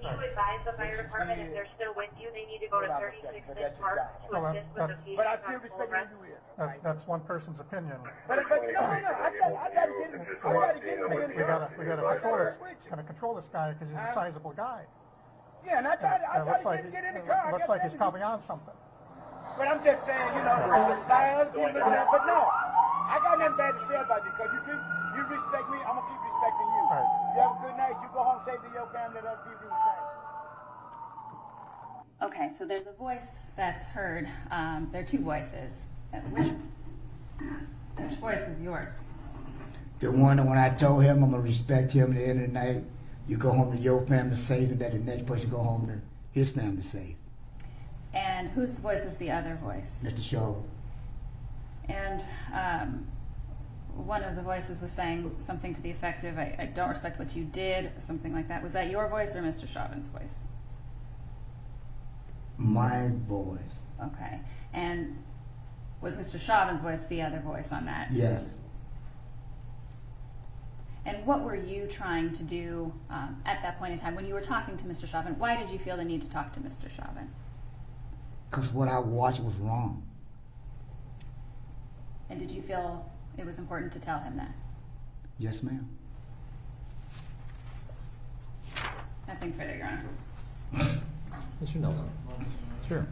Speaker 14: Can you advise the fire department if they're still with you, they need to go to 36th Park to assist with the patient
Speaker 9: But I still
Speaker 14: on full
Speaker 9: respect
Speaker 14: rest?
Speaker 9: you here. That's one person's opinion.
Speaker 12: But no, I gotta get him. I gotta get him in the
Speaker 9: We gotta control this guy because he's a sizable guy.
Speaker 12: Yeah, and I tried to get in the car.
Speaker 9: Looks like he's probably on something.
Speaker 12: But I'm just saying, you know, by other people looking at it. But no, I got nothing bad to say about you because you respect me, I'm gonna keep respecting you.
Speaker 9: Right.
Speaker 12: You have a good night. You go home safe to your family. Let other people do the same.
Speaker 7: Okay, so there's a voice that's heard. There are two voices. Which voice is yours?
Speaker 8: The one that when I told him I'm going to respect him at the end of the night, you go home to your family safe and let the next person go home to his family safe.
Speaker 7: And whose voice is the other voice?
Speaker 8: Mr. Chauvin.
Speaker 7: And one of the voices was saying something to the effect of, I don't respect what you did, or something like that. Was that your voice or Mr. Chauvin's voice?
Speaker 8: My voice.
Speaker 7: Okay. And was Mr. Chauvin's voice the other voice on that?
Speaker 8: Yes.
Speaker 7: And what were you trying to do at that point in time when you were talking to Mr. Chauvin? Why did you feel the need to talk to Mr. Chauvin?
Speaker 8: Because what I watched was wrong.
Speaker 7: And did you feel it was important to tell him that?
Speaker 8: Yes, ma'am.
Speaker 7: Nothing further, Your Honor.
Speaker 2: Mr. Nelson. Sure.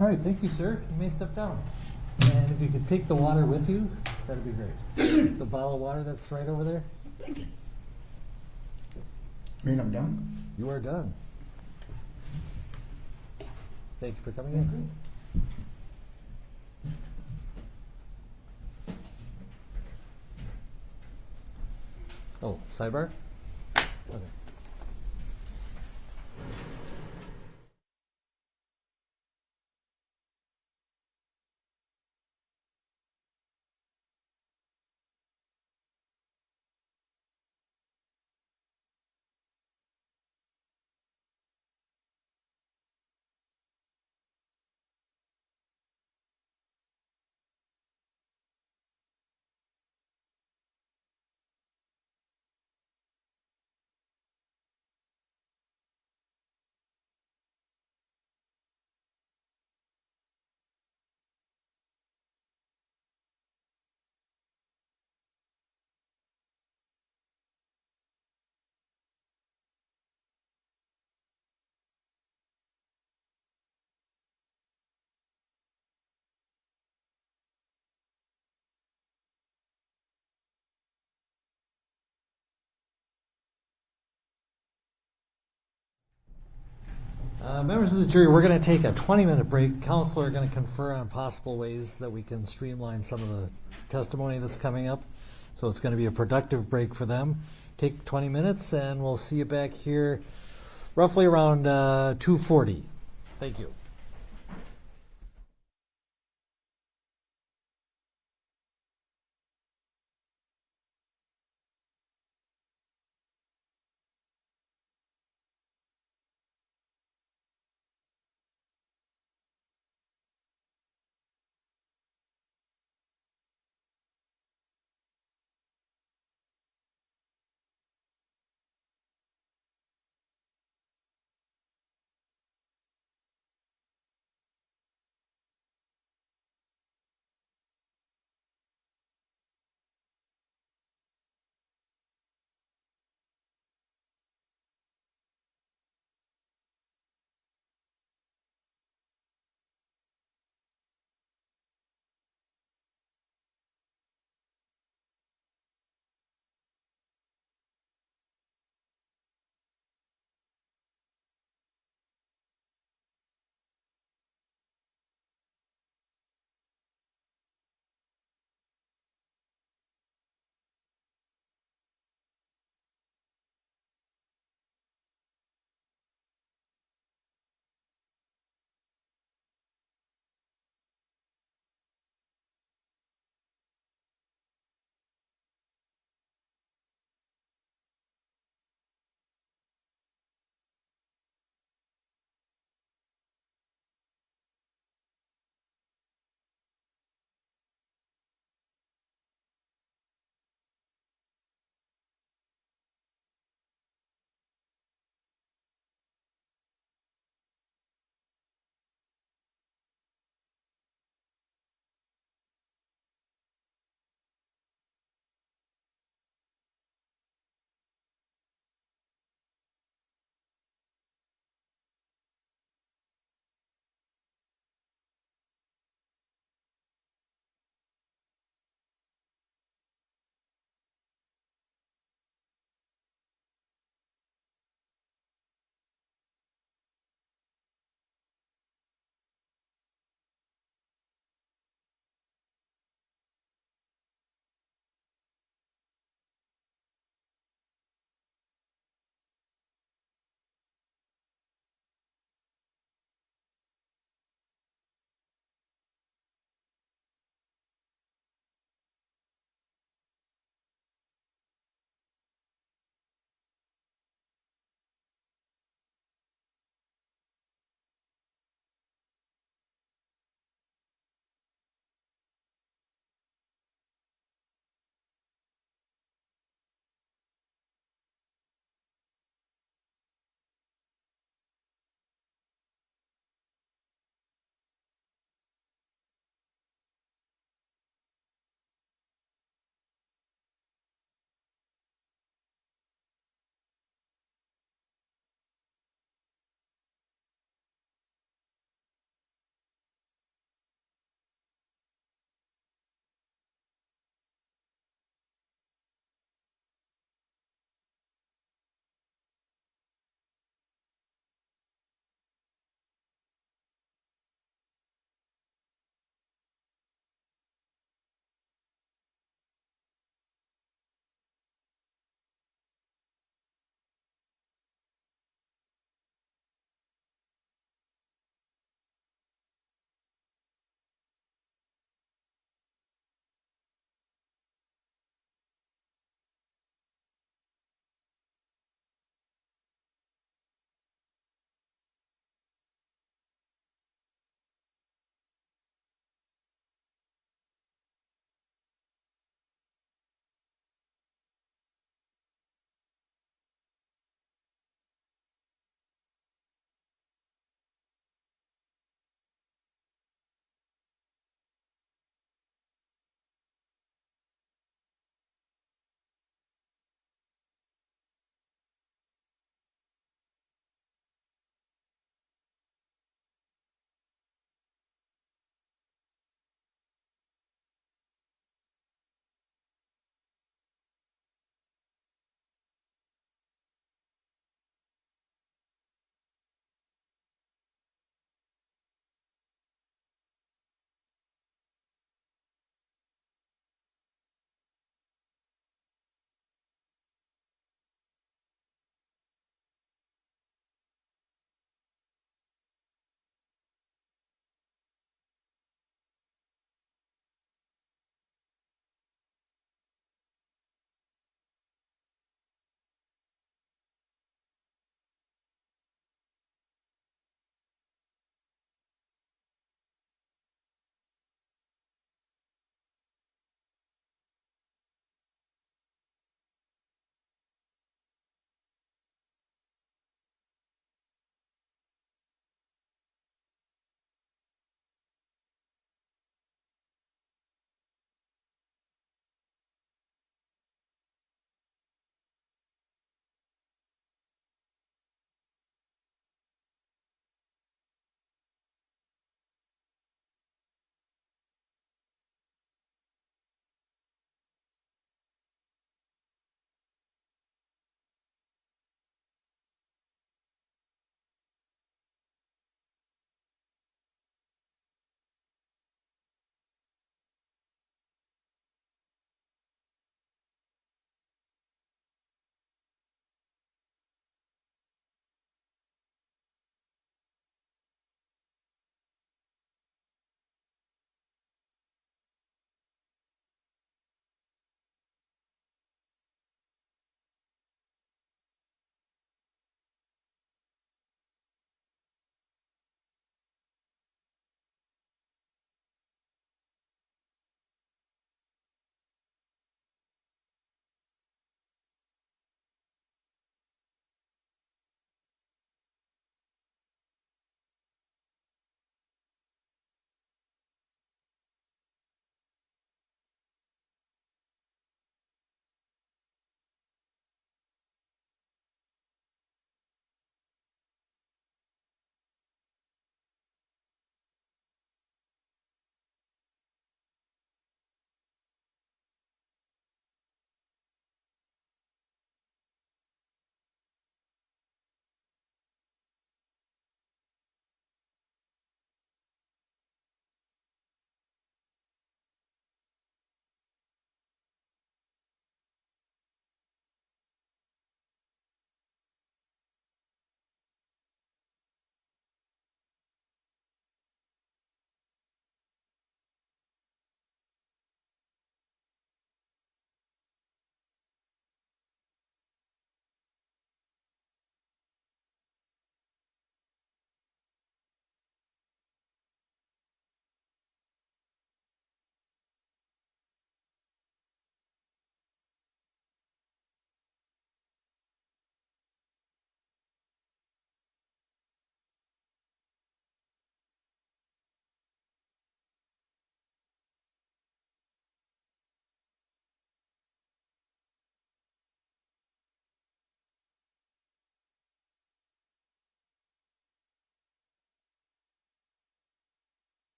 Speaker 2: All right, thank you, sir. You may step down. And if you could take the water with you, that'd be great. The bottle of water that's right over there.
Speaker 8: Thank you. Mean I'm done?
Speaker 2: You are done. Thank you for coming in. Oh, sidebar? Okay. Members of the jury, we're going to take a 20-minute break. Counsel are going to confer on possible ways that we can streamline some of the testimony that's coming up. So it's going to be a productive break for them. Take 20 minutes, and we'll see you back here roughly around 2:40. Thank you.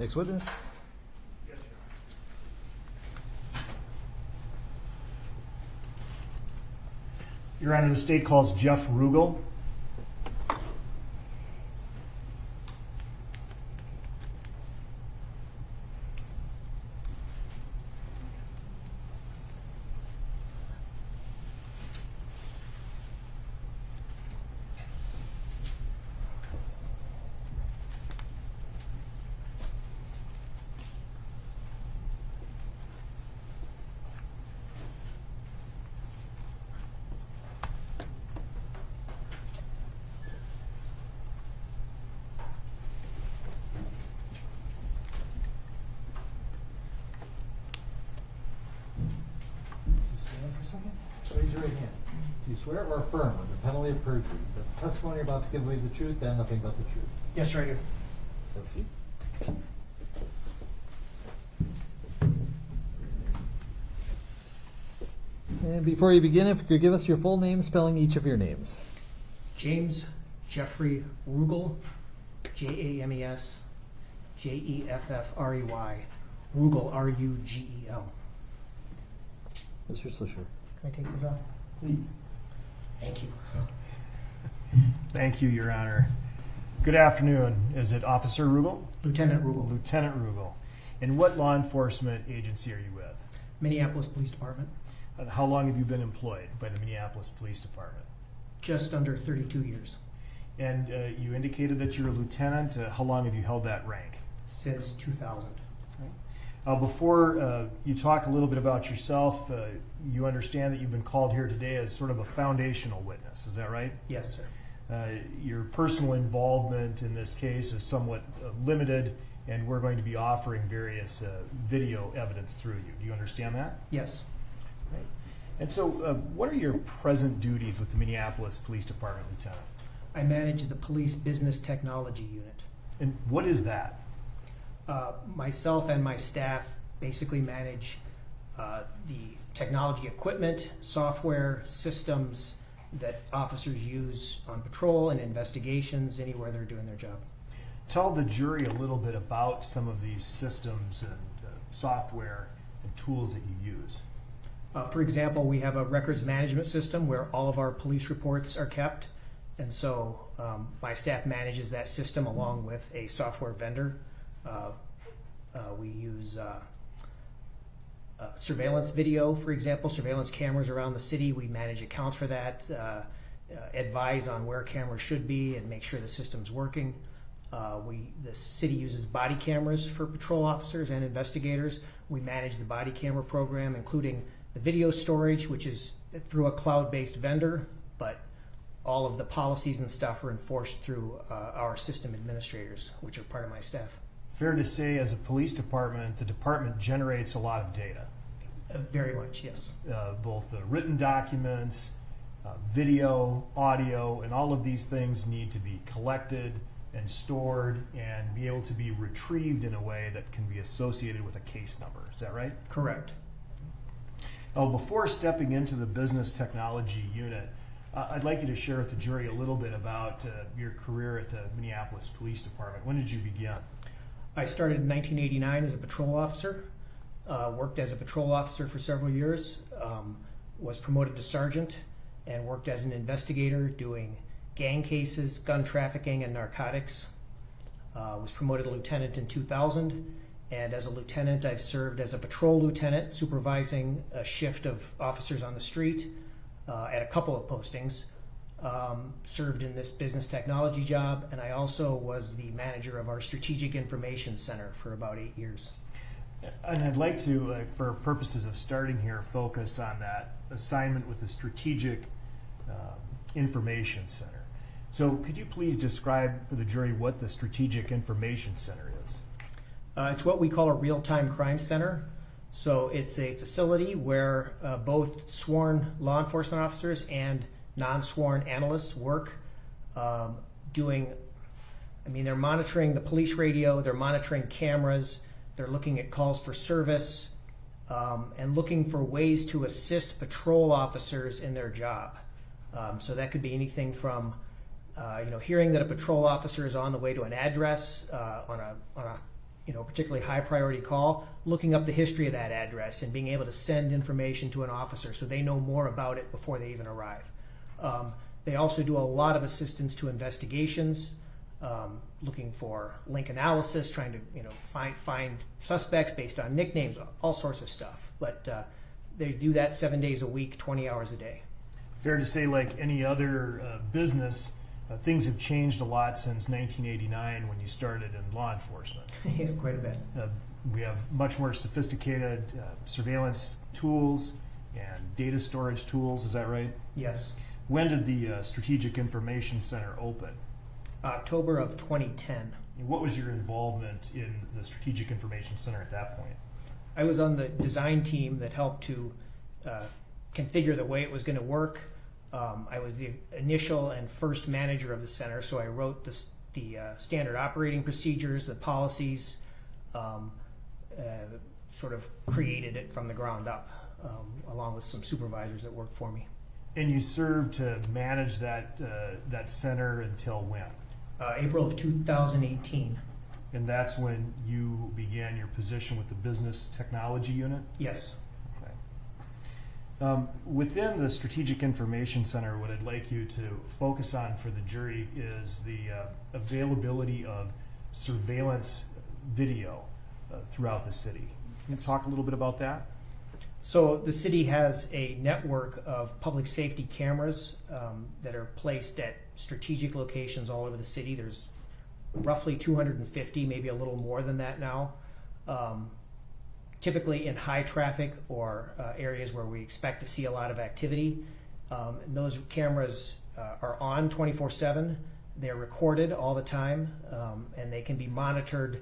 Speaker 2: Next witness.
Speaker 15: Your Honor, the state calls Jeff Rugal.
Speaker 2: Raise your right hand. Do you swear or affirm under penalty of perjury that the testimony you're about to give away the truth and nothing but the truth?
Speaker 4: Yes, sir, I do.
Speaker 2: Let's see. And before you begin, if you could give us your full name, spelling each of your names.
Speaker 16: James Jeffrey Rugal, James Jeffrey, Rugal, Rugel.
Speaker 2: Mr. Slisher.
Speaker 16: Can I take these off?
Speaker 2: Please.
Speaker 16: Thank you.
Speaker 15: Thank you, Your Honor. Good afternoon. Is it Officer Rugal?
Speaker 16: Lieutenant Rugal.
Speaker 15: Lieutenant Rugal. And what law enforcement agency are you with?
Speaker 16: Minneapolis Police Department.
Speaker 15: And how long have you been employed by the Minneapolis Police Department?
Speaker 16: Just under 32 years.
Speaker 15: And you indicated that you're a lieutenant. How long have you held that rank?
Speaker 16: Since 2000.
Speaker 15: Before you talk a little bit about yourself, you understand that you've been called here today as sort of a foundational witness. Is that right?
Speaker 16: Yes, sir.
Speaker 15: Your personal involvement in this case is somewhat limited, and we're going to be offering various video evidence through you. Do you understand that?
Speaker 16: Yes.
Speaker 15: Right. And so what are your present duties with the Minneapolis Police Department, Lieutenant?
Speaker 16: I manage the Police Business Technology Unit.
Speaker 15: And what is that?
Speaker 16: Myself and my staff basically manage the technology equipment, software, systems that officers use on patrol and investigations anywhere they're doing their job.
Speaker 15: Tell the jury a little bit about some of these systems and software and tools that you use.
Speaker 16: For example, we have a records management system where all of our police reports are kept, and so my staff manages that system along with a software vendor. We use surveillance video, for example, surveillance cameras around the city. We manage accounts for that, advise on where cameras should be, and make sure the system's working. The city uses body cameras for patrol officers and investigators. We manage the body camera program, including the video storage, which is through a cloud-based vendor, but all of the policies and stuff are enforced through our system administrators, which are part of my staff.
Speaker 15: Fair to say, as a police department, the department generates a lot of data.
Speaker 16: Very much, yes.
Speaker 15: Both the written documents, video, audio, and all of these things need to be collected and stored and be able to be retrieved in a way that can be associated with a case number. Is that right?
Speaker 16: Correct.
Speaker 15: Before stepping into the business technology unit, I'd like you to share with the jury a little bit about your career at the Minneapolis Police Department. When did you begin?
Speaker 16: I started in 1989 as a patrol officer, worked as a patrol officer for several years, was promoted to sergeant, and worked as an investigator doing gang cases, gun trafficking, and narcotics. Was promoted to lieutenant in 2000, and as a lieutenant I've served as a patrol lieutenant supervising a shift of officers on the street at a couple of postings. Served in this business technology job, and I also was the manager of our Strategic Information Center for about 8 years.
Speaker 15: And I'd like to, for purposes of starting here, focus on that assignment with the Strategic Information Center. So could you please describe for the jury what the Strategic Information Center is?
Speaker 16: It's what we call a real-time crime center. So it's a facility where both sworn law enforcement officers and non-sworn analysts work they're monitoring the police radio, they're monitoring cameras, they're looking at calls for service, and looking for ways to assist patrol officers in their job. So that could be anything from hearing that a patrol officer is on the way to an address on a particularly high priority call, looking up the history of that address and being able to send information to an officer so they know more about it before they even arrive. They also do a lot of assistance to investigations, looking for link analysis, trying to find suspects based on nicknames, all sorts of stuff. But they do that 7 days a week, 20 hours a day.
Speaker 15: Fair to say, like any other business, things have changed a lot since 1989 when you started in law enforcement.
Speaker 16: Yes, quite a bit.
Speaker 15: We have much more sophisticated surveillance tools and data storage tools, is that right?
Speaker 16: Yes.
Speaker 15: When did the Strategic Information Center open?
Speaker 16: October of 2010.
Speaker 15: And what was your involvement in the Strategic Information Center at that point?
Speaker 16: I was on the design team that helped to configure the way it was going to work. I was the initial and first manager of the center, so I wrote the standard operating procedures, the policies, sort of created it from the ground up, along with some supervisors that worked for me.
Speaker 15: And you served to manage that center until when?
Speaker 16: April of 2018.
Speaker 15: And that's when you began your position with the Business Technology Unit?
Speaker 16: Yes.
Speaker 15: Within the Strategic Information Center, what I'd like you to focus on for the jury is the availability of surveillance video throughout the city. Can you talk a little bit about that?
Speaker 16: So the city has a network of public safety cameras that are placed at strategic locations all over the city. There's roughly 250, maybe a little more than that now. Typically in high traffic or areas where we expect to see a lot of activity. And those cameras are on 24/7. They're recorded all the time, and they can be monitored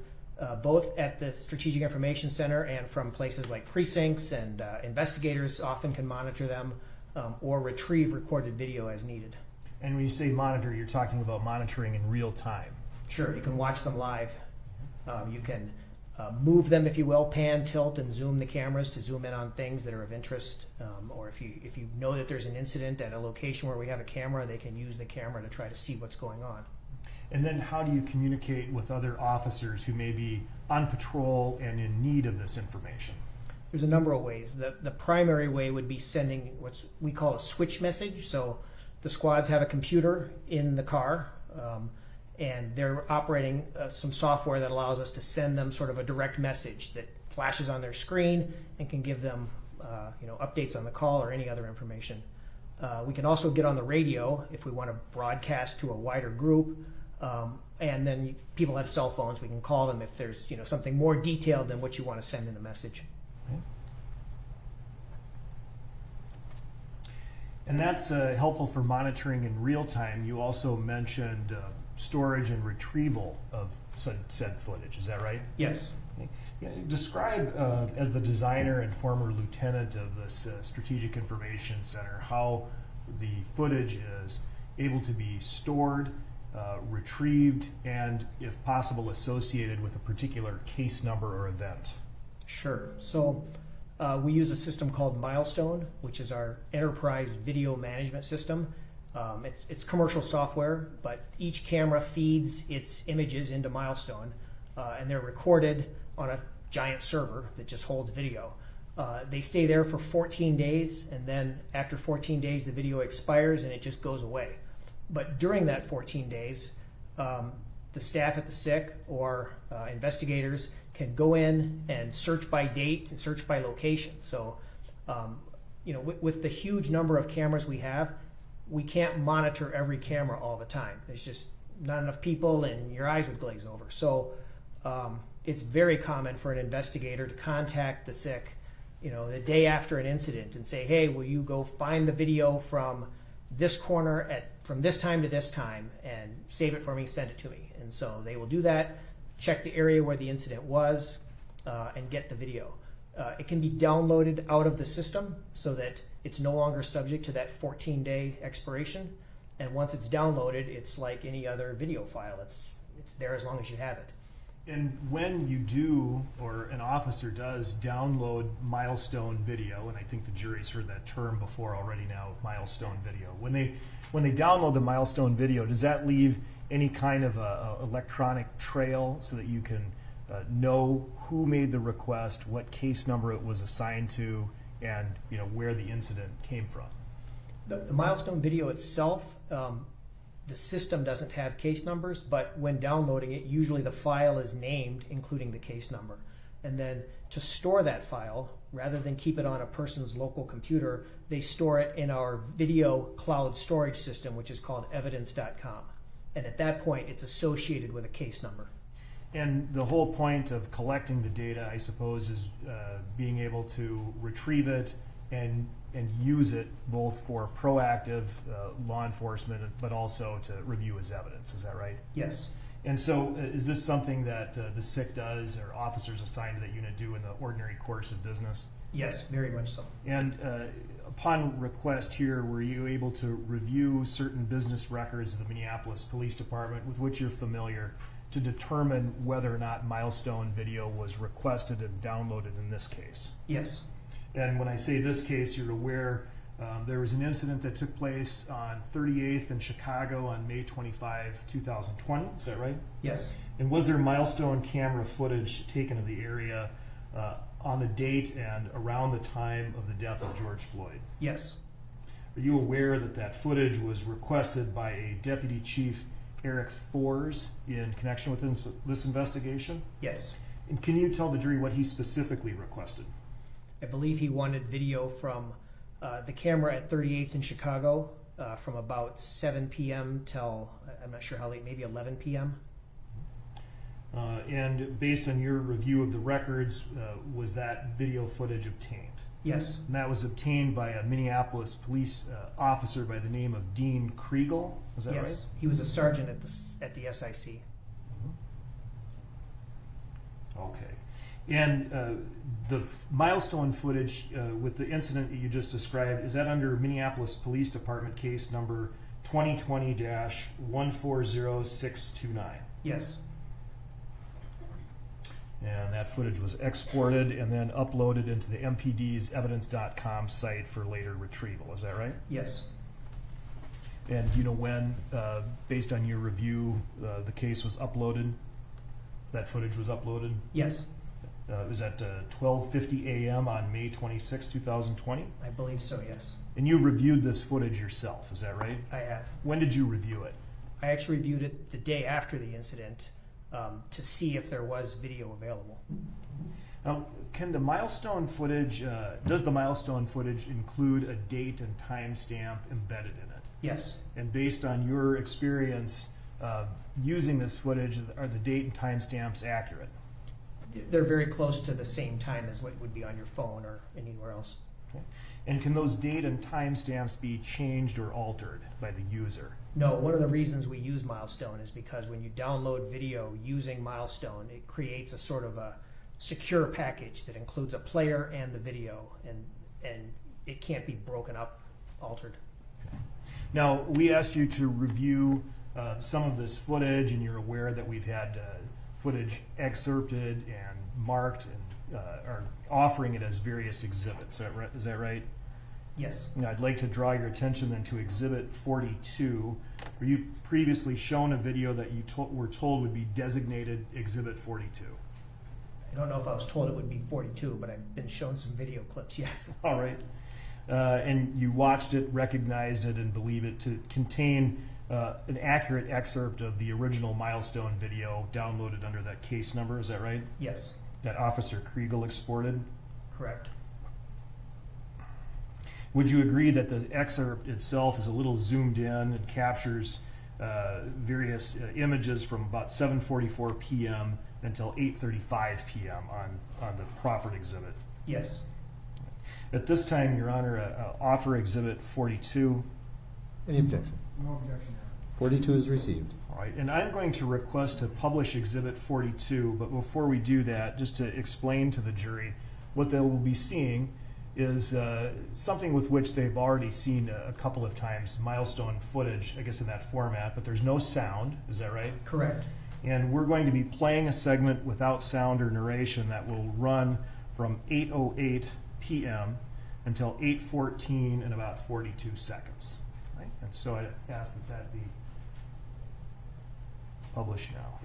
Speaker 16: both at the Strategic Information Center and from places like precincts, and investigators often can monitor them or retrieve recorded video as needed.
Speaker 15: And when you say monitor, you're talking about monitoring in real time.
Speaker 16: Sure, you can watch them live. You can move them, if you will, pan, tilt, and zoom the cameras to zoom in on things that are of interest. Or if you know that there's an incident at a location where we have a camera, they can use the camera to try to see what's going on.
Speaker 15: And then how do you communicate with other officers who may be on patrol and in need of this information?
Speaker 16: There's a number of ways. The primary way would be sending what we call a switch message. So the squads have a computer in the car, and they're operating some software that allows us to send them sort of a direct message that flashes on their screen and can give them updates on the call or any other information. We can also get on the radio if we want to broadcast to a wider group. And then people have cell phones. We can call them if there's something more detailed than what you want to send in the message.
Speaker 15: Okay. And that's helpful for monitoring in real time. You also mentioned storage and retrieval of said footage. Is that right?
Speaker 16: Yes.
Speaker 15: Okay. Yeah, describe, as the designer and former lieutenant of this Strategic Information Center, how the footage is able to be stored, retrieved, and, if possible, associated with a particular case number or event.
Speaker 16: Sure. So we use a system called Milestone, which is our enterprise video management system. It's commercial software, but each camera feeds its images into Milestone, and they're recorded on a giant server that just holds video. They stay there for 14 days, and then after 14 days, the video expires and it just goes away. But during that 14 days, the staff at the SIC or investigators can go in and search by date and search by location. So, with the huge number of cameras we have, we can't monitor every camera all the time. There's just not enough people and your eyes would glaze over. So it's very common for an investigator to contact the SIC, the day after an incident and say, hey, will you go find the video from this corner from this time to this time and save it for me, send it to me. And so they will do that, check the area where the incident was, and get the video. It can be downloaded out of the system so that it's no longer subject to that 14-day expiration. And once it's downloaded, it's like any other video file. It's there as long as you have it.
Speaker 15: And when you do, or an officer does, download Milestone video, and I think the jury's heard that term before already now, Milestone video. When they download the Milestone video, does that leave any kind of a electronic trail so that you can know who made the request, what case number it was assigned to, and where the incident came from?
Speaker 16: The milestone video itself, the system doesn't have case numbers, but when downloading it, usually the file is named, including the case number. And then to store that file, rather than keep it on a person's local computer, they store it in our video cloud storage system, which is called evidence.com. And at that point, it's associated with a case number.
Speaker 15: And the whole point of collecting the data, I suppose, is being able to retrieve it and use it both for proactive law enforcement, but also to review as evidence. Is that right?
Speaker 16: Yes.
Speaker 15: And so is this something that the SIC does, or officers assigned to that unit do in the ordinary course of business?
Speaker 16: Yes, very much so.
Speaker 15: And upon request here, were you able to review certain business records of the Minneapolis Police Department with which you're familiar to determine whether or not milestone video was requested and downloaded in this case?
Speaker 16: Yes.
Speaker 15: And when I say this case, you're aware there was an incident that took place on 38th in Chicago on May 25, 2020. Is that right?
Speaker 16: Yes.
Speaker 15: And was there milestone camera footage taken of the area on the date and around the time of the death of George Floyd?
Speaker 16: Yes.
Speaker 15: Are you aware that that footage was requested by a Deputy Chief Eric Fors in connection with this investigation?
Speaker 16: Yes.
Speaker 15: And can you tell the jury what he specifically requested?
Speaker 16: I believe he wanted video from the camera at 38th in Chicago from about 7 p.m. till, I'm not sure how late, maybe 11 p.m.
Speaker 15: And based on your review of the records, was that video footage obtained?
Speaker 16: Yes.
Speaker 15: And that was obtained by a Minneapolis police officer by the name of Dean Rugal. Is that right?
Speaker 16: Yes. He was a sergeant at the SIC.
Speaker 15: Okay. And the milestone footage with the incident that you just described, is that under Minneapolis Police Department case number 2020-140629?
Speaker 16: Yes.
Speaker 15: And that footage was exported and then uploaded into the MPD's evidence.com site for later retrieval. Is that right?
Speaker 16: Yes.
Speaker 15: And do you know when, based on your review, the case was uploaded? That footage was uploaded?
Speaker 16: Yes.
Speaker 15: Was that 12:50 a.m. on May 26, 2020?
Speaker 16: I believe so, yes.
Speaker 15: And you reviewed this footage yourself, is that right?
Speaker 16: I have.
Speaker 15: When did you review it?
Speaker 16: I actually reviewed it the day after the incident to see if there was video available.
Speaker 15: Now, can the milestone footage, does the milestone footage include a date and timestamp embedded in it?
Speaker 16: Yes.
Speaker 15: And based on your experience using this footage, are the date and timestamps accurate?
Speaker 16: They're very close to the same time as what would be on your phone or anywhere else.
Speaker 15: Okay. And can those date and timestamps be changed or altered by the user?
Speaker 16: No, one of the reasons we use Milestone is because when you download video using Milestone, it creates a sort of a secure package that includes a player and the video, and it can't be broken up, altered.
Speaker 15: Okay. Now, we asked you to review some of this footage, and you're aware that we've had footage excerpted and marked and are offering it as various exhibits. Is that right?
Speaker 16: Yes.
Speaker 15: Now, I'd like to draw your attention then to Exhibit 42. Were you previously shown a video that you were told would be designated Exhibit 42?
Speaker 16: I don't know if I was told it would be 42, but I've been shown some video clips, yes.
Speaker 15: All right. And you watched it, recognized it, and believe it to contain an accurate excerpt of the original Milestone video downloaded under that case number, is that right?
Speaker 16: Yes.
Speaker 15: That Officer Kriegel exported?
Speaker 16: Correct.
Speaker 15: Would you agree that the excerpt itself is a little zoomed in and captures various images from about 7:44 p.m. until 8:35 p.m. on the proffered exhibit?
Speaker 16: Yes.
Speaker 15: At this time, Your Honor, offer Exhibit 42.
Speaker 2: Any objection?
Speaker 9: No objection.
Speaker 2: 42 is received.
Speaker 15: All right, and I'm going to request to publish Exhibit 42, but before we do that, just to explain to the jury, what they will be seeing is something with which they've already seen a couple of times, Milestone footage, I guess in that format, but there's no sound, is that right?
Speaker 16: Correct.
Speaker 15: And we're going to be playing a segment without sound or narration that will run from 8:08 p.m. until 8:14 and about 42 seconds. Right? And so I ask that that be published now.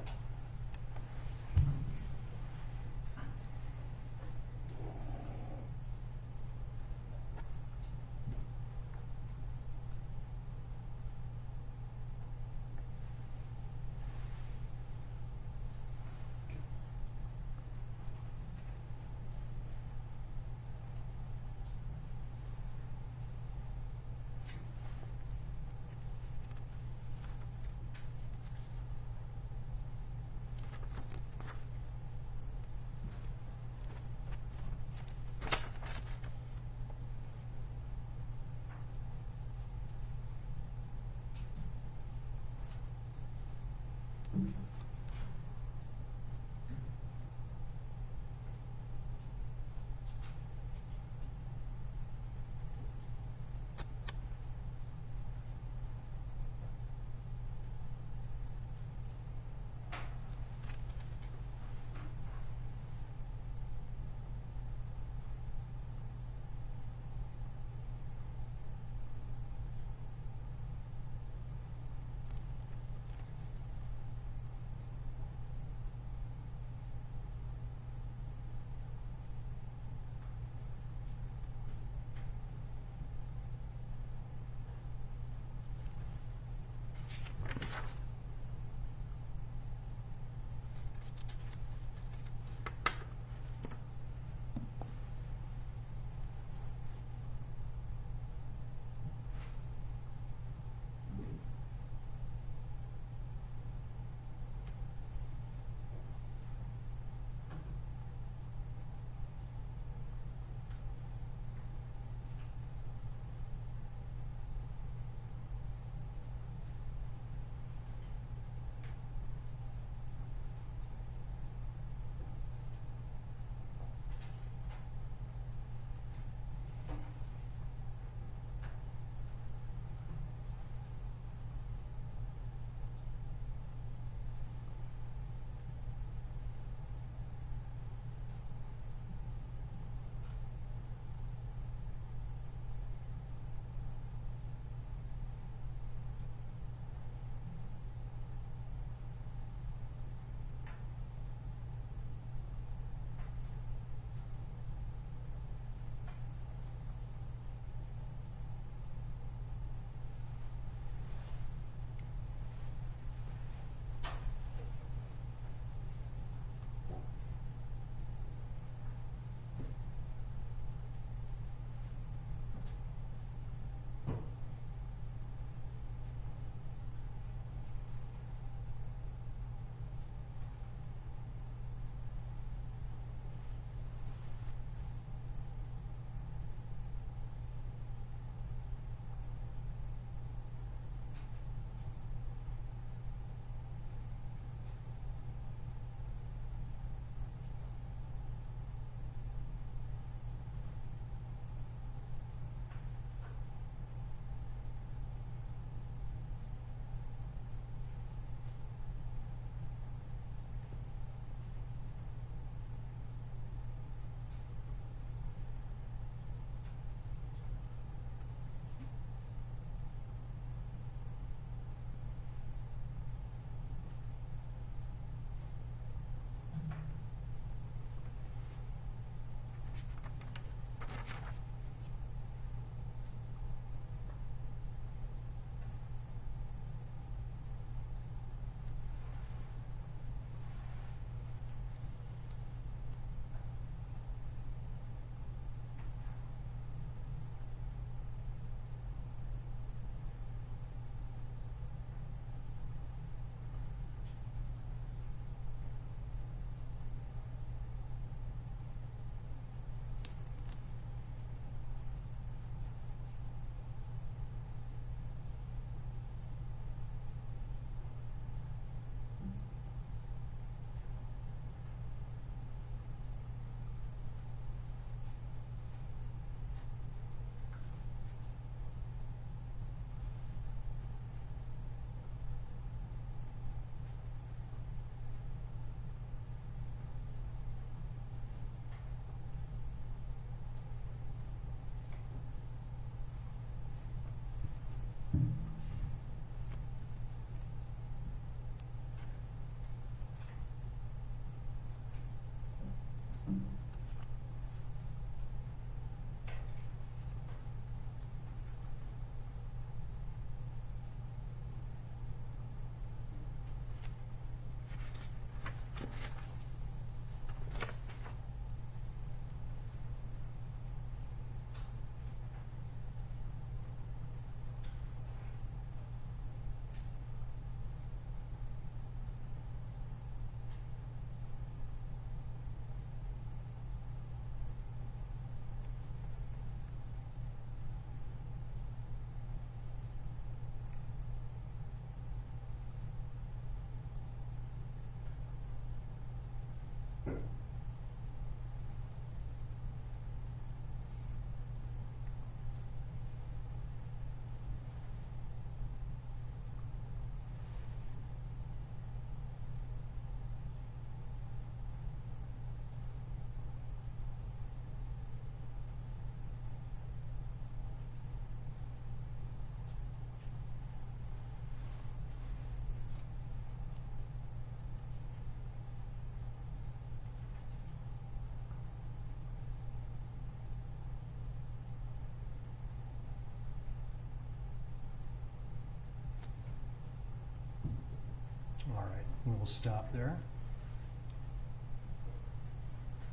Speaker 15: We'll stop there.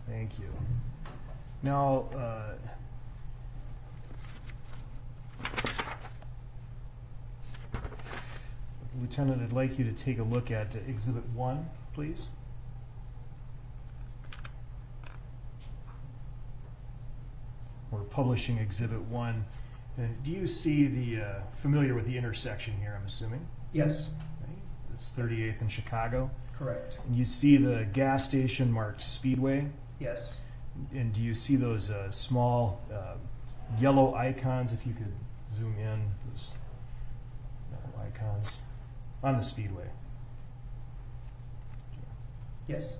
Speaker 15: Thank you. Now, Lieutenant, I'd like you to take a look at Exhibit 1, please. We're publishing Exhibit 1. And do you see the, familiar with the intersection here, I'm assuming?
Speaker 16: Yes.
Speaker 15: Right. It's 38th and Chicago.
Speaker 16: Correct.
Speaker 15: And you see the gas station marked Speedway?
Speaker 16: Yes.
Speaker 15: And do you see those small yellow icons, if you could zoom in, those yellow icons on the Speedway?
Speaker 16: Yes.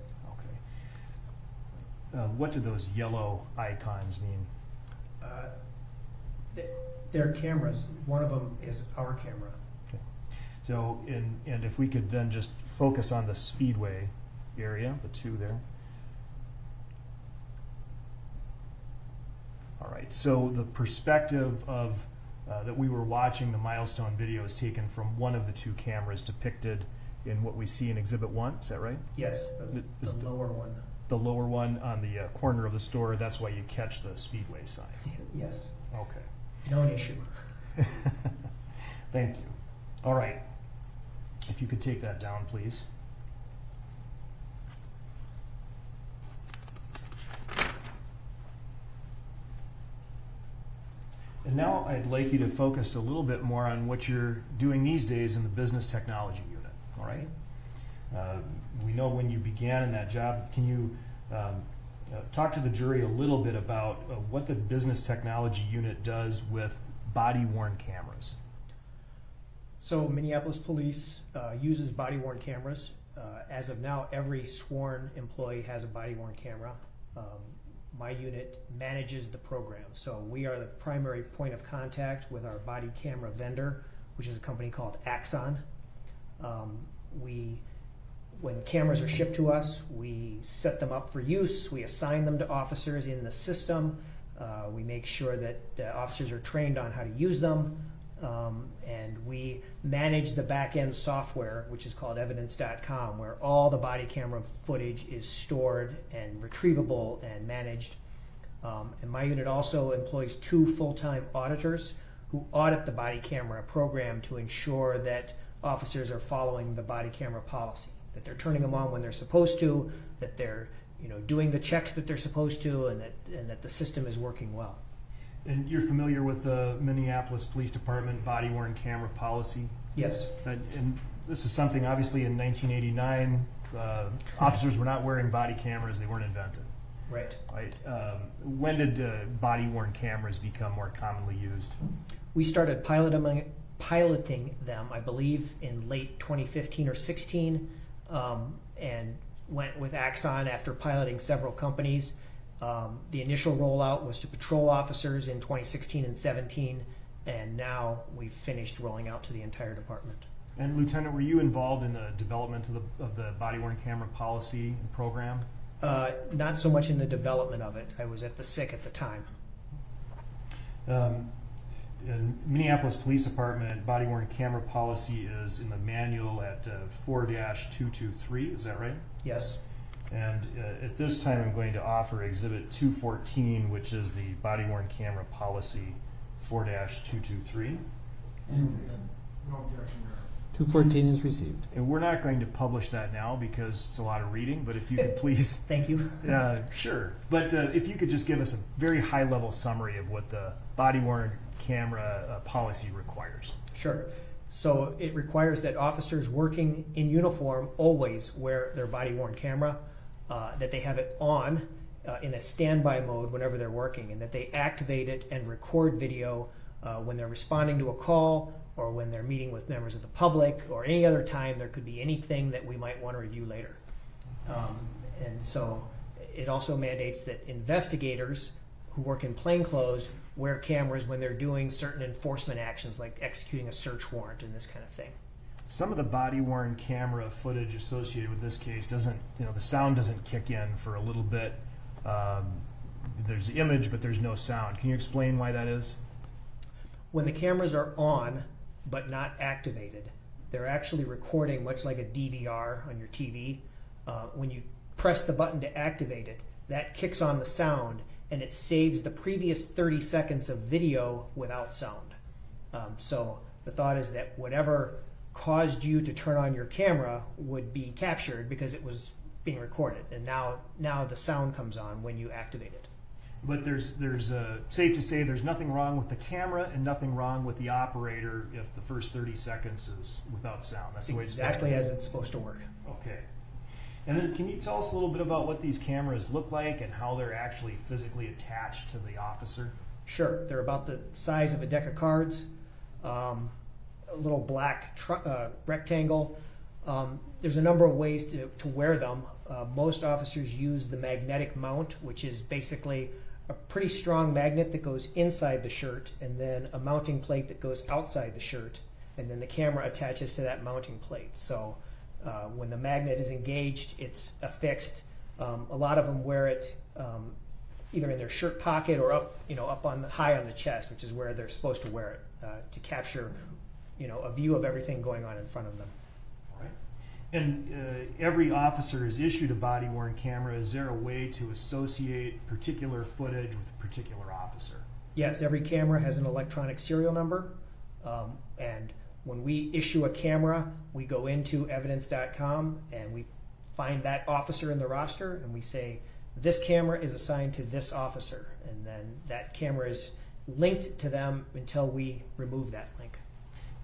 Speaker 15: Okay. What do those yellow icons mean?
Speaker 16: They're cameras. One of them is our camera.
Speaker 15: Okay. So, and if we could then just focus on the Speedway area, the two there. All right, so the perspective of that we were watching the milestone video is taken from one of the two cameras depicted in what we see in Exhibit 1, is that right?
Speaker 16: Yes, the lower one.
Speaker 15: The lower one on the corner of the store, that's why you catch the Speedway sign.
Speaker 16: Yes.
Speaker 15: Okay.
Speaker 16: No issue.
Speaker 15: Thank you. All right. If you could take that down, please. And now I'd like you to focus a little bit more on what you're doing these days in the business technology unit, all right? We know when you began in that job. Can you talk to the jury a little bit about what the business technology unit does with body-worn cameras?
Speaker 16: So Minneapolis Police uses body-worn cameras. As of now, every sworn employee has a body-worn camera. My unit manages the program. So we are the primary point of contact with our body camera vendor, which is a company called Axon. When cameras are shipped to us, we set them up for use. We assign them to officers in the system. We make sure that officers are trained on how to use them. And we manage the back-end software, which is called evidence.com, where all the body camera footage is stored and retrievable and managed. And my unit also employs 2 full-time auditors who audit the body camera program to ensure that officers are following the body camera policy, that they're turning them on when they're supposed to, that they're doing the checks that they're supposed to, and that the system is working well.
Speaker 15: And you're familiar with the Minneapolis Police Department body-worn camera policy?
Speaker 16: Yes.
Speaker 15: And this is something, obviously, in 1989, officers were not wearing body cameras. They weren't invented.
Speaker 16: Right.
Speaker 15: Right. When did body-worn cameras become more commonly used?
Speaker 16: We started piloting them, I believe, in late 2015 or 16, and went with Axon after piloting several companies. The initial rollout was to patrol officers in 2016 and 17, and now we've finished rolling out to the entire department.
Speaker 15: And Lieutenant, were you involved in the development of the body-worn camera policy and program?
Speaker 16: Not so much in the development of it. I was at the SIC at the time.
Speaker 15: In Minneapolis Police Department, body-worn camera policy is in the manual at 4-223, is that right?
Speaker 16: Yes.
Speaker 15: And at this time, I'm going to offer Exhibit 214, which is the body-worn camera policy 4-223.
Speaker 3: No objection there.
Speaker 2: 214 is received.
Speaker 15: And we're not going to publish that now because it's a lot of reading, but if you could please...
Speaker 16: Thank you.
Speaker 15: Sure. But if you could just give us a very high-level summary of what the body-worn camera policy requires.
Speaker 16: Sure. So it requires that officers working in uniform always wear their body-worn camera, that they have it on in a standby mode whenever they're working, and that they activate it and record video when they're responding to a call or when they're meeting with members of the public or any other time there could be anything that we might want to review later. And so it also mandates that investigators who work in plainclothes wear cameras when they're doing certain enforcement actions like executing a search warrant and this kind of thing.
Speaker 15: Some of the body-worn camera footage associated with this case doesn't, the sound doesn't kick in for a little bit. There's the image, but there's no sound. Can you explain why that is?
Speaker 16: When the cameras are on but not activated, they're actually recording much like a DVR on your TV. When you press the button to activate it, that kicks on the sound and it saves the previous 30 seconds of video without sound. So the thought is that whatever caused you to turn on your camera would be captured because it was being recorded, and now the sound comes on when you activate it.
Speaker 15: But there's safe to say there's nothing wrong with the camera and nothing wrong with the operator if the first 30 seconds is without sound. That's the way it's
Speaker 16: exactly as it's supposed to work.
Speaker 15: Okay. And then can you tell us a little bit about what these cameras look like and how they're actually physically attached to the officer?
Speaker 16: Sure. They're about the size of a deck of cards, a little black rectangle. There's a number of ways to wear them. Most officers use the magnetic mount, which is basically a pretty strong magnet that goes inside the shirt, and then a mounting plate that goes outside the shirt, and then the camera attaches to that mounting plate. So when the magnet is engaged, it's affixed. A lot of them wear it either in their shirt pocket or up on high on the chest, which is where they're supposed to wear it to capture, a view of everything going on in front of them.
Speaker 15: And every officer is issued a body-worn camera. Is there a way to associate particular footage with a particular officer?
Speaker 16: Yes, every camera has an electronic serial number, and when we issue a camera, we go into evidence.com and we find that officer in the roster and we say, this camera is assigned to this officer, and then that camera is linked to them until we remove that link.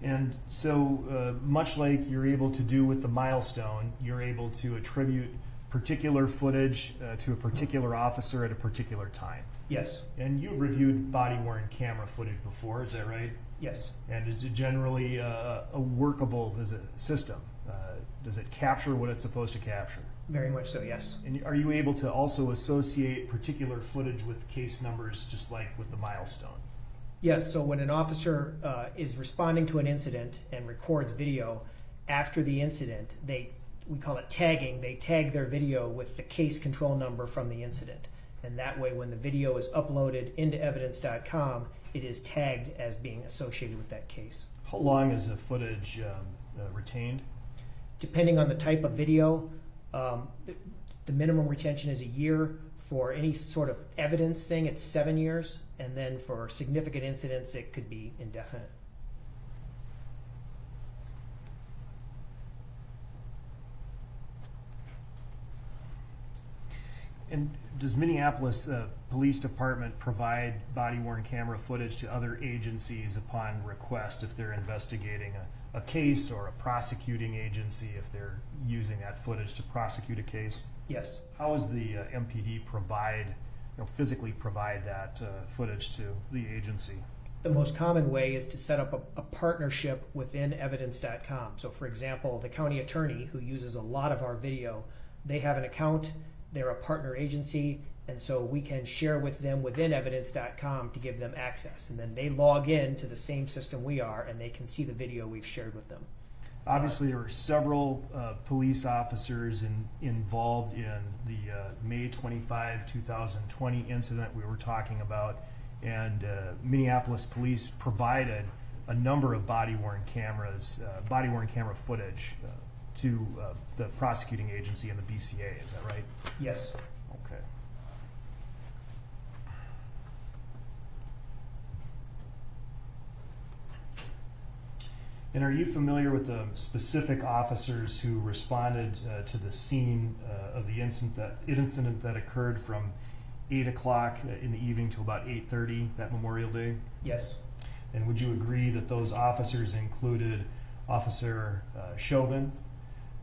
Speaker 15: And so much like you're able to do with the milestone, you're able to attribute particular footage to a particular officer at a particular time.
Speaker 16: Yes.
Speaker 15: And you've reviewed body-worn camera footage before, is that right?
Speaker 16: Yes.
Speaker 15: And is it generally a workable system? Does it capture what it's supposed to capture?
Speaker 16: Very much so, yes.
Speaker 15: And are you able to also associate particular footage with case numbers just like with the milestone?
Speaker 16: Yes, so when an officer is responding to an incident and records video, after the incident, we call it tagging, they tag their video with the case control number from the incident. And that way when the video is uploaded into evidence.com, it is tagged as being associated with that case.
Speaker 15: How long is the footage retained?
Speaker 16: Depending on the type of video, the minimum retention is a year. For any sort of evidence thing, it's 7 years, and then for significant incidents, it could be indefinite.
Speaker 15: And does Minneapolis Police Department provide body-worn camera footage to other agencies upon request if they're investigating a case, or a prosecuting agency if they're using that footage to prosecute a case?
Speaker 16: Yes.
Speaker 15: How does the MPD physically provide that footage to the agency?
Speaker 16: The most common way is to set up a partnership within evidence.com. So for example, the county attorney, who uses a lot of our video, they have an account, they're a partner agency, and so we can share with them within evidence.com to give them access. And then they log in to the same system we are, and they can see the video we've shared with them.
Speaker 15: Obviously, there were several police officers involved in the May 25, 2020 incident we were talking about, and Minneapolis Police provided a number of body-worn camera footage to the prosecuting agency and the BCA. Is that right?
Speaker 16: Yes.
Speaker 15: Okay. And are you familiar with the specific officers who responded to the scene of the incident that occurred from 8 o'clock in the evening to about 8:30 that Memorial Day?
Speaker 16: Yes.
Speaker 15: And would you agree that those officers included Officer Chauvin,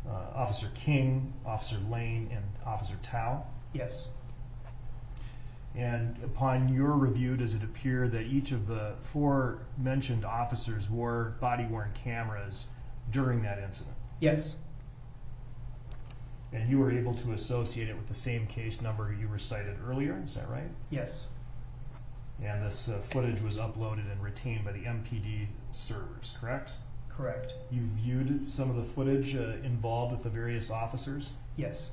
Speaker 15: Officer King, Officer Lane, and Officer Tao?
Speaker 16: Yes.
Speaker 15: And upon your review, does it appear that each of the four mentioned officers wore body-worn cameras during that incident?
Speaker 16: Yes.
Speaker 15: And you were able to associate it with the same case number you recited earlier, is that right?
Speaker 16: Yes.
Speaker 15: And this footage was uploaded and retained by the MPD servers, correct?
Speaker 16: Correct.
Speaker 15: You viewed some of the footage involved with the various officers?
Speaker 16: Yes.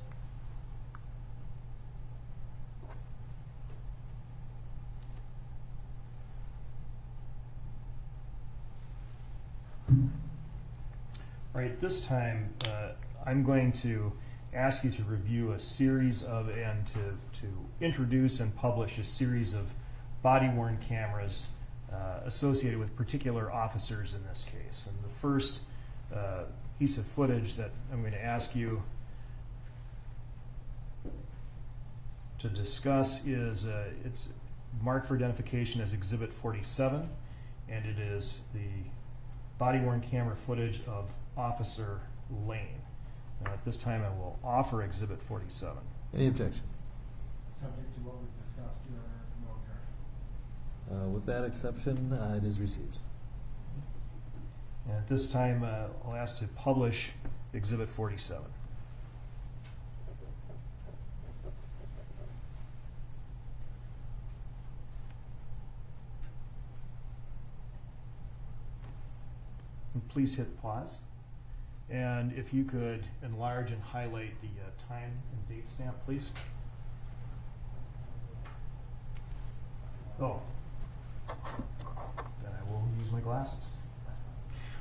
Speaker 15: All right, this time I'm going to ask you to review a series of and to introduce and publish a series of body-worn cameras associated with particular officers in this case. And the first piece of footage that I'm going to ask you to discuss is it's marked for identification as Exhibit 47, and it is the body-worn camera footage of Officer Lane. At this time, I will offer Exhibit 47.
Speaker 2: Any objection?
Speaker 4: Subject to what we've discussed during our no objection.
Speaker 2: With that exception, it is received.
Speaker 15: And at this time, I'll ask to publish Exhibit 47. And please hit pause. And if you could enlarge and highlight the time and date stamp, please. Oh, then I will use my glasses.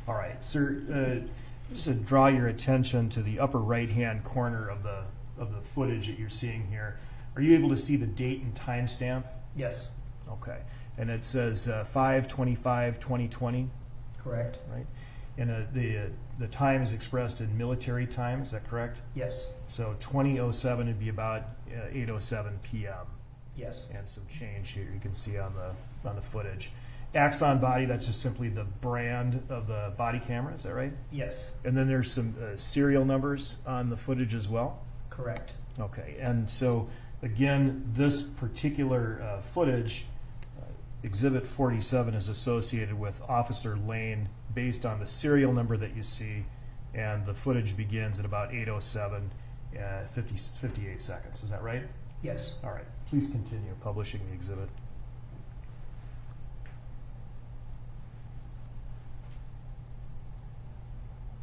Speaker 15: All right, sir, just to draw your attention to the upper right-hand corner of the footage that you're seeing here. Are you able to see the date and time stamp?
Speaker 16: Yes.
Speaker 15: Okay, and it says 5/25/2020.
Speaker 16: Correct.
Speaker 15: Right, and the time is expressed in military time. Is that correct?
Speaker 16: Yes.
Speaker 15: So 20:07 would be about 8:07 p.m.
Speaker 16: Yes.
Speaker 15: And some change here you can see on the footage. Axon body, that's just simply the brand of the body camera, is that right?
Speaker 16: Yes.
Speaker 15: And then there's some serial numbers on the footage as well?
Speaker 16: Correct.
Speaker 15: Okay, and so again, this particular footage, Exhibit 47, is associated with Officer Lane based on the serial number that you see, and the footage begins at about 8:07, 58 seconds, is that right?
Speaker 16: Yes.
Speaker 15: All right, please continue publishing the exhibit.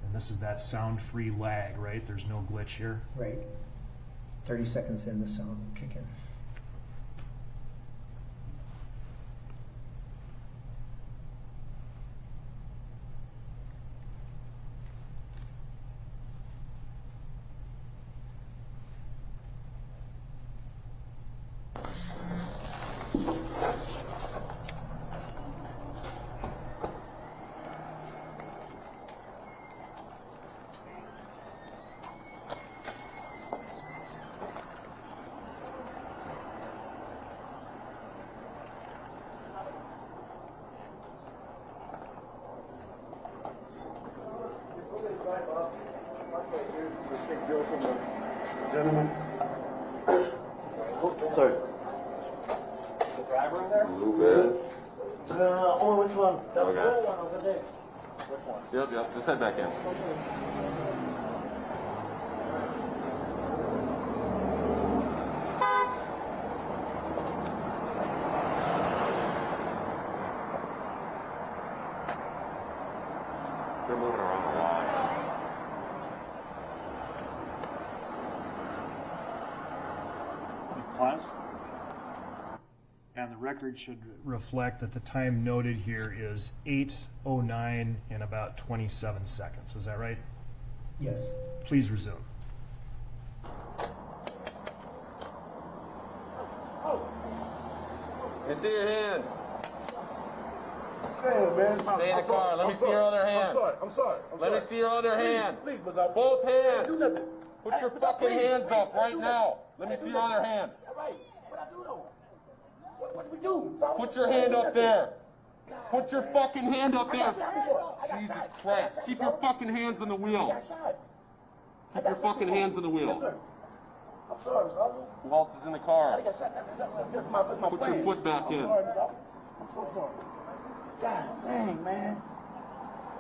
Speaker 15: And this is that sound-free lag, right? There's no glitch here?
Speaker 16: Right. 30 seconds in, the sound will kick in.
Speaker 12: Gentlemen. Sorry. The driver in there? Only which one? The blue one over there. Which one?
Speaker 11: Yep, just head back in. They're moving around a lot.
Speaker 15: Pause. And the record should reflect that the time noted here is 8:09 and about 27 seconds. Is that right?
Speaker 16: Yes.
Speaker 15: Please resume.
Speaker 11: Let me see your hands.
Speaker 12: Hey, man.
Speaker 11: Stay in the car. Let me see your other hand.
Speaker 12: I'm sorry.
Speaker 11: Let me see your other hand.
Speaker 12: Please, Mazza.
Speaker 11: Both hands.
Speaker 12: Do nothing.
Speaker 11: Put your fucking hands up right now. Let me see your other hand.
Speaker 12: All right. What I do though? What do we do?
Speaker 11: Put your hand up there. Put your fucking hand up there. Jesus Christ. Keep your fucking hands on the wheel. Keep your fucking hands on the
Speaker 12: Yes,
Speaker 11: wheel.
Speaker 12: sir. I'm sorry, Mazza.
Speaker 11: Who else is in the car?
Speaker 12: I got shot. This is my
Speaker 11: Put your
Speaker 12: friend.
Speaker 11: foot back in.
Speaker 12: I'm sorry, Mazza. I'm so sorry. God dang, man.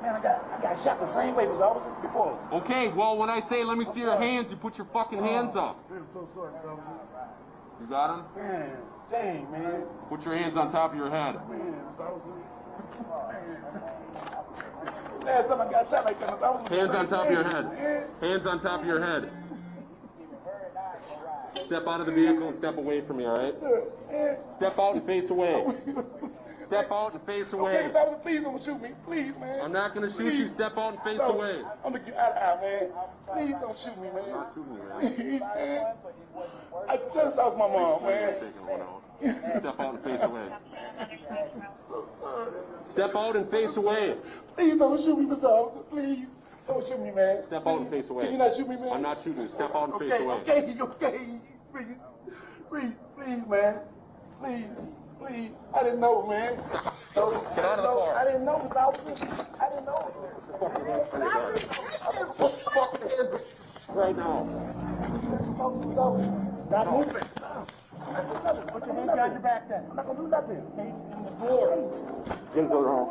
Speaker 12: Man, I got shot the same way as I was before.
Speaker 11: Okay, well, when I say let me see your hands, you put your fucking hands up.
Speaker 12: Man, I'm so sorry, Mazza.
Speaker 11: You got them?
Speaker 12: Man, dang, man.
Speaker 11: Put your hands on top of your head.
Speaker 12: Man, last time I got shot like that, I was
Speaker 11: Hands on top of your head. Hands on top of your head. Step out of the vehicle and step away from me, all right? Step out and face away. Step out and face away.
Speaker 9: Okay, Mr. Officer, please don't shoot me. Please, man.
Speaker 11: I'm not gonna shoot
Speaker 9: Please.
Speaker 11: you. Step out and face
Speaker 9: No,
Speaker 11: away.
Speaker 9: I'm looking you eye to eye, man. Please don't shoot me, man.
Speaker 11: I'm not shooting you, man.
Speaker 9: Please, man. I just lost my mom, man.
Speaker 11: Taking one out. Step out and face away.
Speaker 9: So sorry.
Speaker 11: Step out and face away.
Speaker 9: Please don't shoot me, Mr. Officer. Please. Don't shoot me, man.
Speaker 11: Step out and face away.
Speaker 9: Can you not shoot me, man?
Speaker 11: I'm not shooting you. Step out and face away.
Speaker 9: Okay. Please, man. Please. I didn't know, man.
Speaker 11: Get out of the car.
Speaker 9: I didn't know, Mr. Officer. I didn't know.
Speaker 11: Put fucking hands right now.
Speaker 9: Stop moving. Put your hands behind your back then. I'm not going to do nothing. Face in the door.
Speaker 11: Get into the room.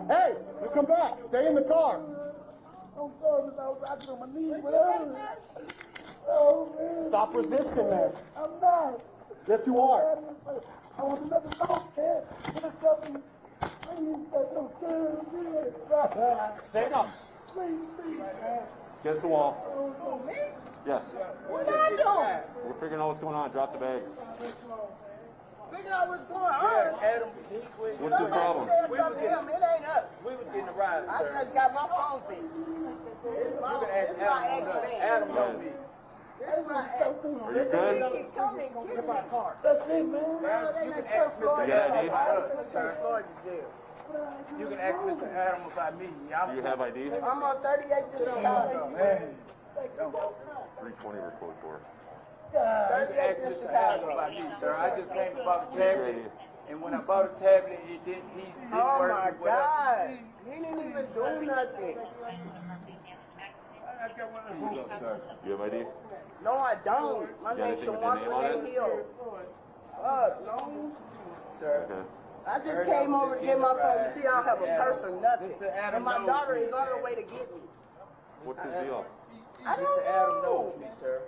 Speaker 9: Hey, you come back. Stay in the car. I'm sorry, Mr. Officer. I get on my knees, whatever. Oh, man. Stop resisting, man. I'm not. Yes, you are. I want to let the dog stand. Stand up. Please, man.
Speaker 11: Against the wall.
Speaker 9: Oh, me?
Speaker 11: Yes.
Speaker 9: What I doing?
Speaker 11: We're figuring out what's going on. Drop the bag.
Speaker 17: Figure out what's going on.
Speaker 12: Adam,
Speaker 11: What's the problem?
Speaker 17: Said something to him. It ain't us.
Speaker 12: we was getting a ride,
Speaker 17: I
Speaker 12: sir.
Speaker 17: just got my phone fixed. It's my,
Speaker 12: You can ask
Speaker 17: it's my
Speaker 12: Adam.
Speaker 17: accident.
Speaker 12: Adam know me.
Speaker 17: It's my accident.
Speaker 11: Are you good?
Speaker 17: He keep coming and getting my car.
Speaker 9: That's it, man.
Speaker 12: You can ask Mr.
Speaker 11: You got ID?
Speaker 12: Adam, sir. You can ask Mr. Adam about me.
Speaker 11: Do you have ID?
Speaker 17: I'm on 38th to Chicago.
Speaker 12: Man.
Speaker 11: 320 we're quote for.
Speaker 12: You can ask Mr. Adam about me, sir. I just came to buy the tablet, and when I bought the tablet, he didn't
Speaker 17: Oh
Speaker 12: work.
Speaker 17: my
Speaker 12: with whatever.
Speaker 17: God. He didn't even do nothing.
Speaker 12: Here you go, sir.
Speaker 11: You have ID?
Speaker 17: No, I don't. My
Speaker 11: You got
Speaker 17: name's
Speaker 11: anything with your
Speaker 17: Shawan
Speaker 11: name on
Speaker 17: Renee
Speaker 11: it?
Speaker 17: Hill. No.
Speaker 12: Sir.
Speaker 11: Okay.
Speaker 17: I just came over to get my phone. You see, I don't have a purse or nothing.
Speaker 12: Mr. Adam
Speaker 17: And my
Speaker 12: knows
Speaker 17: daughter
Speaker 12: me,
Speaker 17: is on her
Speaker 12: sir.
Speaker 17: way to get me.
Speaker 11: What's his deal?
Speaker 17: I don't
Speaker 12: Mr. Adam
Speaker 17: know.
Speaker 12: knows me, sir.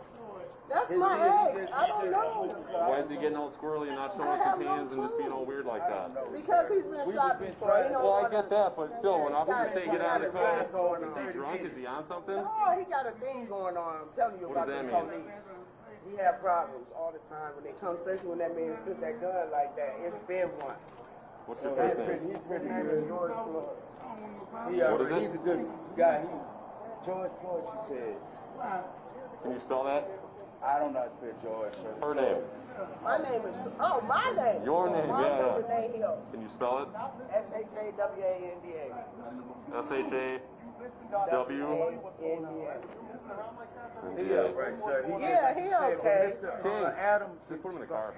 Speaker 17: That's
Speaker 12: His
Speaker 17: my
Speaker 12: deal,
Speaker 17: ex. I don't know.
Speaker 11: Why is he getting all squirrely and not showing us his hands and just being all weird like that?
Speaker 17: Because he's been shot before. He know
Speaker 11: Well, I
Speaker 17: what
Speaker 11: get that, but still, when officers say get out of the car,
Speaker 17: going
Speaker 11: is he drunk? Is he on something?
Speaker 17: No, he got a thing going on. I'm telling you
Speaker 11: What
Speaker 17: about
Speaker 11: does
Speaker 17: the
Speaker 11: that mean?
Speaker 17: police. We have problems all the time when they come, especially when that man slipped that gun like that. It's been one.
Speaker 11: What's your first name?
Speaker 12: He's pretty
Speaker 17: His name
Speaker 12: good.
Speaker 17: is George Floyd.
Speaker 11: What is it?
Speaker 12: He's a good guy. George Floyd, she said.
Speaker 11: Can you spell that?
Speaker 12: I don't know how to spell George, sir.
Speaker 11: Her name.
Speaker 17: My name is, my name.
Speaker 11: Your name,
Speaker 17: Wanda
Speaker 11: yeah.
Speaker 17: Renee Hill.
Speaker 11: Can you spell it?
Speaker 17: S-H-A-W-A-N-D-A.
Speaker 11: S-H-A-W.
Speaker 12: Yeah, right, sir.
Speaker 17: Yeah, he okay.
Speaker 12: Mr. Adam.
Speaker 11: Just put him in the car.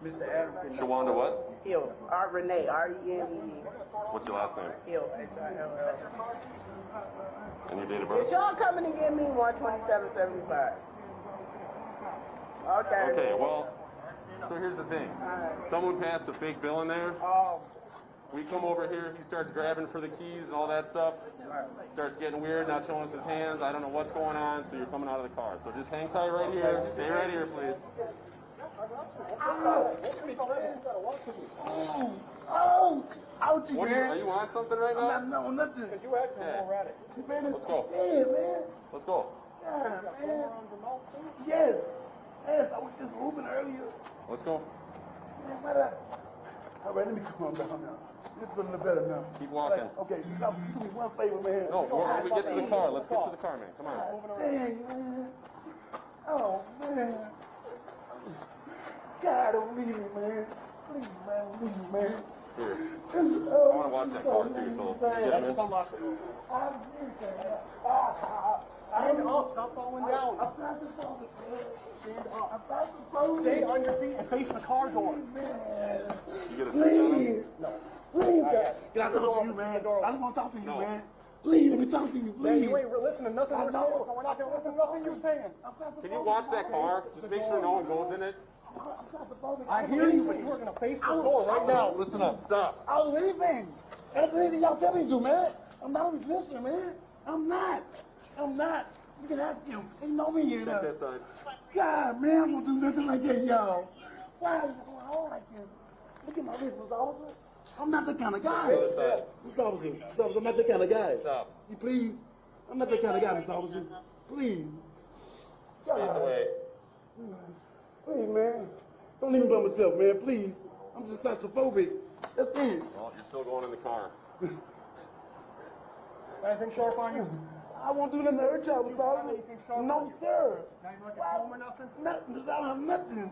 Speaker 12: Mr. Adam.
Speaker 11: Shawanda what?
Speaker 17: Hill. Renee, R-E-N-E-E.
Speaker 11: What's your last name?
Speaker 17: Hill, H-I-L-L.
Speaker 11: And your date of
Speaker 17: If
Speaker 11: birth?
Speaker 17: y'all coming to get me 127.75. Okay.
Speaker 11: Okay, well, so here's the thing. Someone passed a fake bill in there.
Speaker 17: Oh.
Speaker 11: We come over here, he starts grabbing for the keys, all that stuff. Starts getting weird, not showing us his hands. I don't know what's going on, so you're coming out of the car. So just hang tight right here. Stay right here, please.
Speaker 9: Ouchie,
Speaker 11: What
Speaker 9: man.
Speaker 11: are you on something right now?
Speaker 9: I'm not, no, nothing.
Speaker 11: You acting
Speaker 9: all erratic. Man, it's
Speaker 11: Let's go.
Speaker 9: dead, man.
Speaker 11: Let's go.
Speaker 9: God, man. Yes. Yes, I was just moving earlier.
Speaker 11: Let's go.
Speaker 9: Man, what up? All right, let me calm down now. It's feeling better now.
Speaker 11: Keep walking.
Speaker 9: Like, okay, now, do me one favor, man.
Speaker 11: No, when we get to the car, let's get to the car, man. Come on.
Speaker 9: Dang, man. Oh, man. God, don't leave me, man. Please, man, don't leave me, man.
Speaker 11: Here.
Speaker 9: I
Speaker 11: I want to watch that car, too, so get him in.
Speaker 9: Stand up, stop falling down. Stand up. Stay on your feet and face the car door.
Speaker 11: You get a search on him?
Speaker 9: No. Please, get out the door, you, man. I just want to talk to you, man. Please, let me talk to you, please.
Speaker 18: Man, you ain't listening to nothing we're saying, so we're not going to listen to nothing you're saying.
Speaker 11: Can you watch that car? Just make sure no one goes in it.
Speaker 18: I hear you, but you are going to face the door right now.
Speaker 11: Listen up. Stop.
Speaker 9: I was leaving. That's anything y'all tell me to do, man. I'm not a resistor, man. I'm not. You can ask him. He know me here.
Speaker 11: Check that side.
Speaker 9: God, man, I'm gonna do nothing like that, y'all. Why is it going on like this? Look at my wrist, Mr. Officer. I'm not the kind of guy. Mr. Officer, I'm not the kind of guy.
Speaker 11: Stop.
Speaker 9: You please. I'm not that kind of guy, Mr. Officer. Please.
Speaker 11: Face away.
Speaker 9: Please, man. Don't leave me by myself, man. Please. I'm just claustrophobic. That's it.
Speaker 11: Well, you're still going in the car.
Speaker 18: Anything sharp on you?
Speaker 9: I won't do nothing to hurt y'all.
Speaker 18: Anything sharp on
Speaker 9: No,
Speaker 18: you?
Speaker 9: sir.
Speaker 18: Not even like a comb or nothing?
Speaker 9: Nothing, because I don't have nothing.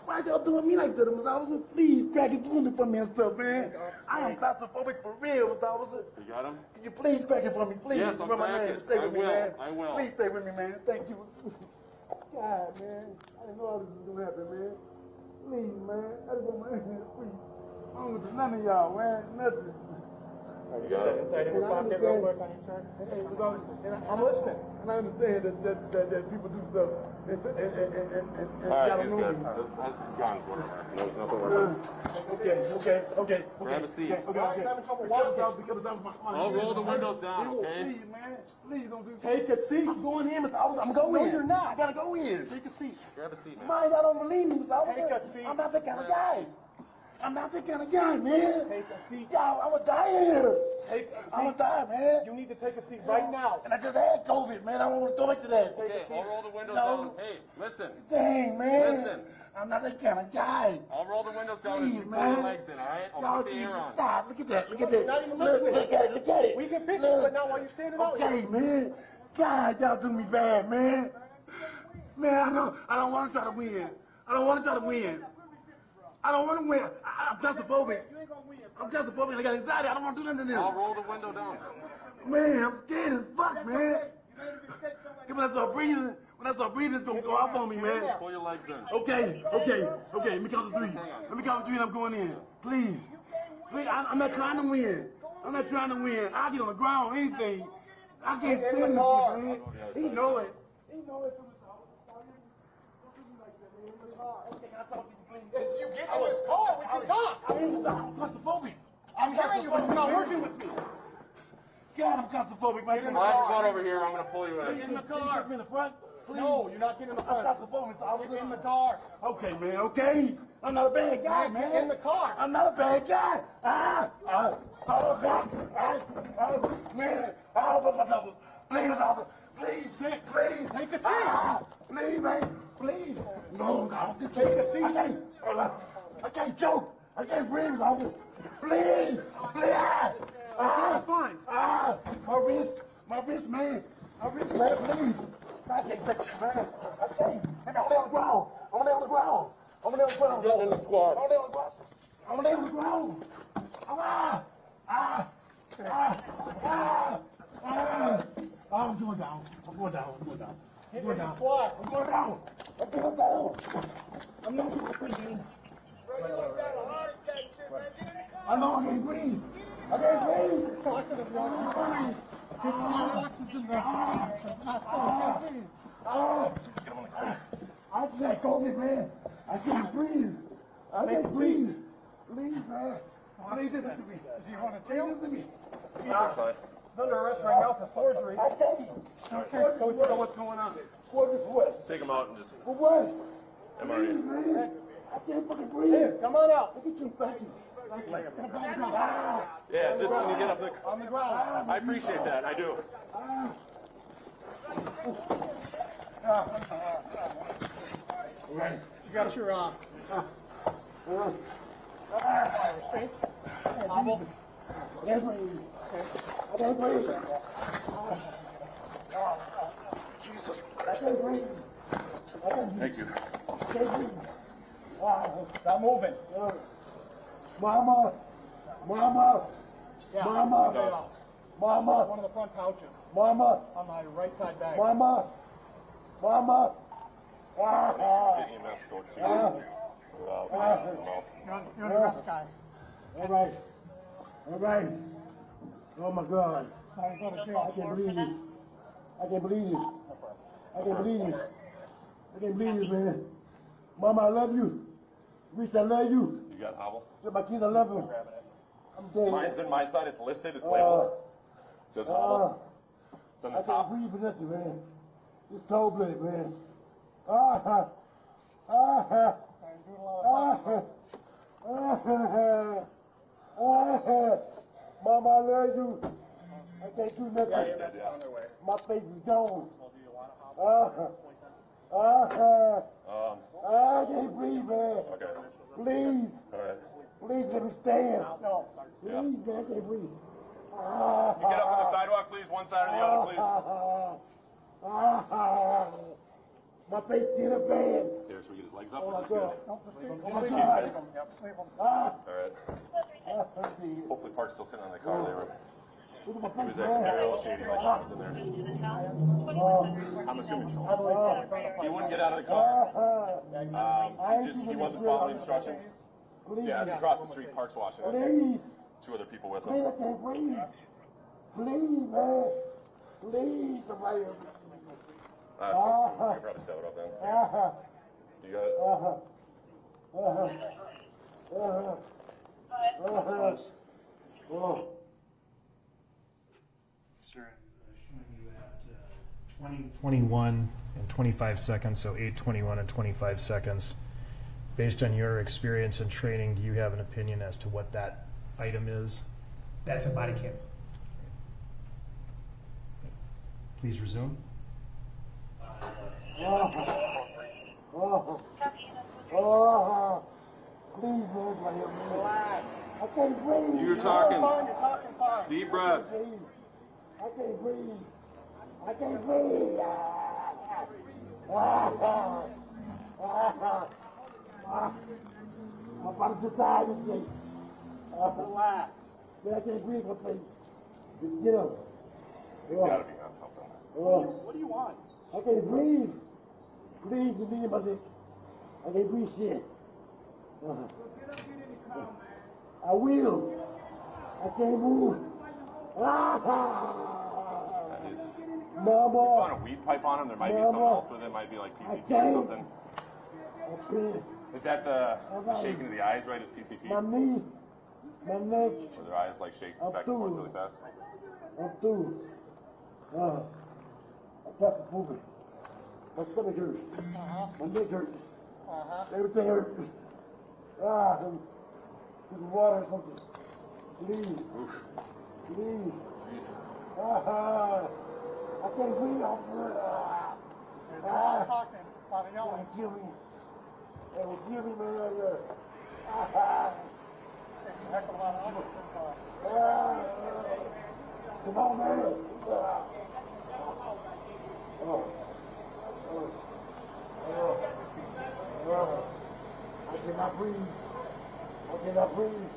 Speaker 9: Why y'all doing me like that, Mr. Officer? Please, crack it doing it for me and stuff, man. I am claustrophobic for real, Mr. Officer.
Speaker 11: You got him?
Speaker 9: Could you please crack it for me, please?
Speaker 11: Yes, I'll
Speaker 9: Remember my
Speaker 11: crack
Speaker 9: name.
Speaker 11: it.
Speaker 9: Stay with
Speaker 11: I
Speaker 9: me,
Speaker 11: will.
Speaker 9: man.
Speaker 11: I will.
Speaker 9: Please stay with me, man. Thank you. God, man. I didn't know all this was gonna happen, man. Please, man. I just want my hand free. I don't look at none of y'all, man. Nothing.
Speaker 11: You got it?
Speaker 18: Inside of your pocket real quick on your shirt.
Speaker 9: Hey, I'm listening. And I understand that people do stuff and
Speaker 11: All right,
Speaker 9: y'all
Speaker 11: he's
Speaker 9: know
Speaker 11: good.
Speaker 9: me.
Speaker 11: That's guns, whatever. There's nothing worse.
Speaker 9: Okay.
Speaker 11: Grab a seat.
Speaker 9: Okay. Because that was my
Speaker 11: I'll roll the windows down, okay?
Speaker 9: Please, man. Please don't do that.
Speaker 18: Take a seat.
Speaker 9: I'm going in, Mr. Officer. I'm going in.
Speaker 18: No, you're not.
Speaker 9: I gotta go in.
Speaker 18: Take a seat.
Speaker 11: Grab a seat, man.
Speaker 9: Man, y'all don't believe me, Mr. Officer.
Speaker 18: Take a seat.
Speaker 9: I'm not that kind of guy. I'm not that kind of guy, man.
Speaker 18: Take a seat.
Speaker 9: Y'all, I'm gonna die in here.
Speaker 18: Take a seat.
Speaker 9: I'm gonna die, man.
Speaker 18: You need to take a seat right now.
Speaker 9: And I just had COVID, man. I don't want to go back to that.
Speaker 11: Okay, I'll roll the windows
Speaker 9: No.
Speaker 11: down. Hey, listen.
Speaker 9: Dang, man.
Speaker 11: Listen.
Speaker 9: I'm not that kind of guy.
Speaker 11: I'll roll the windows down
Speaker 9: Please,
Speaker 11: and you pull
Speaker 9: man.
Speaker 11: your legs in, all right? I'll
Speaker 9: Y'all
Speaker 11: put the air on.
Speaker 9: stop. Look at that. Look at that.
Speaker 18: Not even
Speaker 9: Look
Speaker 18: listening.
Speaker 9: at it. Look at it.
Speaker 18: We can fix
Speaker 9: Look.
Speaker 18: it, but not while you're standing out
Speaker 9: Okay,
Speaker 18: here.
Speaker 9: man. God, y'all do me bad, man. Man, I don't want to try to win. I don't want to try to win. I don't want to win. I'm claustrophobic. I'm claustrophobic. I got anxiety. I don't want to do nothing to
Speaker 11: I'll
Speaker 9: them.
Speaker 11: roll the window down.
Speaker 9: Man, I'm scared as fuck, man. When I start breathing, it's gonna go off on me, man.
Speaker 11: Pull your legs in.
Speaker 9: Okay. Let me count to three. Let me count to three and I'm going in. Please. I'm not trying to win. I'll get on the ground, anything. I can't stand this shit, man. He know it. Okay, can I talk to you, please?
Speaker 18: Yes, you get in this car. We can talk.
Speaker 9: I'm claustrophobic.
Speaker 18: I'm hearing you, but you're not working with me.
Speaker 9: God, I'm claustrophobic, man.
Speaker 11: All right, come on over here. I'm going to pull you
Speaker 18: Get
Speaker 11: in.
Speaker 18: in the car.
Speaker 9: In the front? Please.
Speaker 18: No, you're not getting in the front.
Speaker 9: I'm claustrophobic, Mr. Officer.
Speaker 18: Get in the car.
Speaker 9: Okay, man, okay. I'm not a bad guy, man.
Speaker 18: Get in the car.
Speaker 9: I'm not a bad guy. Man. Please, officer. Please.
Speaker 18: Take a seat.
Speaker 9: Please, man. Please. No.
Speaker 18: Take a seat.
Speaker 9: I can't choke. I can't breathe, officer. Please.
Speaker 18: Okay, fine.
Speaker 9: My wrist, man. Please. I can't take this, man. I can't. I'm on the ground.
Speaker 11: Getting in the squad.
Speaker 9: I'm on the ground. I'm going down. I'm going down.
Speaker 18: Hit the squad.
Speaker 9: I'm not going to breathe. I know I can't breathe. I just had COVID, man. I can't breathe. Please, man. Please listen to me.
Speaker 18: Do you want to jail?
Speaker 9: Listen to me.
Speaker 18: He's under arrest right now for forgery.
Speaker 9: I tell you.
Speaker 18: Okay, go figure out what's going on.
Speaker 9: Forgery for what?
Speaker 11: Just take him out and just
Speaker 9: For what?
Speaker 11: MRE.
Speaker 9: Please, man. I can't fucking breathe.
Speaker 18: Here, come on out.
Speaker 9: Look at you. Thank you.
Speaker 11: Yeah, just when you get up the...
Speaker 18: On the ground.
Speaker 11: I appreciate that. I do.
Speaker 18: You got your restraints? Hobble.
Speaker 9: I can't breathe. I can't breathe.
Speaker 18: Jesus
Speaker 9: I can't breathe.
Speaker 11: Thank you.
Speaker 9: I can't breathe.
Speaker 18: Stop moving.
Speaker 9: Mama.
Speaker 18: Yeah.
Speaker 9: Mama.
Speaker 18: Stay off.
Speaker 9: Mama.
Speaker 18: One of the front pouches.
Speaker 9: Mama.
Speaker 18: On my right side bag.
Speaker 9: Mama.
Speaker 11: Get EMS go too.
Speaker 18: You're the best guy.
Speaker 9: All right. Oh my God. I can't believe this. I can't believe this, man. Mama, I love you. Reese, I love you.
Speaker 11: You got hobble?
Speaker 9: My kids, I love them. I'm dead.
Speaker 11: Mine's in my side. It's listed. It's labeled. It says hobble. It's on the
Speaker 9: I
Speaker 11: top.
Speaker 9: can't breathe for nothing, man. It's cold-blooded, man. Mama, I love you. I can't do nothing. My face is gone.
Speaker 11: Oh,
Speaker 9: I can't breathe, man.
Speaker 11: Okay.
Speaker 9: Please.
Speaker 11: All right.
Speaker 9: Please let me stand. No. Please,
Speaker 11: Yeah.
Speaker 9: man, I can't breathe.
Speaker 11: You get up on the sidewalk, please. One side or the other, please.
Speaker 9: My face getting bad.
Speaker 11: Here, should we get his legs up?
Speaker 9: Oh, my
Speaker 11: That's good.
Speaker 9: God. Oh, my
Speaker 11: Keep
Speaker 9: God.
Speaker 11: it.
Speaker 9: Ah.
Speaker 11: All right. Hopefully Park's still sitting on the car there.
Speaker 9: Look at my
Speaker 11: He was
Speaker 9: face,
Speaker 11: acting
Speaker 9: man.
Speaker 11: very shady like she was in there. I'm assuming so. He wouldn't get out of the car. He wasn't following instructions. Yeah, it's across the street. Park's watching it.
Speaker 9: Please.
Speaker 11: Two other people with
Speaker 9: Please,
Speaker 11: him.
Speaker 9: I can't breathe. Please, man. Please, somebody.
Speaker 11: You can probably step it up then. You got it?
Speaker 15: Sir, showing you at 20, 21, and 25 seconds, so 8, 21, and 25 seconds. Based on your experience and training, do you have an opinion as to what that item is?
Speaker 16: That's a body cam.
Speaker 15: Please resume.
Speaker 9: Please, man, relax. I can't breathe.
Speaker 11: You're talking.
Speaker 9: You're talking fine.
Speaker 11: Deep breath.
Speaker 9: I can't breathe. I can't breathe. My body's just tired of me. Relax. Man, I can't breathe my face. Just get up.
Speaker 11: He's got to be on something.
Speaker 9: What do you want? I can't breathe. Please, the knee in my neck. I can't breathe shit. I will. I can't move.
Speaker 11: That is.
Speaker 9: Mama.
Speaker 11: You found a weed pipe on him. There might be something else with it. Might be like PCP or something. Is that the shaking of the eyes, right? Is PCP?
Speaker 9: My knee. My neck.
Speaker 11: Or their eyes like shake back and forth really fast?
Speaker 9: I'm through. I got to move it. My stomach hurts. My neck hurts. Everything hurts. There's water or something. Please. Please. I can't breathe off of it. That will kill me. That will kill me, man. Takes a heck of a lot of come on, man. I cannot breathe. I cannot breathe.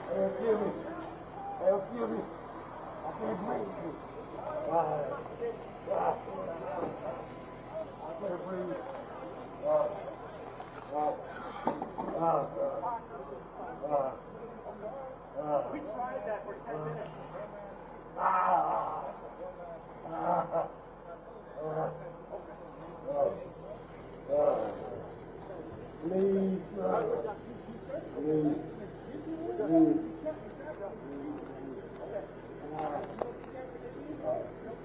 Speaker 9: They'll kill me. They'll kill me. I can't breathe. I can't breathe.
Speaker 12: We tried that for 10 minutes.
Speaker 9: Please.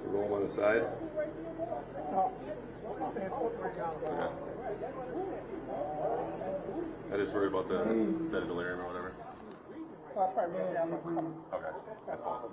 Speaker 11: Roll on the side.
Speaker 9: Okay.
Speaker 11: I just worry about the delirium or whatever.
Speaker 18: That's probably really down what's coming.
Speaker 11: Okay, that's close.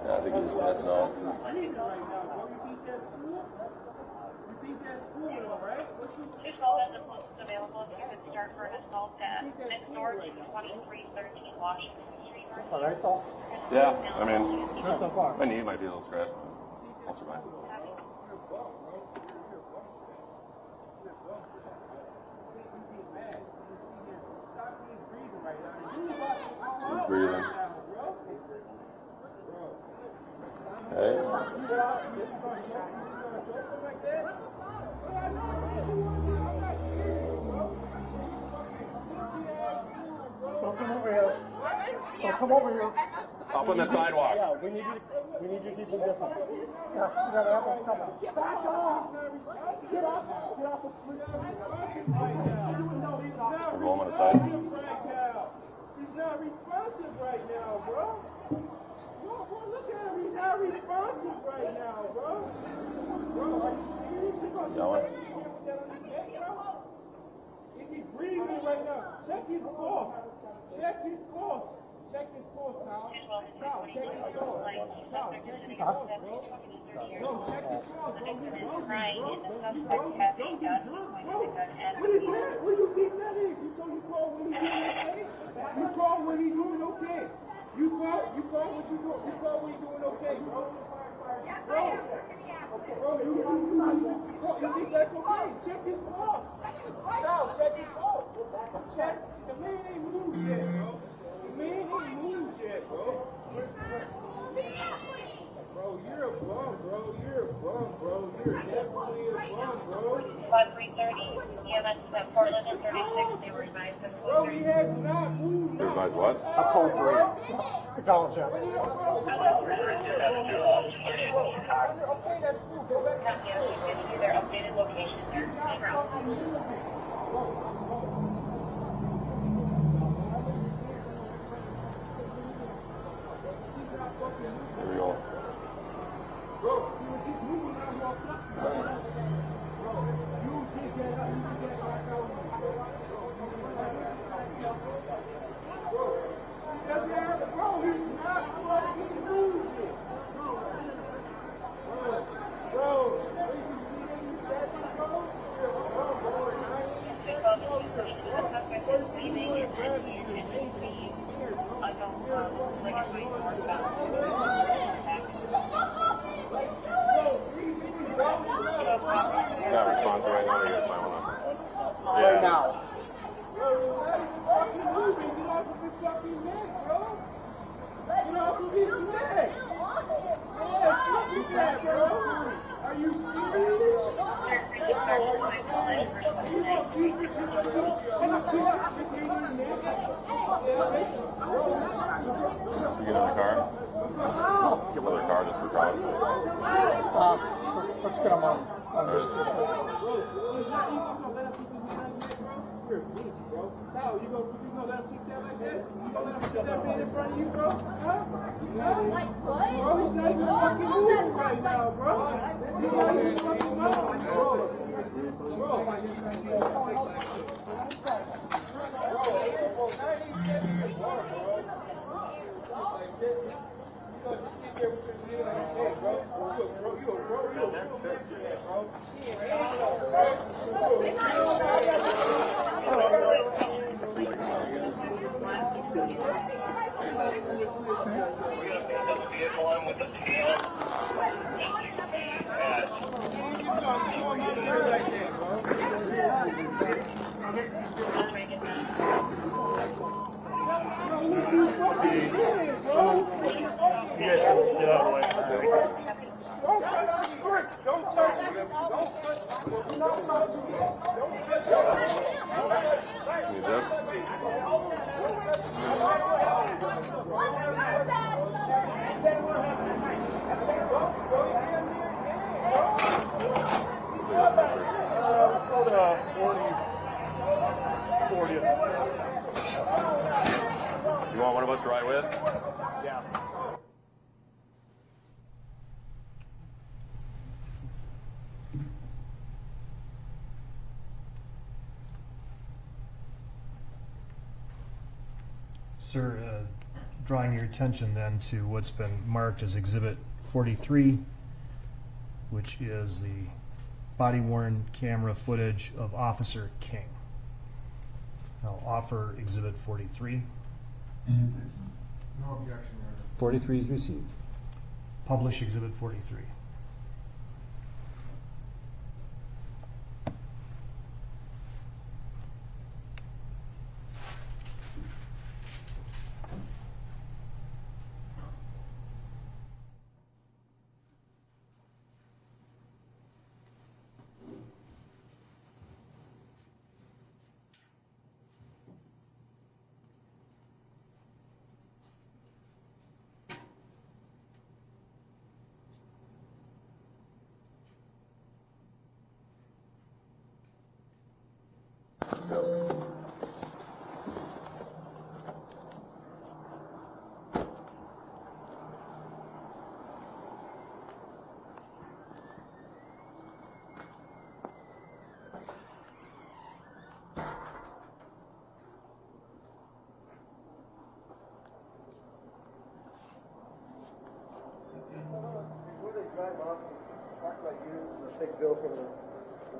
Speaker 11: Yeah, I think he's just passing out.
Speaker 14: There's all the posts available if you could start for an assault at next door to 2313 Washington Street.
Speaker 18: That's all right, though.
Speaker 11: Yeah, I mean,
Speaker 18: Not so far.
Speaker 11: my knee might be a little scratched, but I'll survive.
Speaker 12: Stop being breathing right now.
Speaker 11: He's breathing. Okay.
Speaker 18: Don't come over here. Don't come over here.
Speaker 11: Up on the sidewalk.
Speaker 18: Yeah, we need you to keep them distance. Yeah, you gotta have them come out. Back off! Get up! Get off the street.
Speaker 11: Roll him on the side.
Speaker 12: He's not responsive right now, bro. Bro, look at him. He's not responsive right now, bro. Bro, are you serious? He's gonna
Speaker 11: Yelling.
Speaker 12: Is he breathing right now? Check his pulse. Check his pulse. Check his pulse, Kyle. Kyle, check his pulse. Kyle, check his pulse, bro. Bro, check his pulse, bro. He's
Speaker 14: Crying
Speaker 12: bro.
Speaker 14: in the suspect having gun, pointing the gun at
Speaker 12: What is that? What do you think that is? So you call when he doing okay? You call when he doing okay? You call what you do? You call when he doing okay, bro? Yes, I am. Bro, you think that's okay? Check his pulse. Kyle, check his pulse. Check. The man ain't moved yet, bro. The man ain't moved yet, bro. Bro, you're a bum, bro. You're a bum, bro. You're definitely a bum, bro.
Speaker 14: About 3:30, EMS at Portland and 36, they were advised of
Speaker 12: Bro, he has not moved.
Speaker 11: You advise what?
Speaker 18: I called 3. Acknowledge that.
Speaker 12: Okay, that's cool. Go back.
Speaker 14: not yet. You can see their updated location there.
Speaker 11: Here we go.
Speaker 12: Bro, you were just moving when I walked up. Bro, you can't get out. You can get back out. Bro, he's not fucking moving. Bro,
Speaker 11: Not responsive right now, or you guys might wanna.
Speaker 18: Right now.
Speaker 12: Are you serious?
Speaker 11: You get in the car? Get another car just for crowd.
Speaker 18: Let's get them on this.
Speaker 12: Like what? Bro, he's not even fucking moving right now, bro. He's not even fucking moving, bro.
Speaker 11: Need this? You want one of us to ride with?
Speaker 18: Yeah.
Speaker 15: Sir, drawing your attention then to what's been marked as Exhibit 43, which is the body-worn camera footage of Officer King. I'll offer Exhibit 43.
Speaker 3: No objection, Your Honor.
Speaker 2: 43 is received.
Speaker 15: Publish Exhibit 43.
Speaker 18: Before they drive off, they act like it's a fake bill from the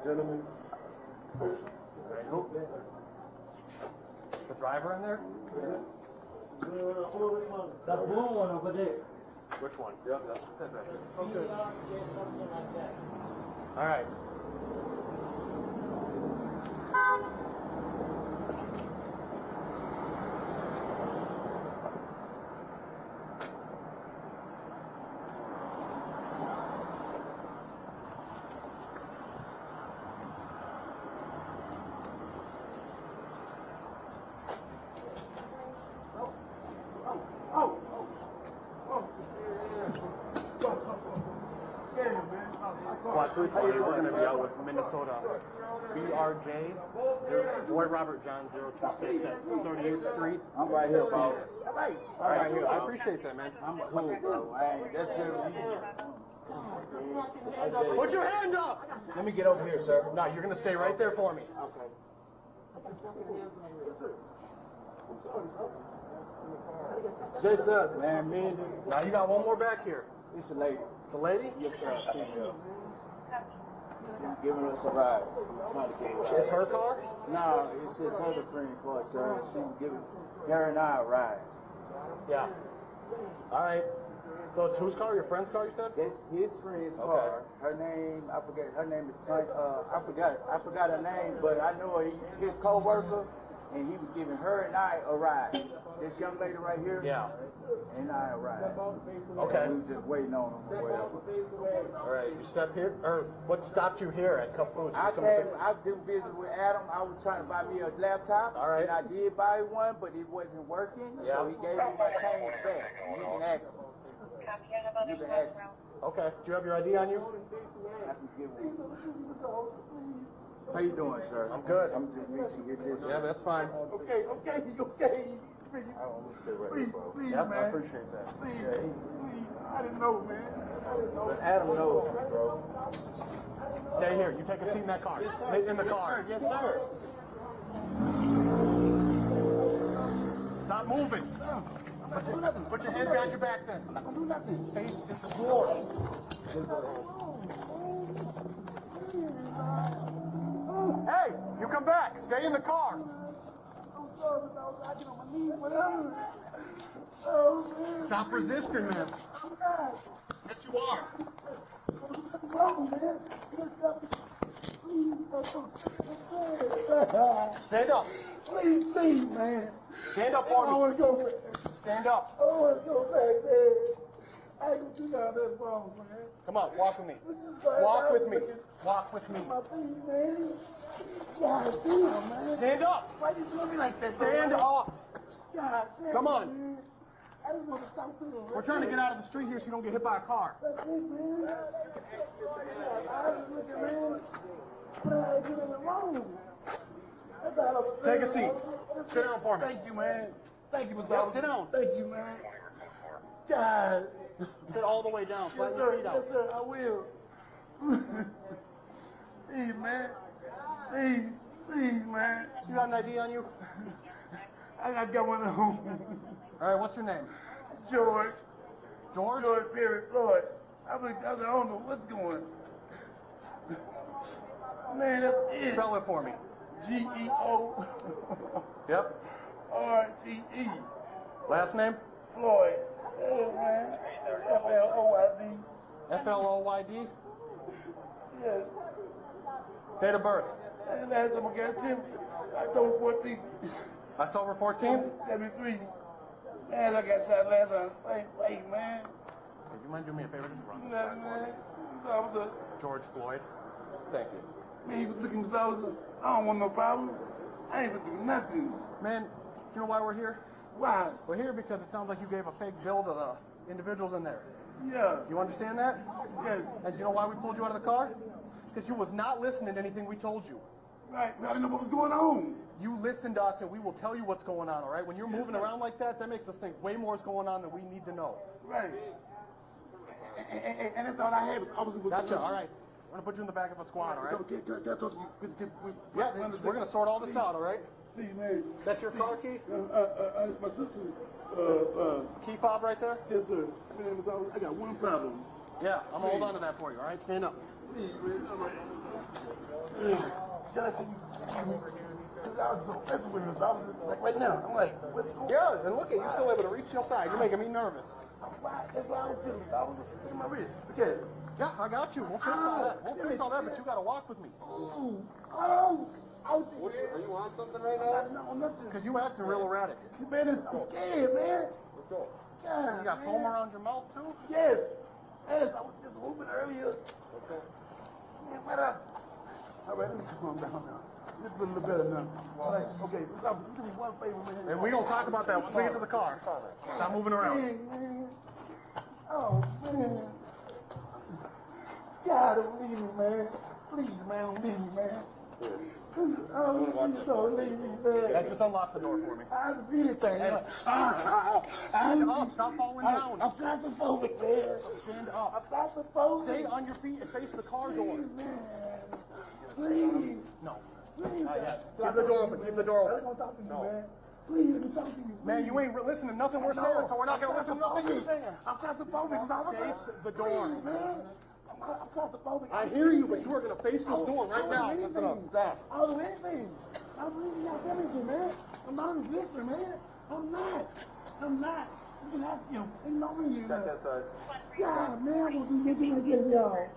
Speaker 18: gentleman.
Speaker 19: The driver in there?
Speaker 18: Which one?
Speaker 19: That blue one over there.
Speaker 18: Which one? Yep. Okay.
Speaker 19: Something like that.
Speaker 18: All right.
Speaker 19: Squad 320, we're going to be out with Minnesota BRJ, Boy Robert John 026 at 38th Street.
Speaker 20: I'm right here, bro.
Speaker 19: All right, I appreciate that, man.
Speaker 20: I'm cool, bro. That's it.
Speaker 19: Put your hand up!
Speaker 20: Let me get over here, sir.
Speaker 19: No, you're going to stay right there for me.
Speaker 20: Okay. Just us, man. Me and you.
Speaker 19: Now you got one more back here.
Speaker 20: It's a lady.
Speaker 19: The lady?
Speaker 20: Yes, sir. Female. Giving us a ride. Trying to get
Speaker 19: It's her car?
Speaker 20: No, it's his other friend car, sir. She was giving her and I a ride.
Speaker 19: Yeah. All right. So it's whose car? Your friend's car, you said?
Speaker 20: It's his friend's car. Her name, I forget. Her name is I forgot her name, but I know his co-worker, and he was giving her and I a ride. This young lady right here.
Speaker 19: Yeah.
Speaker 20: And I a ride.
Speaker 19: Okay.
Speaker 20: And we were just waiting on him or whatever.
Speaker 19: All right. You stepped here, or what stopped you here at Cup Foods?
Speaker 20: I've been busy with Adam. I was trying to buy me a laptop.
Speaker 19: All right.
Speaker 20: And I did buy one, but it wasn't working.
Speaker 19: Yeah.
Speaker 20: So he gave me my change back. You can ask him. You can ask him.
Speaker 19: Okay. Do you have your ID on you?
Speaker 20: I can give one. How you doing, sir?
Speaker 19: I'm good.
Speaker 20: I'm just reaching your distance.
Speaker 19: Yeah, that's fine.
Speaker 9: Okay. Please,
Speaker 20: I want to stay right
Speaker 9: please,
Speaker 20: here, bro.
Speaker 9: please,
Speaker 19: Yep,
Speaker 9: man.
Speaker 19: I appreciate that.
Speaker 9: Please, please. I didn't know, man. I didn't know.
Speaker 20: But Adam knows me, bro.
Speaker 19: Stay here. You take a seat in that car. Stay in the car.
Speaker 20: Yes, sir.
Speaker 19: Stop moving. Put your hands behind your back then.
Speaker 9: I'm not gonna do nothing.
Speaker 19: Face the floor. Hey, you come back. Stay in the car. Stop resisting, man. Yes, you are. Stand up.
Speaker 9: Please, man.
Speaker 19: Stand up for me.
Speaker 9: I want to go back.
Speaker 19: Stand up.
Speaker 9: I want to go back there. I can do all that wrong, man.
Speaker 19: Come on, walk with me. Walk with me. Walk with me.
Speaker 9: My feet, man. God damn, man.
Speaker 19: Stand up.
Speaker 9: Why you doing me like this?
Speaker 19: Stand up.
Speaker 9: God damn.
Speaker 19: Come on.
Speaker 9: Man. I just want to stop doing it.
Speaker 19: We're trying to get out of the street here so you don't get hit by a car.
Speaker 9: That's it, man. I was looking, man. But I ain't doing it wrong. That's all I'm saying.
Speaker 19: Take a seat. Sit down for me.
Speaker 9: Thank you, man. Thank you, Mr.
Speaker 19: Yeah,
Speaker 9: Officer.
Speaker 19: sit down.
Speaker 9: Thank you, man. God.
Speaker 19: Sit all the way down.
Speaker 9: Yes,
Speaker 19: Flatten your
Speaker 9: sir.
Speaker 19: feet out.
Speaker 9: Yes, sir. I will. Please, man. Please, man.
Speaker 19: You got an ID on you?
Speaker 9: I got one at home.
Speaker 19: All right, what's your name?
Speaker 9: George.
Speaker 19: George?
Speaker 9: George Perry Floyd. I don't know what's going on. Man, that's it.
Speaker 19: Spell it for me.
Speaker 9: G-E-O.
Speaker 19: Yep.
Speaker 9: R-T-E.
Speaker 19: Last name?
Speaker 9: Floyd. Yeah, man. F-L-O-I-D.
Speaker 19: F-L-O-Y-D?
Speaker 9: Yes.
Speaker 19: Date of birth?
Speaker 9: And last time I got Tim, October 14th.
Speaker 19: October 14th?
Speaker 9: 73. Man, I got shot last time. Same way, man.
Speaker 19: Would you mind doing me a favor? Just run this
Speaker 9: Nah,
Speaker 19: back
Speaker 9: man.
Speaker 19: for me. George Floyd. Thank you.
Speaker 9: Man, he was looking closer. I don't want no problem. I ain't gonna do nothing.
Speaker 19: Man, you know why we're here?
Speaker 9: Why?
Speaker 19: We're here because it sounds like you gave a fake bill to the individuals in there.
Speaker 9: Yeah.
Speaker 19: You understand that?
Speaker 9: Yes.
Speaker 19: And do you know why we pulled you out of the car? Because you was not listening to anything we told you.
Speaker 9: Right, I didn't know what was going on.
Speaker 19: You listen to us and we will tell you what's going on, all right? When you're moving around like that, that makes us think way more is going on than we need to know.
Speaker 9: Right. And that's all I had was officer was.
Speaker 19: Gotcha, all right. We're going to put you in the back of a squad, all right?
Speaker 9: So, can I talk to you?
Speaker 19: Yeah, we're going to sort all this out, all right?
Speaker 9: Please, man.
Speaker 19: That's your car key?
Speaker 9: It's my sister.
Speaker 19: Key fob right there?
Speaker 9: Yes, sir. Man, I got one problem.
Speaker 19: Yeah, I'm going to hold on to that for you, all right? Stand up.
Speaker 9: Please, man. All right. Can I take you? Because I was so messing with you. I was like, right now, I'm like, what's going on?
Speaker 19: Yeah, and look at you, you're still able to reach your side. You're making me nervous.
Speaker 9: That's why I was feeling. I was in my wrist. Look at it.
Speaker 19: Yeah, I got you. We'll fix all that. We'll fix all that, but you got to walk with me.
Speaker 9: Oh, ouch.
Speaker 11: Are you on something right now?
Speaker 9: No, nothing.
Speaker 19: Because you acting real erratic.
Speaker 9: Man, I'm scared, man.
Speaker 11: Let's go.
Speaker 9: God,
Speaker 19: You got
Speaker 9: man.
Speaker 19: foam around your mouth, too?
Speaker 9: Yes. Yes, I was just moving earlier.
Speaker 11: Okay.
Speaker 9: Man, what up? All right, let me calm down now. This is a little better now. All right, okay. Do me one favor, man.
Speaker 19: And we're going to talk about that once we get to the car. Stop moving around.
Speaker 9: Man. Oh, man. God, don't leave me, man. Please, man, don't leave me, man. Oh, please don't leave me, man.
Speaker 19: That just unlocked the door for me.
Speaker 9: I just beat it, thing.
Speaker 19: Stand up. Stop falling down.
Speaker 9: I'm claustrophobic, man.
Speaker 19: Stand up.
Speaker 9: I'm claustrophobic.
Speaker 19: Stay on your feet and face the car door.
Speaker 9: Please, man. Please.
Speaker 19: No.
Speaker 9: Please.
Speaker 19: Not yet. Keep the door open. Keep the door
Speaker 9: I
Speaker 19: open.
Speaker 9: don't want to talk to you, man. Please, let me talk to you.
Speaker 19: Man, you ain't listening to nothing we're saying, so we're not going to listen to nothing you're saying.
Speaker 9: I'm claustrophobic, man.
Speaker 19: Face the door.
Speaker 9: Please, man. I'm claustrophobic.
Speaker 19: I hear you, but you are going to face this door right now.
Speaker 9: Stop. I'll do anything. I'll do anything. I'll do anything, man. I'm not a resistor, man. I'm not. You can ask him. They know me.
Speaker 11: Check that side.
Speaker 9: God, man, I'm going to do anything against y'all.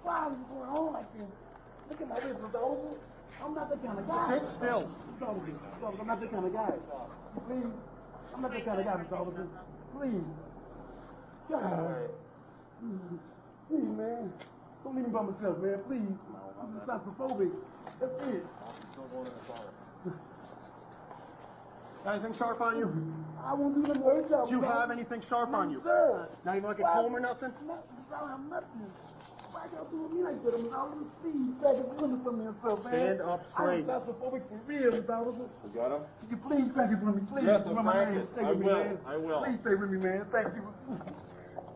Speaker 9: Why is it going on like this? Look at my wrist, Mr. Olsen. I'm not that kind of guy.
Speaker 19: Sit still.
Speaker 9: I'm not that kind of guy. Please. I'm not that kind of guy, Mr. Olsen. Please. God. Please, man. Don't leave me by myself, man. Please. I'm just claustrophobic. That's it.
Speaker 19: Got anything sharp on you?
Speaker 9: I won't do nothing hurt y'all.
Speaker 19: Do you have anything sharp on you?
Speaker 9: Sir.
Speaker 19: Not even like a comb or nothing?
Speaker 9: I don't have nothing. Why y'all doing me like that? I'm always please back and doing for me and stuff, man.
Speaker 19: Stand up straight.
Speaker 9: I'm claustrophobic for real, Mr. Officer.
Speaker 11: You got him?
Speaker 9: Could you please crack it for me? Please.
Speaker 11: Yes,
Speaker 9: Remember my name. Stay with me, man.
Speaker 11: I will.
Speaker 9: Please stay with me, man. Thank you.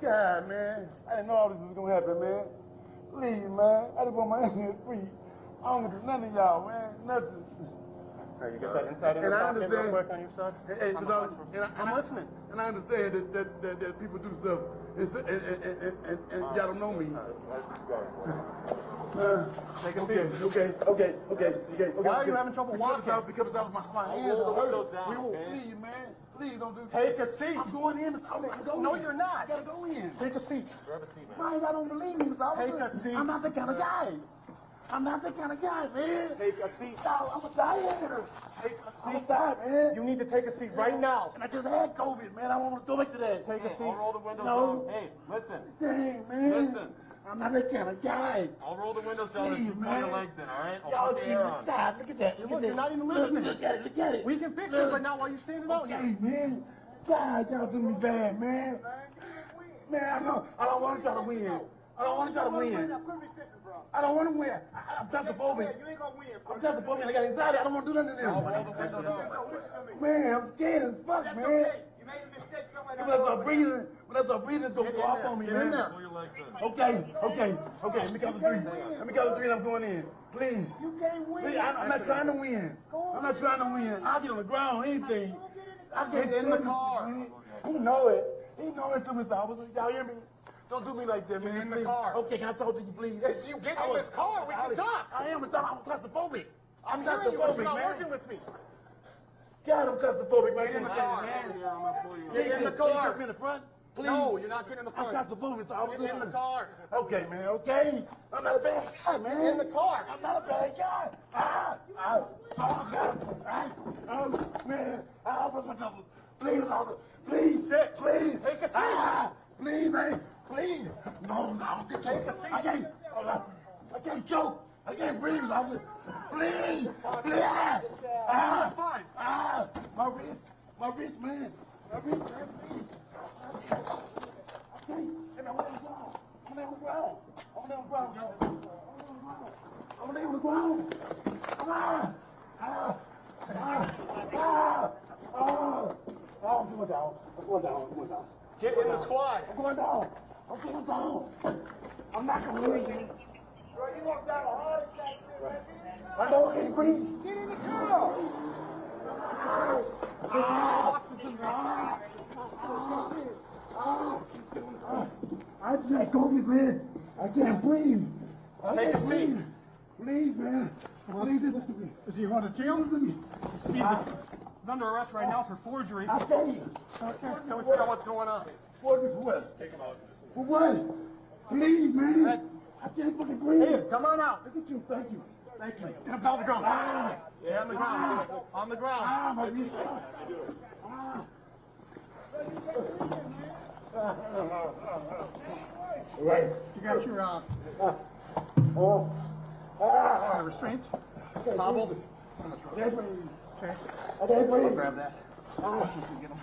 Speaker 9: God, man. I didn't know all this was going to happen, man. Please, man. I just want my hands free. I don't do nothing to y'all, man. Nothing.
Speaker 19: All right, you get that inside in the pocket real quick on your side? I'm listening.
Speaker 9: And I understand that people do stuff and y'all don't know me.
Speaker 19: Take a seat.
Speaker 9: Okay.
Speaker 19: Why are you having trouble walking?
Speaker 9: Because that was my hands are hurt. Please, man. Please don't do that.
Speaker 19: Take a seat.
Speaker 9: I'm going in.
Speaker 19: No, you're not.
Speaker 9: I gotta go in.
Speaker 19: Take a seat.
Speaker 11: Grab a seat, man.
Speaker 9: Man, y'all don't believe me, Mr. Officer.
Speaker 19: Take a seat.
Speaker 9: I'm not that kind of guy. I'm not that kind of guy, man.
Speaker 19: Take a seat.
Speaker 9: No, I'm a diet.
Speaker 19: Take a
Speaker 9: I'm a
Speaker 19: seat.
Speaker 9: diet, man.
Speaker 19: You need to take a seat right now.
Speaker 9: And I just had COVID, man. I don't want to go back to that.
Speaker 19: Take a seat.
Speaker 11: I'll roll the windows
Speaker 9: No.
Speaker 11: down. Hey, listen.
Speaker 9: Dang, man.
Speaker 11: Listen.
Speaker 9: I'm not that kind of guy.
Speaker 11: I'll roll the windows down
Speaker 9: Please,
Speaker 11: and you put
Speaker 9: man.
Speaker 11: your legs in, all right? I'll
Speaker 9: Y'all
Speaker 11: put the
Speaker 9: can't
Speaker 11: air
Speaker 9: even
Speaker 11: on.
Speaker 9: stop. Look at that.
Speaker 19: Look, you're not even listening.
Speaker 9: Look at it.
Speaker 19: We can fix this right now while you're standing out here.
Speaker 9: Okay, man. God, y'all do me bad, man. Man, I don't want to try to win. I don't want to try to win. I don't want to win. I'm claustrophobic.
Speaker 18: You ain't gonna win.
Speaker 9: I'm claustrophobic. I got anxiety. I don't want to do nothing to them. Man, I'm scared as fuck,
Speaker 18: That's
Speaker 9: man.
Speaker 18: okay. You made a mistake. Somebody
Speaker 9: When I start breathing, it's going to go off on me,
Speaker 19: Get in
Speaker 9: man.
Speaker 19: there.
Speaker 11: Pull your legs in.
Speaker 9: Okay. Let me count to three. And I'm going in. Please.
Speaker 18: You can't win.
Speaker 9: Please, I'm not trying to win. I'm not trying to win. I'll get on the ground, anything. I
Speaker 19: Get in the car.
Speaker 9: Man. He know it. He know it too, Mr. Officer. Y'all hear me? Don't do me like that, man.
Speaker 19: Get in the
Speaker 9: Please.
Speaker 19: car.
Speaker 9: Okay, can I talk to you, please?
Speaker 19: Yes, you get in this car. We can talk.
Speaker 9: I am, but I'm claustrophobic.
Speaker 19: I'm hearing you, but you're not working with me.
Speaker 9: God, I'm claustrophobic, man.
Speaker 19: Get in the car.
Speaker 9: Get
Speaker 19: in the car.
Speaker 9: Get in the front. Please.
Speaker 19: No, you're not getting in the
Speaker 9: I'm
Speaker 19: front.
Speaker 9: claustrophobic, Mr. Officer.
Speaker 19: Get in the car.
Speaker 9: Okay, man, okay. I'm not a bad guy, man.
Speaker 19: Get in the car.
Speaker 9: I'm not a bad guy. Man, I'll put my double. Please, officer. Please.
Speaker 19: Sit.
Speaker 9: Please.
Speaker 19: Take a seat.
Speaker 9: Please, man. Please. No,
Speaker 19: Take a seat.
Speaker 9: I can't choke. I can't breathe, officer. Please. Please.
Speaker 19: Fine.
Speaker 9: My wrist, man. Please. I can't. And I'm on the ground. I'm on the ground, y'all. I'm on the ground. I'm going down. I'm going down. I'm going down.
Speaker 19: Get in the squad.
Speaker 9: I'm going down. I'm going down. I'm not going to leave. Bro, you walked down a heart attack. I know, can't breathe. Get in the car. I can't go, man. I can't breathe. I
Speaker 19: Take
Speaker 9: can't
Speaker 19: a
Speaker 9: breathe.
Speaker 19: seat.
Speaker 9: Please, man. Please listen to me.
Speaker 19: Is he going to jail?
Speaker 9: Listen to me.
Speaker 19: He's under arrest right now for forgery.
Speaker 9: I tell you.
Speaker 19: Can we figure out what's going on?
Speaker 9: Forgery for what? For what? Please, man. I can't fucking breathe.
Speaker 19: Hey, come on out.
Speaker 9: Look at you. Thank you. Thank you.
Speaker 19: Get him on the ground. Yeah, on the ground. On the ground.
Speaker 9: My wrist. Right.
Speaker 19: You got your restraint? Hobbled?
Speaker 9: Okay.
Speaker 19: Okay.
Speaker 9: I can't breathe.
Speaker 19: Grab that. Get him.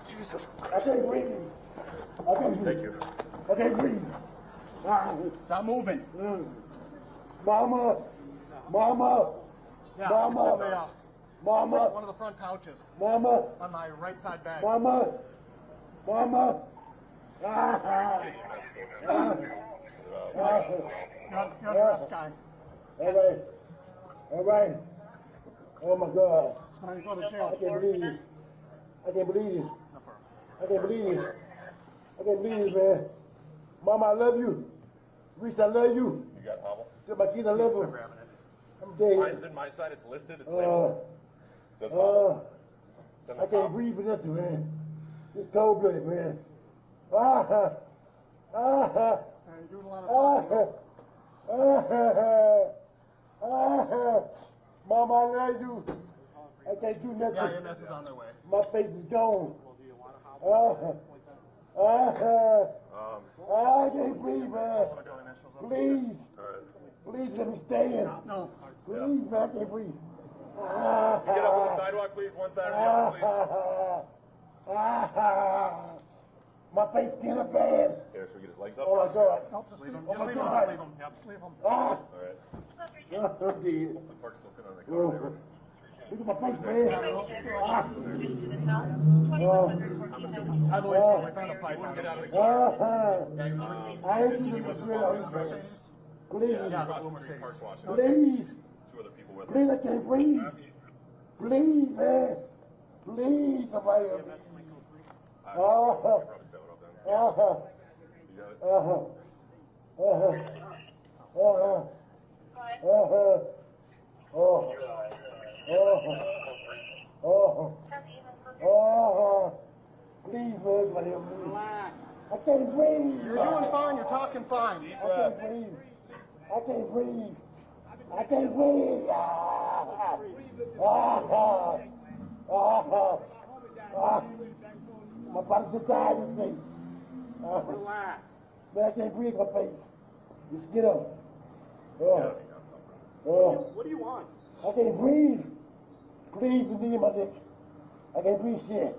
Speaker 9: Jesus. I can't breathe. I can't breathe.
Speaker 19: Thank you.
Speaker 9: I can't breathe.
Speaker 19: Stop moving.
Speaker 9: Mama. Mama.
Speaker 19: Yeah,
Speaker 9: Mama.
Speaker 19: it's in the,
Speaker 9: Mama.
Speaker 19: one of the front pouches.
Speaker 9: Mama.
Speaker 19: On my right side bag.
Speaker 9: Mama. Mama.
Speaker 19: You're the arrest guy.
Speaker 9: All right. All right. Oh my God.
Speaker 19: So you go to
Speaker 9: I
Speaker 19: jail.
Speaker 9: can't believe this. I can't believe this. I can't believe this. I can't believe this, man. Mama, I love you. Reese, I love you.
Speaker 11: You got hobble?
Speaker 9: Tell my kids I love them. I'm dead.
Speaker 11: Mine's in my side. It's listed. It's labeled. It says hobble. It's on the
Speaker 9: I can't
Speaker 11: top.
Speaker 9: breathe for nothing, man. It's cold blooded, man.
Speaker 19: You're doing a lot of
Speaker 9: Mama, I love you. I can't do nothing.
Speaker 19: Yeah, EMS is on their way.
Speaker 9: My face is gone. I can't breathe, man. Please. Please let me stay in.
Speaker 19: No.
Speaker 9: Please, man, I can't breathe.
Speaker 11: Get up on the sidewalk, please. One side or the other, please.
Speaker 9: My face kind of bad.
Speaker 11: Here, should we get his legs up?
Speaker 9: Oh my God.
Speaker 19: Nope, just leave him.
Speaker 9: Oh
Speaker 19: Just
Speaker 9: my
Speaker 19: leave him.
Speaker 9: God.
Speaker 19: Leave him. Yep, just leave him.
Speaker 11: All right.
Speaker 9: I'm dead.
Speaker 11: The park's still sitting on the car there.
Speaker 9: Look at my face, man.
Speaker 19: I believe so. We found a pipe.
Speaker 11: Get out of the car.
Speaker 9: I ain't doing this real. Please.
Speaker 11: Yeah, across the street, park's washing.
Speaker 9: Please.
Speaker 11: Two other people with him.
Speaker 9: Please, I can't breathe. Please, man. Please, somebody help me.
Speaker 11: Probably step it up then. You
Speaker 9: Please, man, somebody help me. I can't breathe.
Speaker 19: You're doing fine. You're talking fine.
Speaker 9: I can't breathe. I can't breathe. I can't breathe. My body's just tired this thing.
Speaker 12: Relax.
Speaker 9: Man, I can't breathe my face. Just get up. What
Speaker 12: do you want?
Speaker 9: I can't breathe. Please, the knee in my dick. I can't breathe shit.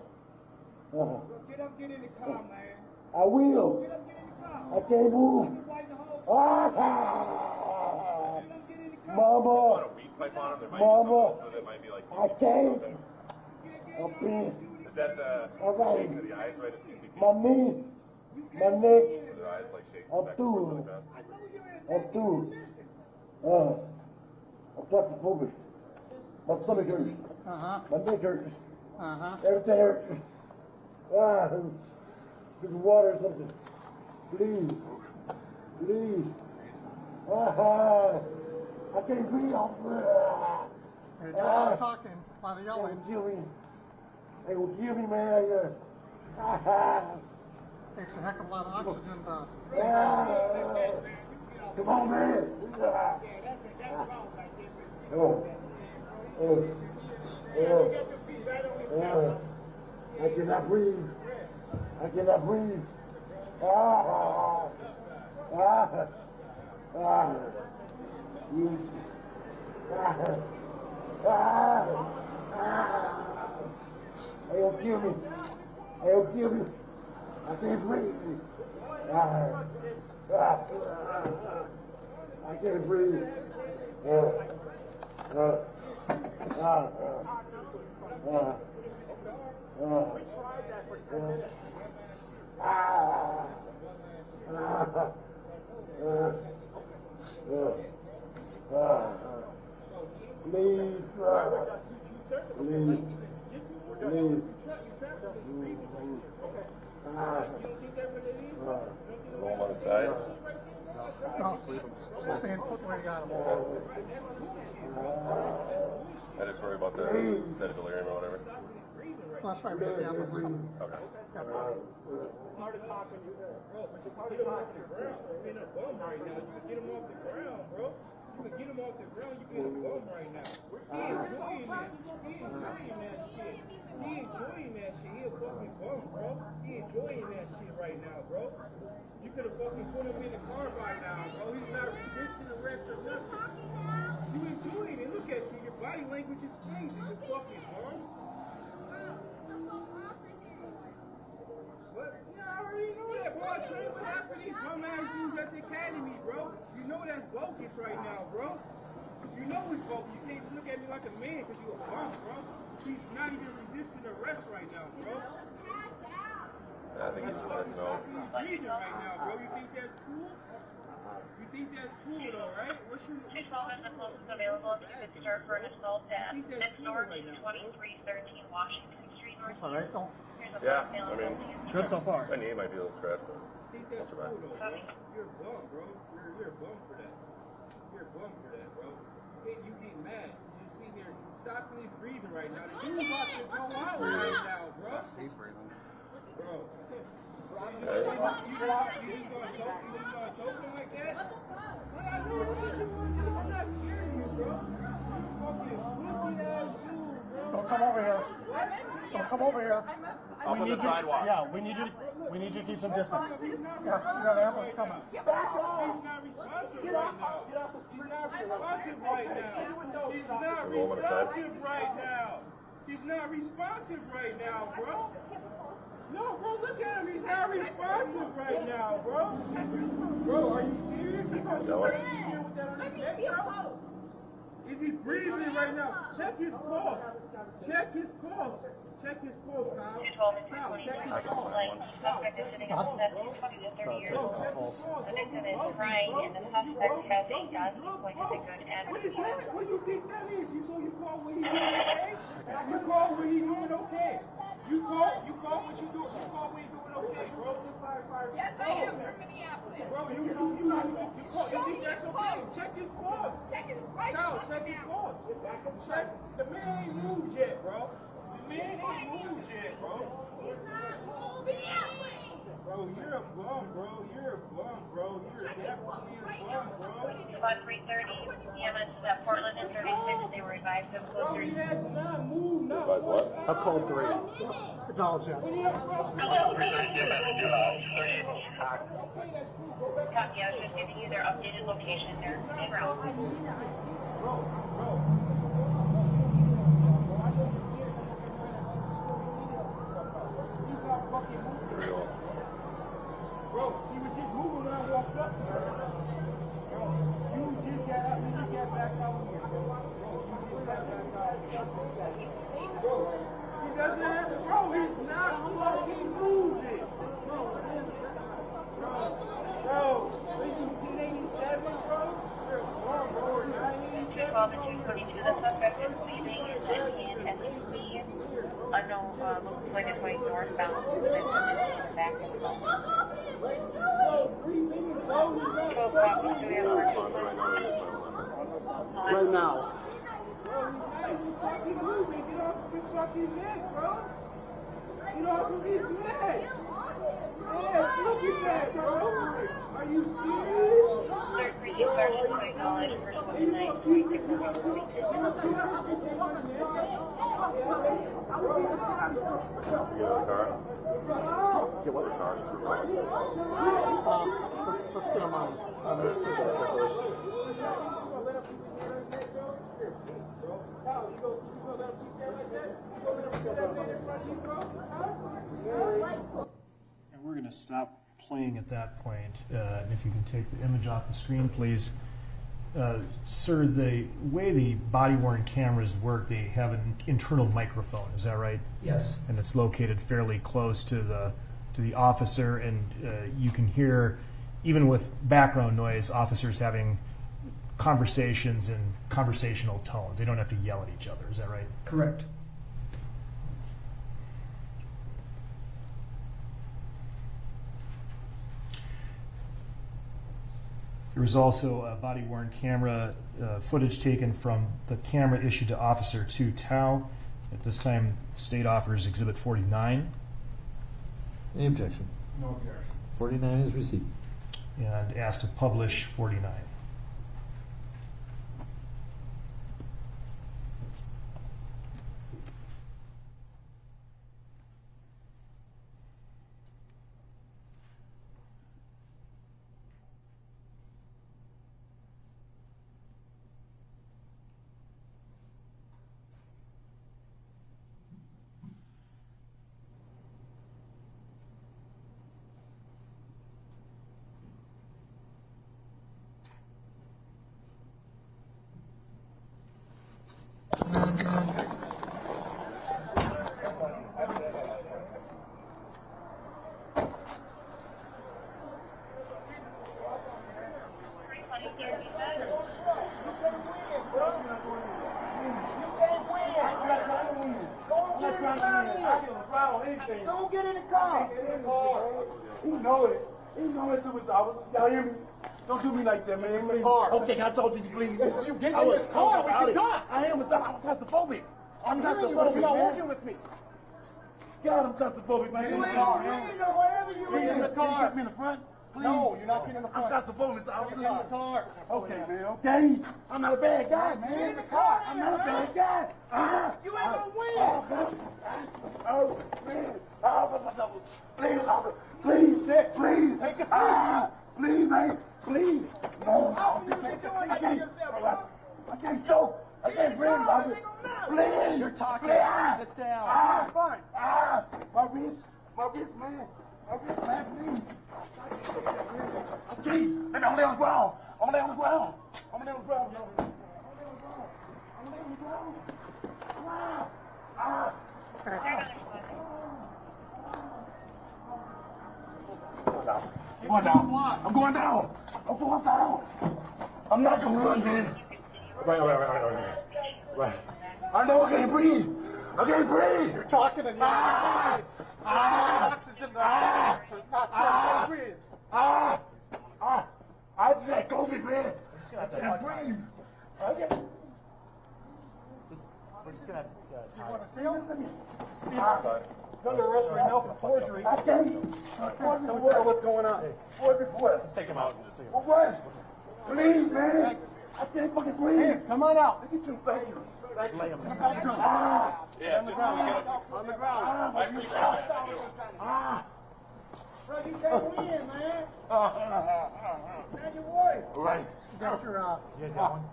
Speaker 12: Get up, get in the car, man.
Speaker 9: I will.
Speaker 12: Get up, get in the car.
Speaker 9: I can't move. Mama.
Speaker 11: want a weed pipe on him? There might be something else with it. Might be like
Speaker 9: I can't. I'm big.
Speaker 11: Is that the
Speaker 9: All right.
Speaker 11: shaking of the eyes, right? Is PCP?
Speaker 9: My knee, my neck.
Speaker 11: Are their eyes like shaking
Speaker 9: I'm
Speaker 11: back and forth really
Speaker 9: through.
Speaker 11: fast?
Speaker 9: I'm through. I'm claustrophobic. My stomach hurts. My neck hurts. Everything hurts. Get some water or something. Please. Please. I can't breathe, officer.
Speaker 19: You're doing a lot of talking. A lot of
Speaker 9: They
Speaker 19: yelling.
Speaker 9: will kill me. They will kill me, man.
Speaker 19: Takes a heck of a lot of oxygen to...
Speaker 9: Come on, man. I cannot breathe. I cannot breathe. They'll kill me. They'll kill me. I can't breathe. I can't breathe.
Speaker 12: We tried that for 10 minutes.
Speaker 9: Leave.
Speaker 11: Roll him on the side.
Speaker 18: No, stand put where you got him.
Speaker 11: I just worry about the delirium or whatever.
Speaker 18: Well, that's fine. Yeah,
Speaker 11: Okay.
Speaker 18: that's fine.
Speaker 12: It's hard to talk when you're there, bro. But it's hard to talk on the ground. You're in a bum right now. You can get him off the ground, bro. You can get him off the ground. You can get a bum right now. He enjoying that. He enjoying that shit. He enjoying that shit. He a fucking bum, bro. He enjoying that shit right now, bro. You could have fucking put him in the car by now, bro. He's not resisting arrest or nothing. You enjoying it. Look at you. Your body language is crazy. You fucking bum. What? Yeah, I already know that, bro. I trained with half of these bum ass dudes at the academy, bro. You know that's bogus right now, bro. You know it's bogus. You can't look at me like a man because you a bum, bro. He's not even resisting arrest right now, bro.
Speaker 11: I think he just wants to know.
Speaker 12: He's breathing right now, bro. You think that's cool? You think that's cool, though, right? What's your...
Speaker 14: This moment is the closest available. If you could start for an assault at next door to 2313 Washington Street.
Speaker 18: That's all right, though.
Speaker 11: Yeah, I mean,
Speaker 18: Good so far.
Speaker 11: my knee might be a little scratched, but
Speaker 12: I think that's cool, though, bro. You're a bum, bro. You're a bum for that. You're a bum for that, bro. You get mad. You see there, stop when he's breathing right now. The dude's about to go out right now, bro.
Speaker 18: He's breathing.
Speaker 12: Bro. You just gonna choke him like that? What I do? I'm not scared of you, bro. You fucking pussy ass dude, bro.
Speaker 18: Don't come over here. Don't come over here.
Speaker 11: Up on the sidewalk.
Speaker 18: Yeah, we need you to keep some distance. Yeah, you got an ambulance coming.
Speaker 12: He's not responsive right now. He's not responsive right now. He's not responsive right now. He's not responsive right now, bro. No, bro, look at him. He's not responsive right now, bro. Bro, are you serious? He's not here with that on his neck, bro. Is he breathing right now? Check his pulse. Check his pulse. Check his pulse, Tom. Check his pulse.
Speaker 14: Suspect is sitting on the 20 to 30 years old. The victim is crying, and the suspect has a gun. He's going to take good and
Speaker 12: What is that? What do you think that is? You call what he doing okay? You call what he doing okay? You call what you doing? You call what he doing okay, bro? Firefighter.
Speaker 1: Yes, I am from Minneapolis.
Speaker 12: Bro, you think that's okay? Check his pulse.
Speaker 1: Check his right
Speaker 12: Check his pulse. Check. The man ain't moved yet, bro. The man ain't moved yet, bro.
Speaker 1: He's not moving yet, please.
Speaker 12: Bro, you're a bum, bro. You're a bum, bro. You're definitely a bum, bro.
Speaker 14: About 3:30 p.m. at Portland and 36, they were advised of
Speaker 12: Bro, he has not moved, not
Speaker 11: Advised what?
Speaker 18: I've called 3. Acknowledge that.
Speaker 14: Copy, I was just giving you their updated location. They're around.
Speaker 12: Bro, he was just moving when I walked up to her. Bro, you just got out, you just got back out here, bro. You just got back out here. Bro, he doesn't have to, bro, he's not fucking moving. Bro, this is 1087, bro. You're a bum, bro. Or 987.
Speaker 14: 12 and 222, the suspect is leaving in SUV. Unknown looks like it's going northbound. The victim is in the back of the bus. 12 copies, do we have
Speaker 18: Right now.
Speaker 12: Bro, he's not even fucking moving. Get off his fucking neck, bro. Get off of his neck. Yeah, look at that, bro. Are you serious?
Speaker 14: Third precinct sergeant to acknowledge first one tonight, 26 and 142.
Speaker 11: Get what? Car.
Speaker 18: Let's get him on this.
Speaker 15: And we're going to stop playing at that point. If you can take the image off the screen, please. Sir, the way the body-worn cameras work, they have an internal microphone. Is that right?
Speaker 16: Yes.
Speaker 15: And it's located fairly close to the officer, and you can hear, even with background noise, officers having conversations in conversational tones. They don't have to yell at each other. Is that right?
Speaker 16: Correct.
Speaker 15: There was also a body-worn camera footage taken from the camera issued to Officer 2 Tao. At this time, State offers Exhibit 49.
Speaker 2: Any objection?
Speaker 3: No objection.
Speaker 2: 49 is received.
Speaker 15: And asked to publish 49.
Speaker 9: Don't get in the car. He know it. He know it. Y'all hear me? Don't do me like that, man. Okay, I told you to please.
Speaker 18: You get in this car. What you talk?
Speaker 9: I am claustrophobic. I'm claustrophobic,
Speaker 18: You're not
Speaker 9: man.
Speaker 18: working with me.
Speaker 9: God, I'm claustrophobic, man.
Speaker 18: You
Speaker 9: In the
Speaker 18: ain't
Speaker 9: car,
Speaker 18: in
Speaker 9: man.
Speaker 18: whatever you
Speaker 9: Please,
Speaker 18: in the car.
Speaker 9: Can you get me in the front? Please.
Speaker 18: No, you're not getting in the front.
Speaker 9: I'm claustrophobic, so I was
Speaker 18: Get in the car.
Speaker 9: Okay, man. Okay. I'm not a bad guy, man.
Speaker 18: Get in the car.
Speaker 9: I'm not a bad guy.
Speaker 18: You ain't gonna win.
Speaker 9: Oh, man. Please, please.
Speaker 18: Take a seat.
Speaker 9: Please, man. Please. No. I can't choke. I can't breathe, Bobby. Please.
Speaker 18: You're talking.
Speaker 9: Please.
Speaker 18: Sit down.
Speaker 9: Fine. My wrist, man. My wrist, man, please. Okay. Let me lay on the ground. I'm gonna lay on the ground. I'm gonna lay on the ground. I'm gonna lay on the ground. I'm going down. I'm going down. I'm going down. I'm not gonna run, man. Right. I know I can't breathe. I can't breathe.
Speaker 18: You're talking and you're not oxygen. Not so breathe.
Speaker 9: I just had COVID, man. I can't breathe. Okay.
Speaker 18: We're just gonna have to He's under arrest right now for forgery.
Speaker 9: I can't.
Speaker 18: What's going on?
Speaker 9: Let's
Speaker 18: take him out and just see him.
Speaker 9: What? Please, man. I can't fucking breathe.
Speaker 18: Hey, come on out.
Speaker 9: Look at you, thank you.
Speaker 18: Lay him on
Speaker 11: Yeah, just
Speaker 18: on the ground.
Speaker 11: I appreciate that.
Speaker 9: Bro, you can't win, man. Now you worry.
Speaker 3: Right.
Speaker 18: You got your,
Speaker 3: You guys got one?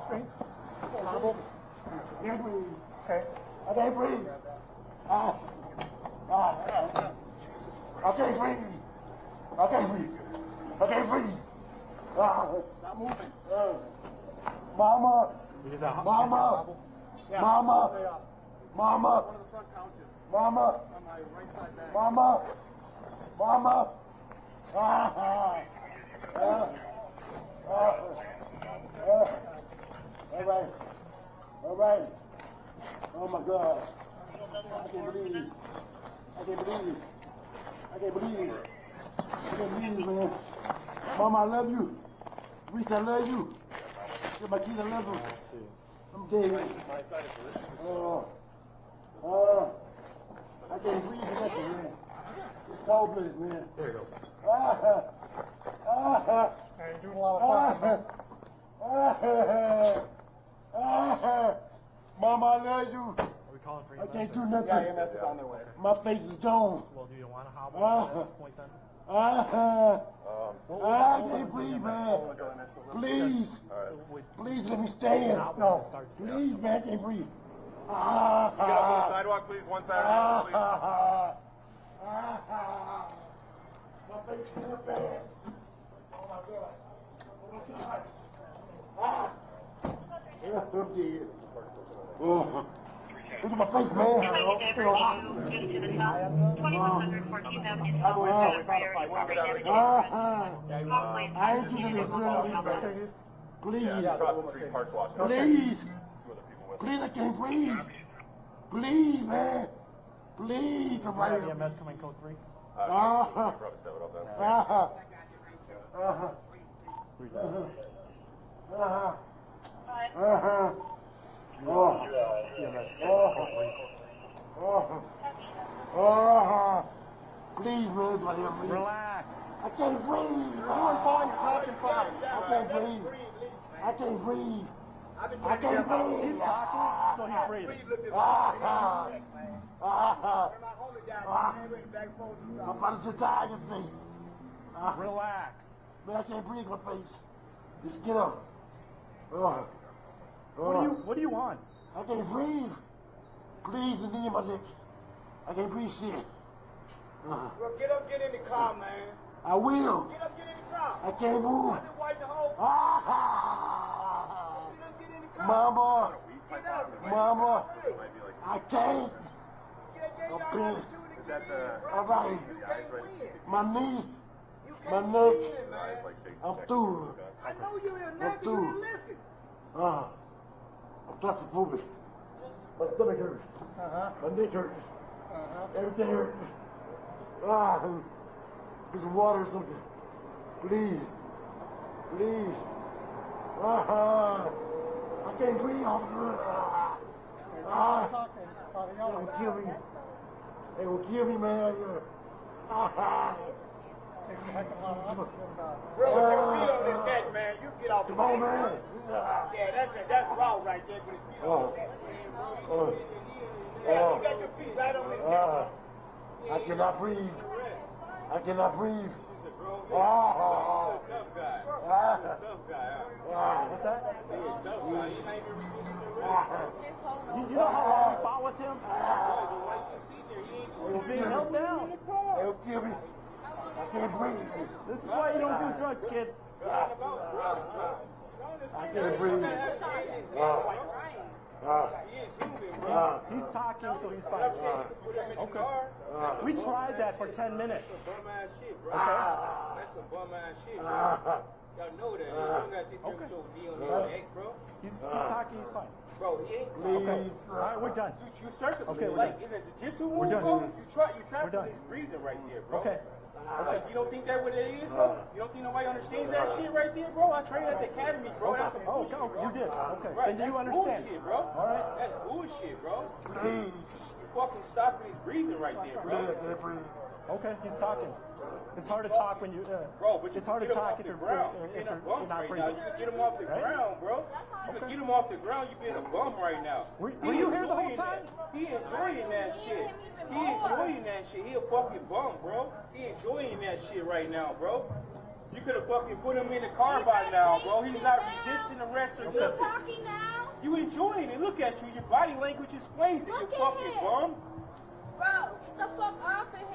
Speaker 18: strength.
Speaker 9: Okay. I can't breathe. I can't breathe. I can't breathe. I can't breathe.
Speaker 18: Not moving.
Speaker 9: Mama.
Speaker 3: Mama.
Speaker 18: Yeah.
Speaker 9: Mama.
Speaker 18: Stay up.
Speaker 9: Mama.
Speaker 18: One of the front couches.
Speaker 9: Mama.
Speaker 18: On my right side back.
Speaker 9: Mama. Mama. All right. All right. Oh my God. I can't believe. I can't believe. I can't believe. I can't believe, man. Mama, I love you. Reese, I love you. Get my kids, I love them. I'm dead. I can't breathe for nothing, man. It's cold blooded, man.
Speaker 3: There you go.
Speaker 18: You're doing a lot of talking.
Speaker 9: Mama, I love you.
Speaker 3: Are we calling for
Speaker 9: I
Speaker 3: EMS?
Speaker 9: can't do nothing.
Speaker 18: Yeah, EMS is on their way.
Speaker 9: My face is gone.
Speaker 3: Well, do you want to hobble at this point then?
Speaker 9: I can't breathe, man. Please. Please let me stand. No. Please, man, I can't breathe.
Speaker 11: Get up on the sidewalk, please. One side, please.
Speaker 9: My face is bad. Oh my God. I'm dead. Oh. Look at my face, man.
Speaker 14: Just to the south, 2100 14th Avenue South,
Speaker 9: I ain't keeping this in. Please.
Speaker 11: Across the street, parks watching.
Speaker 9: Please. Please, I can't breathe. Please, man. Please, somebody.
Speaker 19: EMS coming code 3.
Speaker 9: Uh-huh. Uh-huh. Uh-huh. Uh-huh. Oh. Oh. Oh. Please, man, somebody help me.
Speaker 19: Relax.
Speaker 9: I can't breathe.
Speaker 19: Everyone fall in your talking fine.
Speaker 9: I can't breathe. I can't breathe. I can't breathe.
Speaker 19: He's talking, so he's breathing.
Speaker 9: I'm about to die, you see.
Speaker 19: Relax.
Speaker 9: Man, I can't breathe in my face. Just get up.
Speaker 19: What do you want?
Speaker 9: I can't breathe. Please, the knee in my neck. I can't breathe shit.
Speaker 12: Well, get up, get in the car, man.
Speaker 9: I will.
Speaker 12: Get up, get in the car.
Speaker 9: I can't move.
Speaker 12: I've been wiping the whole Get in the car.
Speaker 9: Mama.
Speaker 12: Get up.
Speaker 9: Mama. I can't. Up in.
Speaker 11: Is that the...
Speaker 9: All right. My knee. My neck. I'm through.
Speaker 12: I know you're in
Speaker 9: I'm
Speaker 12: there, you
Speaker 9: through.
Speaker 12: didn't listen.
Speaker 9: I'm claustrophobic. My stomach hurts. My neck hurts. Everything hurts. There's some water or something. Please. Please. I can't breathe, officer. They will kill me. They will kill me, man.
Speaker 12: Takes a heck of a lot of oxygen. Bro, with your feet on his neck, man, you get off the
Speaker 9: Come on, man.
Speaker 12: Yeah, that's it. That's raw right there. With his feet on his neck, man. Yeah, you got your feet right on his neck.
Speaker 9: I cannot breathe. I cannot breathe.
Speaker 12: Tough guy. Tough guy.
Speaker 19: What's that?
Speaker 12: Tough guy. He ain't even resisting
Speaker 19: You know how long you fought with him? He's being held down.
Speaker 9: They will kill me. I can't breathe.
Speaker 19: This is why you don't do drugs, kids.
Speaker 9: I can't breathe.
Speaker 19: He's talking, so he's fine. Okay. We tried that for 10 minutes.
Speaker 12: bum-ass shit, bro.
Speaker 19: Okay.
Speaker 12: That's some bum-ass shit, bro. Y'all know that. You don't gotta sit there with your knee on your neck, bro.
Speaker 19: He's talking, he's fine.
Speaker 12: Bro, he ain't
Speaker 19: Okay. All right, we're done.
Speaker 12: You circle
Speaker 19: Okay,
Speaker 12: him
Speaker 19: we're
Speaker 12: like
Speaker 19: done.
Speaker 12: in a jiu-jitsu
Speaker 19: We're
Speaker 12: move,
Speaker 19: done.
Speaker 12: bro. You try
Speaker 19: We're done.
Speaker 12: his breathing right there, bro.
Speaker 19: Okay.
Speaker 12: Like, you don't think that what it is, bro? You don't think nobody understands that shit right there, bro? I trained at the academy, bro. That's some bullshit, bro.
Speaker 19: You did. Okay.
Speaker 12: Right,
Speaker 19: Then do you
Speaker 12: that's
Speaker 19: understand?
Speaker 12: bullshit, bro.
Speaker 19: All right.
Speaker 12: That's bullshit, bro. You fucking stopping his breathing right there, bro.
Speaker 19: Okay, he's talking. It's hard to talk when you.
Speaker 12: Bro, but
Speaker 19: it's hard to talk if you're
Speaker 12: ground.
Speaker 19: if
Speaker 12: You're
Speaker 19: you're
Speaker 12: a bum
Speaker 19: not
Speaker 12: right
Speaker 19: breathing.
Speaker 12: now. You can get him off the
Speaker 19: Right?
Speaker 12: ground, bro. You can get him off the ground. You being a bum right now.
Speaker 19: Were you here the whole time?
Speaker 12: He enjoying that shit. He enjoying that shit. He a fucking bum, bro. He enjoying that shit right now, bro. You could have fucking put him in the car by now, bro. He's not resisting arrest or nothing.
Speaker 14: talking now?
Speaker 12: You enjoying it. Look at you. Your body language explains it, you
Speaker 14: Look at
Speaker 12: fucking
Speaker 14: him.
Speaker 12: bum.
Speaker 14: Bro, get the fuck off of him.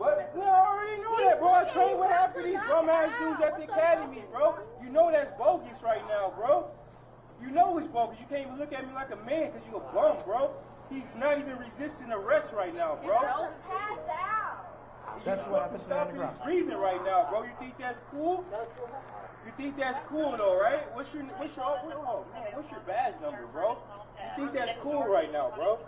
Speaker 12: But no, I already know that, bro. I trained with half of these bum ass dudes at the academy, bro. You know that's bogus right now, bro. You know it's bogus. You can't even look at me like a man because you a bum, bro. He's not even resisting arrest right now, bro.
Speaker 19: That's what happens to the
Speaker 12: Stopping his
Speaker 19: underground.
Speaker 12: breathing right now, bro. You think that's cool? You think that's cool though, right? What's your badge number, bro? You think that's cool right now, bro?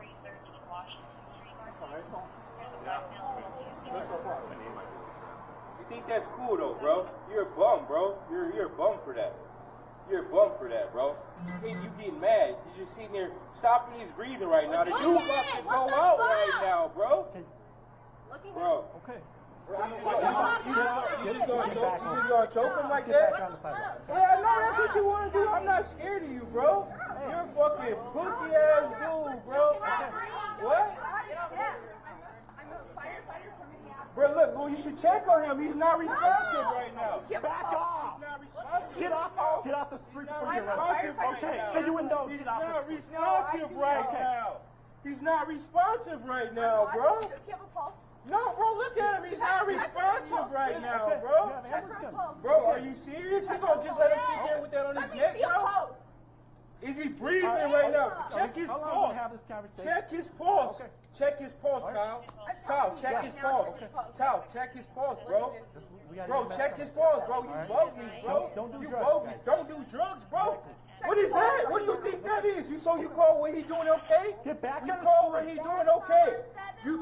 Speaker 12: You think that's cool though, bro? You're a bum, bro. You're a bum for that. You're a bum for that, bro. You getting mad. You're just sitting there stopping his breathing right now. The dude about to go out right now, bro. Bro.
Speaker 19: Okay.
Speaker 12: You just gonna choke him like that? Yeah, I know that's what you want to do. I'm not scared of you, bro. You're a fucking pussy ass dude, bro. What?
Speaker 14: I'm a firefighter from Minneapolis.
Speaker 12: Bro, look, well, you should check on him. He's not responsive right now.
Speaker 19: Back off!
Speaker 12: He's not responsive.
Speaker 19: Get off the street before
Speaker 12: He's
Speaker 19: you
Speaker 12: not
Speaker 19: run.
Speaker 12: responsive
Speaker 19: Okay,
Speaker 12: right
Speaker 19: then you
Speaker 12: now.
Speaker 19: know.
Speaker 12: He's
Speaker 19: Get off the
Speaker 12: not
Speaker 19: street.
Speaker 12: responsive right now. He's not responsive right now, bro.
Speaker 14: Does he have a pulse?
Speaker 12: No, bro, look at him. He's not responsive right now, bro.
Speaker 14: Check for a pulse.
Speaker 12: Bro, are you serious? You gonna just let him sit there with that on his
Speaker 14: Let me
Speaker 12: neck,
Speaker 14: see a
Speaker 12: bro?
Speaker 14: pulse.
Speaker 12: Is he breathing right now? Check his
Speaker 19: How long
Speaker 12: pulse.
Speaker 19: we have this conversation?
Speaker 12: Check his pulse.
Speaker 19: Okay.
Speaker 12: Check his pulse, Tal. Tal, check his pulse. Tal, check his pulse, bro. Bro, check his pulse, bro. You bogus, bro.
Speaker 19: Don't do
Speaker 12: you
Speaker 19: drugs,
Speaker 12: bogus.
Speaker 19: guys.
Speaker 12: Don't do drugs, bro. What is that? What do you think that is? You call what he doing okay?
Speaker 19: Get back
Speaker 12: You
Speaker 19: on the
Speaker 12: call
Speaker 19: street.
Speaker 12: what he doing okay? You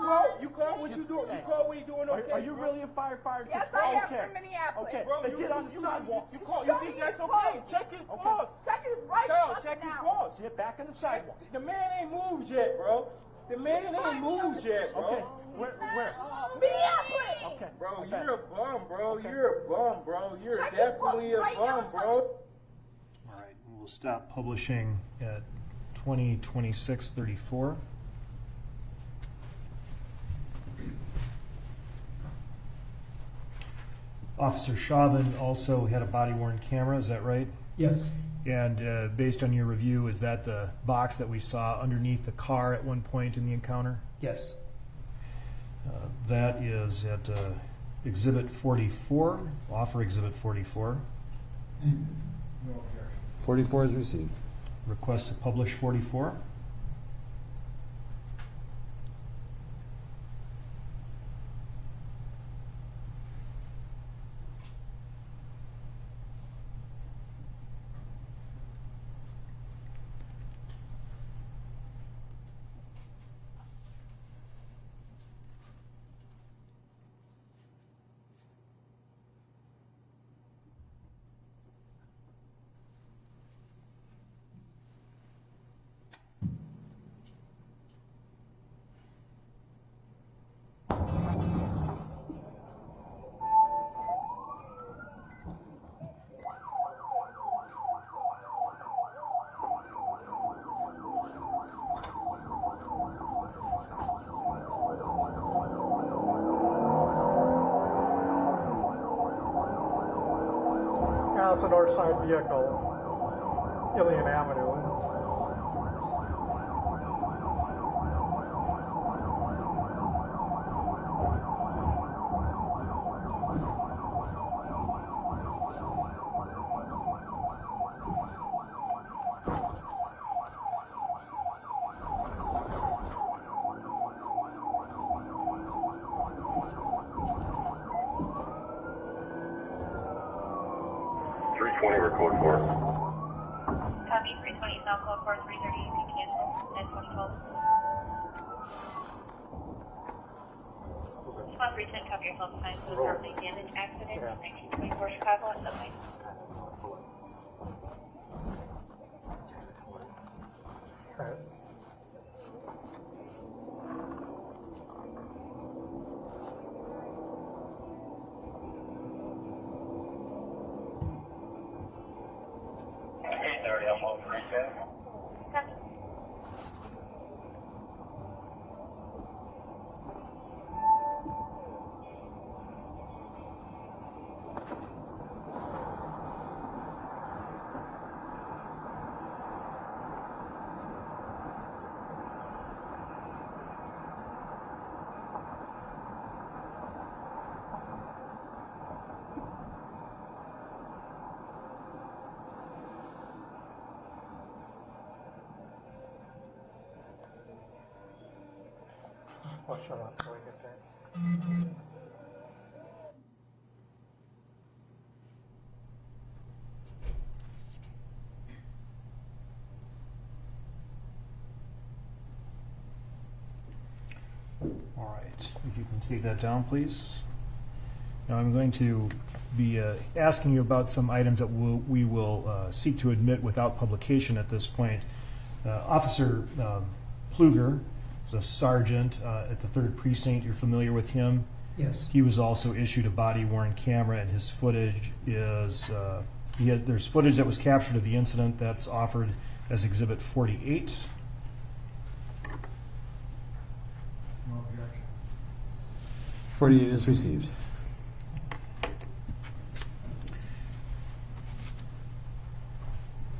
Speaker 12: call what you doing? You call what he doing okay?
Speaker 19: Are you really a firefighter?
Speaker 13: Yes, I am
Speaker 19: Okay.
Speaker 13: from Minneapolis.
Speaker 19: Okay,
Speaker 12: Bro,
Speaker 19: then get on the sidewalk.
Speaker 12: You think that's okay? Check his pulse.
Speaker 13: Check his right
Speaker 12: Tal,
Speaker 13: fucking
Speaker 12: check his
Speaker 13: now.
Speaker 12: pulse.
Speaker 19: Get back on the sidewalk.
Speaker 12: The man ain't moved yet, bro. The man ain't moved yet, bro.
Speaker 19: Okay, where?
Speaker 13: Minneapolis.
Speaker 19: Okay.
Speaker 12: Bro,
Speaker 19: Okay.
Speaker 12: you're a bum, bro.
Speaker 19: Okay.
Speaker 12: You're a bum, bro. You're
Speaker 13: Check his
Speaker 12: definitely a
Speaker 13: pulse right
Speaker 12: bum,
Speaker 13: now.
Speaker 12: bro.
Speaker 15: All right, we'll stop publishing at 20:26:34. Officer Chauvin also had a body-worn camera, is that right?
Speaker 16: Yes.
Speaker 15: And based on your review, is that the box that we saw underneath the car at one point in the encounter?
Speaker 16: Yes.
Speaker 15: That is at Exhibit 44, offer Exhibit 44.
Speaker 2: 44 is received.
Speaker 15: Request to publish 44.
Speaker 18: Yeah, it's a north side vehicle, Ilian Avenue.
Speaker 11: Code 4.
Speaker 14: Copy 320 South Code 4, 330 EP cancel at 2012. Spot 310, copy yourself behind for the property damage accident in 1924 Chicago at Subway.
Speaker 11: I'm on 310.
Speaker 14: Copy.
Speaker 18: Oh, shut up. Till I get there.
Speaker 15: All right, if you can take that down, please. Now I'm going to be asking you about some items that we will seek to admit without publication at this point. Officer Pluger is a sergeant at the 3rd Precinct. You're familiar with him?
Speaker 16: Yes.
Speaker 15: He was also issued a body-worn camera, and his footage is, there's footage that was captured of the incident that's offered as Exhibit 48.
Speaker 18: No objection.
Speaker 2: 48 is received.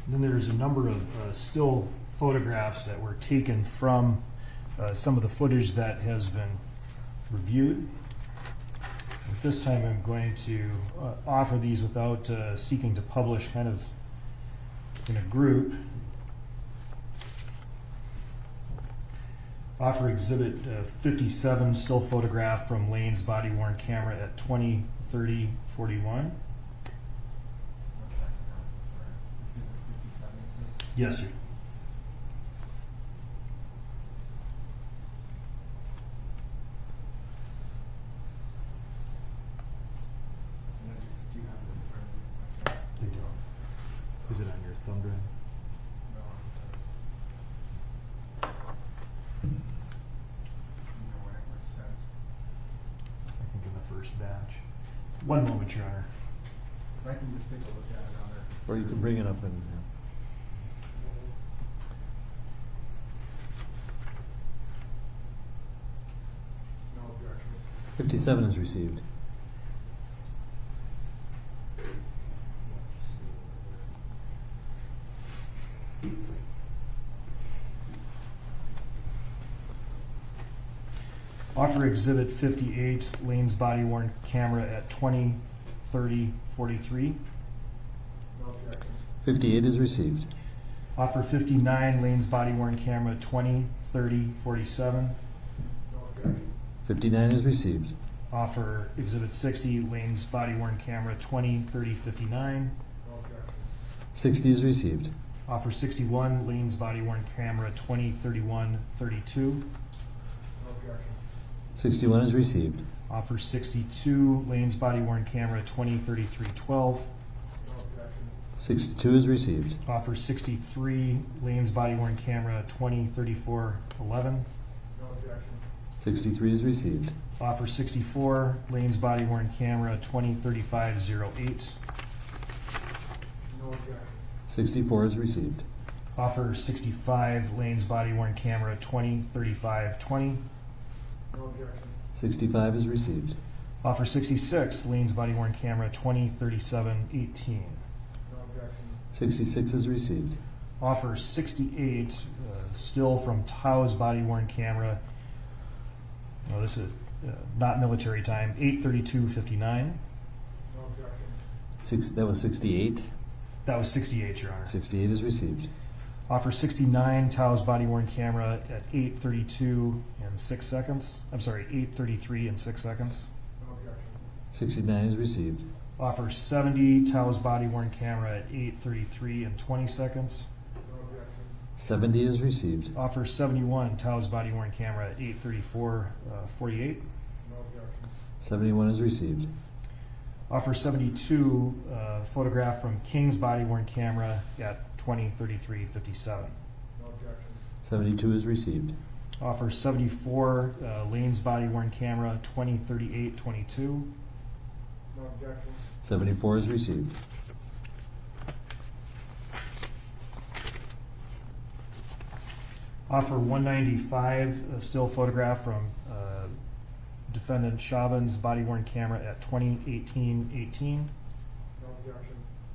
Speaker 15: Then there's a number of still photographs that were taken from some of the footage that has been reviewed. At this time I'm going to offer these without seeking to publish, kind of in a group. Offer Exhibit 57, still photograph from Lane's body-worn camera at 20:30:41. Yes, sir. They don't. Is it on your thumb drive? I think in the first batch. One moment, Your Honor.
Speaker 3: I can just take a look at it on there.
Speaker 2: Or you can bring it up and. 57 is received.
Speaker 15: Offer Exhibit 58, Lane's body-worn camera at 20:30:43.
Speaker 2: 58 is received.
Speaker 15: Offer 59, Lane's body-worn camera 20:30:47.
Speaker 2: 59 is received.
Speaker 15: Offer Exhibit 60, Lane's body-worn camera 20:30:59.
Speaker 2: 60 is received.
Speaker 15: Offer 61, Lane's body-worn camera 20:31:32.
Speaker 2: 61 is received.
Speaker 15: Offer 62, Lane's body-worn camera 20:33:12.
Speaker 2: 62 is received.
Speaker 15: Offer 63, Lane's body-worn camera 20:34:11.
Speaker 2: 63 is received.
Speaker 15: Offer 64, Lane's body-worn camera 20:35:08.
Speaker 2: 64 is received.
Speaker 15: Offer 65, Lane's body-worn camera 20:35:20.
Speaker 2: 65 is received.
Speaker 15: Offer 66, Lane's body-worn camera 20:37:18.
Speaker 2: 66 is received.
Speaker 15: Offer 68, still from Tao's body-worn camera. Oh, this is not military time, 8:32:59.
Speaker 2: That was 68.
Speaker 15: That was 68, Your Honor.
Speaker 2: 68 is received.
Speaker 15: Offer 69, Tao's body-worn camera at 8:32 and 6 seconds. I'm sorry, 8:33 and 6 seconds.
Speaker 2: 69 is received.
Speaker 15: Offer 70, Tao's body-worn camera at 8:33 and 20 seconds.
Speaker 2: 70 is received.
Speaker 15: Offer 71, Tao's body-worn camera at 8:34:48.
Speaker 2: 71 is received.
Speaker 15: Offer 72, photograph from King's body-worn camera at 20:33:57.
Speaker 2: 72 is received.
Speaker 15: Offer 74, Lane's body-worn camera 20:38:22.
Speaker 2: 74 is received.
Speaker 15: Offer 195, still photograph from defendant Chauvin's body-worn camera at 20:18:18.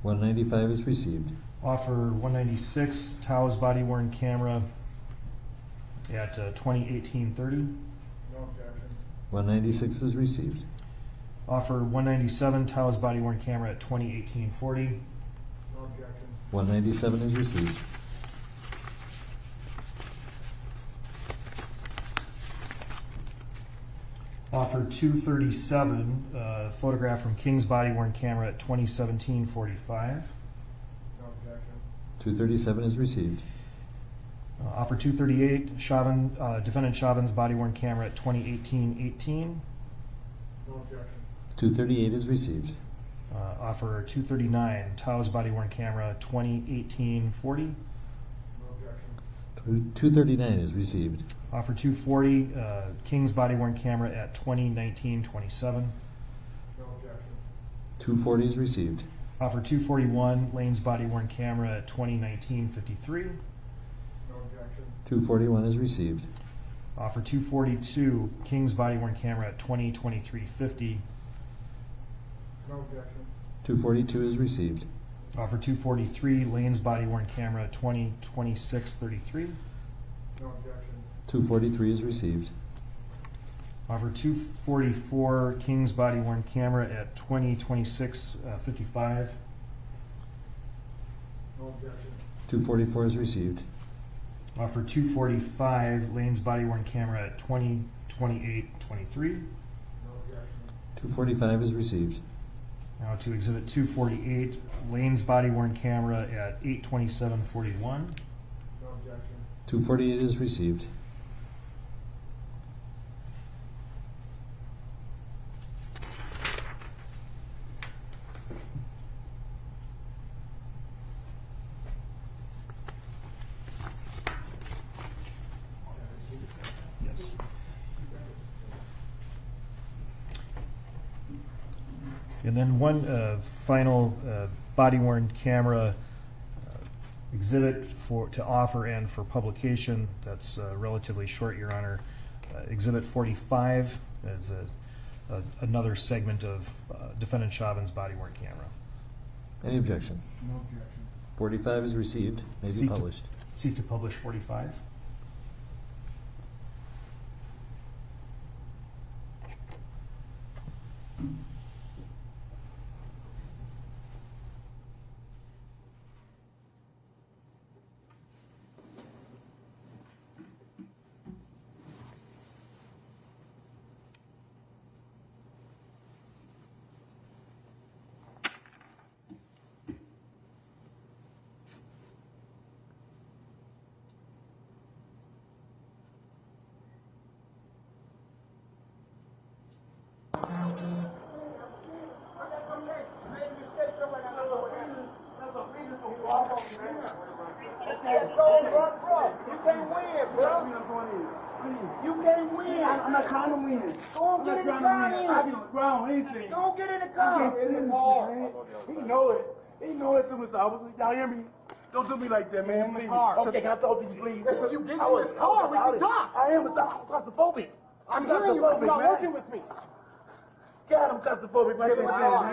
Speaker 2: 195 is received.
Speaker 15: Offer 196, Tao's body-worn camera at 20:18:30.
Speaker 2: 196 is received.
Speaker 15: Offer 197, Tao's body-worn camera at 20:18:40.
Speaker 2: 197 is received.
Speaker 15: Offer 237, photograph from King's body-worn camera at 20:17:45.
Speaker 2: 237 is received.
Speaker 15: Offer 238, defendant Chauvin's body-worn camera at 20:18:18.
Speaker 2: 238 is received.
Speaker 15: Offer 239, Tao's body-worn camera 20:18:40.
Speaker 2: 239 is received.
Speaker 15: Offer 240, King's body-worn camera at 20:19:27.
Speaker 2: 240 is received.
Speaker 15: Offer 241, Lane's body-worn camera at 20:19:53.
Speaker 2: 241 is received.
Speaker 15: Offer 242, King's body-worn camera at 20:23:50.
Speaker 2: 242 is received.
Speaker 15: Offer 243, Lane's body-worn camera at 20:26:33.
Speaker 2: 243 is received.
Speaker 15: Offer 244, King's body-worn camera at 20:26:55.
Speaker 2: 244 is received.
Speaker 15: For 245, Lane's body-worn camera at 20:28:23.
Speaker 2: 245 is received.
Speaker 15: Now to exhibit 248, Lane's body-worn camera at 8:27:41.
Speaker 2: 248 is received.
Speaker 15: Yes. And then one final body-worn camera exhibit to offer and for publication. That's relatively short, Your Honor. Exhibit 45 is another segment of Defendant Chauvin's body-worn camera.
Speaker 2: Any objection?
Speaker 9: No objection.
Speaker 2: 45 is received. May be published.
Speaker 15: Seek to publish 45.
Speaker 12: You can't win, bro. You can't win.
Speaker 9: I'm not trying to win.
Speaker 12: Go and get in the car then.
Speaker 9: I get on the ground, anything.
Speaker 12: Go and get in the car.
Speaker 9: He know it. He know it too, Mr. Officer. Y'all hear me? Don't do me like that, man. Please. Okay, can I talk to you, please?
Speaker 12: So you get in this car, we can talk.
Speaker 9: I am claustrophobic.
Speaker 12: I'm hearing you, but you're not working with me.
Speaker 9: God, I'm claustrophobic.
Speaker 12: Get in the car.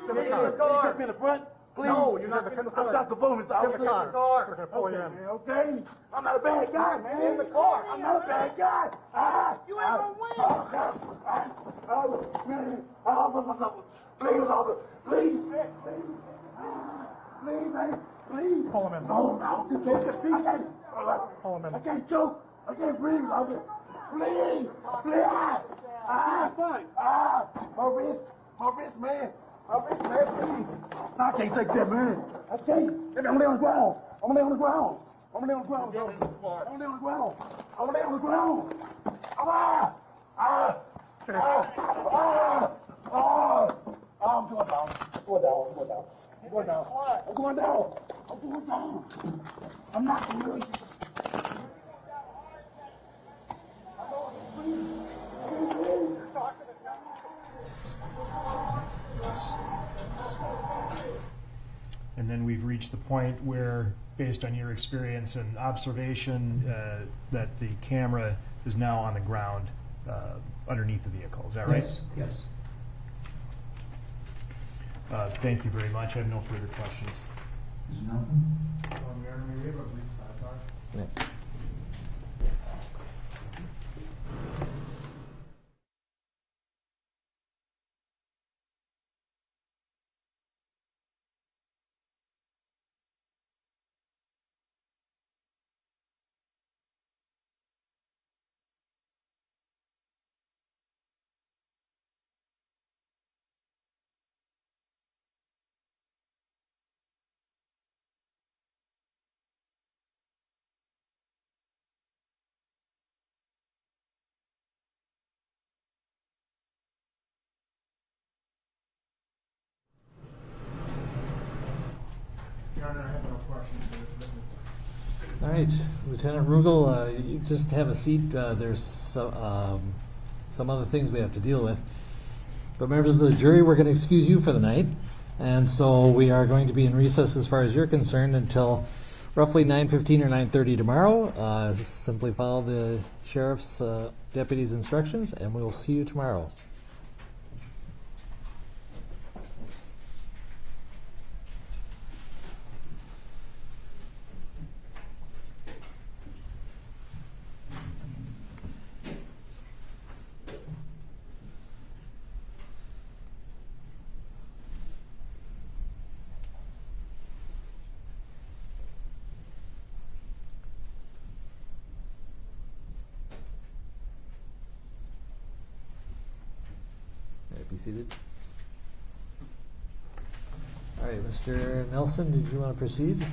Speaker 12: Get in the car.
Speaker 9: Get me in the front. Please.
Speaker 12: No, you're not in the car.
Speaker 9: I'm claustrophobic, Mr. Officer.
Speaker 12: Get in the car. We're gonna pull you in.
Speaker 9: Okay. I'm not a bad guy, man.
Speaker 12: Get in the car.
Speaker 9: I'm not a bad guy.
Speaker 12: You ain't gonna win.
Speaker 9: Please, officer. Please. Please, man. Please.
Speaker 12: Pull him in.
Speaker 9: No. You take a seat.
Speaker 12: Pull him in.
Speaker 9: I can't choke. I can't breathe, officer. Please. Please.
Speaker 12: Fine.
Speaker 9: My wrist, man. My wrist, man, please. No, I can't take that, man. I can't. I'm gonna lay on the ground. I'm gonna lay on the ground. I'm gonna lay on the ground, bro. I'm gonna lay on the ground. I'm gonna lay on the ground. I'm going down. I'm going down. I'm going down. I'm going down. I'm going down. I'm not going to.
Speaker 15: And then we've reached the point where, based on your experience and observation, that the camera is now on the ground underneath the vehicle. Is that right?
Speaker 16: Yes.
Speaker 15: Thank you very much. I have no further questions.
Speaker 10: Mr. Nelson?
Speaker 2: Yeah. All right, Lieutenant Rugal, you just have a seat. There's some other things we have to deal with. But members of the jury, we're going to excuse you for the night. And so we are going to be in recess as far as you're concerned until roughly 9:15 or 9:30 tomorrow. Simply follow the sheriff's deputy's instructions, and we will see you tomorrow. seated. All right, Mr. Nelson, did you want to proceed?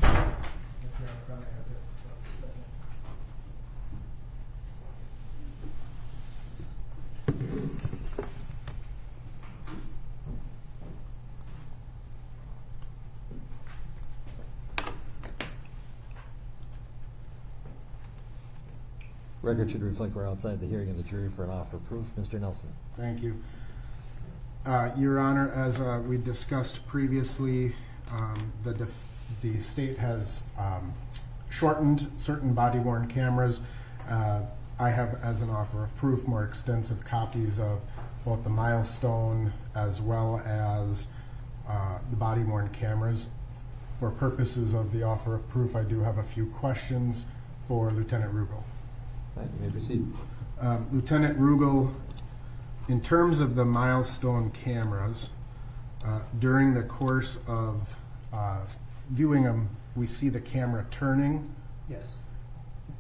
Speaker 2: Record should reflect we're outside the hearing of the jury for an offer of proof. Mr. Nelson.
Speaker 3: Thank you. Your Honor, as we discussed previously, the state has shortened certain body-worn cameras. I have, as an offer of proof, more extensive copies of both the milestone as well as the body-worn cameras. For purposes of the offer of proof, I do have a few questions for Lieutenant Rugal.
Speaker 2: Right, you may proceed.
Speaker 3: Lieutenant Rugal, in terms of the milestone cameras, during the course of viewing them, we see the camera turning.
Speaker 16: Yes.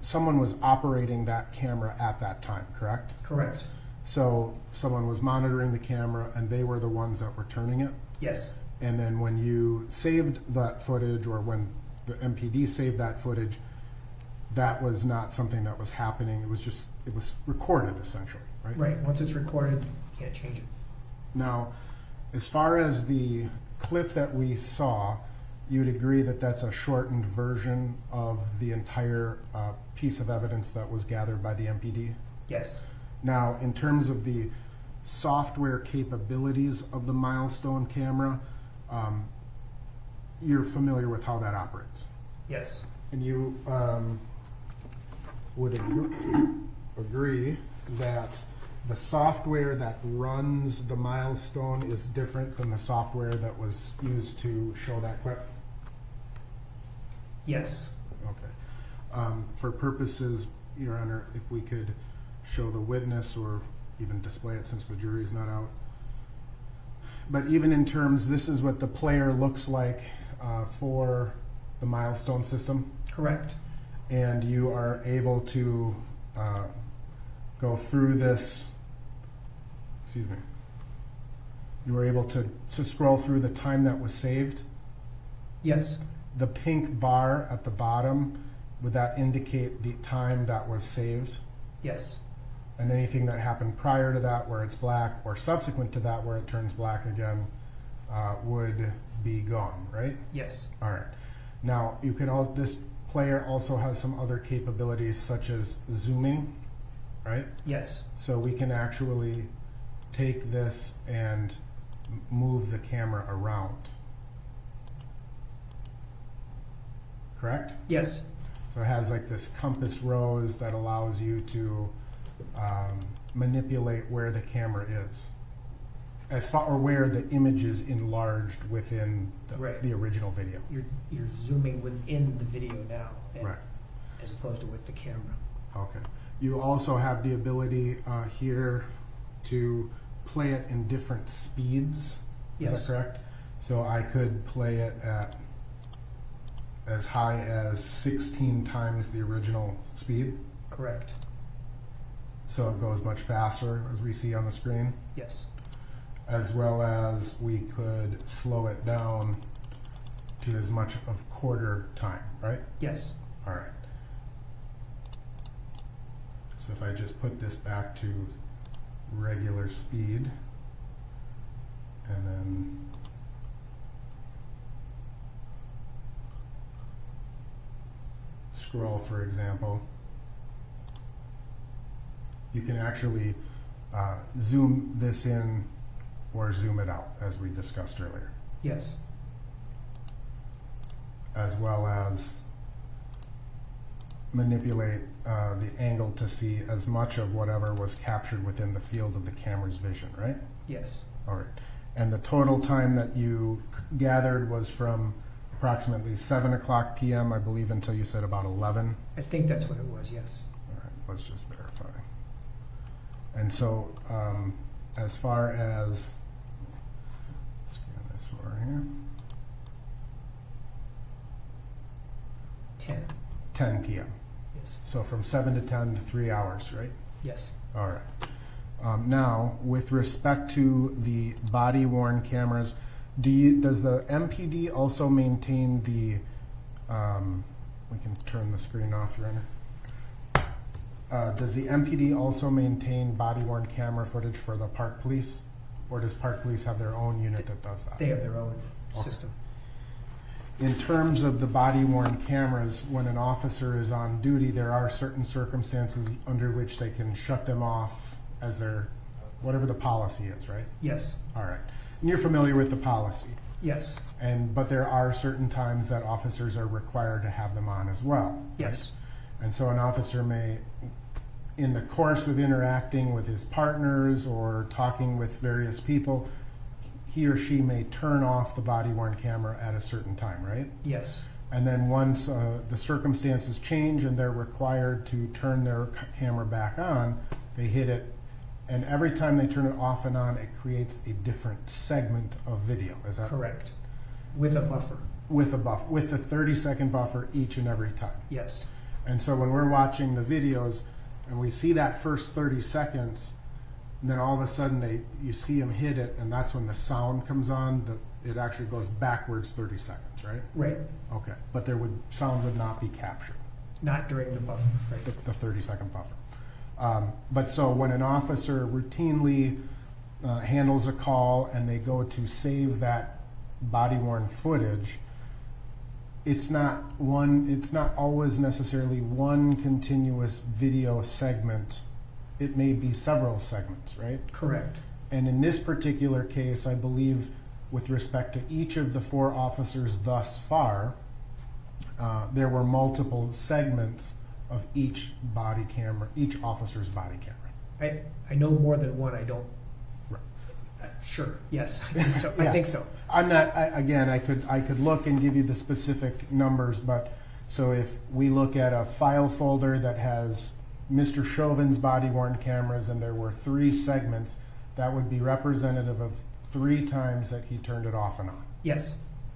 Speaker 3: Someone was operating that camera at that time, correct?
Speaker 16: Correct.
Speaker 3: So someone was monitoring the camera and they were the ones that were turning it?
Speaker 16: Yes.
Speaker 3: And then when you saved that footage, or when the MPD saved that footage, that was not something that was happening. It was recorded, essentially, right?
Speaker 16: Right. Once it's recorded, you can't change it.
Speaker 3: Now, as far as the clip that we saw, you'd agree that that's a shortened version of the entire piece of evidence that was gathered by the MPD?
Speaker 16: Yes.
Speaker 3: Now, in terms of the software capabilities of the milestone camera, you're familiar with how that operates?
Speaker 16: Yes.
Speaker 3: And you would agree that the software that runs the milestone is different than the software that was used to show that clip?
Speaker 16: Yes.
Speaker 3: Okay. For purposes, Your Honor, if we could show the witness or even display it since the jury is not out. But even in terms, this is what the player looks like for the milestone system?
Speaker 16: Correct.
Speaker 3: And you are able to go through this, excuse me, you were able to scroll through the time that was saved?
Speaker 16: Yes.
Speaker 3: The pink bar at the bottom, would that indicate the time that was saved?
Speaker 16: Yes.
Speaker 3: And anything that happened prior to that where it's black, or subsequent to that where it turns black again, would be gone, right?
Speaker 16: Yes.
Speaker 3: All right. Now, you can also, this player also has some other capabilities such as zooming, right?
Speaker 16: Yes.
Speaker 3: So we can actually take this and move the camera around. Correct?
Speaker 16: Yes.
Speaker 3: So it has like this compass rose that allows you to manipulate where the camera is, as far, or where the image is enlarged within the original video.
Speaker 16: You're zooming within the video now,
Speaker 3: Right.
Speaker 16: as opposed to with the camera.
Speaker 3: Okay. You also have the ability here to play it in different speeds. Is
Speaker 16: Yes.
Speaker 3: that correct? So I could play it at as high as 16 times the original speed.
Speaker 16: Correct.
Speaker 3: So it goes much faster, as we see on the screen.
Speaker 16: Yes.
Speaker 3: As well as we could slow it down to as much of quarter time, right?
Speaker 16: Yes.
Speaker 3: All right. So if I just put this back to regular speed, and then scroll, for example, you can actually zoom this in or zoom it out, as we discussed earlier.
Speaker 16: Yes.
Speaker 3: As well as manipulate the angle to see as much of whatever was captured within the field of the camera's vision, right?
Speaker 16: Yes.
Speaker 3: All right. And the total time that you gathered was from approximately 7 o'clock p.m., I believe, until you said about 11?
Speaker 16: I think that's what it was, yes.
Speaker 3: All right, let's just verify. And so, as far as, scan this over here. 10 p.m.
Speaker 16: Yes.
Speaker 3: So from 7 to 10 to 3 hours, right?
Speaker 16: Yes.
Speaker 3: All right. Now, with respect to the body-worn cameras, does the MPD also maintain the, we can turn the screen off, Your Honor. Does the MPD also maintain body-worn camera footage for the Park Police? Or does Park Police have their own unit that does that?
Speaker 16: They have their own system.
Speaker 3: In terms of the body-worn cameras, when an officer is on duty, there are certain circumstances under which they can shut them off as their, whatever the policy is, right?
Speaker 16: Yes.
Speaker 3: All right. And you're familiar with the policy?
Speaker 16: Yes.
Speaker 3: But there are certain times that officers are required to have them on as well.
Speaker 16: Yes.
Speaker 3: Right? And so an officer may, in the course of interacting with his partners or talking with various people, he or she may turn off the body-worn camera at a certain time, right?
Speaker 16: Yes.
Speaker 3: And then once the circumstances change and they're required to turn their camera back on, they hit it, and every time they turn it off and on, it creates a different segment of video. Is that
Speaker 16: correct? With a buffer.
Speaker 3: With a buffer, with a 30-second buffer each and every time.
Speaker 16: Yes.
Speaker 3: And so when we're watching the videos and we see that first 30 seconds, and then all of a sudden you see them hit it, and that's when the sound comes on. It actually goes backwards 30 seconds, right?
Speaker 16: Right.
Speaker 3: Okay, but sound would not be captured.
Speaker 16: Not during the buffer, right?
Speaker 3: The 30-second buffer. But so when an officer routinely handles a call and they go to save that body-worn footage, it's not always necessarily one continuous video segment. It may be several segments, right?
Speaker 16: Correct.
Speaker 3: And in this particular case, I believe with respect to each of the 4 officers thus far, there were multiple segments of each officer's body camera.
Speaker 16: I know more than one. I don't.
Speaker 3: Right.
Speaker 16: Sure. Yes, I think so.
Speaker 3: Yeah.
Speaker 16: I think so.
Speaker 3: I'm not. I could look and give you the specific numbers, but so if we look at a file folder that has Mr. Chauvin's body-worn cameras, and there were 3 segments, that would be representative of 3 times that he turned it off and on.
Speaker 16: Yes.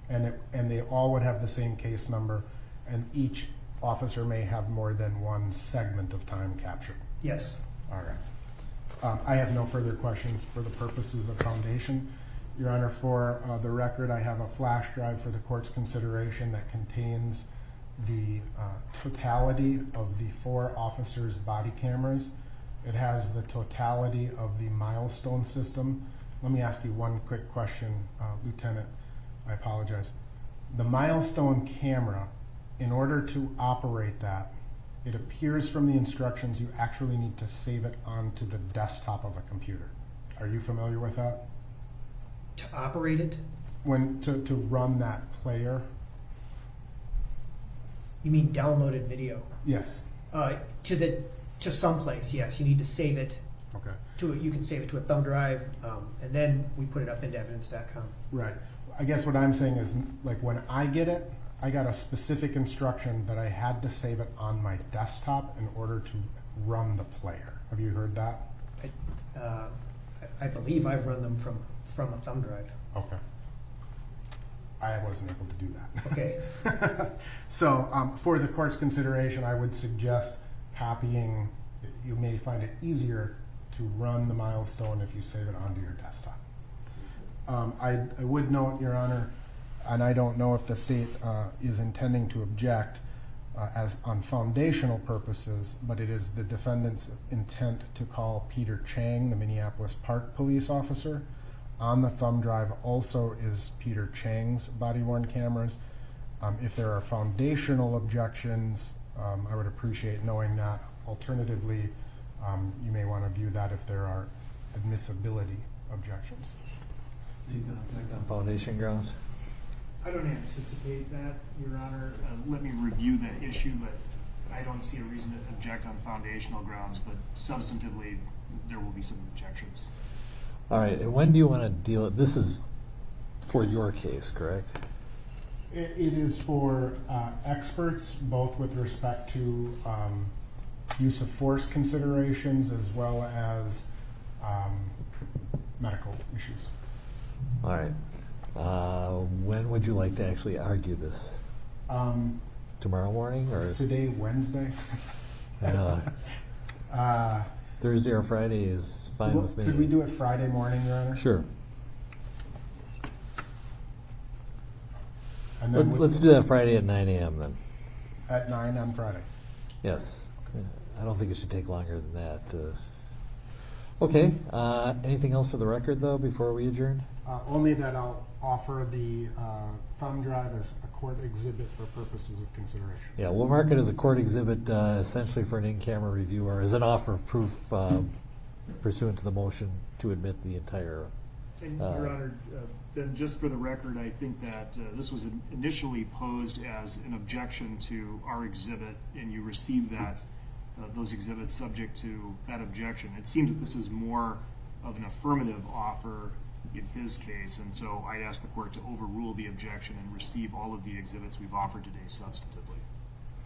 Speaker 3: And they all would have the same case number, and each officer may have more than one segment of time captured.
Speaker 16: Yes.
Speaker 3: All right. I have no further questions for the purposes of foundation. Your Honor, for the record, I have a flash drive for the court's consideration that contains the totality of the 4 officers' body cameras. It has the totality of the milestone system. Let me ask you one quick question, Lieutenant. I apologize. The milestone camera, in order to operate that, it appears from the instructions you actually need to save it onto the desktop of a computer. Are you familiar with that?
Speaker 16: To operate it?
Speaker 3: To run that player?
Speaker 16: You mean downloaded video?
Speaker 3: Yes.
Speaker 16: To someplace, yes. You need to save it.
Speaker 3: Okay.
Speaker 16: You can save it to a thumb drive, and then we put it up into evidence.com.
Speaker 3: Right. I guess what I'm saying is, like, when I get it, I got a specific instruction that I had to save it on my desktop in order to run the player. Have you heard that?
Speaker 16: I believe I've run them from a thumb drive.
Speaker 3: Okay. I wasn't able to do that.
Speaker 16: Okay.
Speaker 3: So for the court's consideration, I would suggest copying. You may find it easier to run the milestone if you save it onto your desktop. I would note, Your Honor, and I don't know if the state is intending to object as on foundational purposes, but it is the defendant's intent to call Peter Chang, the Minneapolis Park Police officer. On the thumb drive also is Peter Chang's body-worn cameras. If there are foundational objections, I would appreciate knowing that. Alternatively, you may want to view that if there are admissibility objections.
Speaker 2: Are you going to object on foundation grounds?
Speaker 15: I don't anticipate that, Your Honor. Let me review that issue, but I don't see a reason to object on foundational grounds, but substantively, there will be some objections.
Speaker 2: All right, and when do you want to deal with this? Is for your case, correct?
Speaker 3: It is for experts, both with respect to use of force considerations as well as medical issues.
Speaker 2: All right. When would you like to actually argue this? Tomorrow morning, or
Speaker 3: is today Wednesday?
Speaker 2: Thursday or Friday is fine with me.
Speaker 3: Could we do it Friday morning, Your Honor?
Speaker 2: Sure.
Speaker 3: And then
Speaker 2: Let's do that Friday at 9 a.m. then.
Speaker 3: At 9 on Friday.
Speaker 2: Yes. I don't think it should take longer than that. Okay. Anything else for the record, though, before we adjourn?
Speaker 3: Only that I'll offer the thumb drive as a court exhibit for purposes of consideration.
Speaker 2: Yeah, we'll mark it as a court exhibit essentially for an in-camera review or as an offer of proof pursuant to the motion to admit the entire.
Speaker 15: And Your Honor, then just for the record, I think that this was initially posed as an objection to our exhibit, and you received that those exhibits subject to that objection. It seems that this is more of an affirmative offer in his case, and so I'd ask the court to overrule the objection and receive all of the exhibits we've offered today substantively.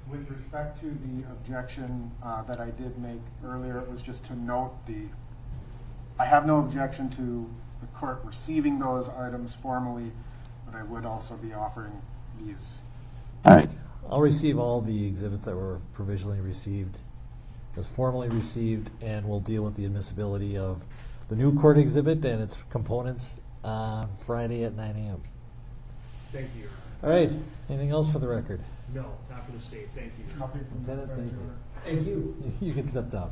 Speaker 3: With respect to the objection that I did make earlier, it was just to note I have no objection to the court receiving those items formally, but I would also be offering these.
Speaker 2: All right. I'll receive all the exhibits that were provisionally received as formally received, and we'll deal with the admissibility of the new court exhibit and its components on Friday at 9 a.m.
Speaker 15: Thank you, Your
Speaker 2: All right. Anything else for the record?
Speaker 15: Honor. No, not for the state. Thank you.
Speaker 2: Lieutenant, thank you. Thank you. You can step down.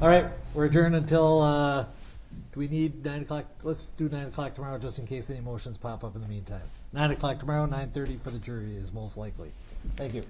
Speaker 2: All right. We're adjourned until, do we need 9 o'clock? Let's do 9 o'clock tomorrow just in case any motions pop up in the meantime. 9 o'clock tomorrow, 9:30 for the jury is most likely. Thank you.